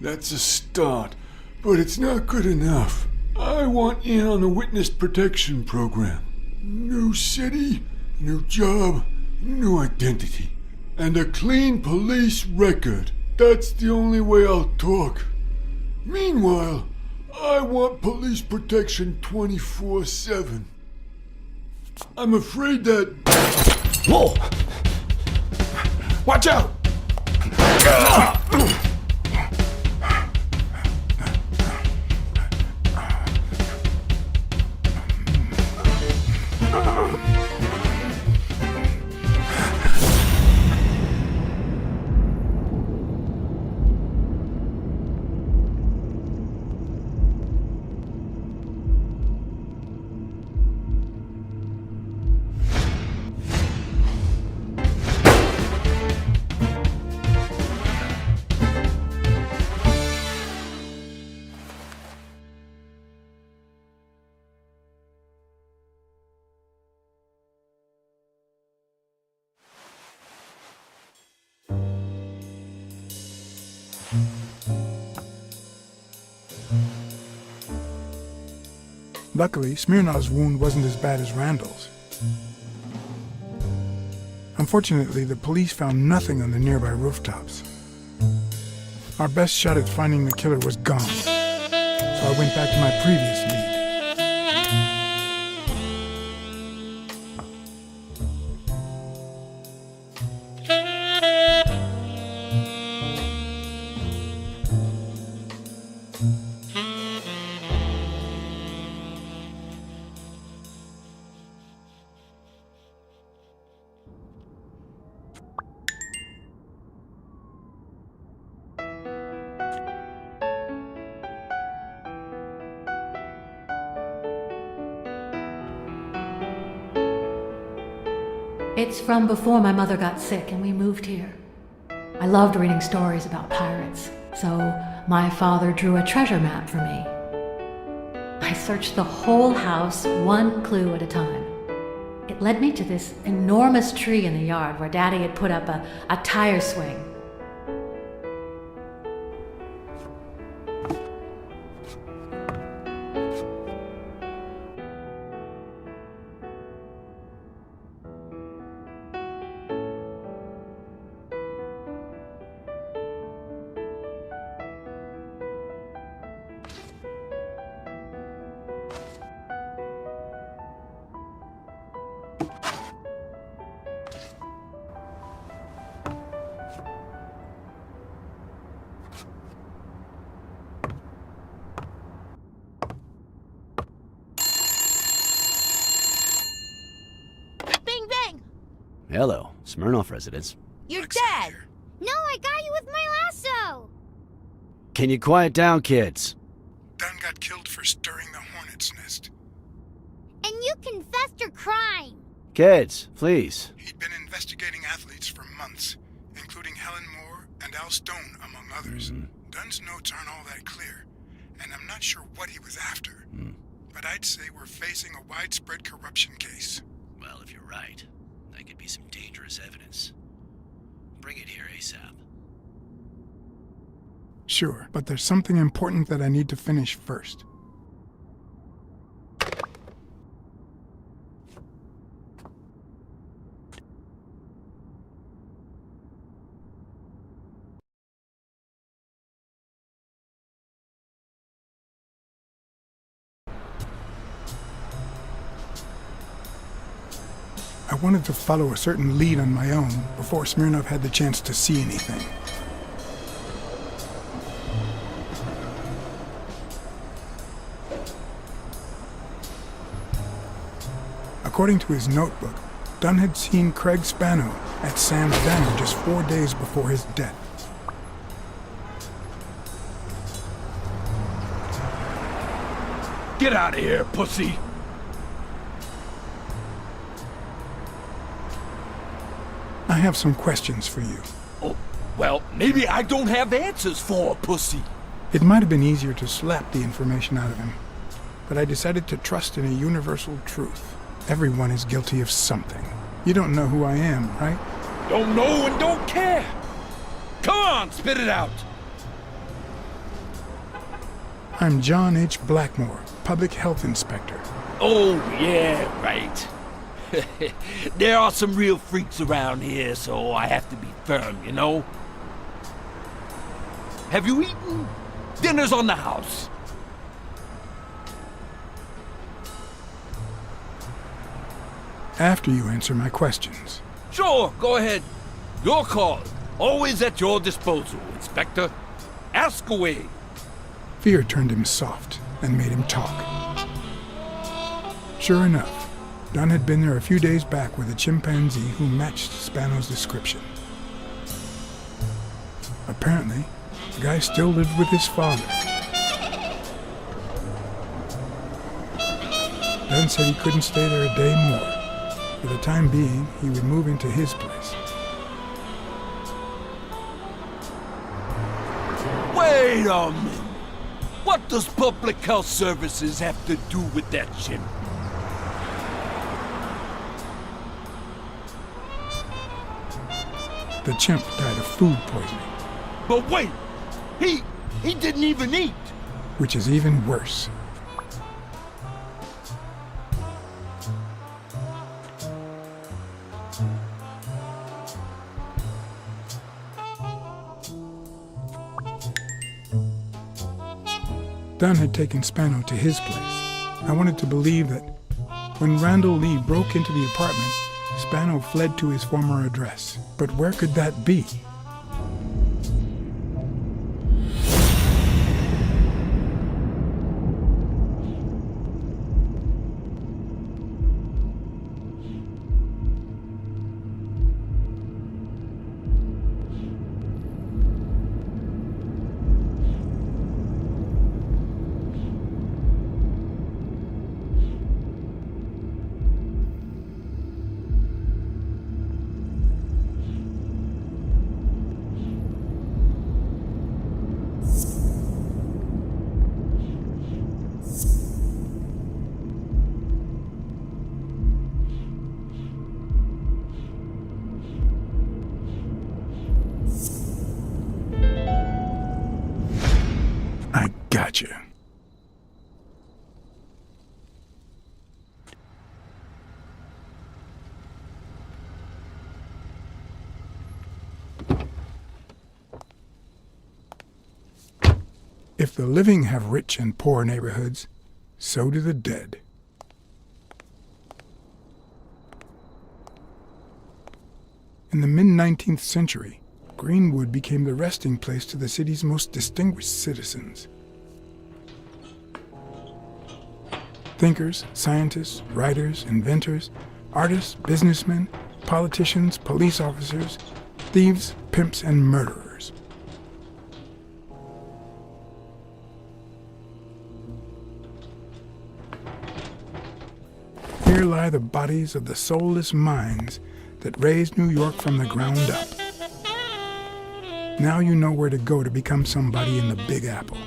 That's a start, but it's not good enough. I want in on the witness protection program. New city, new job, new identity, and a clean police record. That's the only way I'll talk. Meanwhile, I want police protection 24/7. I'm afraid that... Whoa! Watch out! Luckily, Smirnov's wound wasn't as bad as Randall's. Unfortunately, the police found nothing on the nearby rooftops. Our best shot at finding the killer was gone, so I went back to my previous lead. It's from before my mother got sick and we moved here. I loved reading stories about pirates, so my father drew a treasure map for me. I searched the whole house, one clue at a time. It led me to this enormous tree in the yard where Daddy had put up a tire swing. Hello, Smirnoff residence. You're dead! No, I got you with my lasso! Can you quiet down, kids? Dunn got killed for stirring the hornet's nest. And you confessed your crime! Kids, please. He'd been investigating athletes for months, including Helen Moore and Al Stone, among others. Dunn's notes aren't all that clear, and I'm not sure what he was after. But I'd say we're facing a widespread corruption case. Well, if you're right, that could be some dangerous evidence. Bring it here ASAP. Sure, but there's something important that I need to finish first. I wanted to follow a certain lead on my own before Smirnov had the chance to see anything. According to his notebook, Dunn had seen Craig Spano at Sam's Diner just 4 days before his death. Get out of here, pussy! I have some questions for you. Oh, well, maybe I don't have answers for a pussy. It might have been easier to slap the information out of him, but I decided to trust in a universal truth. Everyone is guilty of something. You don't know who I am, right? Don't know and don't care. Come on, spit it out. I'm John H. Blackmore, Public Health Inspector. Oh, yeah, right. There are some real freaks around here, so I have to be firm, you know? Have you eaten? Dinner's on the house. After you answer my questions. Sure, go ahead. Your call. Always at your disposal, Inspector. Ask away. Fear turned him soft and made him talk. Sure enough, Dunn had been there a few days back with a chimpanzee who matched Spano's description. Apparently, the guy still lived with his father. Dunn said he couldn't stay there a day more. For the time being, he would move into his place. Wait a minute. What does Public Health Services have to do with that chimp? The chimp died of food poisoning. But wait! He didn't even eat! Which is even worse. Dunn had taken Spano to his place. I wanted to believe that when Randall Lee broke into the apartment, Spano fled to his former address. But where could that be? Gotcha. If the living have rich and poor neighborhoods, so do the dead. In the mid-19th century, Greenwood became the resting place to the city's most distinguished citizens. Thinkers, scientists, writers, inventors, artists, businessmen, politicians, police officers, thieves, pimps, and murderers. here lie the bodies of the soulless minds that raised New York from the ground up. Now you know where to go to become somebody in the Big Apple.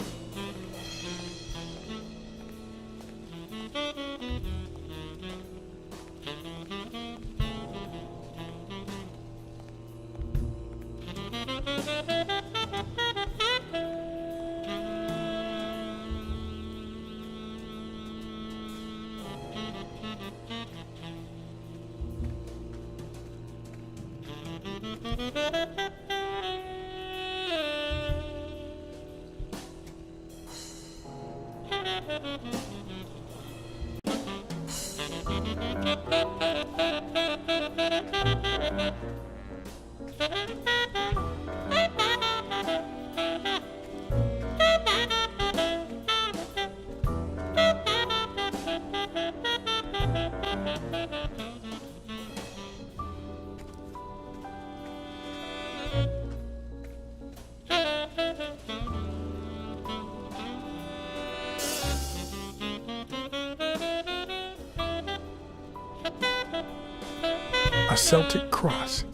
A Celtic cross.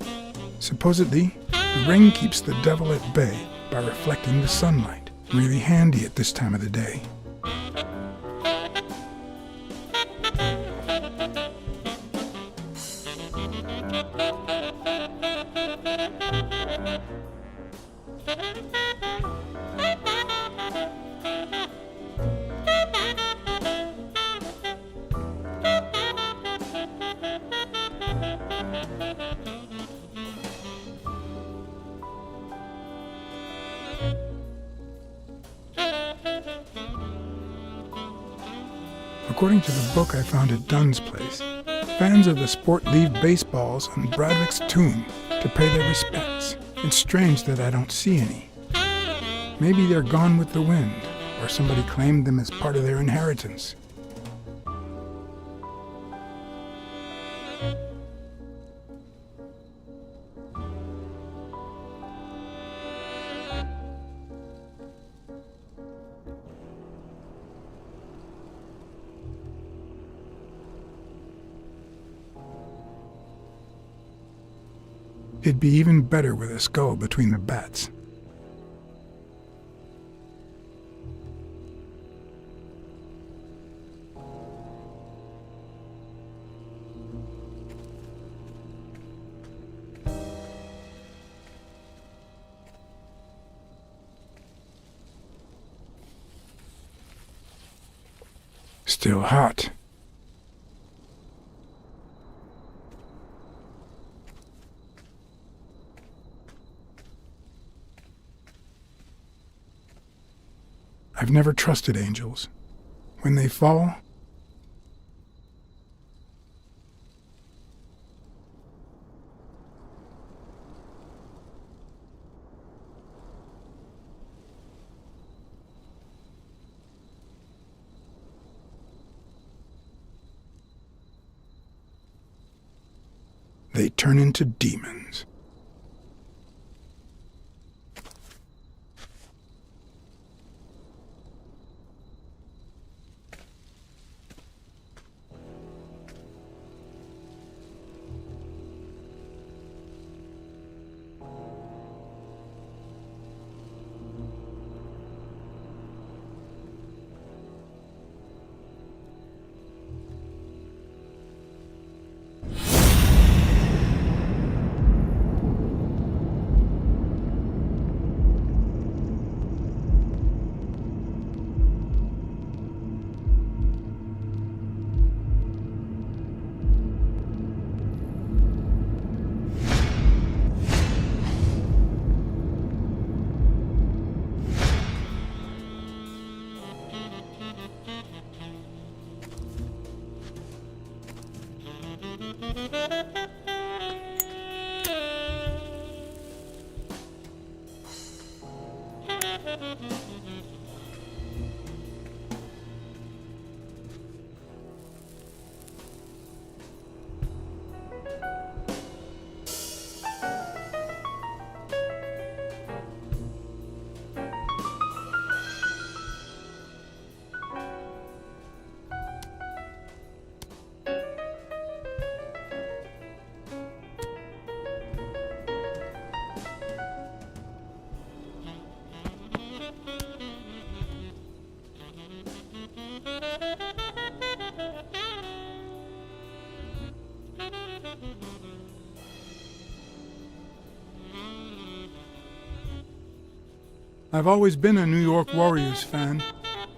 Supposedly, the ring keeps the devil at bay by reflecting the sunlight. Really handy at this time of the day. According to the book I found at Dunn's place, fans of the sport leave baseballs on Braddock's tomb to pay their respects. It's strange that I don't see any. Maybe they're gone with the wind, or somebody claimed them as part of their inheritance. It'd be even better with a skull between the bats. Still hot. I've never trusted angels. When they fall, they turn into demons. I've always been a New York Warriors fan,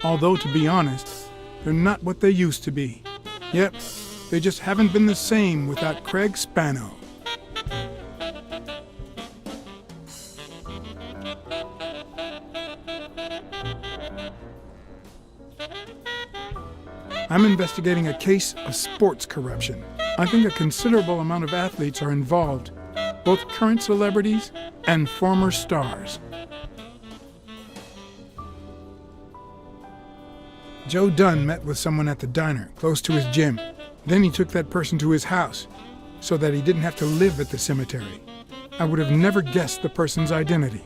although to be honest, they're not what they used to be. Yep, they just haven't been the same without Craig Spano. I'm investigating a case of sports corruption. I think a considerable amount of athletes are involved, both current celebrities and former stars. Joe Dunn met with someone at the diner, close to his gym. Then he took that person to his house, so that he didn't have to live at the cemetery. I would have never guessed the person's identity.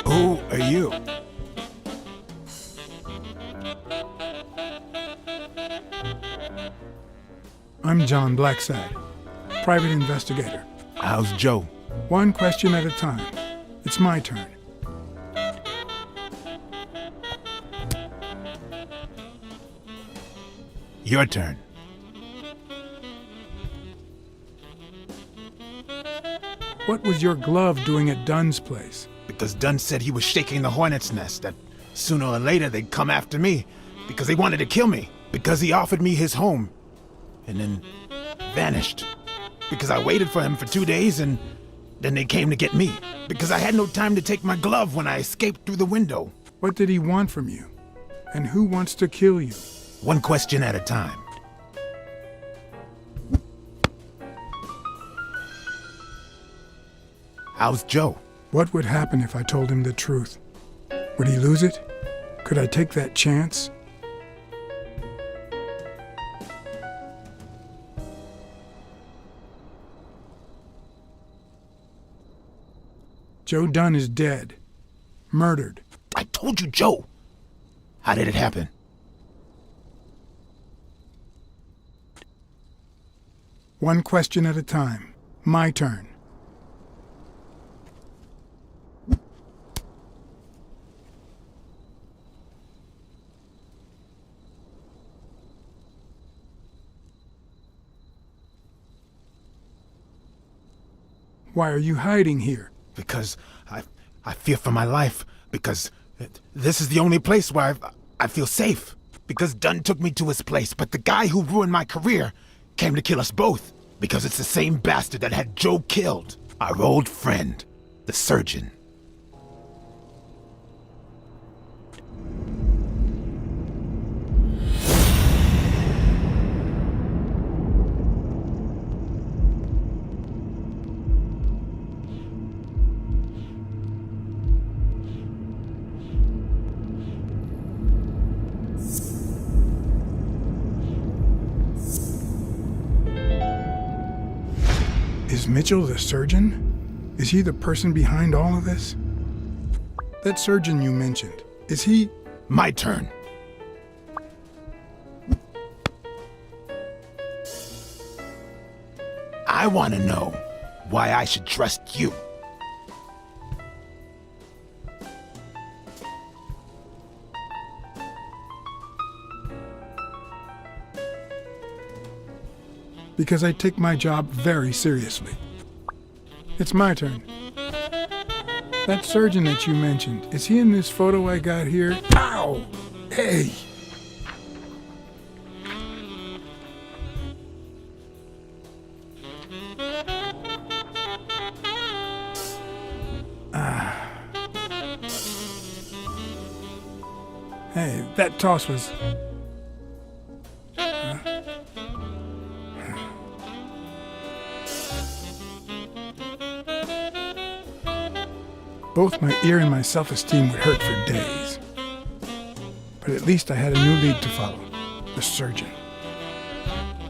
Who are you? I'm John Blacksad, private investigator. How's Joe? One question at a time. It's my turn. Your turn. What was your glove doing at Dunn's place? Because Dunn said he was shaking the hornet's nest, that sooner or later they'd come after me, because they wanted to kill me, because he offered me his home, and then vanished. Because I waited for him for 2 days, and then they came to get me. Because I had no time to take my glove when I escaped through the window. What did he want from you? And who wants to kill you? One question at a time. How's Joe? What would happen if I told him the truth? Would he lose it? Could I take that chance? Joe Dunn is dead. Murdered. I told you, Joe. How did it happen? One question at a time. My turn. Why are you hiding here? Because I fear for my life. Because this is the only place where I feel safe. Because Dunn took me to his place, but the guy who ruined my career came to kill us both. Because it's the same bastard that had Joe killed. Our old friend, the surgeon. Is Mitchell the surgeon? Is he the person behind all of this? That surgeon you mentioned, is he... My turn. I want to know why I should trust you. Because I take my job very seriously. It's my turn. That surgeon that you mentioned, is he in this photo I got here? Ow! Hey! Hey, that toss was... Both my ear and my self-esteem would hurt for days. But at least I had a new lead to follow, the surgeon.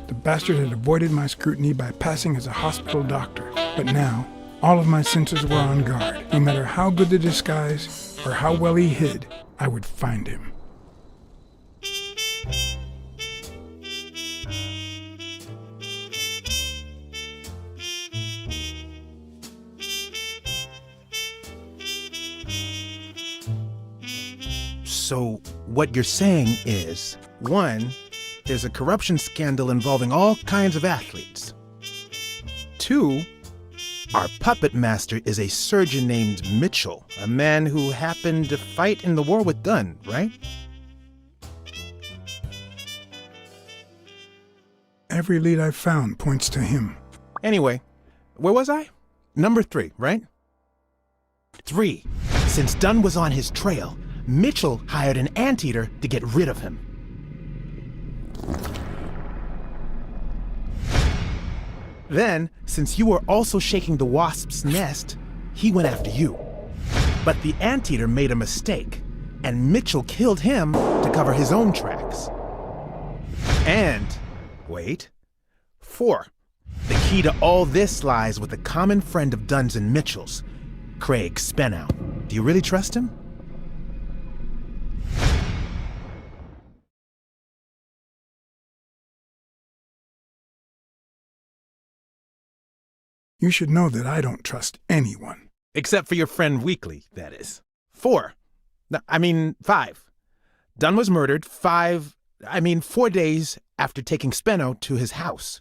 The bastard had avoided my scrutiny by passing as a hospital doctor, but now all of my senses were on guard. No matter how good the disguise or how well he hid, I would find him. So, what you're saying is, 1, there's a corruption scandal involving all kinds of athletes. 2, our puppet master is a surgeon named Mitchell, a man who happened to fight in the war with Dunn, right? Every lead I've found points to him. Anyway, where was I? Number 3, right? 3. Since Dunn was on his trail, Mitchell hired an anteater to get rid of him. Then, since you were also shaking the wasp's nest, he went after you. But the anteater made a mistake, and Mitchell killed him to cover his own tracks. And, wait, 4. The key to all this lies with a common friend of Dunn's and Mitchell's, Craig Spenow. Do you really trust him? You should know that I don't trust anyone. Except for your friend Weekly, that is. 4. 5. Dunn was murdered 4 days after taking Speno to his house.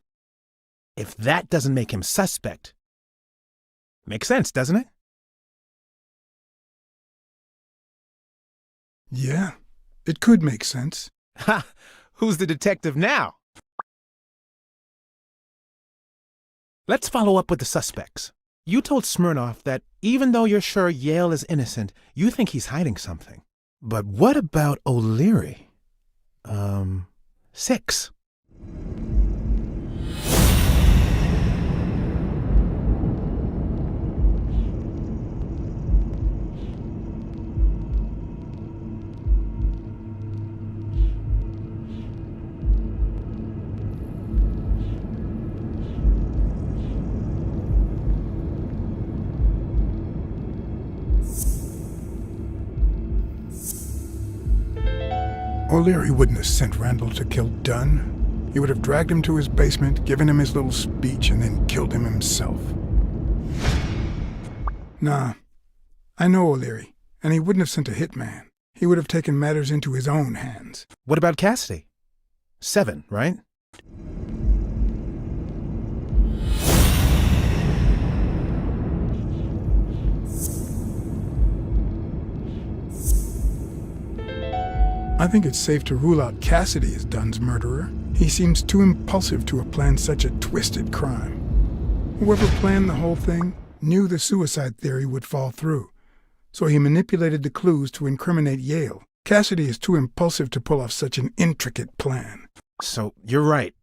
If that doesn't make him suspect, makes sense, doesn't it? Yeah, it could make sense. Ha! Who's the detective now? Let's follow up with the suspects. You told Smirnoff that even though you're sure Yale is innocent, you think he's hiding something. But what about O'Leary? 6. O'Leary wouldn't have sent Randall to kill Dunn. He would have dragged him to his basement, given him his little speech, and then killed him himself. Nah, I know O'Leary, and he wouldn't have sent a hitman. He would have taken matters into his own hands. What about Cassidy? 7, right? I think it's safe to rule out Cassidy as Dunn's murderer. He seems too impulsive to have planned such a twisted crime. Whoever planned the whole thing knew the suicide theory would fall through, so he manipulated the clues to incriminate Yale. Cassidy is too impulsive to pull off such an intricate plan. So, you're right.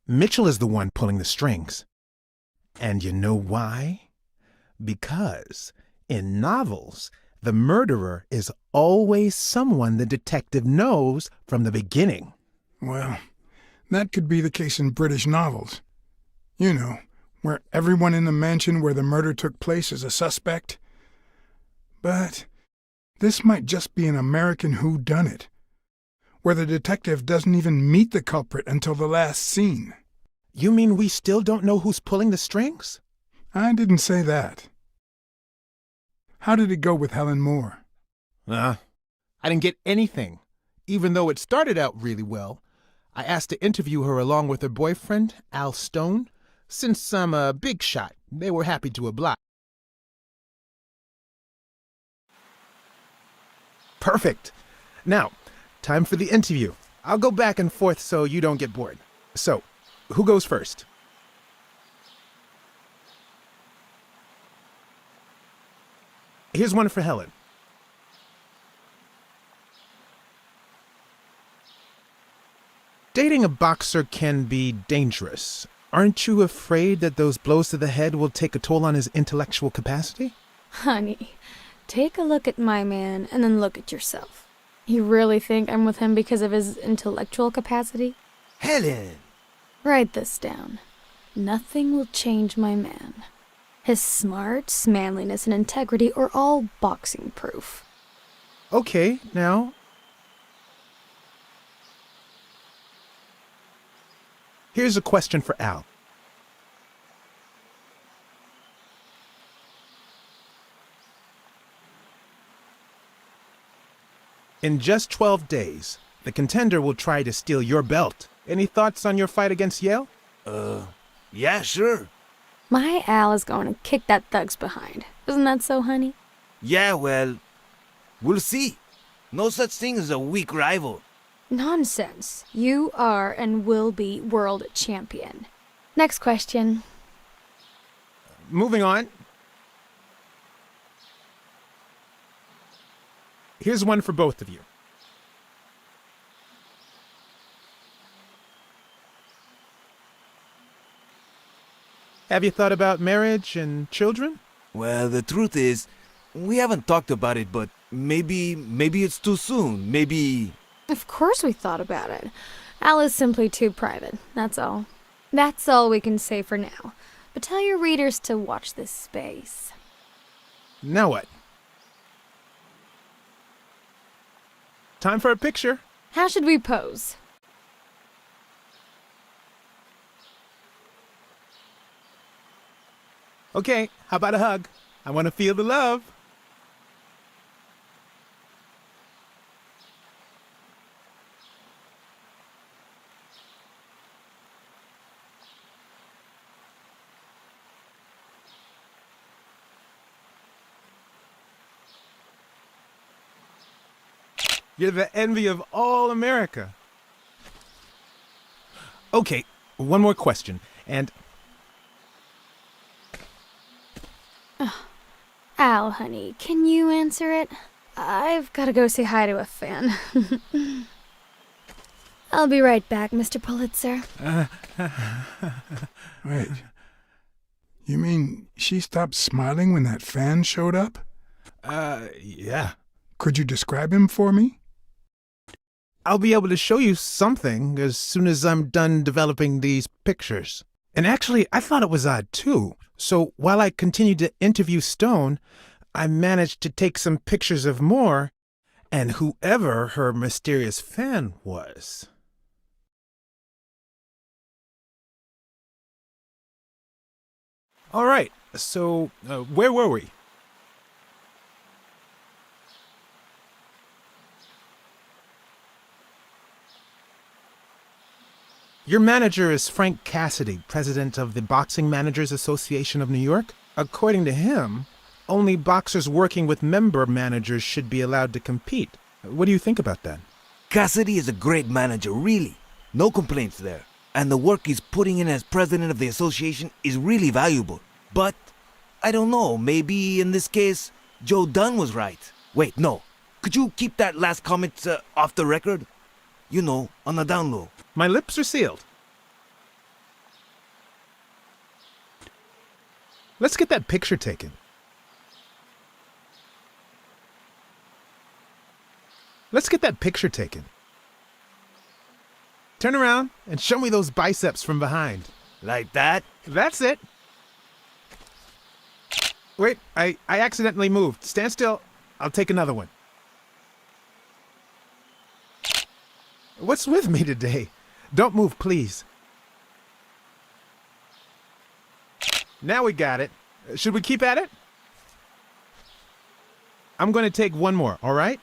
Mitchell is the one pulling the strings. And you know why? Because in novels, the murderer is always someone the detective knows from the beginning. Well, that could be the case in British novels. You know, where everyone in the mansion where the murder took place is a suspect. But this might just be an American whodunit, where the detective doesn't even meet the culprit until the last scene. You mean we still don't know who's pulling the strings? I didn't say that. How did it go with Helen Moore? I didn't get anything, even though it started out really well. I asked to interview her along with her boyfriend, Al Stone. Since I'm a big shot, they were happy to oblige. Perfect. Now, time for the interview. I'll go back and forth so you don't get bored. So, who goes first? Here's one for Helen. Dating a boxer can be dangerous. Aren't you afraid that those blows to the head will take a toll on his intellectual capacity? Honey, take a look at my man and then look at yourself. You really think I'm with him because of his intellectual capacity? Helen! Write this down. Nothing will change my man. His smarts, manliness, and integrity are all boxing proof. Okay, now... Here's a question for Al. In just 12 days, the contender will try to steal your belt. Any thoughts on your fight against Yale? Yeah, sure. My Al is going to kick that thug's behind. Isn't that so, honey? Yeah, well, we'll see. No such thing as a weak rival. Nonsense. You are and will be world champion. Next question. Moving on. Here's one for both of you. Have you thought about marriage and children? Well, the truth is, we haven't talked about it, but maybe it's too soon. Maybe... Of course we thought about it. Al is simply too private, that's all. That's all we can say for now. But tell your readers to watch this space. Now what? Time for a picture. How should we pose? Okay, how about a hug? I want to feel the love. You're the envy of all America. Okay, one more question, and... Al, honey, can you answer it? I've got to go say hi to a fan. I'll be right back, Mr. Pulitzer. Wait. You mean she stopped smiling when that fan showed up? Yeah. Could you describe him for me? I'll be able to show you something as soon as I'm done developing these pictures. And actually, I thought it was odd, too. So while I continued to interview Stone, I managed to take some pictures of Moore and whoever her mysterious fan was. All right, so where were we? Your manager is Frank Cassidy, president of the Boxing Managers Association of New York. According to him, only boxers working with member managers should be allowed to compete. What do you think about that? Cassidy is a great manager, really. No complaints there. And the work he's putting in as president of the association is really valuable. But, I don't know, maybe in this case, Joe Dunn was right. Wait, no. Could you keep that last comment off the record? You know, on the down low. My lips are sealed. Let's get that picture taken. Let's get that picture taken. Turn around and show me those biceps from behind. Like that? That's it. Wait, I accidentally moved. Stand still. I'll take another one. What's with me today? Don't move, please. Now we got it. Should we keep at it? I'm going to take one more, all right?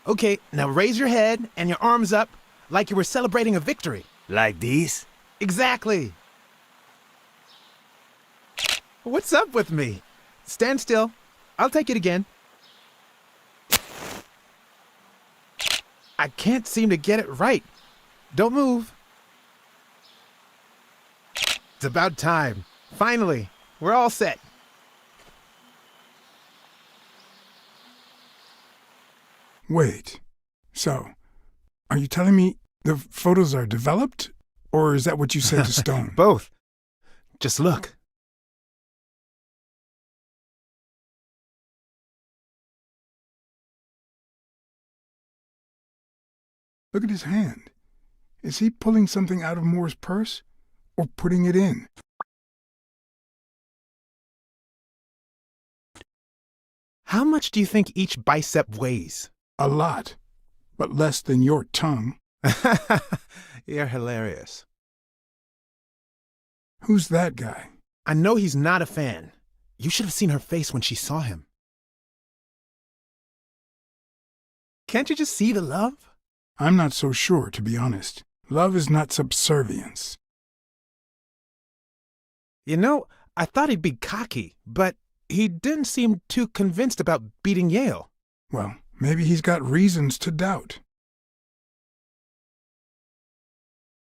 Okay, now raise your head and your arms up like you were celebrating a victory. Like these? Exactly. What's up with me? Stand still. I'll take it again. I can't seem to get it right. Don't move. It's about time. Finally, we're all set. Wait. So, Are you telling me the photos are developed? Or is that what you said to Stone? Both. Just look. Look at his hand. Is he pulling something out of Moore's purse? Or putting it in? How much do you think each bicep weighs? A lot. But less than your tongue. You're hilarious. Who's that guy? I know he's not a fan. You should have seen her face when she saw him. Can't you just see the love? I'm not so sure, to be honest. Love is not subservience. You know, I thought he'd be cocky, but he didn't seem too convinced about beating Yale. Well, maybe he's got reasons to doubt.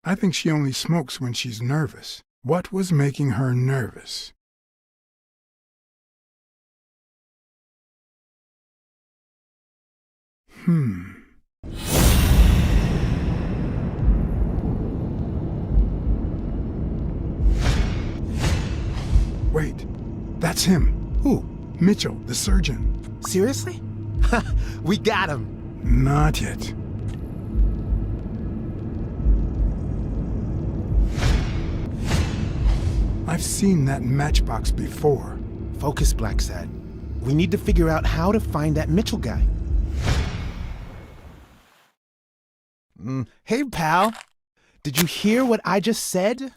I think she only smokes when she's nervous. What was making her nervous? Wait, that's him. Who? Mitchell, the surgeon. Seriously? We got him. Not yet. I've seen that matchbox before. Focus, Blacksad. We need to figure out how to find that Mitchell guy. Hey, pal. Did you hear what I just said?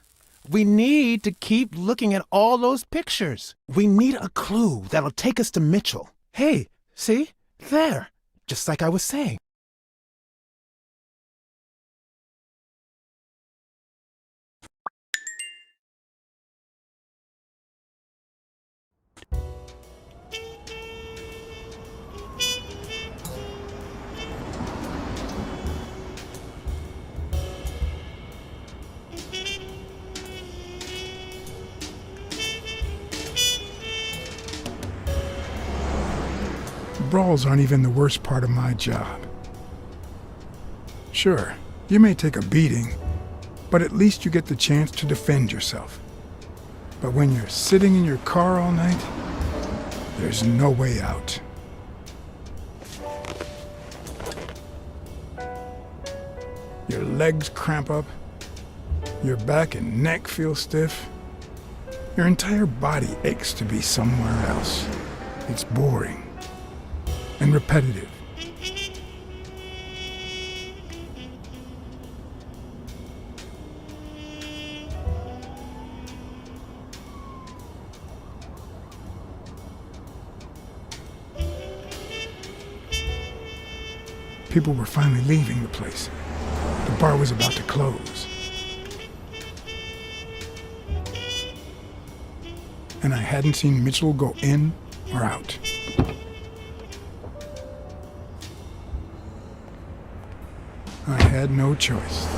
We need to keep looking at all those pictures. We need a clue that'll take us to Mitchell. Hey, see? There. Just like I was saying. Brawls aren't even the worst part of my job. Sure, you may take a beating, but at least you get the chance to defend yourself. But when you're sitting in your car all night, there's no way out. Your legs cramp up, your back and neck feel stiff. Your entire body aches to be somewhere else. It's boring and repetitive. People were finally leaving the place. The bar was about to close. And I hadn't seen Mitchell go in or out. I had no choice.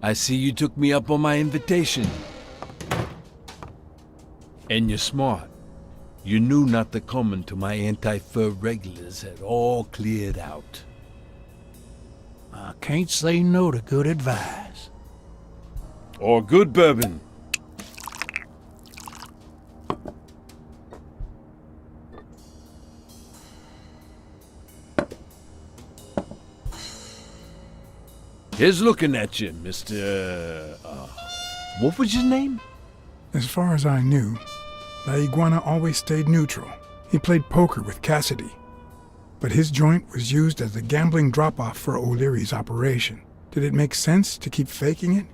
I see you took me up on my invitation. And you're smart. You knew not to come until my anti-fur regulars had all cleared out. I can't say no to good advice. Or good bourbon. Here's looking at you, Mr. What was your name? As far as I knew, La Iguana always stayed neutral. He played poker with Cassidy. But his joint was used as the gambling drop-off for O'Leary's operation. Did it make sense to keep faking it?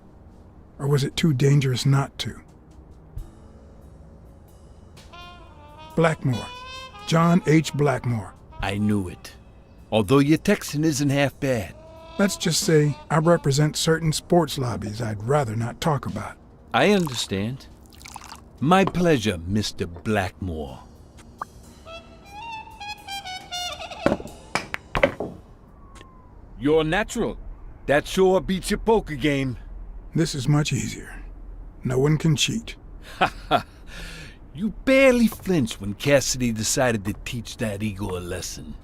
Or was it too dangerous not to? Blackmore. John H. Blackmore. I knew it. Although your Texan isn't half bad. Let's just say I represent certain sports lobbies I'd rather not talk about. I understand. My pleasure, Mr. Blackmore. You're natural. That sure beats your poker game. This is much easier. No one can cheat. Ha ha! You barely flinched when Cassidy decided to teach that ego a lesson.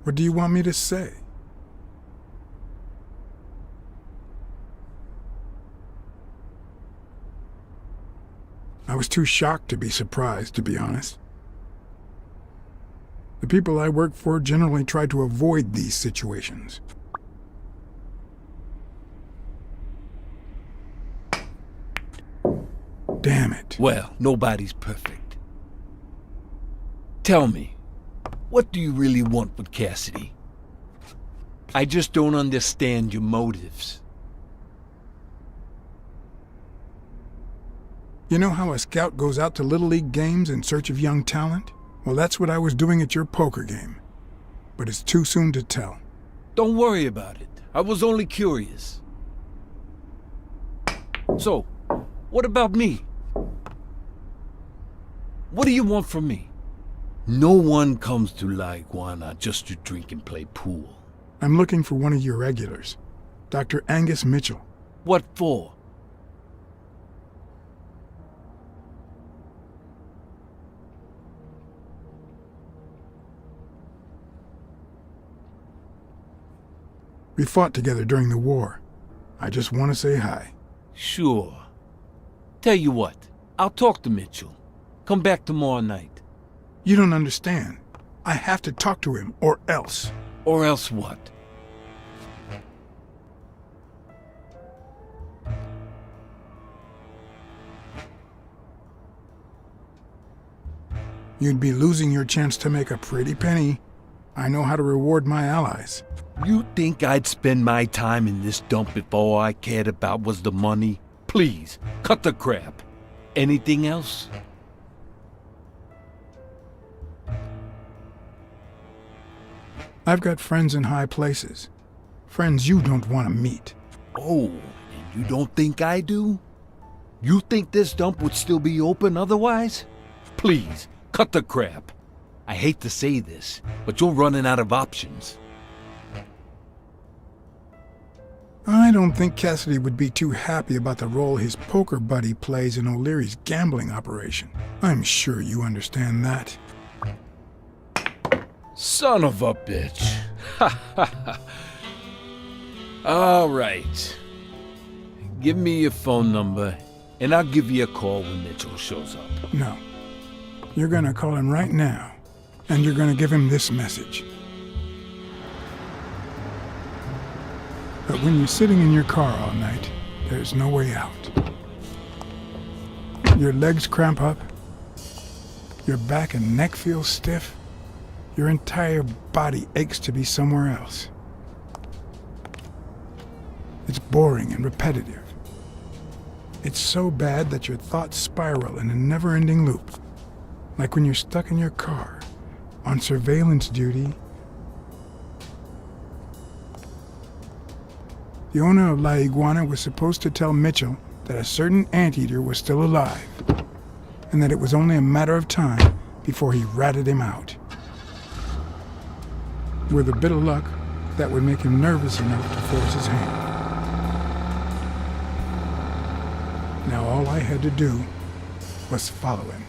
What do you want me to say? I was too shocked to be surprised, to be honest. The people I work for generally try to avoid these situations. Damn it. Well, nobody's perfect. Tell me, what do you really want with Cassidy? I just don't understand your motives. You know how a scout goes out to Little League games in search of young talent? Well, that's what I was doing at your poker game. But it's too soon to tell. Don't worry about it. I was only curious. So, what about me? What do you want from me? No one comes to La Iguana just to drink and play pool. I'm looking for one of your regulars, Dr. Angus Mitchell. What for? We fought together during the war. I just want to say hi. Sure. Tell you what, I'll talk to Mitchell. Come back tomorrow night. You don't understand. I have to talk to him, or else. Or else what? You'd be losing your chance to make a pretty penny. I know how to reward my allies. You think I'd spend my time in this dump if all I cared about was the money? Please, cut the crap. Anything else? I've got friends in high places. Friends you don't want to meet. Oh, and you don't think I do? You think this dump would still be open otherwise? Please, cut the crap. I hate to say this, but you're running out of options. I don't think Cassidy would be too happy about the role his poker buddy plays in O'Leary's gambling operation. I'm sure you understand that. Son of a bitch. Ha ha ha. All right. Give me your phone number, and I'll give you a call when Mitchell shows up. No. You're gonna call him right now, and you're gonna give him this message. But when you're sitting in your car all night, there's no way out. Your legs cramp up, your back and neck feel stiff, your entire body aches to be somewhere else. It's boring and repetitive. It's so bad that your thoughts spiral in a never-ending loop. Like when you're stuck in your car, on surveillance duty. The owner of La Iguana was supposed to tell Mitchell that a certain anteater was still alive, and that it was only a matter of time before he ratted him out. With a bit of luck, that would make him nervous enough to force his hand. Now all I had to do was follow him.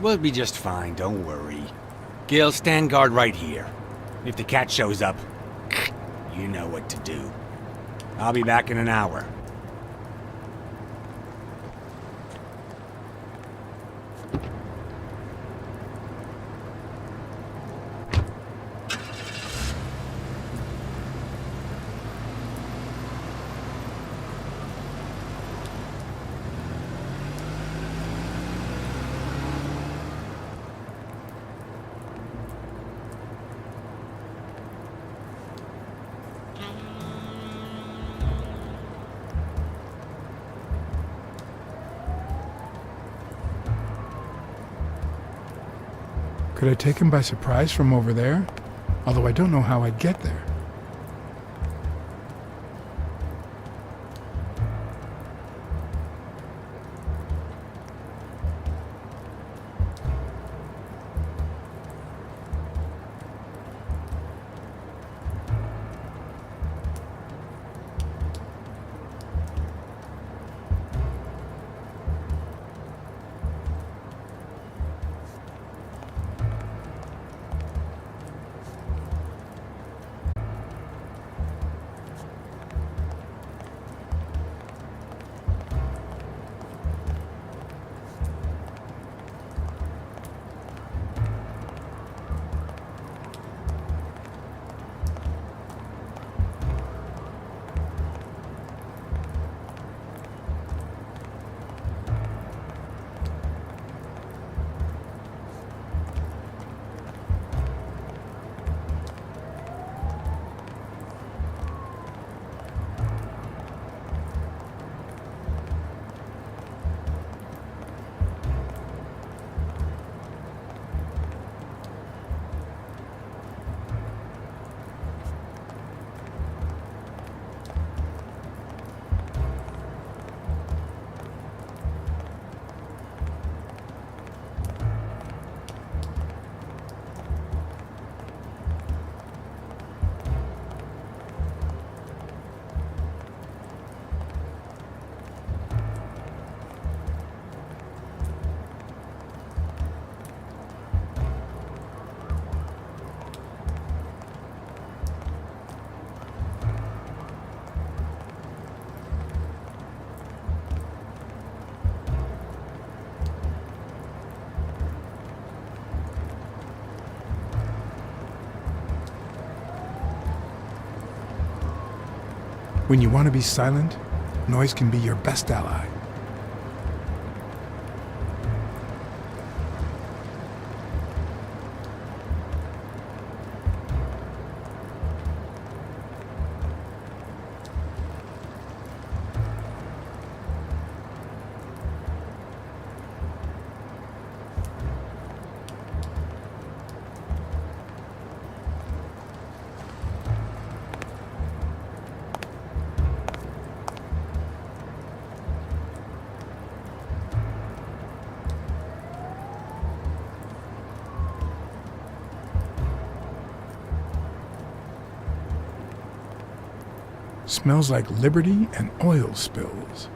We'll be just fine, don't worry. Gil, stand guard right here. If the cat shows up, you know what to do. I'll be back in an hour. Could I take him by surprise from over there? Although I don't know how I'd get there. When you want to be silent, noise can be your best ally. Smells like liberty and oil spills.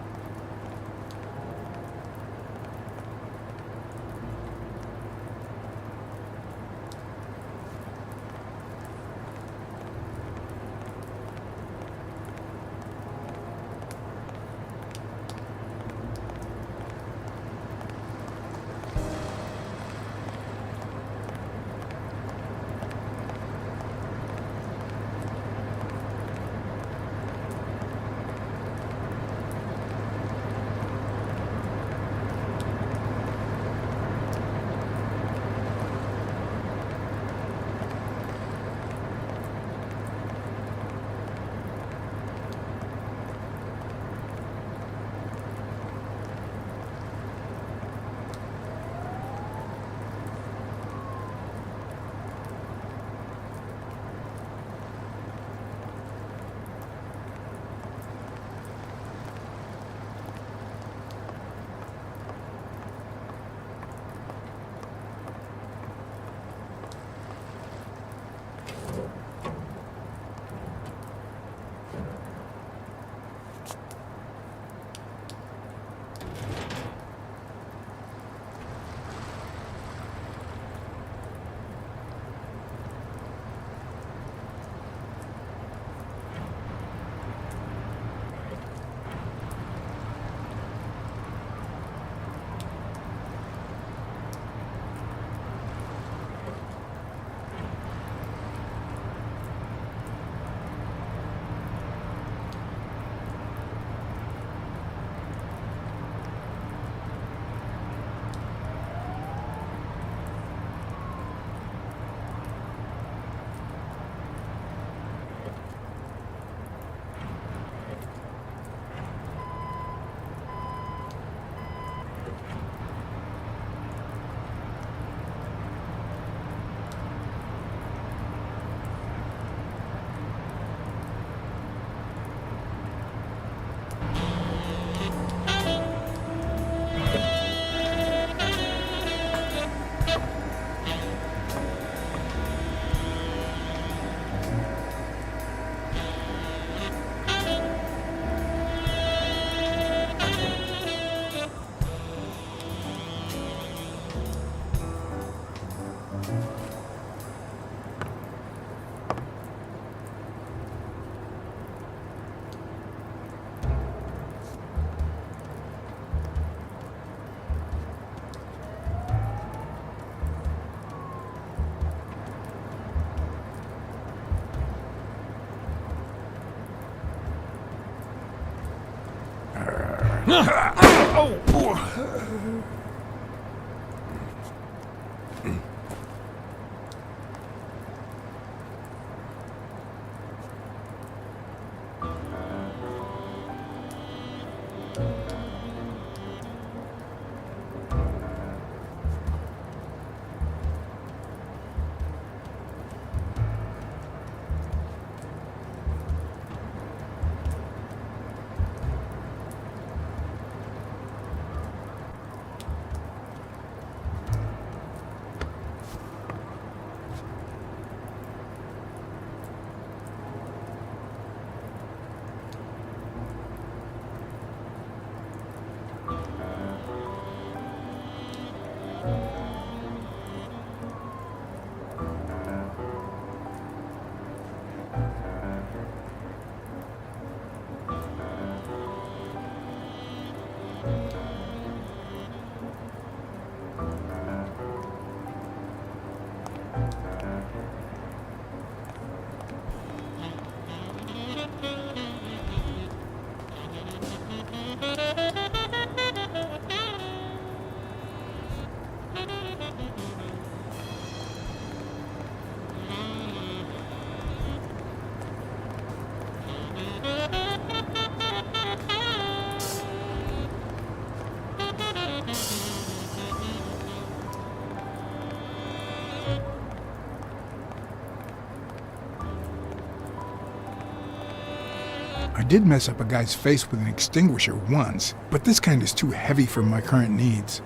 I did mess up a guy's face with an extinguisher once, but this kind is too heavy for my current needs.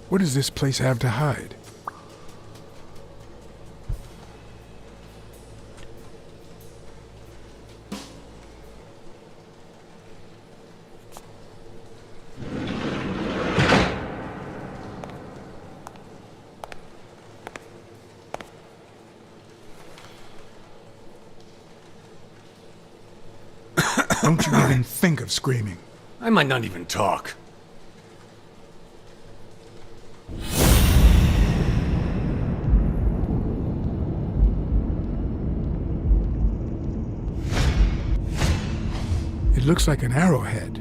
What does this place have to hide? Don't you even think of screaming. I might not even talk. It looks like an arrowhead.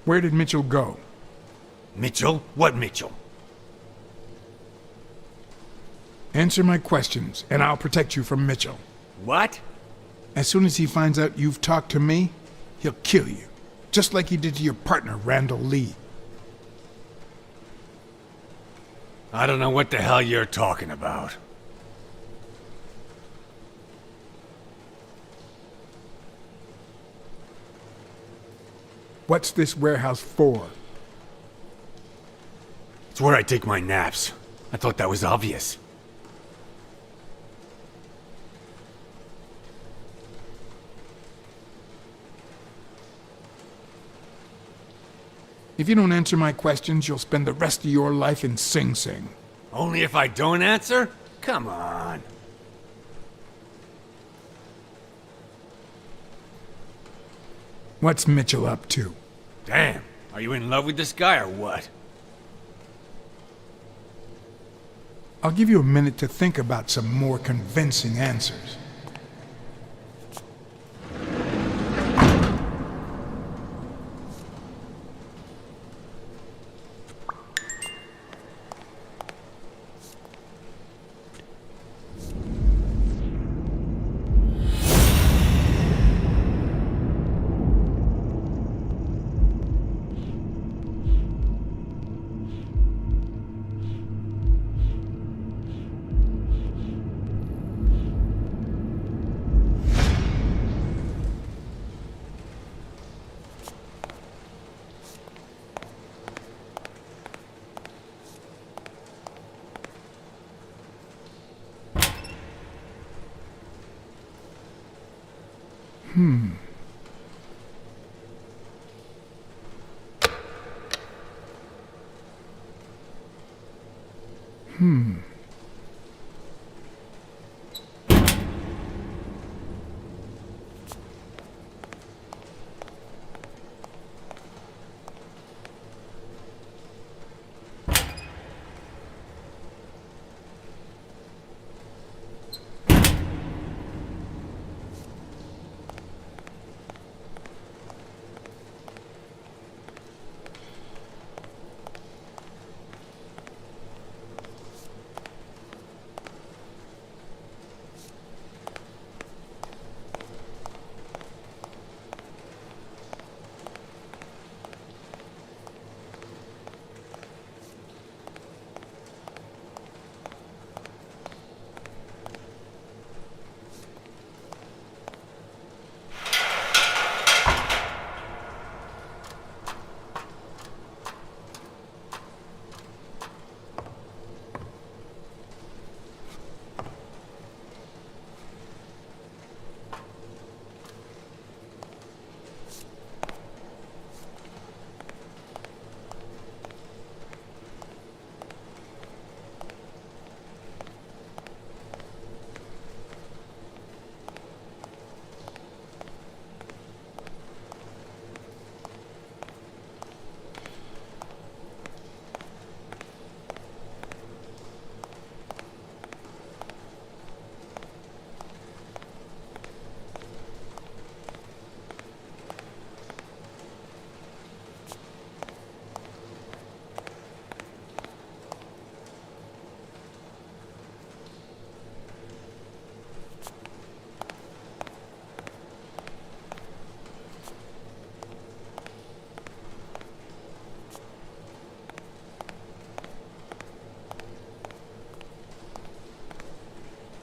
Where did Mitchell go? Mitchell? What Mitchell? Answer my questions, and I'll protect you from Mitchell. What? As soon as he finds out you've talked to me, he'll kill you. Just like he did to your partner, Randall Lee. I don't know what the hell you're talking about. What's this warehouse for? It's where I take my naps. I thought that was obvious. If you don't answer my questions, you'll spend the rest of your life in Sing Sing. Only if I don't answer? Come on. What's Mitchell up to? Damn, are you in love with this guy or what? I'll give you a minute to think about some more convincing answers. Hmm.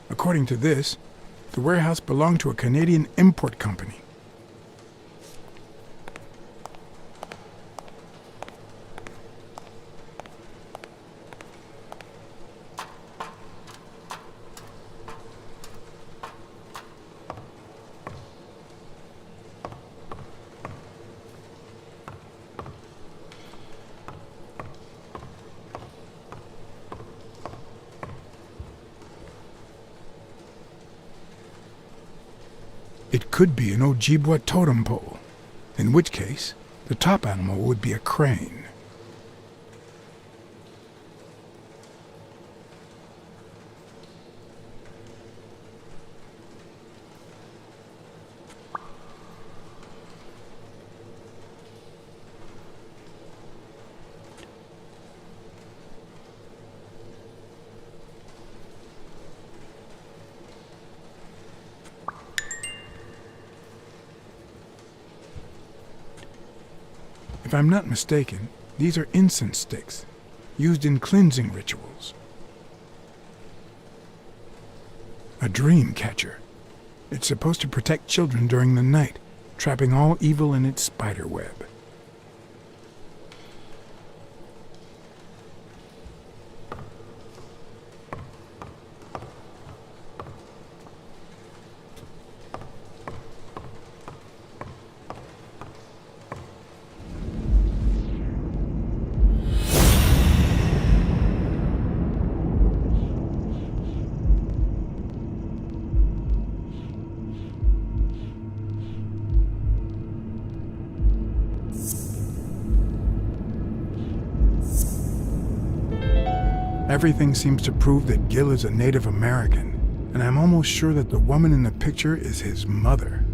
According to this, the warehouse belonged to a Canadian import company. It could be an Ojibwa totem pole, in which case the top animal would be a crane. If I'm not mistaken, these are incense sticks, used in cleansing rituals. A dream catcher. It's supposed to protect children during the night, trapping all evil in its spider web. Everything seems to prove that Gil is a Native American, and I'm almost sure that the woman in the picture is his mother.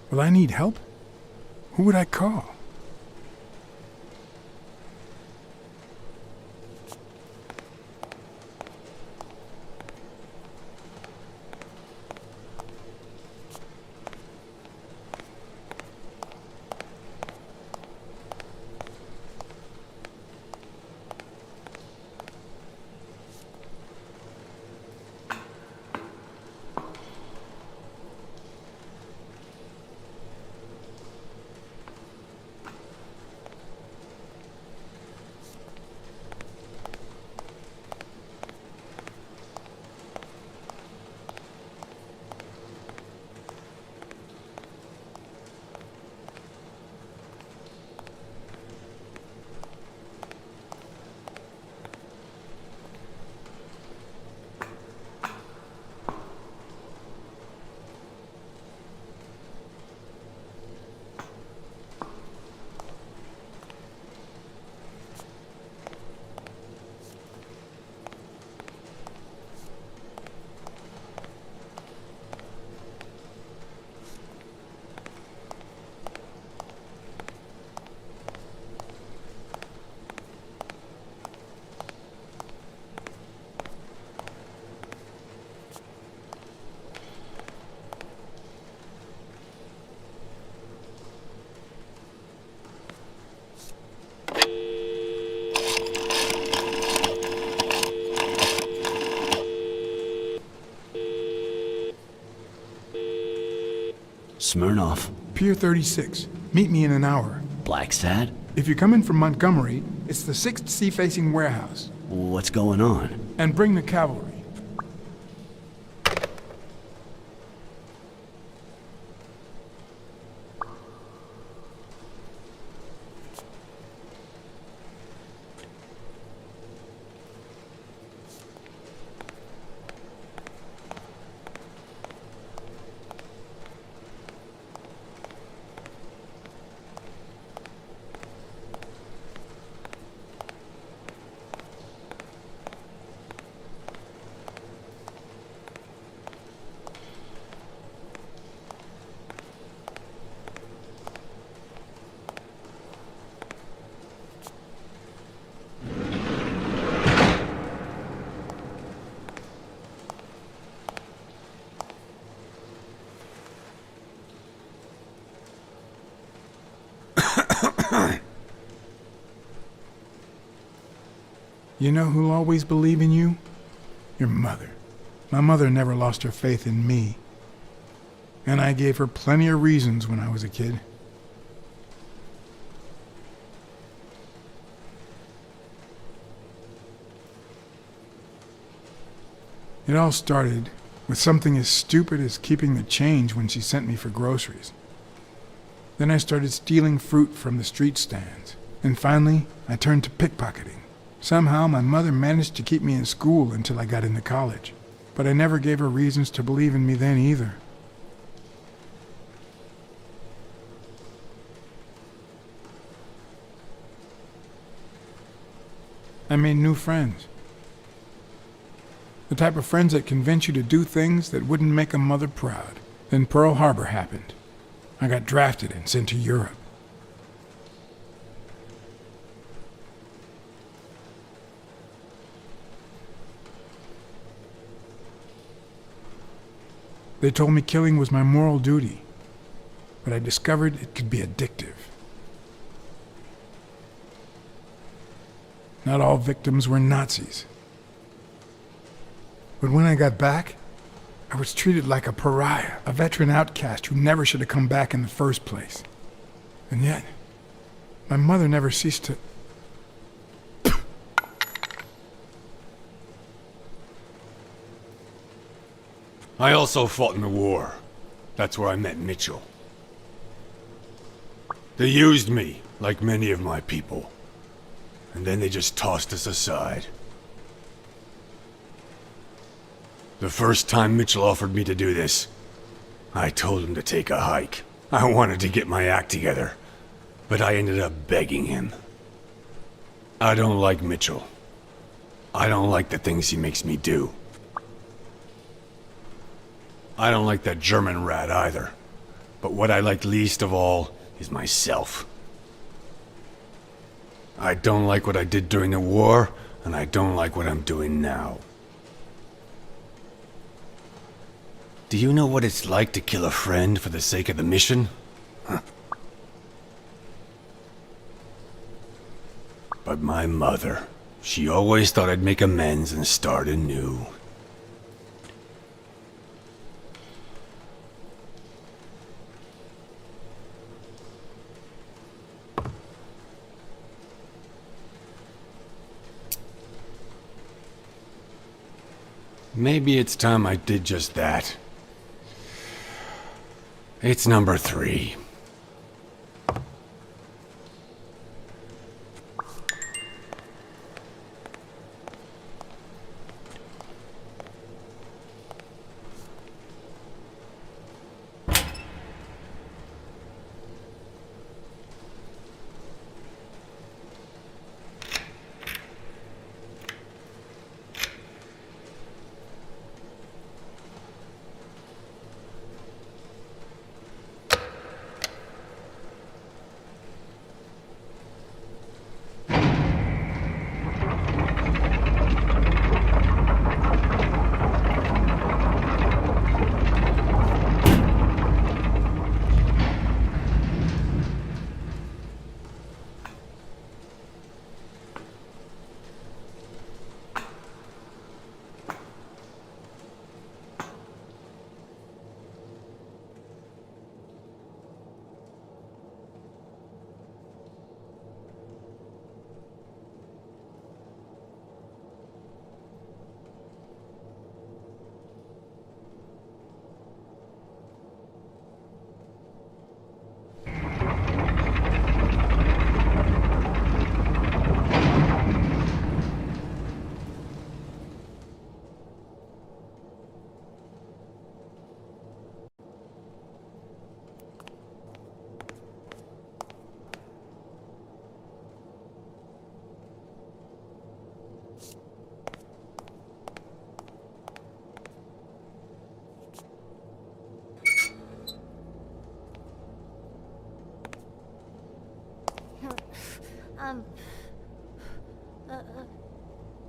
Will I need help? Who would I call? Smirnoff. Pier 36. Meet me in an hour. Blacksad? If you're coming from Montgomery, it's the 6th sea-facing warehouse. What's going on? And bring the cavalry. You know who'll always believe in you? Your mother. My mother never lost her faith in me. And I gave her plenty of reasons when I was a kid. It all started with something as stupid as keeping the change when she sent me for groceries. Then I started stealing fruit from the street stands. And finally, I turned to pickpocketing. Somehow, my mother managed to keep me in school until I got into college. But I never gave her reasons to believe in me then either. I made new friends. The type of friends that convince you to do things that wouldn't make a mother proud. Then Pearl Harbor happened. I got drafted and sent to Europe. They told me killing was my moral duty. but I discovered it could be addictive. Not all victims were Nazis. But when I got back, I was treated like a pariah, a veteran outcast who never should have come back in the first place. And yet, my mother never ceased to... I also fought in the war. That's where I met Mitchell. They used me, like many of my people. And then they just tossed us aside. The first time Mitchell offered me to do this, I told him to take a hike. I wanted to get my act together, but I ended up begging him. I don't like Mitchell. I don't like the things he makes me do. I don't like that German rat either. But what I like least of all is myself. I don't like what I did during the war, and I don't like what I'm doing now. Do you know what it's like to kill a friend for the sake of the mission? Huh. But my mother, she always thought I'd make amends and start anew. Maybe it's time I did just that. It's number 3.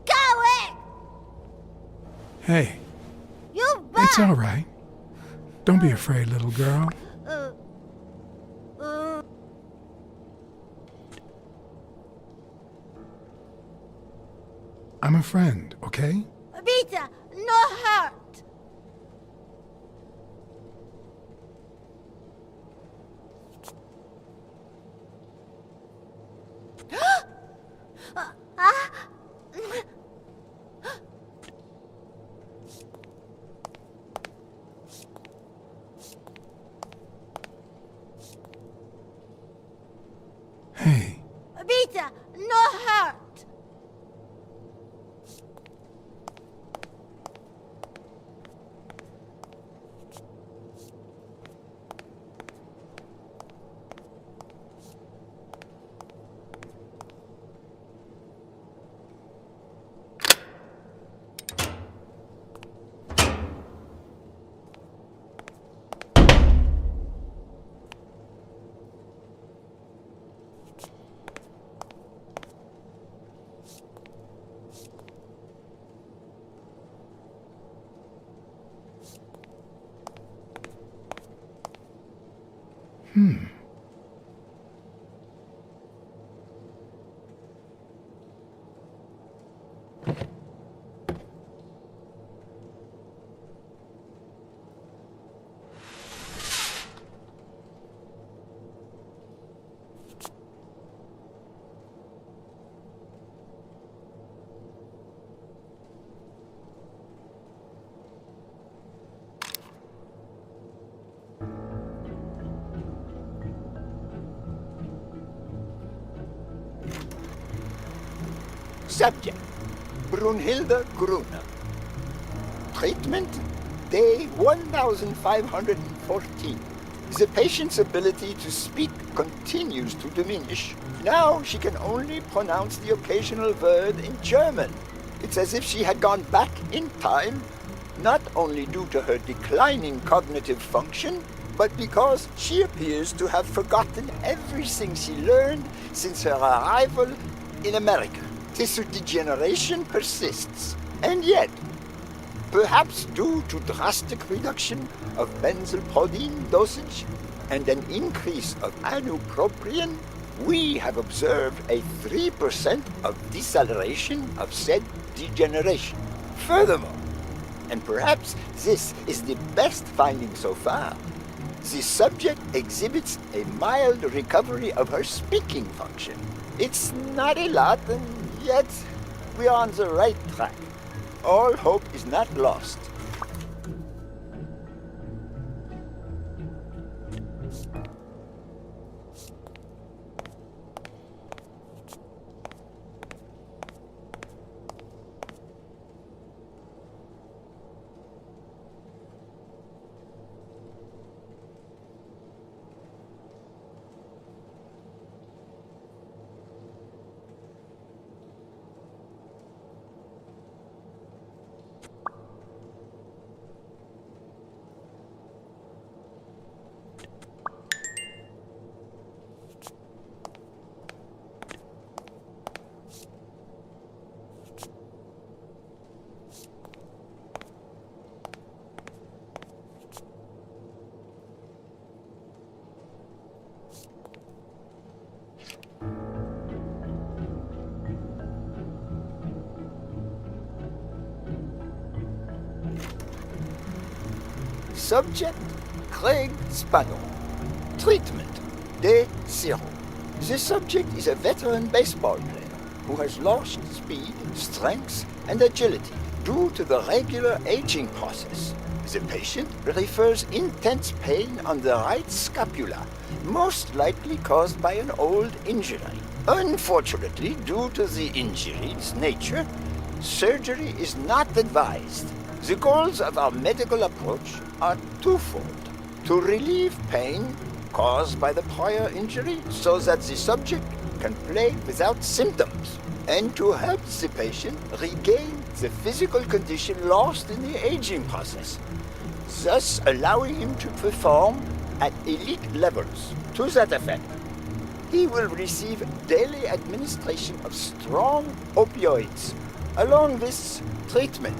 Going! Hey, You back! it's all right. Don't be afraid, little girl. I'm a friend, okay? Vita, no hurt! Hey, Vita, no hurt! Subject, Brunhilde Gruner. Treatment, day 1514. The patient's ability to speak continues to diminish. Now she can only pronounce the occasional word in German. It's as if she had gone back in time, not only due to her declining cognitive function, but because she appears to have forgotten everything she learned since her arrival in America. Tissue degeneration persists, and yet, perhaps due to drastic reduction of benzylproline dosage and an increase of anupropion, we have observed a 3% of deceleration of said degeneration. Furthermore, and perhaps this is the best finding so far, the subject exhibits a mild recovery of her speaking function. It's not a lot, and yet we are on the right track. All hope is not lost. Subject, Craig Spano. Treatment, day 0. The subject is a veteran baseball player who has lost speed, strength, and agility due to the regular aging process. The patient refers intense pain on the right scapula, most likely caused by an old injury. Unfortunately, due to the injury's nature, surgery is not advised. The goals of our medical approach are twofold: to relieve pain caused by the prior injury so that the subject can play without symptoms, and to help the patient regain the physical condition lost in the aging process, thus allowing him to perform at elite levels. To that effect, he will receive daily administration of strong opioids along this treatment.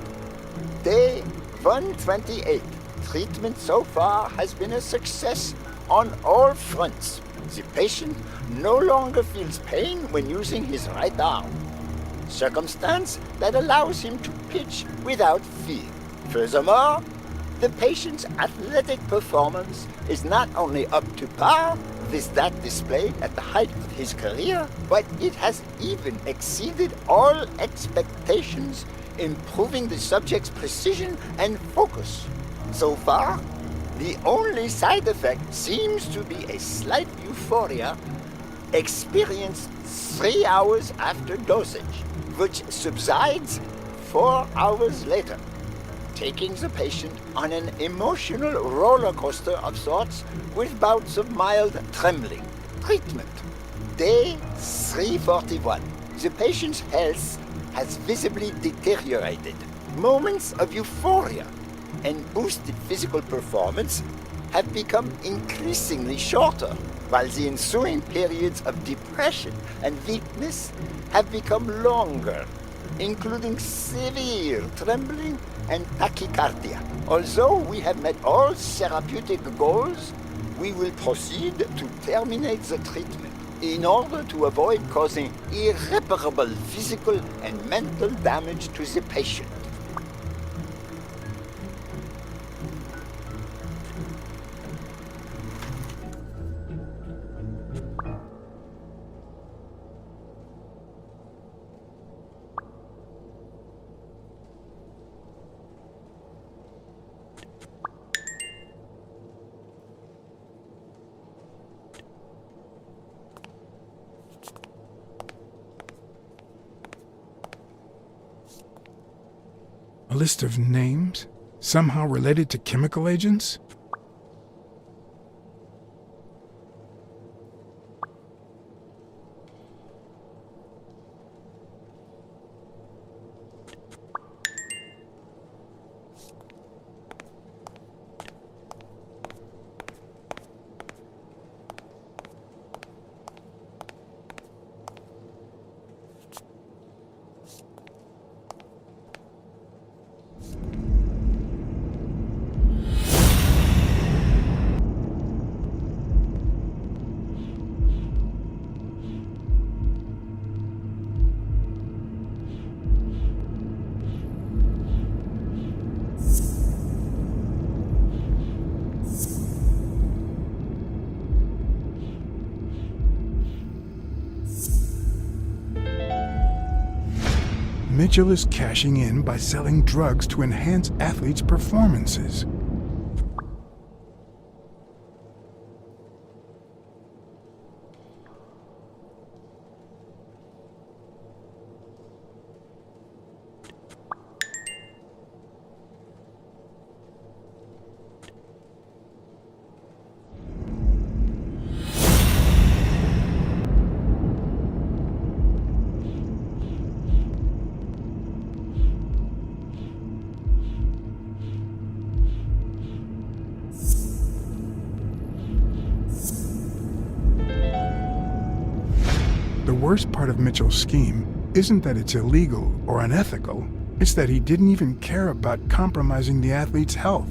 Day 128. Treatment so far has been a success on all fronts. The patient no longer feels pain when using his right arm, circumstance that allows him to pitch without fear. Furthermore, the patient's athletic performance is not only up to par with that displayed at the height of his career, but it has even exceeded all expectations, improving the subject's precision and focus. So far, the only side effect seems to be a slight euphoria experienced 3 hours after dosage, which subsides 4 hours later, taking the patient on an emotional roller coaster of sorts with bouts of mild trembling. Treatment. Day 341. The patient's health has visibly deteriorated. Moments of euphoria and boosted physical performance have become increasingly shorter, while the ensuing periods of depression and weakness have become longer, including severe trembling and tachycardia. Although we have met all therapeutic goals, we will proceed to terminate the treatment in order to avoid causing irreparable physical and mental damage to the patient. A list of names, somehow related to chemical agents? Mitchell is cashing in by selling drugs to enhance athletes' performances. The worst part of Mitchell's scheme isn't that it's illegal or unethical, it's that he didn't even care about compromising the athlete's health.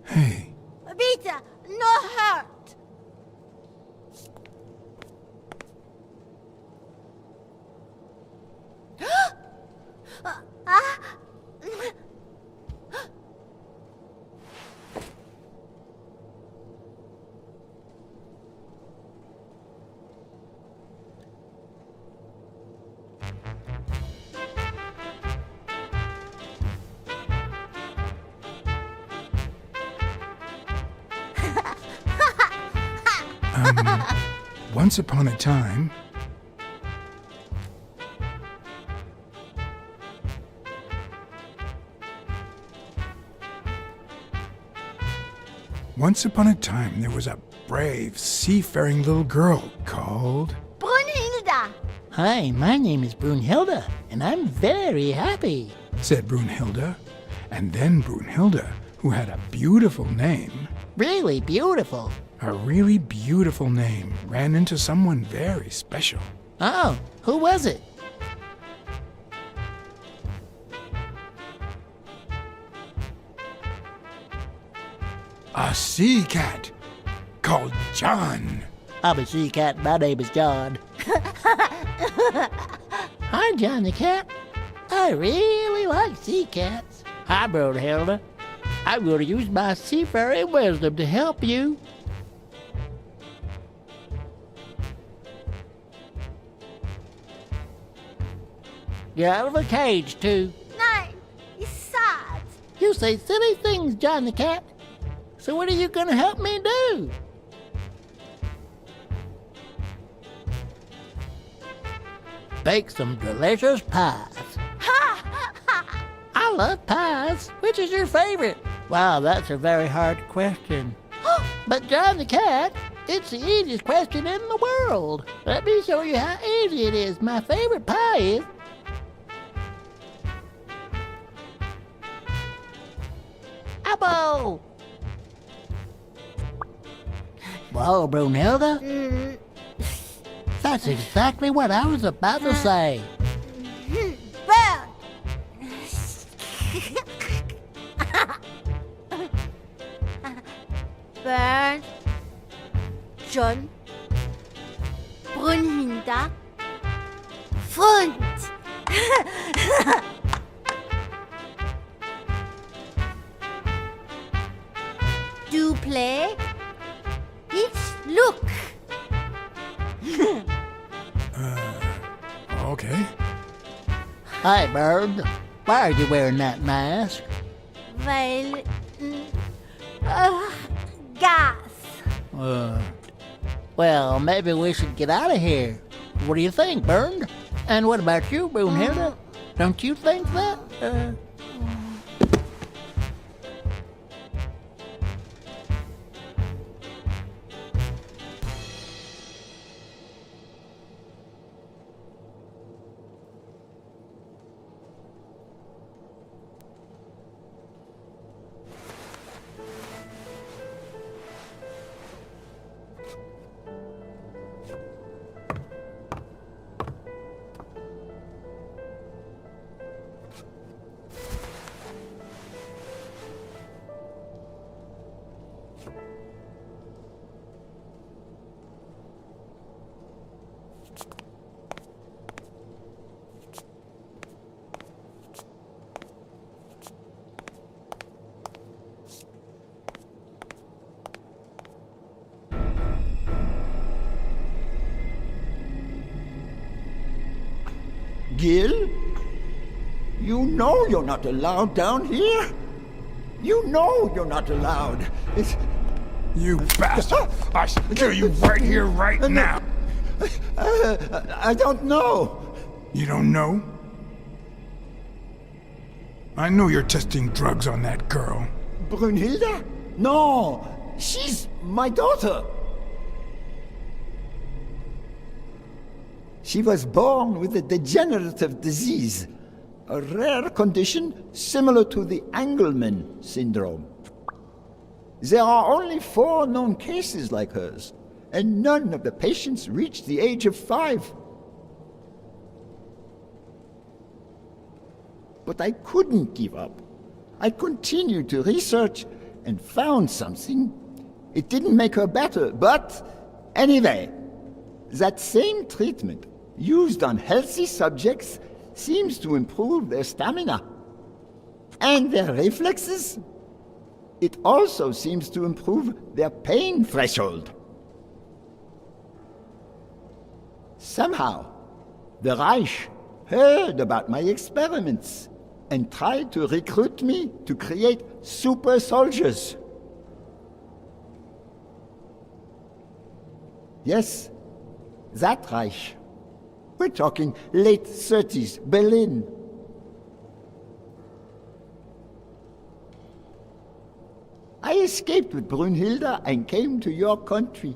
Hey. Babita, no hurt. Once upon a time... Once upon a time, there was a brave, seafaring little girl called... Brunhilda! Hi, my name is Brunhilda, and I'm very happy, said Brunhilda. And then Brunhilda, who had a beautiful name... Really beautiful. A really beautiful name ran into someone very special. Oh, who was it? A sea cat called John. I'm a sea cat. My name is John. Hi, John the cat. I really like sea cats. Hi, Brunhilda. I'm going to use my seafaring wisdom to help you. Get out of the cage, too. Nein, it's sad. You say silly things, John the cat. So what are you going to help me do? Bake some delicious pies. Ha! love pies. Which is your favorite? Wow, that's a very hard question. But John the Cat, it's the easiest question in the world. Let me show you how easy it is. My favorite pie is... apple! Whoa, Brunhilde? That's exactly what I was about to say. Well, Bernd, John, Brunhilde, Fund. Do play? It's look. Okay. Hi, Bird. Why are you wearing that mask? Well, gas. Well, maybe we should get out of here. What do you think, Bernd? And what about you, Brunhilde? Don't you think that? Gil? You know you're not allowed down here. You know you're not allowed. It's... You bastard! I should kill you right here, right now! I don't know. You don't know? I know you're testing drugs on that girl. Brunhilde? No, she's my daughter. She was born with a degenerative disease, a rare condition similar to the Engelmann syndrome. There are only 4 known cases like hers, and none of the patients reach the age of 5. But I couldn't give up. I continued to research and found something. It didn't make her better, but anyway, that same treatment used on healthy subjects seems to improve their stamina and their reflexes. It also seems to improve their pain threshold. Somehow, the Reich heard about my experiments and tried to recruit me to create super soldiers. Yes, that Reich. We're talking late 30s, Berlin. I escaped with Brunhilde and came to your country.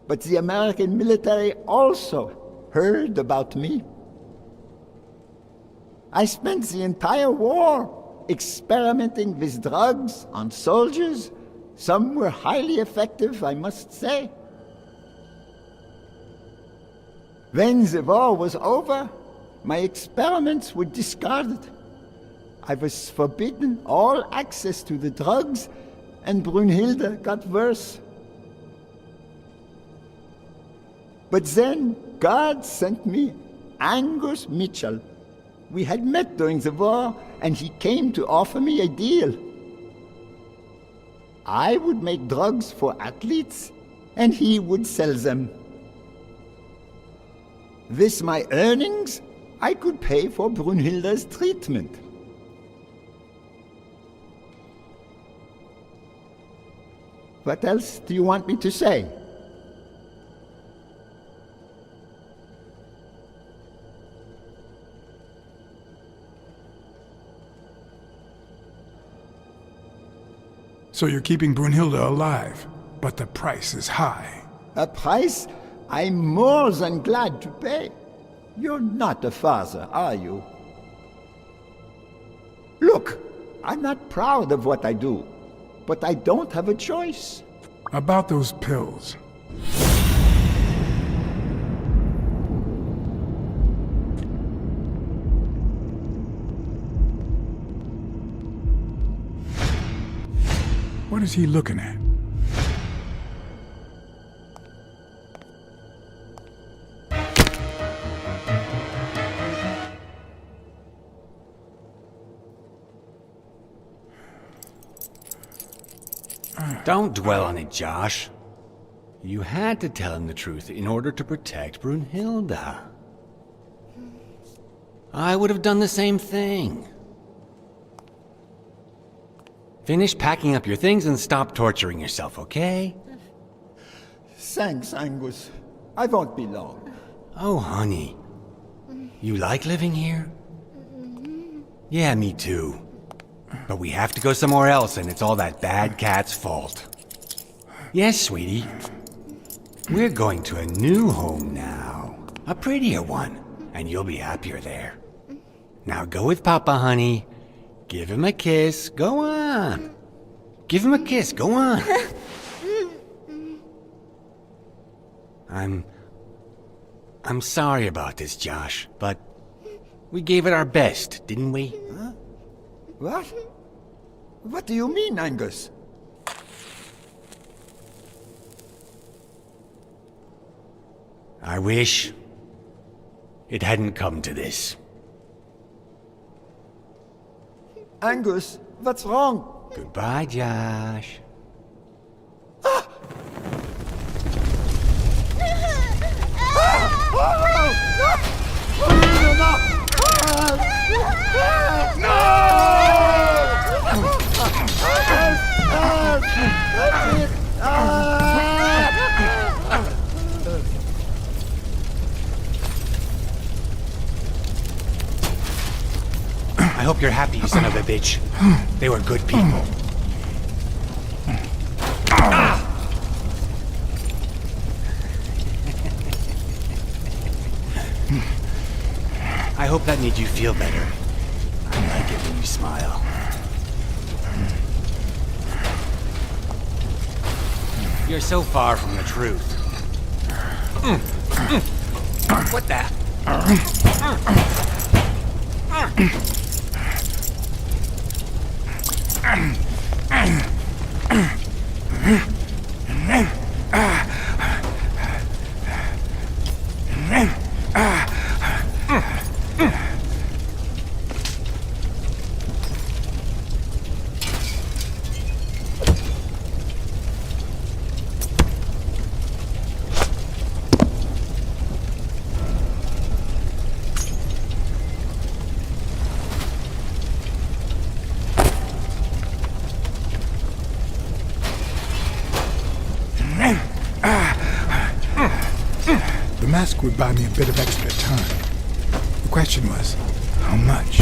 But the American military also heard about me. I spent the entire war experimenting with drugs on soldiers. Some were highly effective, I must say. When the war was over, my experiments were discarded. I was forbidden all access to the drugs, and Brunhilde got worse. But then God sent me Angus Mitchell. We had met during the war, and he came to offer me a deal. I would make drugs for athletes, and he would sell them. With my earnings, I could pay for Brunhilde's treatment. What else do you want me to say? So you're keeping Brunhilde alive, but the price is high. A price I'm more than glad to pay. You're not a father, are you? Look, I'm not proud of what I do, but I don't have a choice. About those pills. What is he looking at? Don't dwell on it, Josh. You had to tell him the truth in order to protect Brunhilde. I would have done the same thing. Finish packing up your things and stop torturing yourself, okay? Thanks, Angus. I won't be long. Oh, honey. You like living here? Yeah, me too. But we have to go somewhere else, and it's all that bad cat's fault. Yes, sweetie. We're going to a new home now. A prettier one, and you'll be happier there. Now go with Papa, honey. Give him a kiss. Go on. Give him a kiss. Go on. I'm sorry about this, Josh, but we gave it our best, didn't we? Huh? What? What do you mean, Angus? I wish it hadn't come to this. Angus, what's wrong? Goodbye, Josh. I hope you're happy, you son of a bitch. They were good people. I hope that made you feel better. I like it when you smile. You're so far from the truth. What the? The mask would buy me a bit of extra time. The question was, how much?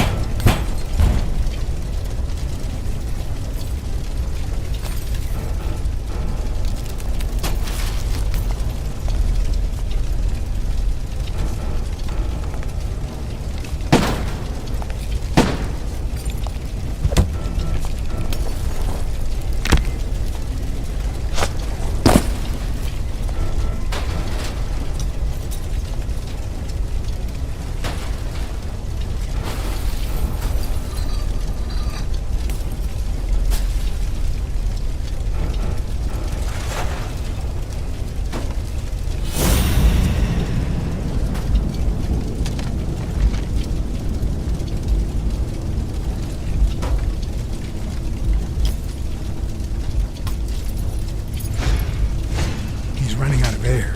Running out of air.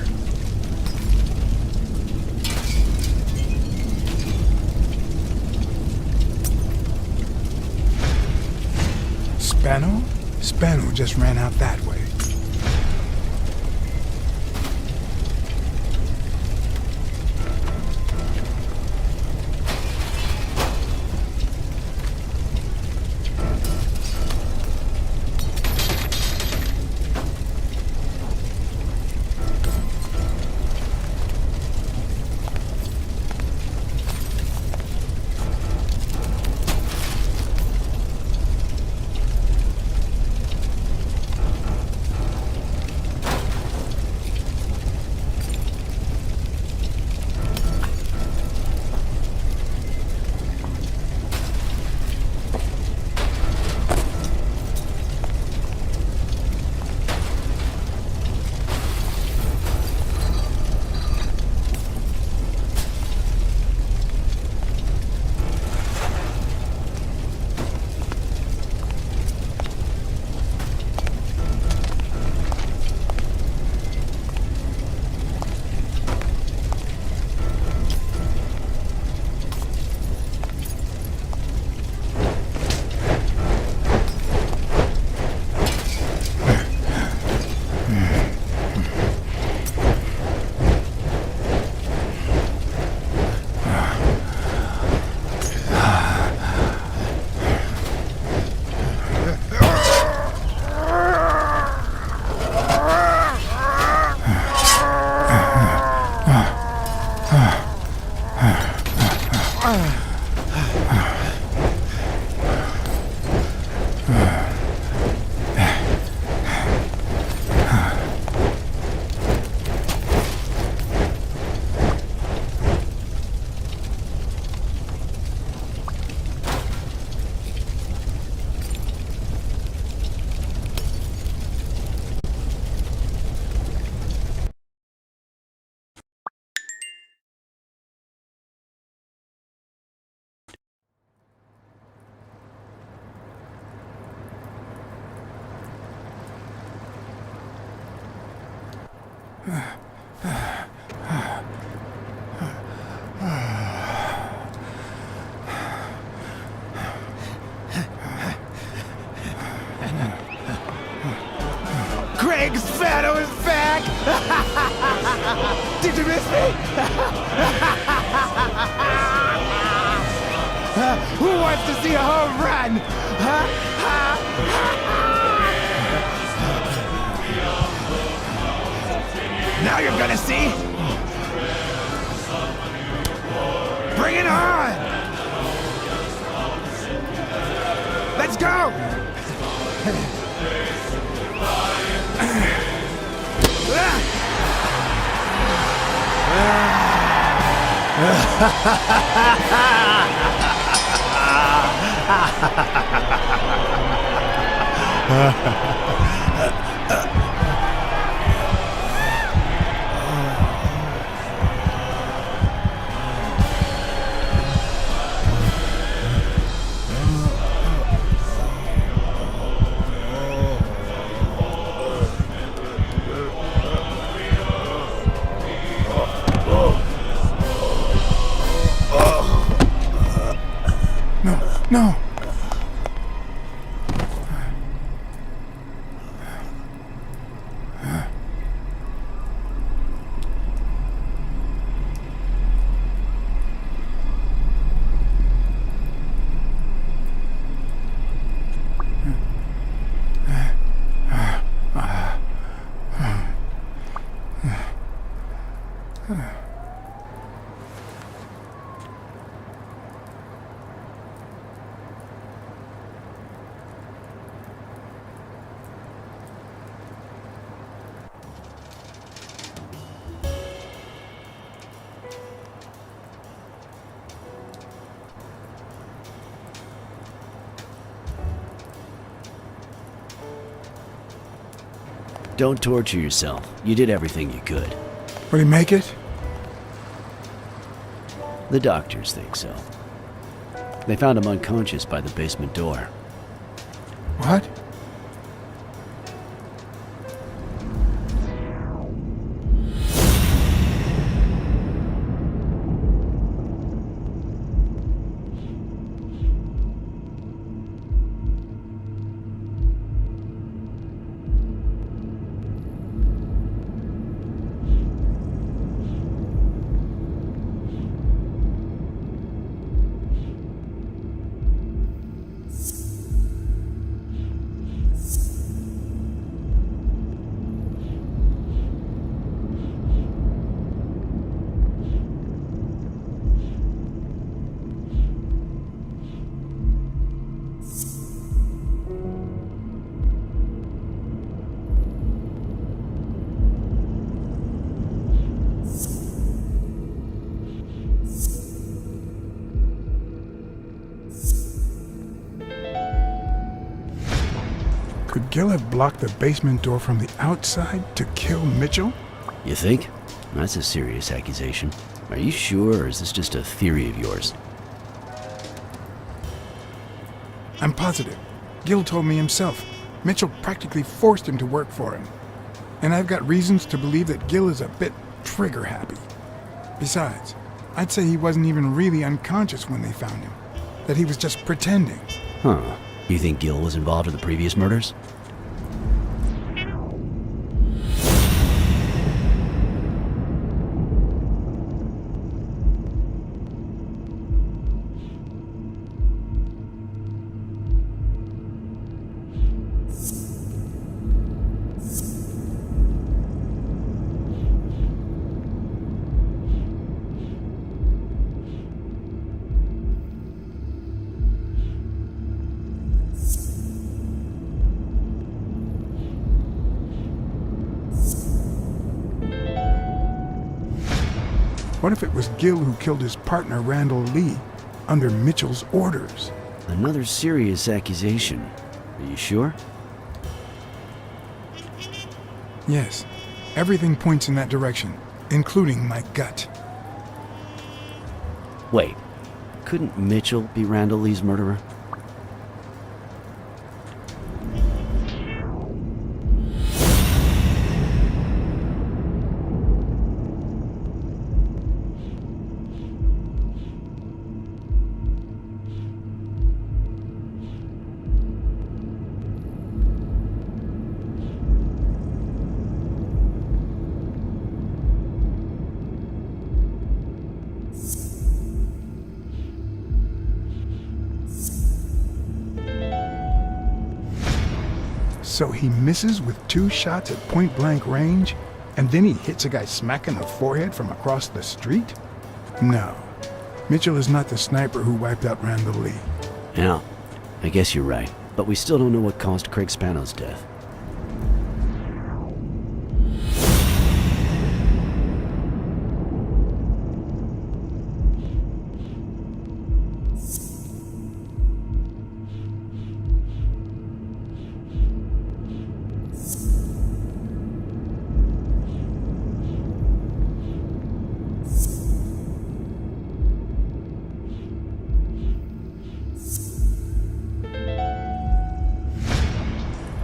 Spano? Spano just ran out that way. Craig's Shadow is back! Did you miss me? Who wants to see a home run? Now you're gonna see. Bring it on! Let's go! No. Don't torture yourself. You did everything you could. Will he make it? The doctors think so. They found him unconscious by the basement door. What? Could Gil have blocked the basement door from the outside to kill Mitchell? You think? That's a serious accusation. Are you sure, or is this just a theory of yours? I'm positive. Gil told me himself. Mitchell practically forced him to work for him. And I've got reasons to believe that Gil is a bit trigger-happy. Besides, I'd say he wasn't even really unconscious when they found him. That he was just pretending. Huh. You think Gil was involved in the previous murders? What if it was Gil who killed his partner Randall Lee under Mitchell's orders? Another serious accusation. Are you sure? Yes. Everything points in that direction, including my gut. Wait, couldn't Mitchell be Randall Lee's murderer? So he misses with 2 shots at point-blank range, and then he hits a guy smack in the forehead from across the street? No. Mitchell is not the sniper who wiped out Randall Lee. Yeah, I guess you're right. But we still don't know what caused Craig Spano's death.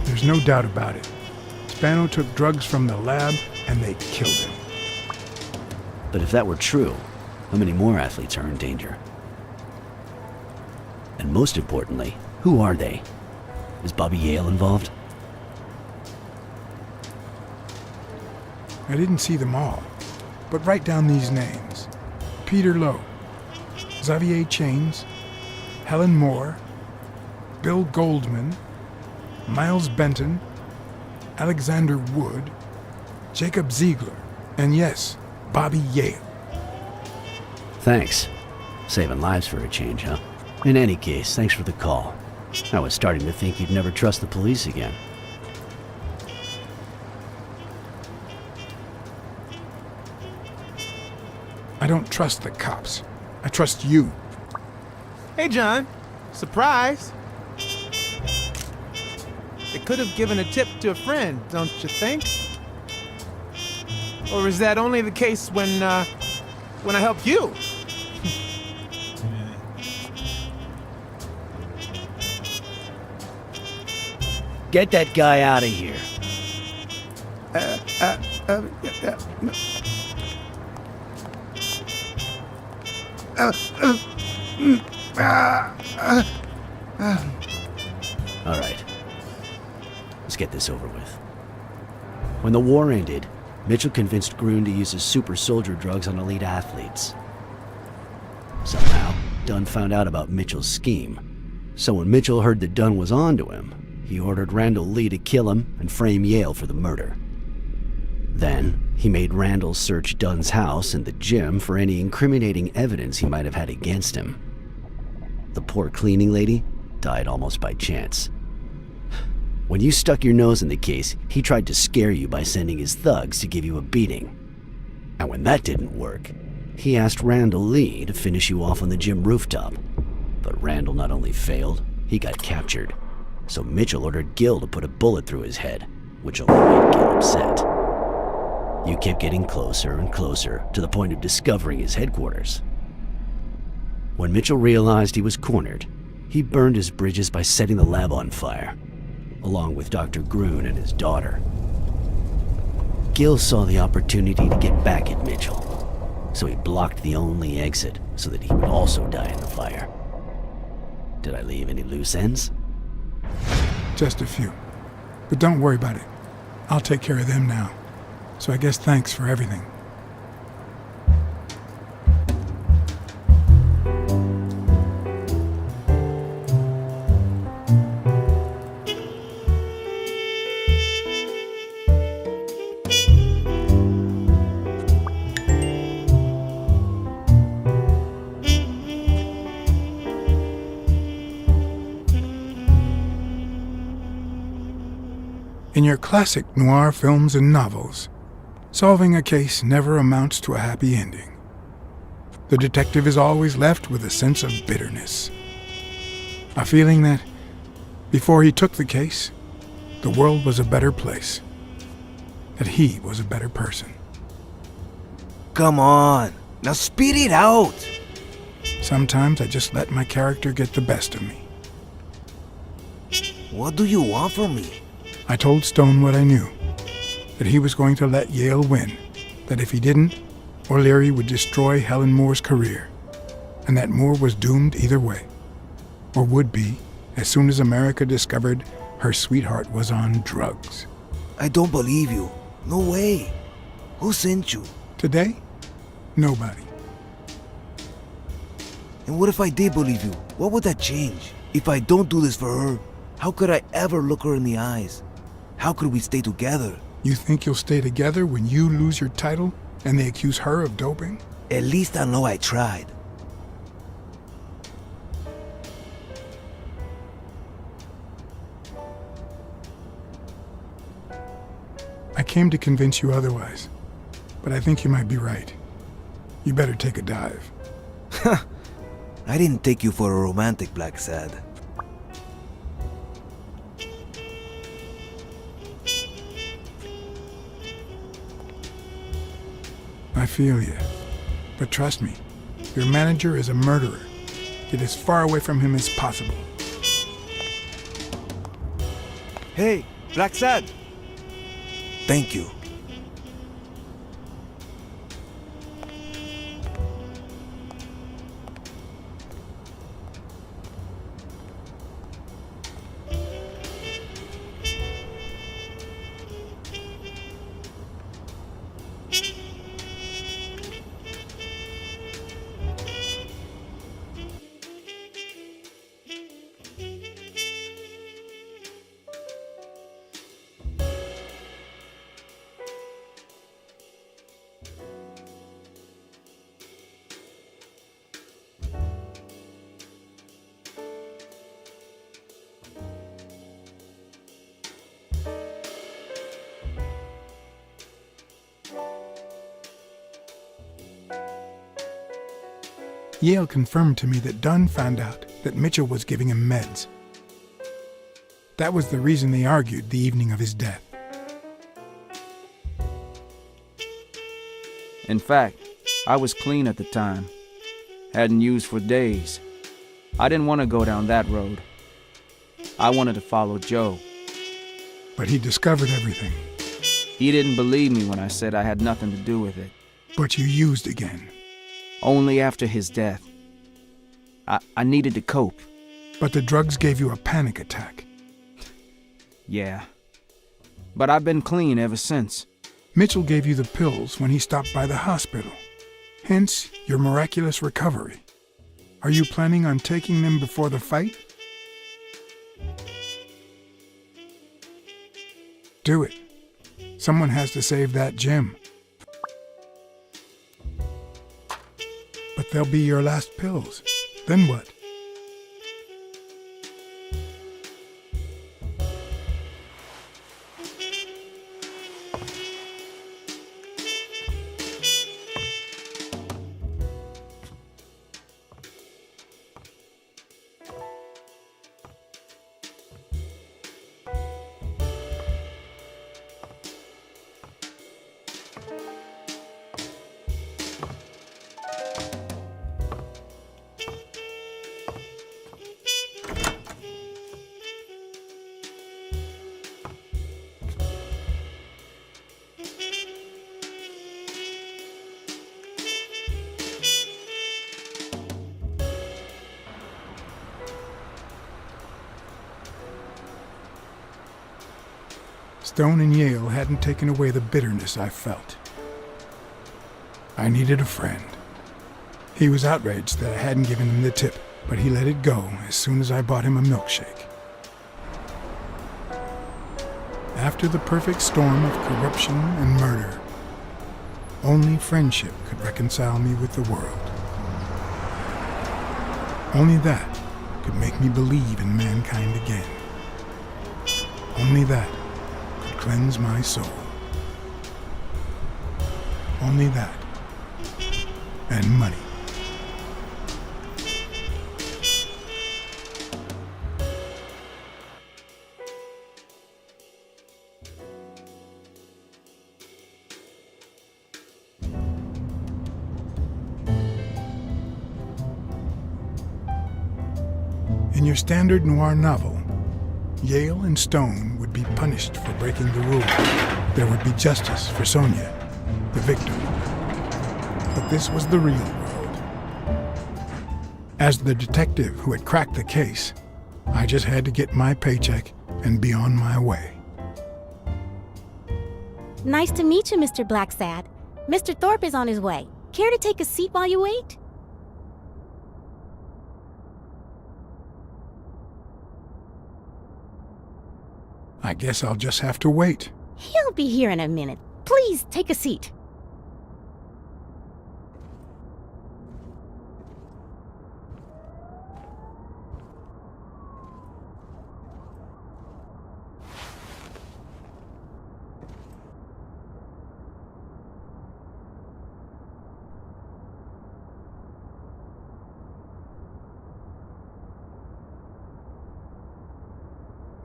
There's no doubt about it. Spano took drugs from the lab, and they killed him. But if that were true, how many more athletes are in danger? And most importantly, who are they? Is Bobby Yale involved? I didn't see them all, but write down these names. Peter Lowe, Xavier Chains, Helen Moore, Bill Goldman, Miles Benton, Alexander Wood, Jacob Ziegler, and yes, Bobby Yale. Thanks. Saving lives for a change, huh? In any case, thanks for the call. I was starting to think you'd never trust the police again. I don't trust the cops. I trust you. Hey, John. Surprise. They could have given a tip to a friend, don't you think? Or is that only the case when I help you? Get that guy out of here. All right. Let's get this over with. When the war ended, Mitchell convinced Grun to use his super soldier drugs on elite athletes. Somehow, Dunn found out about Mitchell's scheme. So when Mitchell heard that Dunn was onto him, he ordered Randall Lee to kill him and frame Yale for the murder. Then, he made Randall search Dunn's house and the gym for any incriminating evidence he might have had against him. The poor cleaning lady died almost by chance. When you stuck your nose in the case, he tried to scare you by sending his thugs to give you a beating. And when that didn't work, he asked Randall Lee to finish you off on the gym rooftop. But Randall not only failed, he got captured. So Mitchell ordered Gil to put a bullet through his head, which only made Gil upset. You kept getting closer and closer to the point of discovering his headquarters. When Mitchell realized he was cornered, he burned his bridges by setting the lab on fire, along with Dr. Grun and his daughter. Gil saw the opportunity to get back at Mitchell, so he blocked the only exit so that he would also die in the fire. Did I leave any loose ends? Just a few. But don't worry about it. I'll take care of them now. So I guess thanks for everything. In your classic noir films and novels, solving a case never amounts to a happy ending. the detective is always left with a sense of bitterness. A feeling that, before he took the case, the world was a better place. That he was a better person. Come on, now spit it out! Sometimes I just let my character get the best of me. What do you want from me? I told Stone what I knew. That he was going to let Yale win. That if he didn't, O'Leary would destroy Helen Moore's career. And that Moore was doomed either way. Or would be, as soon as America discovered her sweetheart was on drugs. I don't believe you. No way. Who sent you? Today? Nobody. And what if I did believe you? What would that change? If I don't do this for her, how could I ever look her in the eyes? How could we stay together? You think you'll stay together when you lose your title and they accuse her of doping? At least I know I tried. I came to convince you otherwise, but I think you might be right. You better take a dive. I didn't take you for a romantic, Blacksad. I feel you. But trust me, your manager is a murderer. Get as far away from him as possible. Hey, Blacksad! Thank you. Yale confirmed to me that Dunn found out that Mitchell was giving him meds. That was the reason they argued the evening of his death. In fact, I was clean at the time. Hadn't used for days. I didn't want to go down that road. I wanted to follow Joe. But he discovered everything. He didn't believe me when I said I had nothing to do with it. But you used again. Only after his death. I needed to cope. But the drugs gave you a panic attack. Yeah. But I've been clean ever since. Mitchell gave you the pills when he stopped by the hospital. Hence, your miraculous recovery. Are you planning on taking them before the fight? Do it. Someone has to save that gem. But they'll be your last pills. Then what? Stone and Yale hadn't taken away the bitterness I felt. I needed a friend. He was outraged that I hadn't given him the tip, but he let it go as soon as I bought him a milkshake. After the perfect storm of corruption and murder, only friendship could reconcile me with the world. Only that could make me believe in mankind again. Only that could cleanse my soul. Only that, and money. In your standard noir novel, Yale and Stone would be punished for breaking the rules. There would be justice for Sonia, the victim. But this was the real world. As the detective who had cracked the case, I just had to get my paycheck and be on my way. Nice to meet you, Mr. Blacksad. Mr. Thorpe is on his way. Care to take a seat while you wait? I guess I'll just have to wait. He'll be here in a minute. Please, take a seat.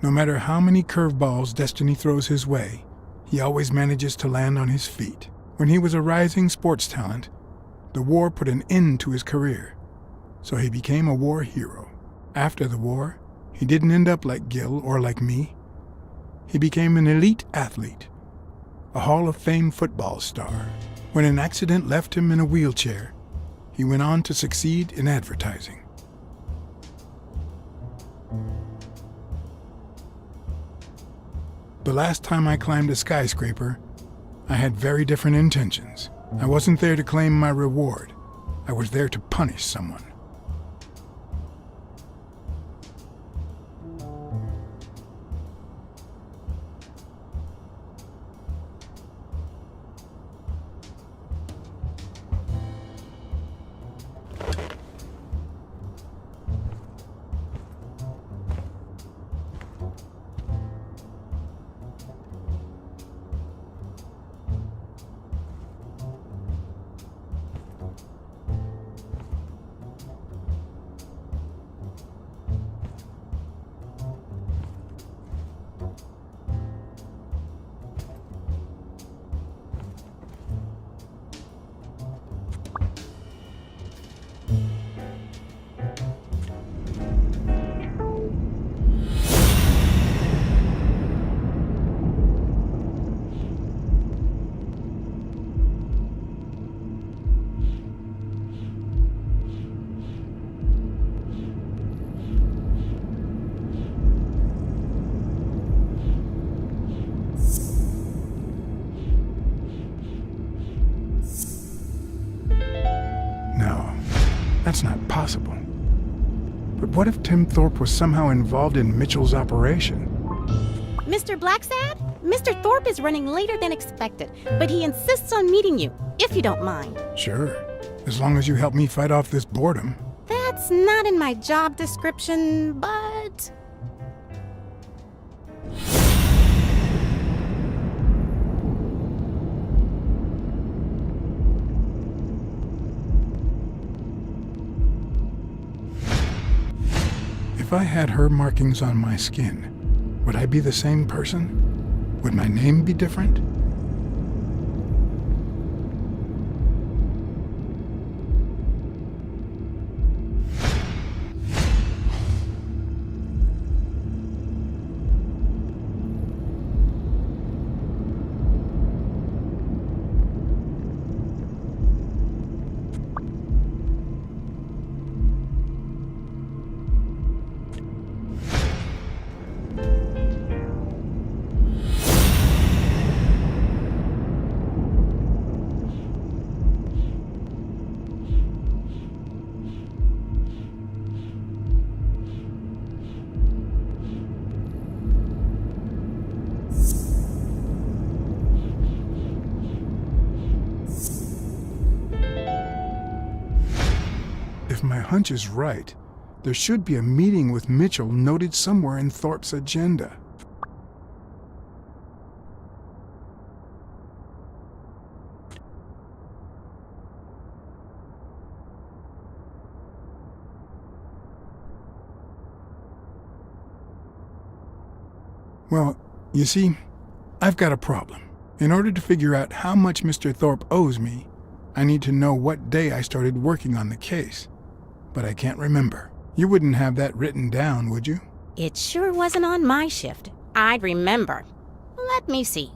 No matter how many curveballs destiny throws his way, he always manages to land on his feet. When he was a rising sports talent, the war put an end to his career, so he became a war hero. After the war, he didn't end up like Gil or like me. He became an elite athlete, a Hall of Fame football star. When an accident left him in a wheelchair, he went on to succeed in advertising. The last time I climbed a skyscraper, I had very different intentions. I wasn't there to claim my reward. I was there to punish someone. That's not possible. But what if Tim Thorpe was somehow involved in Mitchell's operation? Mr. Blacksad? Mr. Thorpe is running later than expected, but he insists on meeting you, if you don't mind. Sure, as long as you help me fight off this boredom. That's not in my job description, but... If I had her markings on my skin, would I be the same person? Would my name be different? If my hunch is right, there should be a meeting with Mitchell noted somewhere in Thorpe's agenda. Well, you see, I've got a problem. In order to figure out how much Mr. Thorpe owes me, I need to know what day I started working on the case. But I can't remember. You wouldn't have that written down, would you? It sure wasn't on my shift. I'd remember. Let me see.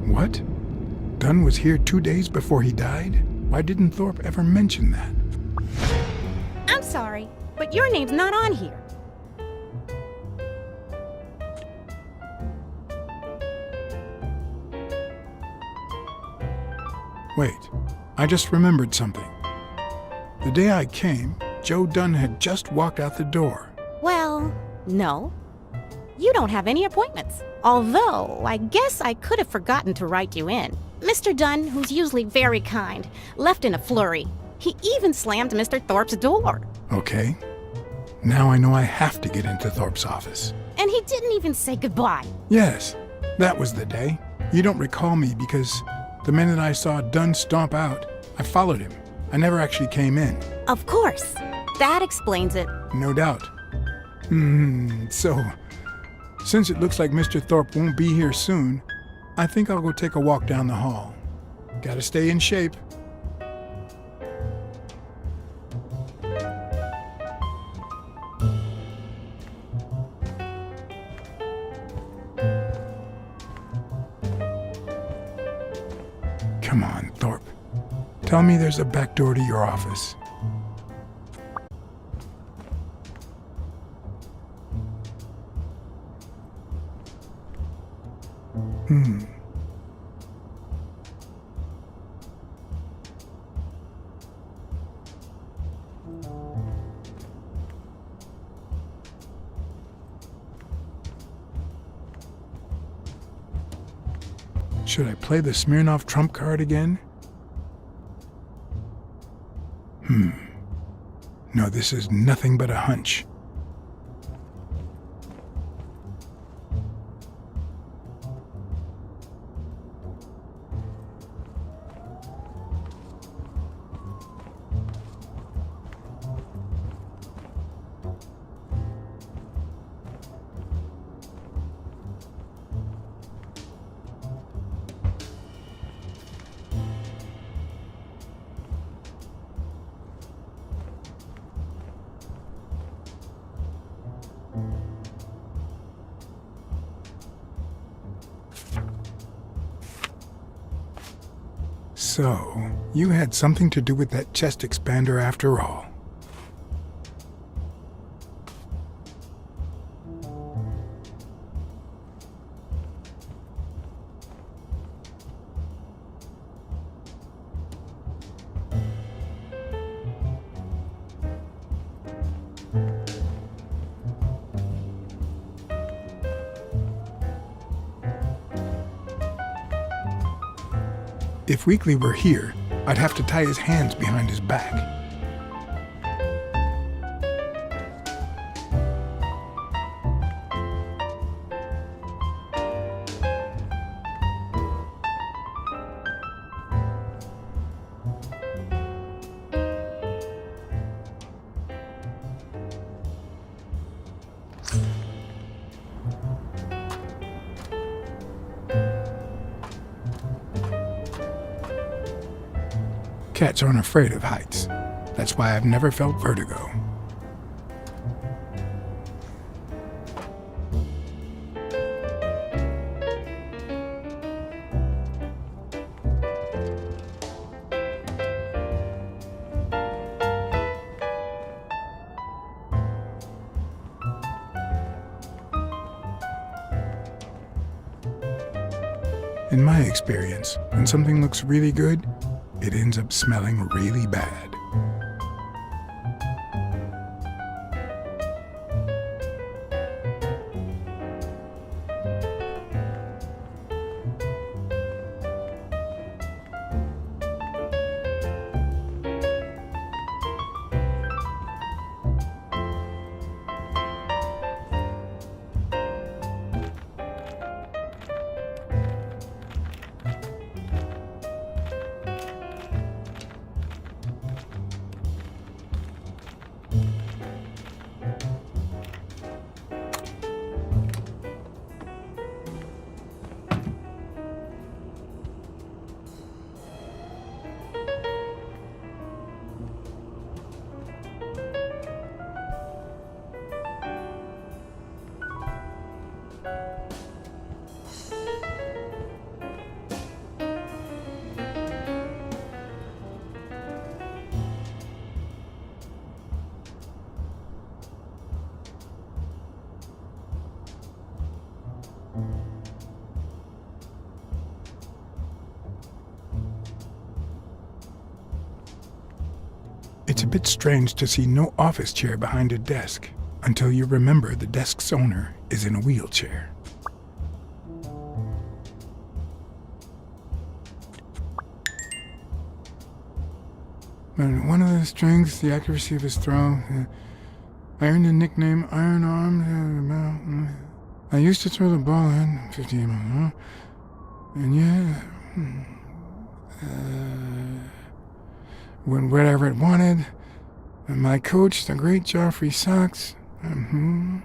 What? Dunn was here 2 days before he died? Why didn't Thorpe ever mention that? I'm sorry, but your name's not on here. Wait, I just remembered something. The day I came, Joe Dunn had just walked out the door. Well, no. You don't have any appointments. Although, I guess I could have forgotten to write you in. Mr. Dunn, who's usually very kind, left in a flurry. He even slammed Mr. Thorpe's door. Okay. Now I know I have to get into Thorpe's office. And he didn't even say goodbye. Yes, that was the day. You don't recall me because the minute I saw Dunn stomp out, I followed him. I never actually came in. Of course. That explains it. No doubt. So, since it looks like Mr. Thorpe won't be here soon, I think I'll go take a walk down the hall. Gotta stay in shape. Come on, Thorpe. Tell me there's a back door to your office. Should I play the Smirnoff trump card again? No, this is nothing but a hunch. So, you had something to do with that chest expander after all. If Weekly were here, I'd have to tie his hands behind his back. Cats aren't afraid of heights. That's why I've never felt vertigo. In my experience, when something looks really good, it ends up smelling really bad. It's a bit strange to see no office chair behind a desk, until you remember the desk's owner is in a wheelchair. But one of the strengths, the accuracy of his throw. I earned the nickname Iron Arms. I used to throw the ball in 50 miles, and yeah, when whatever it wanted. And my coach, the great Joffrey Sachs, and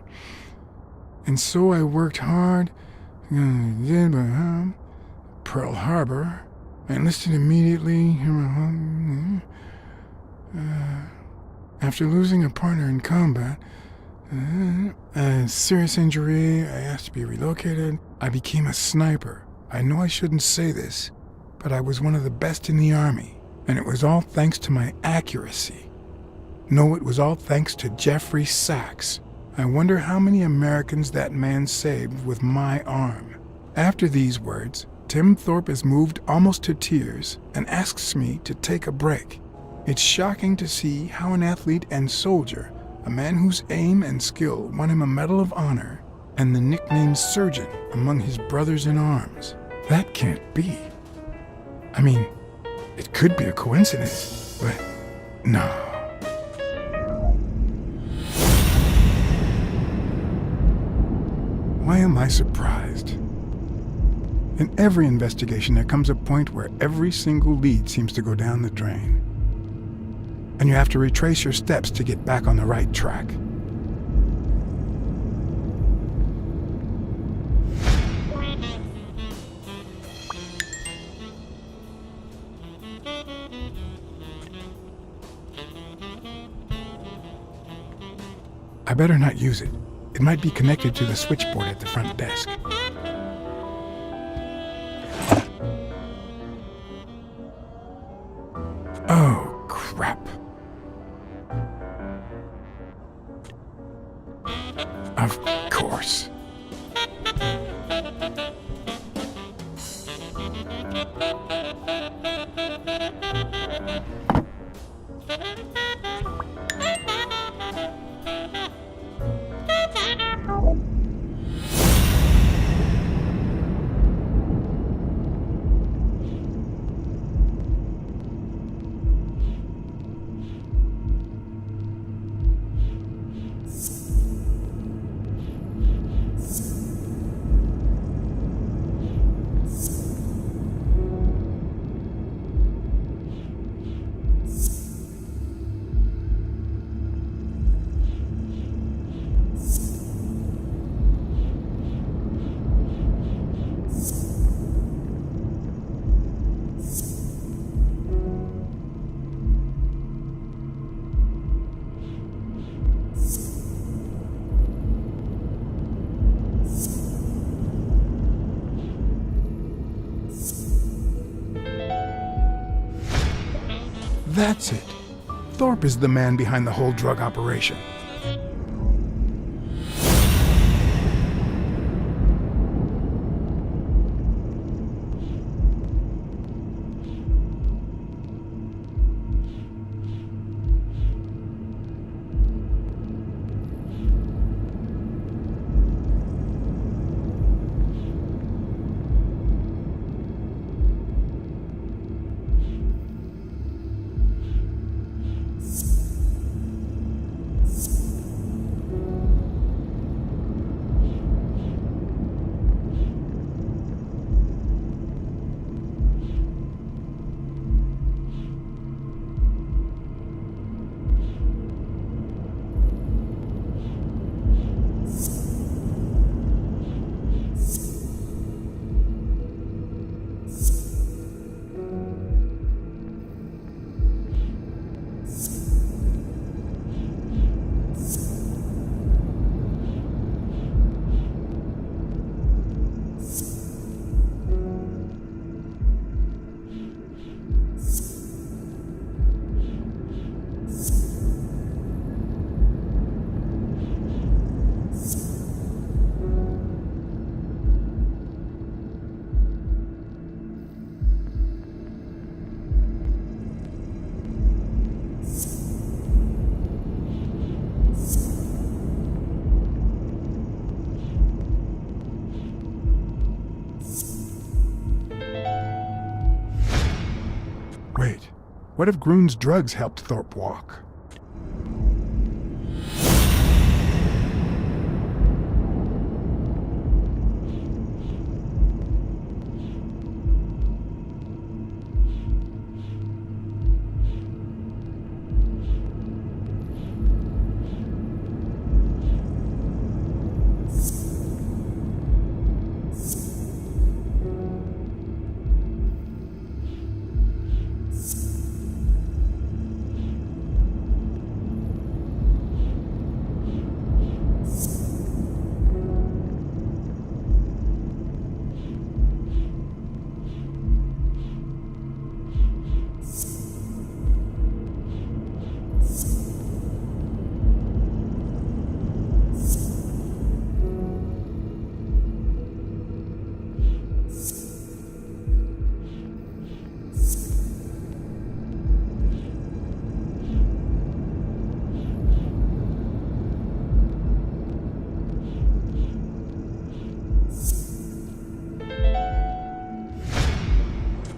so I worked hard. Pearl Harbor. I enlisted immediately. After losing a partner in combat, a serious injury, I asked to be relocated. I became a sniper. I know I shouldn't say this, but I was one of the best in the Army, and it was all thanks to my accuracy. No, it was all thanks to Jeffrey Sachs. I wonder how many Americans that man saved with my arm. After these words, Tim Thorpe is moved almost to tears and asks me to take a break. It's shocking to see how an athlete and soldier, a man whose aim and skill won him a Medal of Honor and the nickname Surgeon among his brothers in arms. That can't be. I mean, it could be a coincidence, but no. Why am I surprised? In every investigation, there comes a point where every single lead seems to go down the drain. And you have to retrace your steps to get back on the right track. I better not use it. It might be connected to the switchboard at the front desk. Oh, crap. Of course. That's it. Thorpe is the man behind the whole drug operation. Wait, what if Groon's drugs helped Thorpe walk?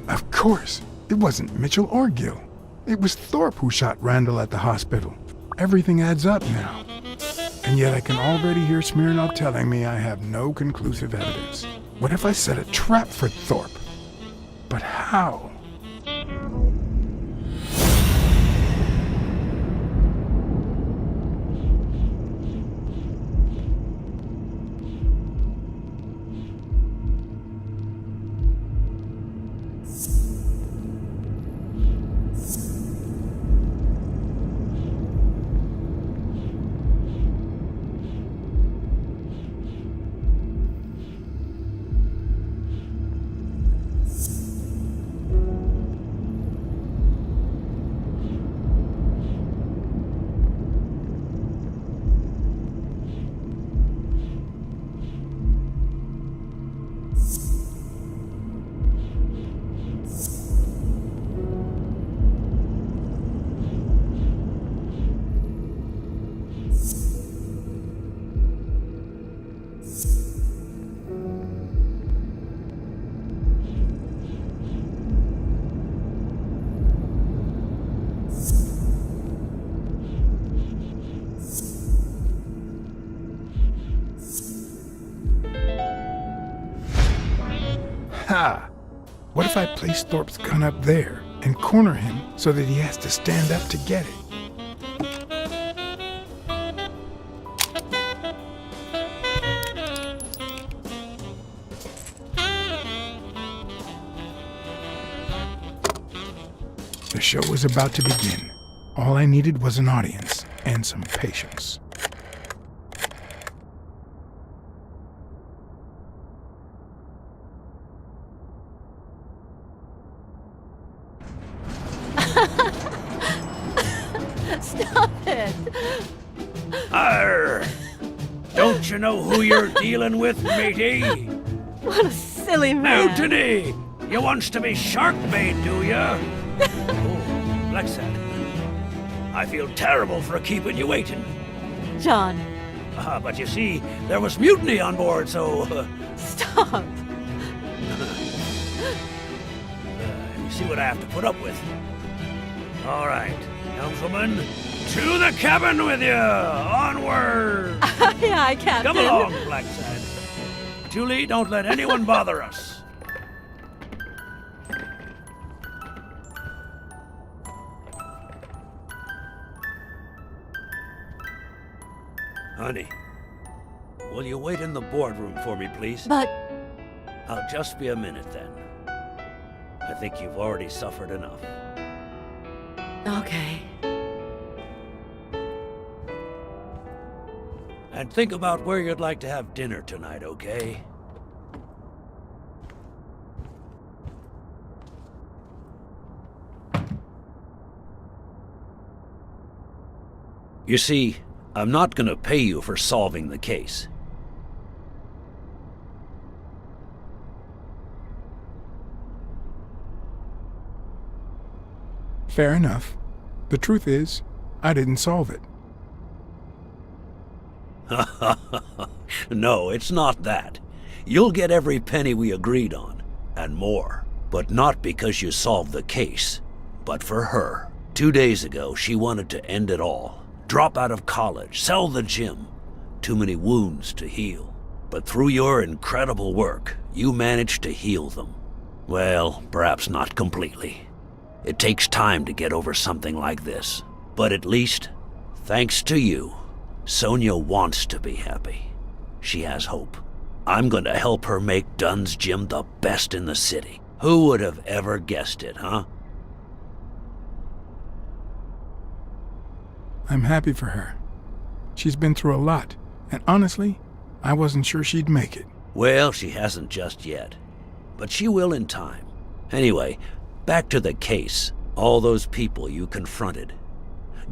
Of course, it wasn't Mitchell or Gill. It was Thorpe who shot Randall at the hospital. Everything adds up now. And yet I can already hear Smirnoff telling me I have no conclusive evidence. What if I set a trap for Thorpe? But how? Ha! What if I place Thorpe's gun up there and corner him so that he has to stand up to get it? The show was about to begin. All I needed was an audience and some patience. Arr! Don't you know who you're dealing with, matey? What a silly man. Mutiny! You wants to be shark bait, do ya? Oh, Blacksad. I feel terrible for keeping you waiting. John. But you see, there was mutiny on board, so... Stop! You see what I have to put up with. All right, gentlemen, to the cabin with you! Onward! Aye, aye, Captain. Come along, Blacksad. Julie, don't let anyone bother us. Honey, will you wait in the boardroom for me, please? But... I'll just be a minute, then. I think you've already suffered enough. Okay. And think about where you'd like to have dinner tonight, okay? You see, I'm not gonna pay you for solving the case. Fair enough. The truth is, I didn't solve it. No, it's not that. You'll get every penny we agreed on, and more. But not because you solved the case, but for her. 2 days ago, she wanted to end it all. Drop out of college, sell the gym. Too many wounds to heal. But through your incredible work, you managed to heal them. Well, perhaps not completely. It takes time to get over something like this. But at least, thanks to you, Sonia wants to be happy. She has hope. I'm going to help her make Dunn's gym the best in the city. Who would have ever guessed it, huh? I'm happy for her. She's been through a lot, and honestly, I wasn't sure she'd make it. Well, she hasn't just yet. But she will in time. Anyway, back to the case. All those people you confronted.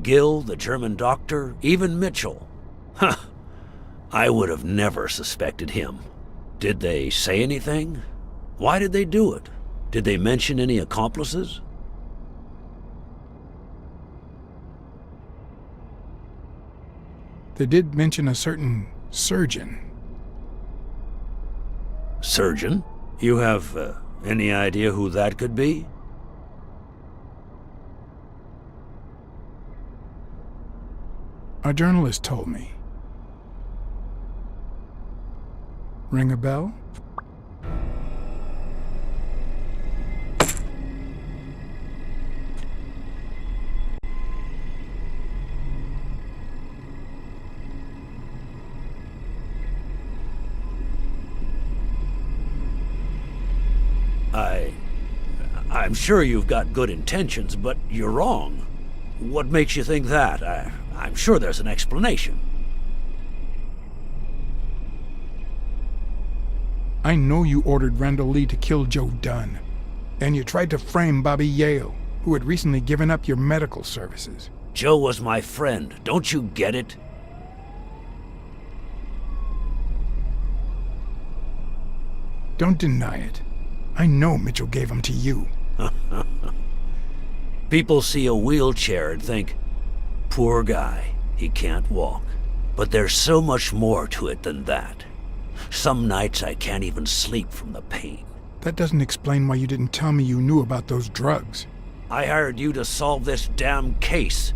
Gil, the German doctor, even Mitchell. Huh. I would have never suspected him. Did they say anything? Why did they do it? Did they mention any accomplices? They did mention a certain surgeon. Surgeon? You have any idea who that could be? A journalist told me. Ring a bell? I'm sure you've got good intentions, but you're wrong. What makes you think that? I'm sure there's an explanation. I know you ordered Randall Lee to kill Joe Dunn, and you tried to frame Bobby Yale, who had recently given up your medical services. Joe was my friend. Don't you get it? Don't deny it. I know Mitchell gave him to you. People see a wheelchair and think, poor guy, he can't walk. But there's so much more to it than that. Some nights I can't even sleep from the pain. That doesn't explain why you didn't tell me you knew about those drugs. I hired you to solve this damn case.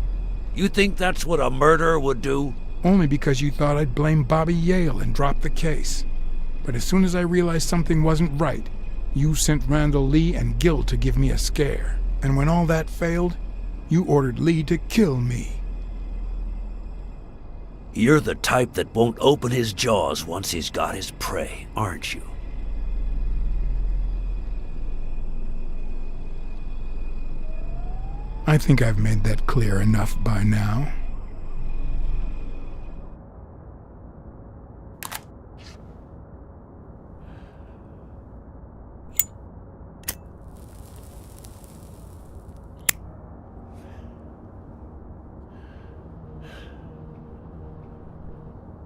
You think that's what a murderer would do? Only because you thought I'd blame Bobby Yale and drop the case. But as soon as I realized something wasn't right, you sent Randall Lee and Gil to give me a scare. And when all that failed, you ordered Lee to kill me. You're the type that won't open his jaws once he's got his prey, aren't you? I think I've made that clear enough by now.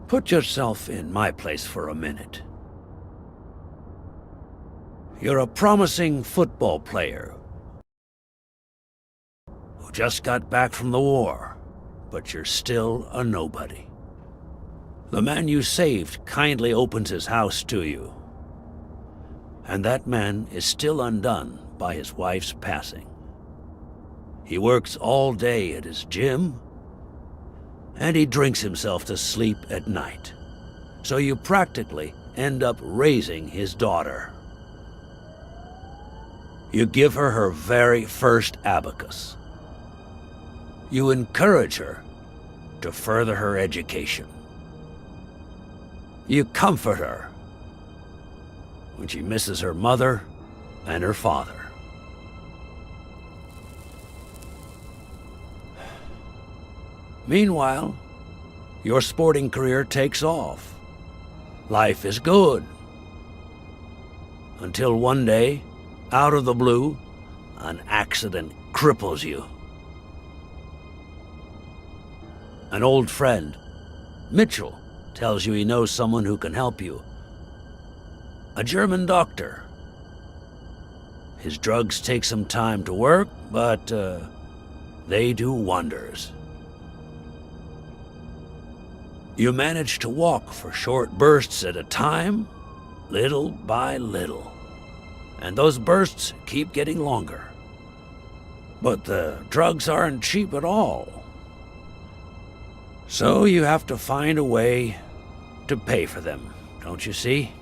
Put yourself in my place for a minute. You're a promising football player who just got back from the war, but you're still a nobody. The man you saved kindly opens his house to you, and that man is still undone by his wife's passing. He works all day at his gym, and he drinks himself to sleep at night. So you practically end up raising his daughter. You give her her very first abacus. You encourage her to further her education. You comfort her when she misses her mother and her father. Meanwhile, your sporting career takes off. Life is good. Until one day, out of the blue, an accident cripples you. An old friend, Mitchell, tells you he knows someone who can help you. A German doctor. His drugs take some time to work, but they do wonders. You manage to walk for short bursts at a time, little by little. And those bursts keep getting longer. But the drugs aren't cheap at all. So you have to find a way to pay for them, don't you see?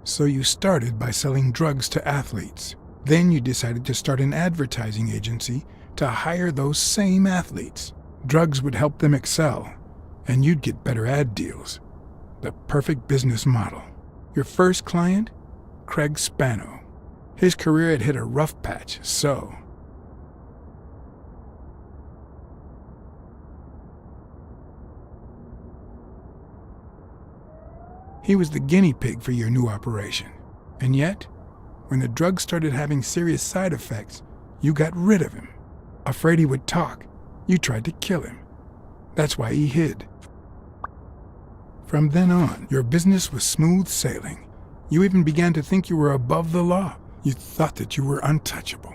So you started by selling drugs to athletes. Then you decided to start an advertising agency to hire those same athletes. Drugs would help them excel, and you'd get better ad deals. The perfect business model. Your first client? Craig Spano. His career had hit a rough patch, so... He was the guinea pig for your new operation. And yet, when the drug started having serious side effects, you got rid of him. Afraid he would talk, you tried to kill him. That's why he hid. From then on, your business was smooth sailing. You even began to think you were above the law. You thought that you were untouchable.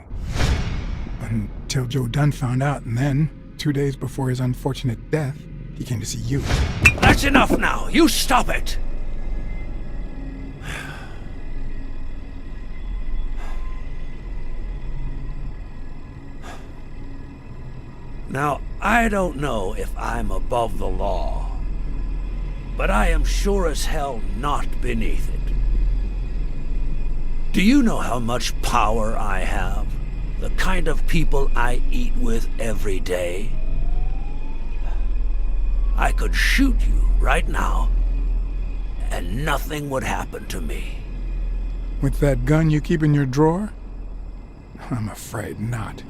Until Joe Dunn found out, and then, 2 days before his unfortunate death, he came to see you. That's enough now! You stop it! Now, I don't know if I'm above the law, but I am sure as hell not beneath it. Do you know how much power I have? The kind of people I eat with every day? I could shoot you right now, and nothing would happen to me. With that gun you keep in your drawer? I'm afraid not.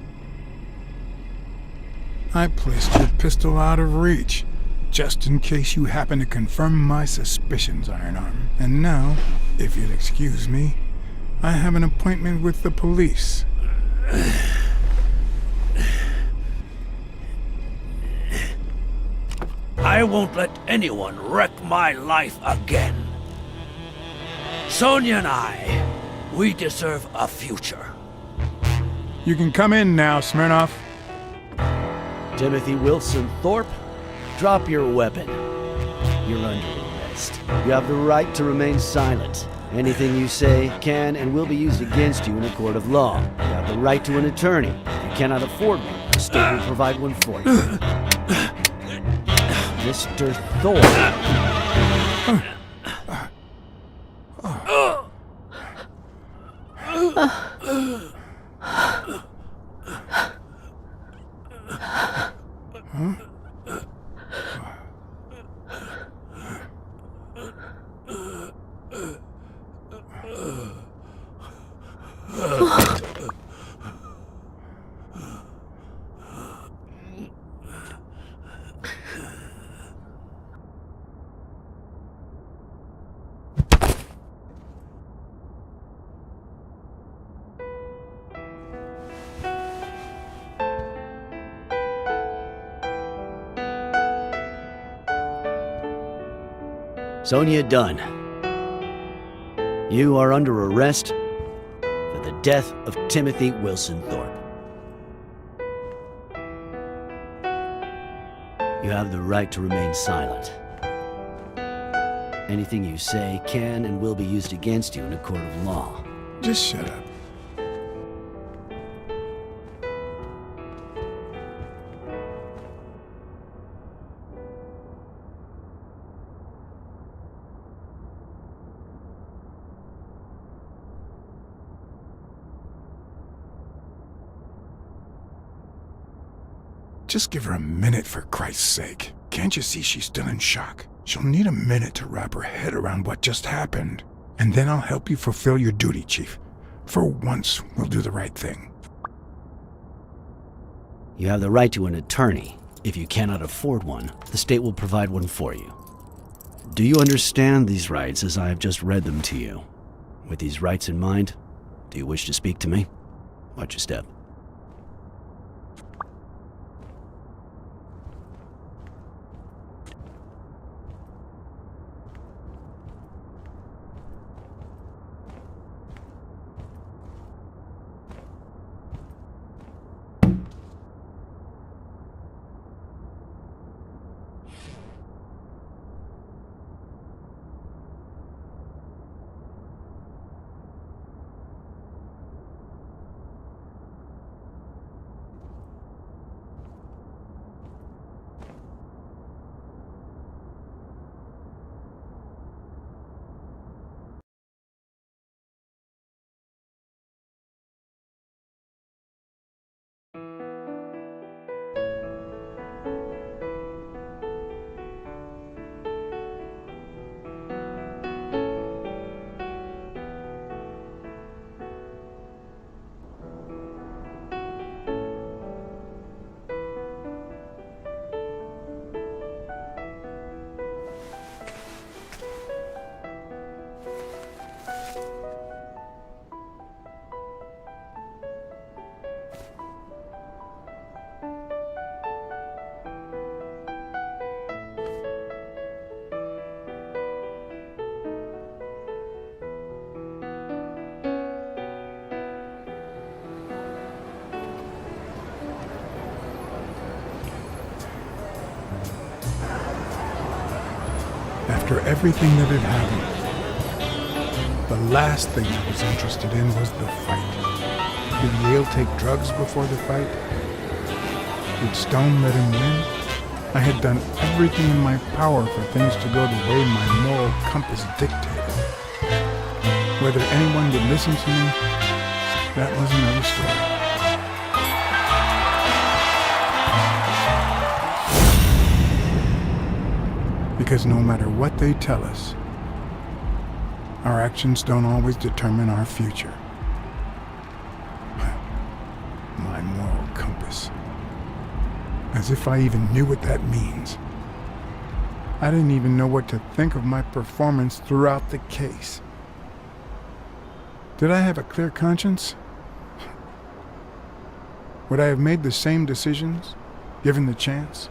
I placed your pistol out of reach, just in case you happen to confirm my suspicions, Iron Arm. And now, if you'll excuse me, I have an appointment with the police. I won't let anyone wreck my life again. Sonia and I, we deserve a future. You can come in now, Smirnoff. Timothy Wilson Thorpe, drop your weapon. You're under arrest. You have the right to remain silent. Anything you say can and will be used against you in a court of law. You have the right to an attorney. If you cannot afford one, the state will provide one for you. Mr. Thorpe. Huh? Sonia Dunn, you are under arrest for the death of Timothy Wilson Thorpe. You have the right to remain silent. Anything you say can and will be used against you in a court of law. Just shut up. Just give her a minute, for Christ's sake. Can't you see she's still in shock? She'll need a minute to wrap her head around what just happened. And then I'll help you fulfill your duty, Chief. For once, we'll do the right thing. You have the right to an attorney. If you cannot afford one, the state will provide one for you. Do you understand these rights as I have just read them to you? With these rights in mind, do you wish to speak to me? Watch your step. After everything that had happened, the last thing I was interested in was the fight. Did Yale take drugs before the fight? Did Stone let him win? I had done everything in my power for things to go the way my moral compass dictated. Whether anyone would listen to me, that was another story. Because no matter what they tell us, our actions don't always determine our future. My moral compass. As if I even knew what that means. I didn't even know what to think of my performance throughout the case. Did I have a clear conscience? Would I have made the same decisions, given the chance?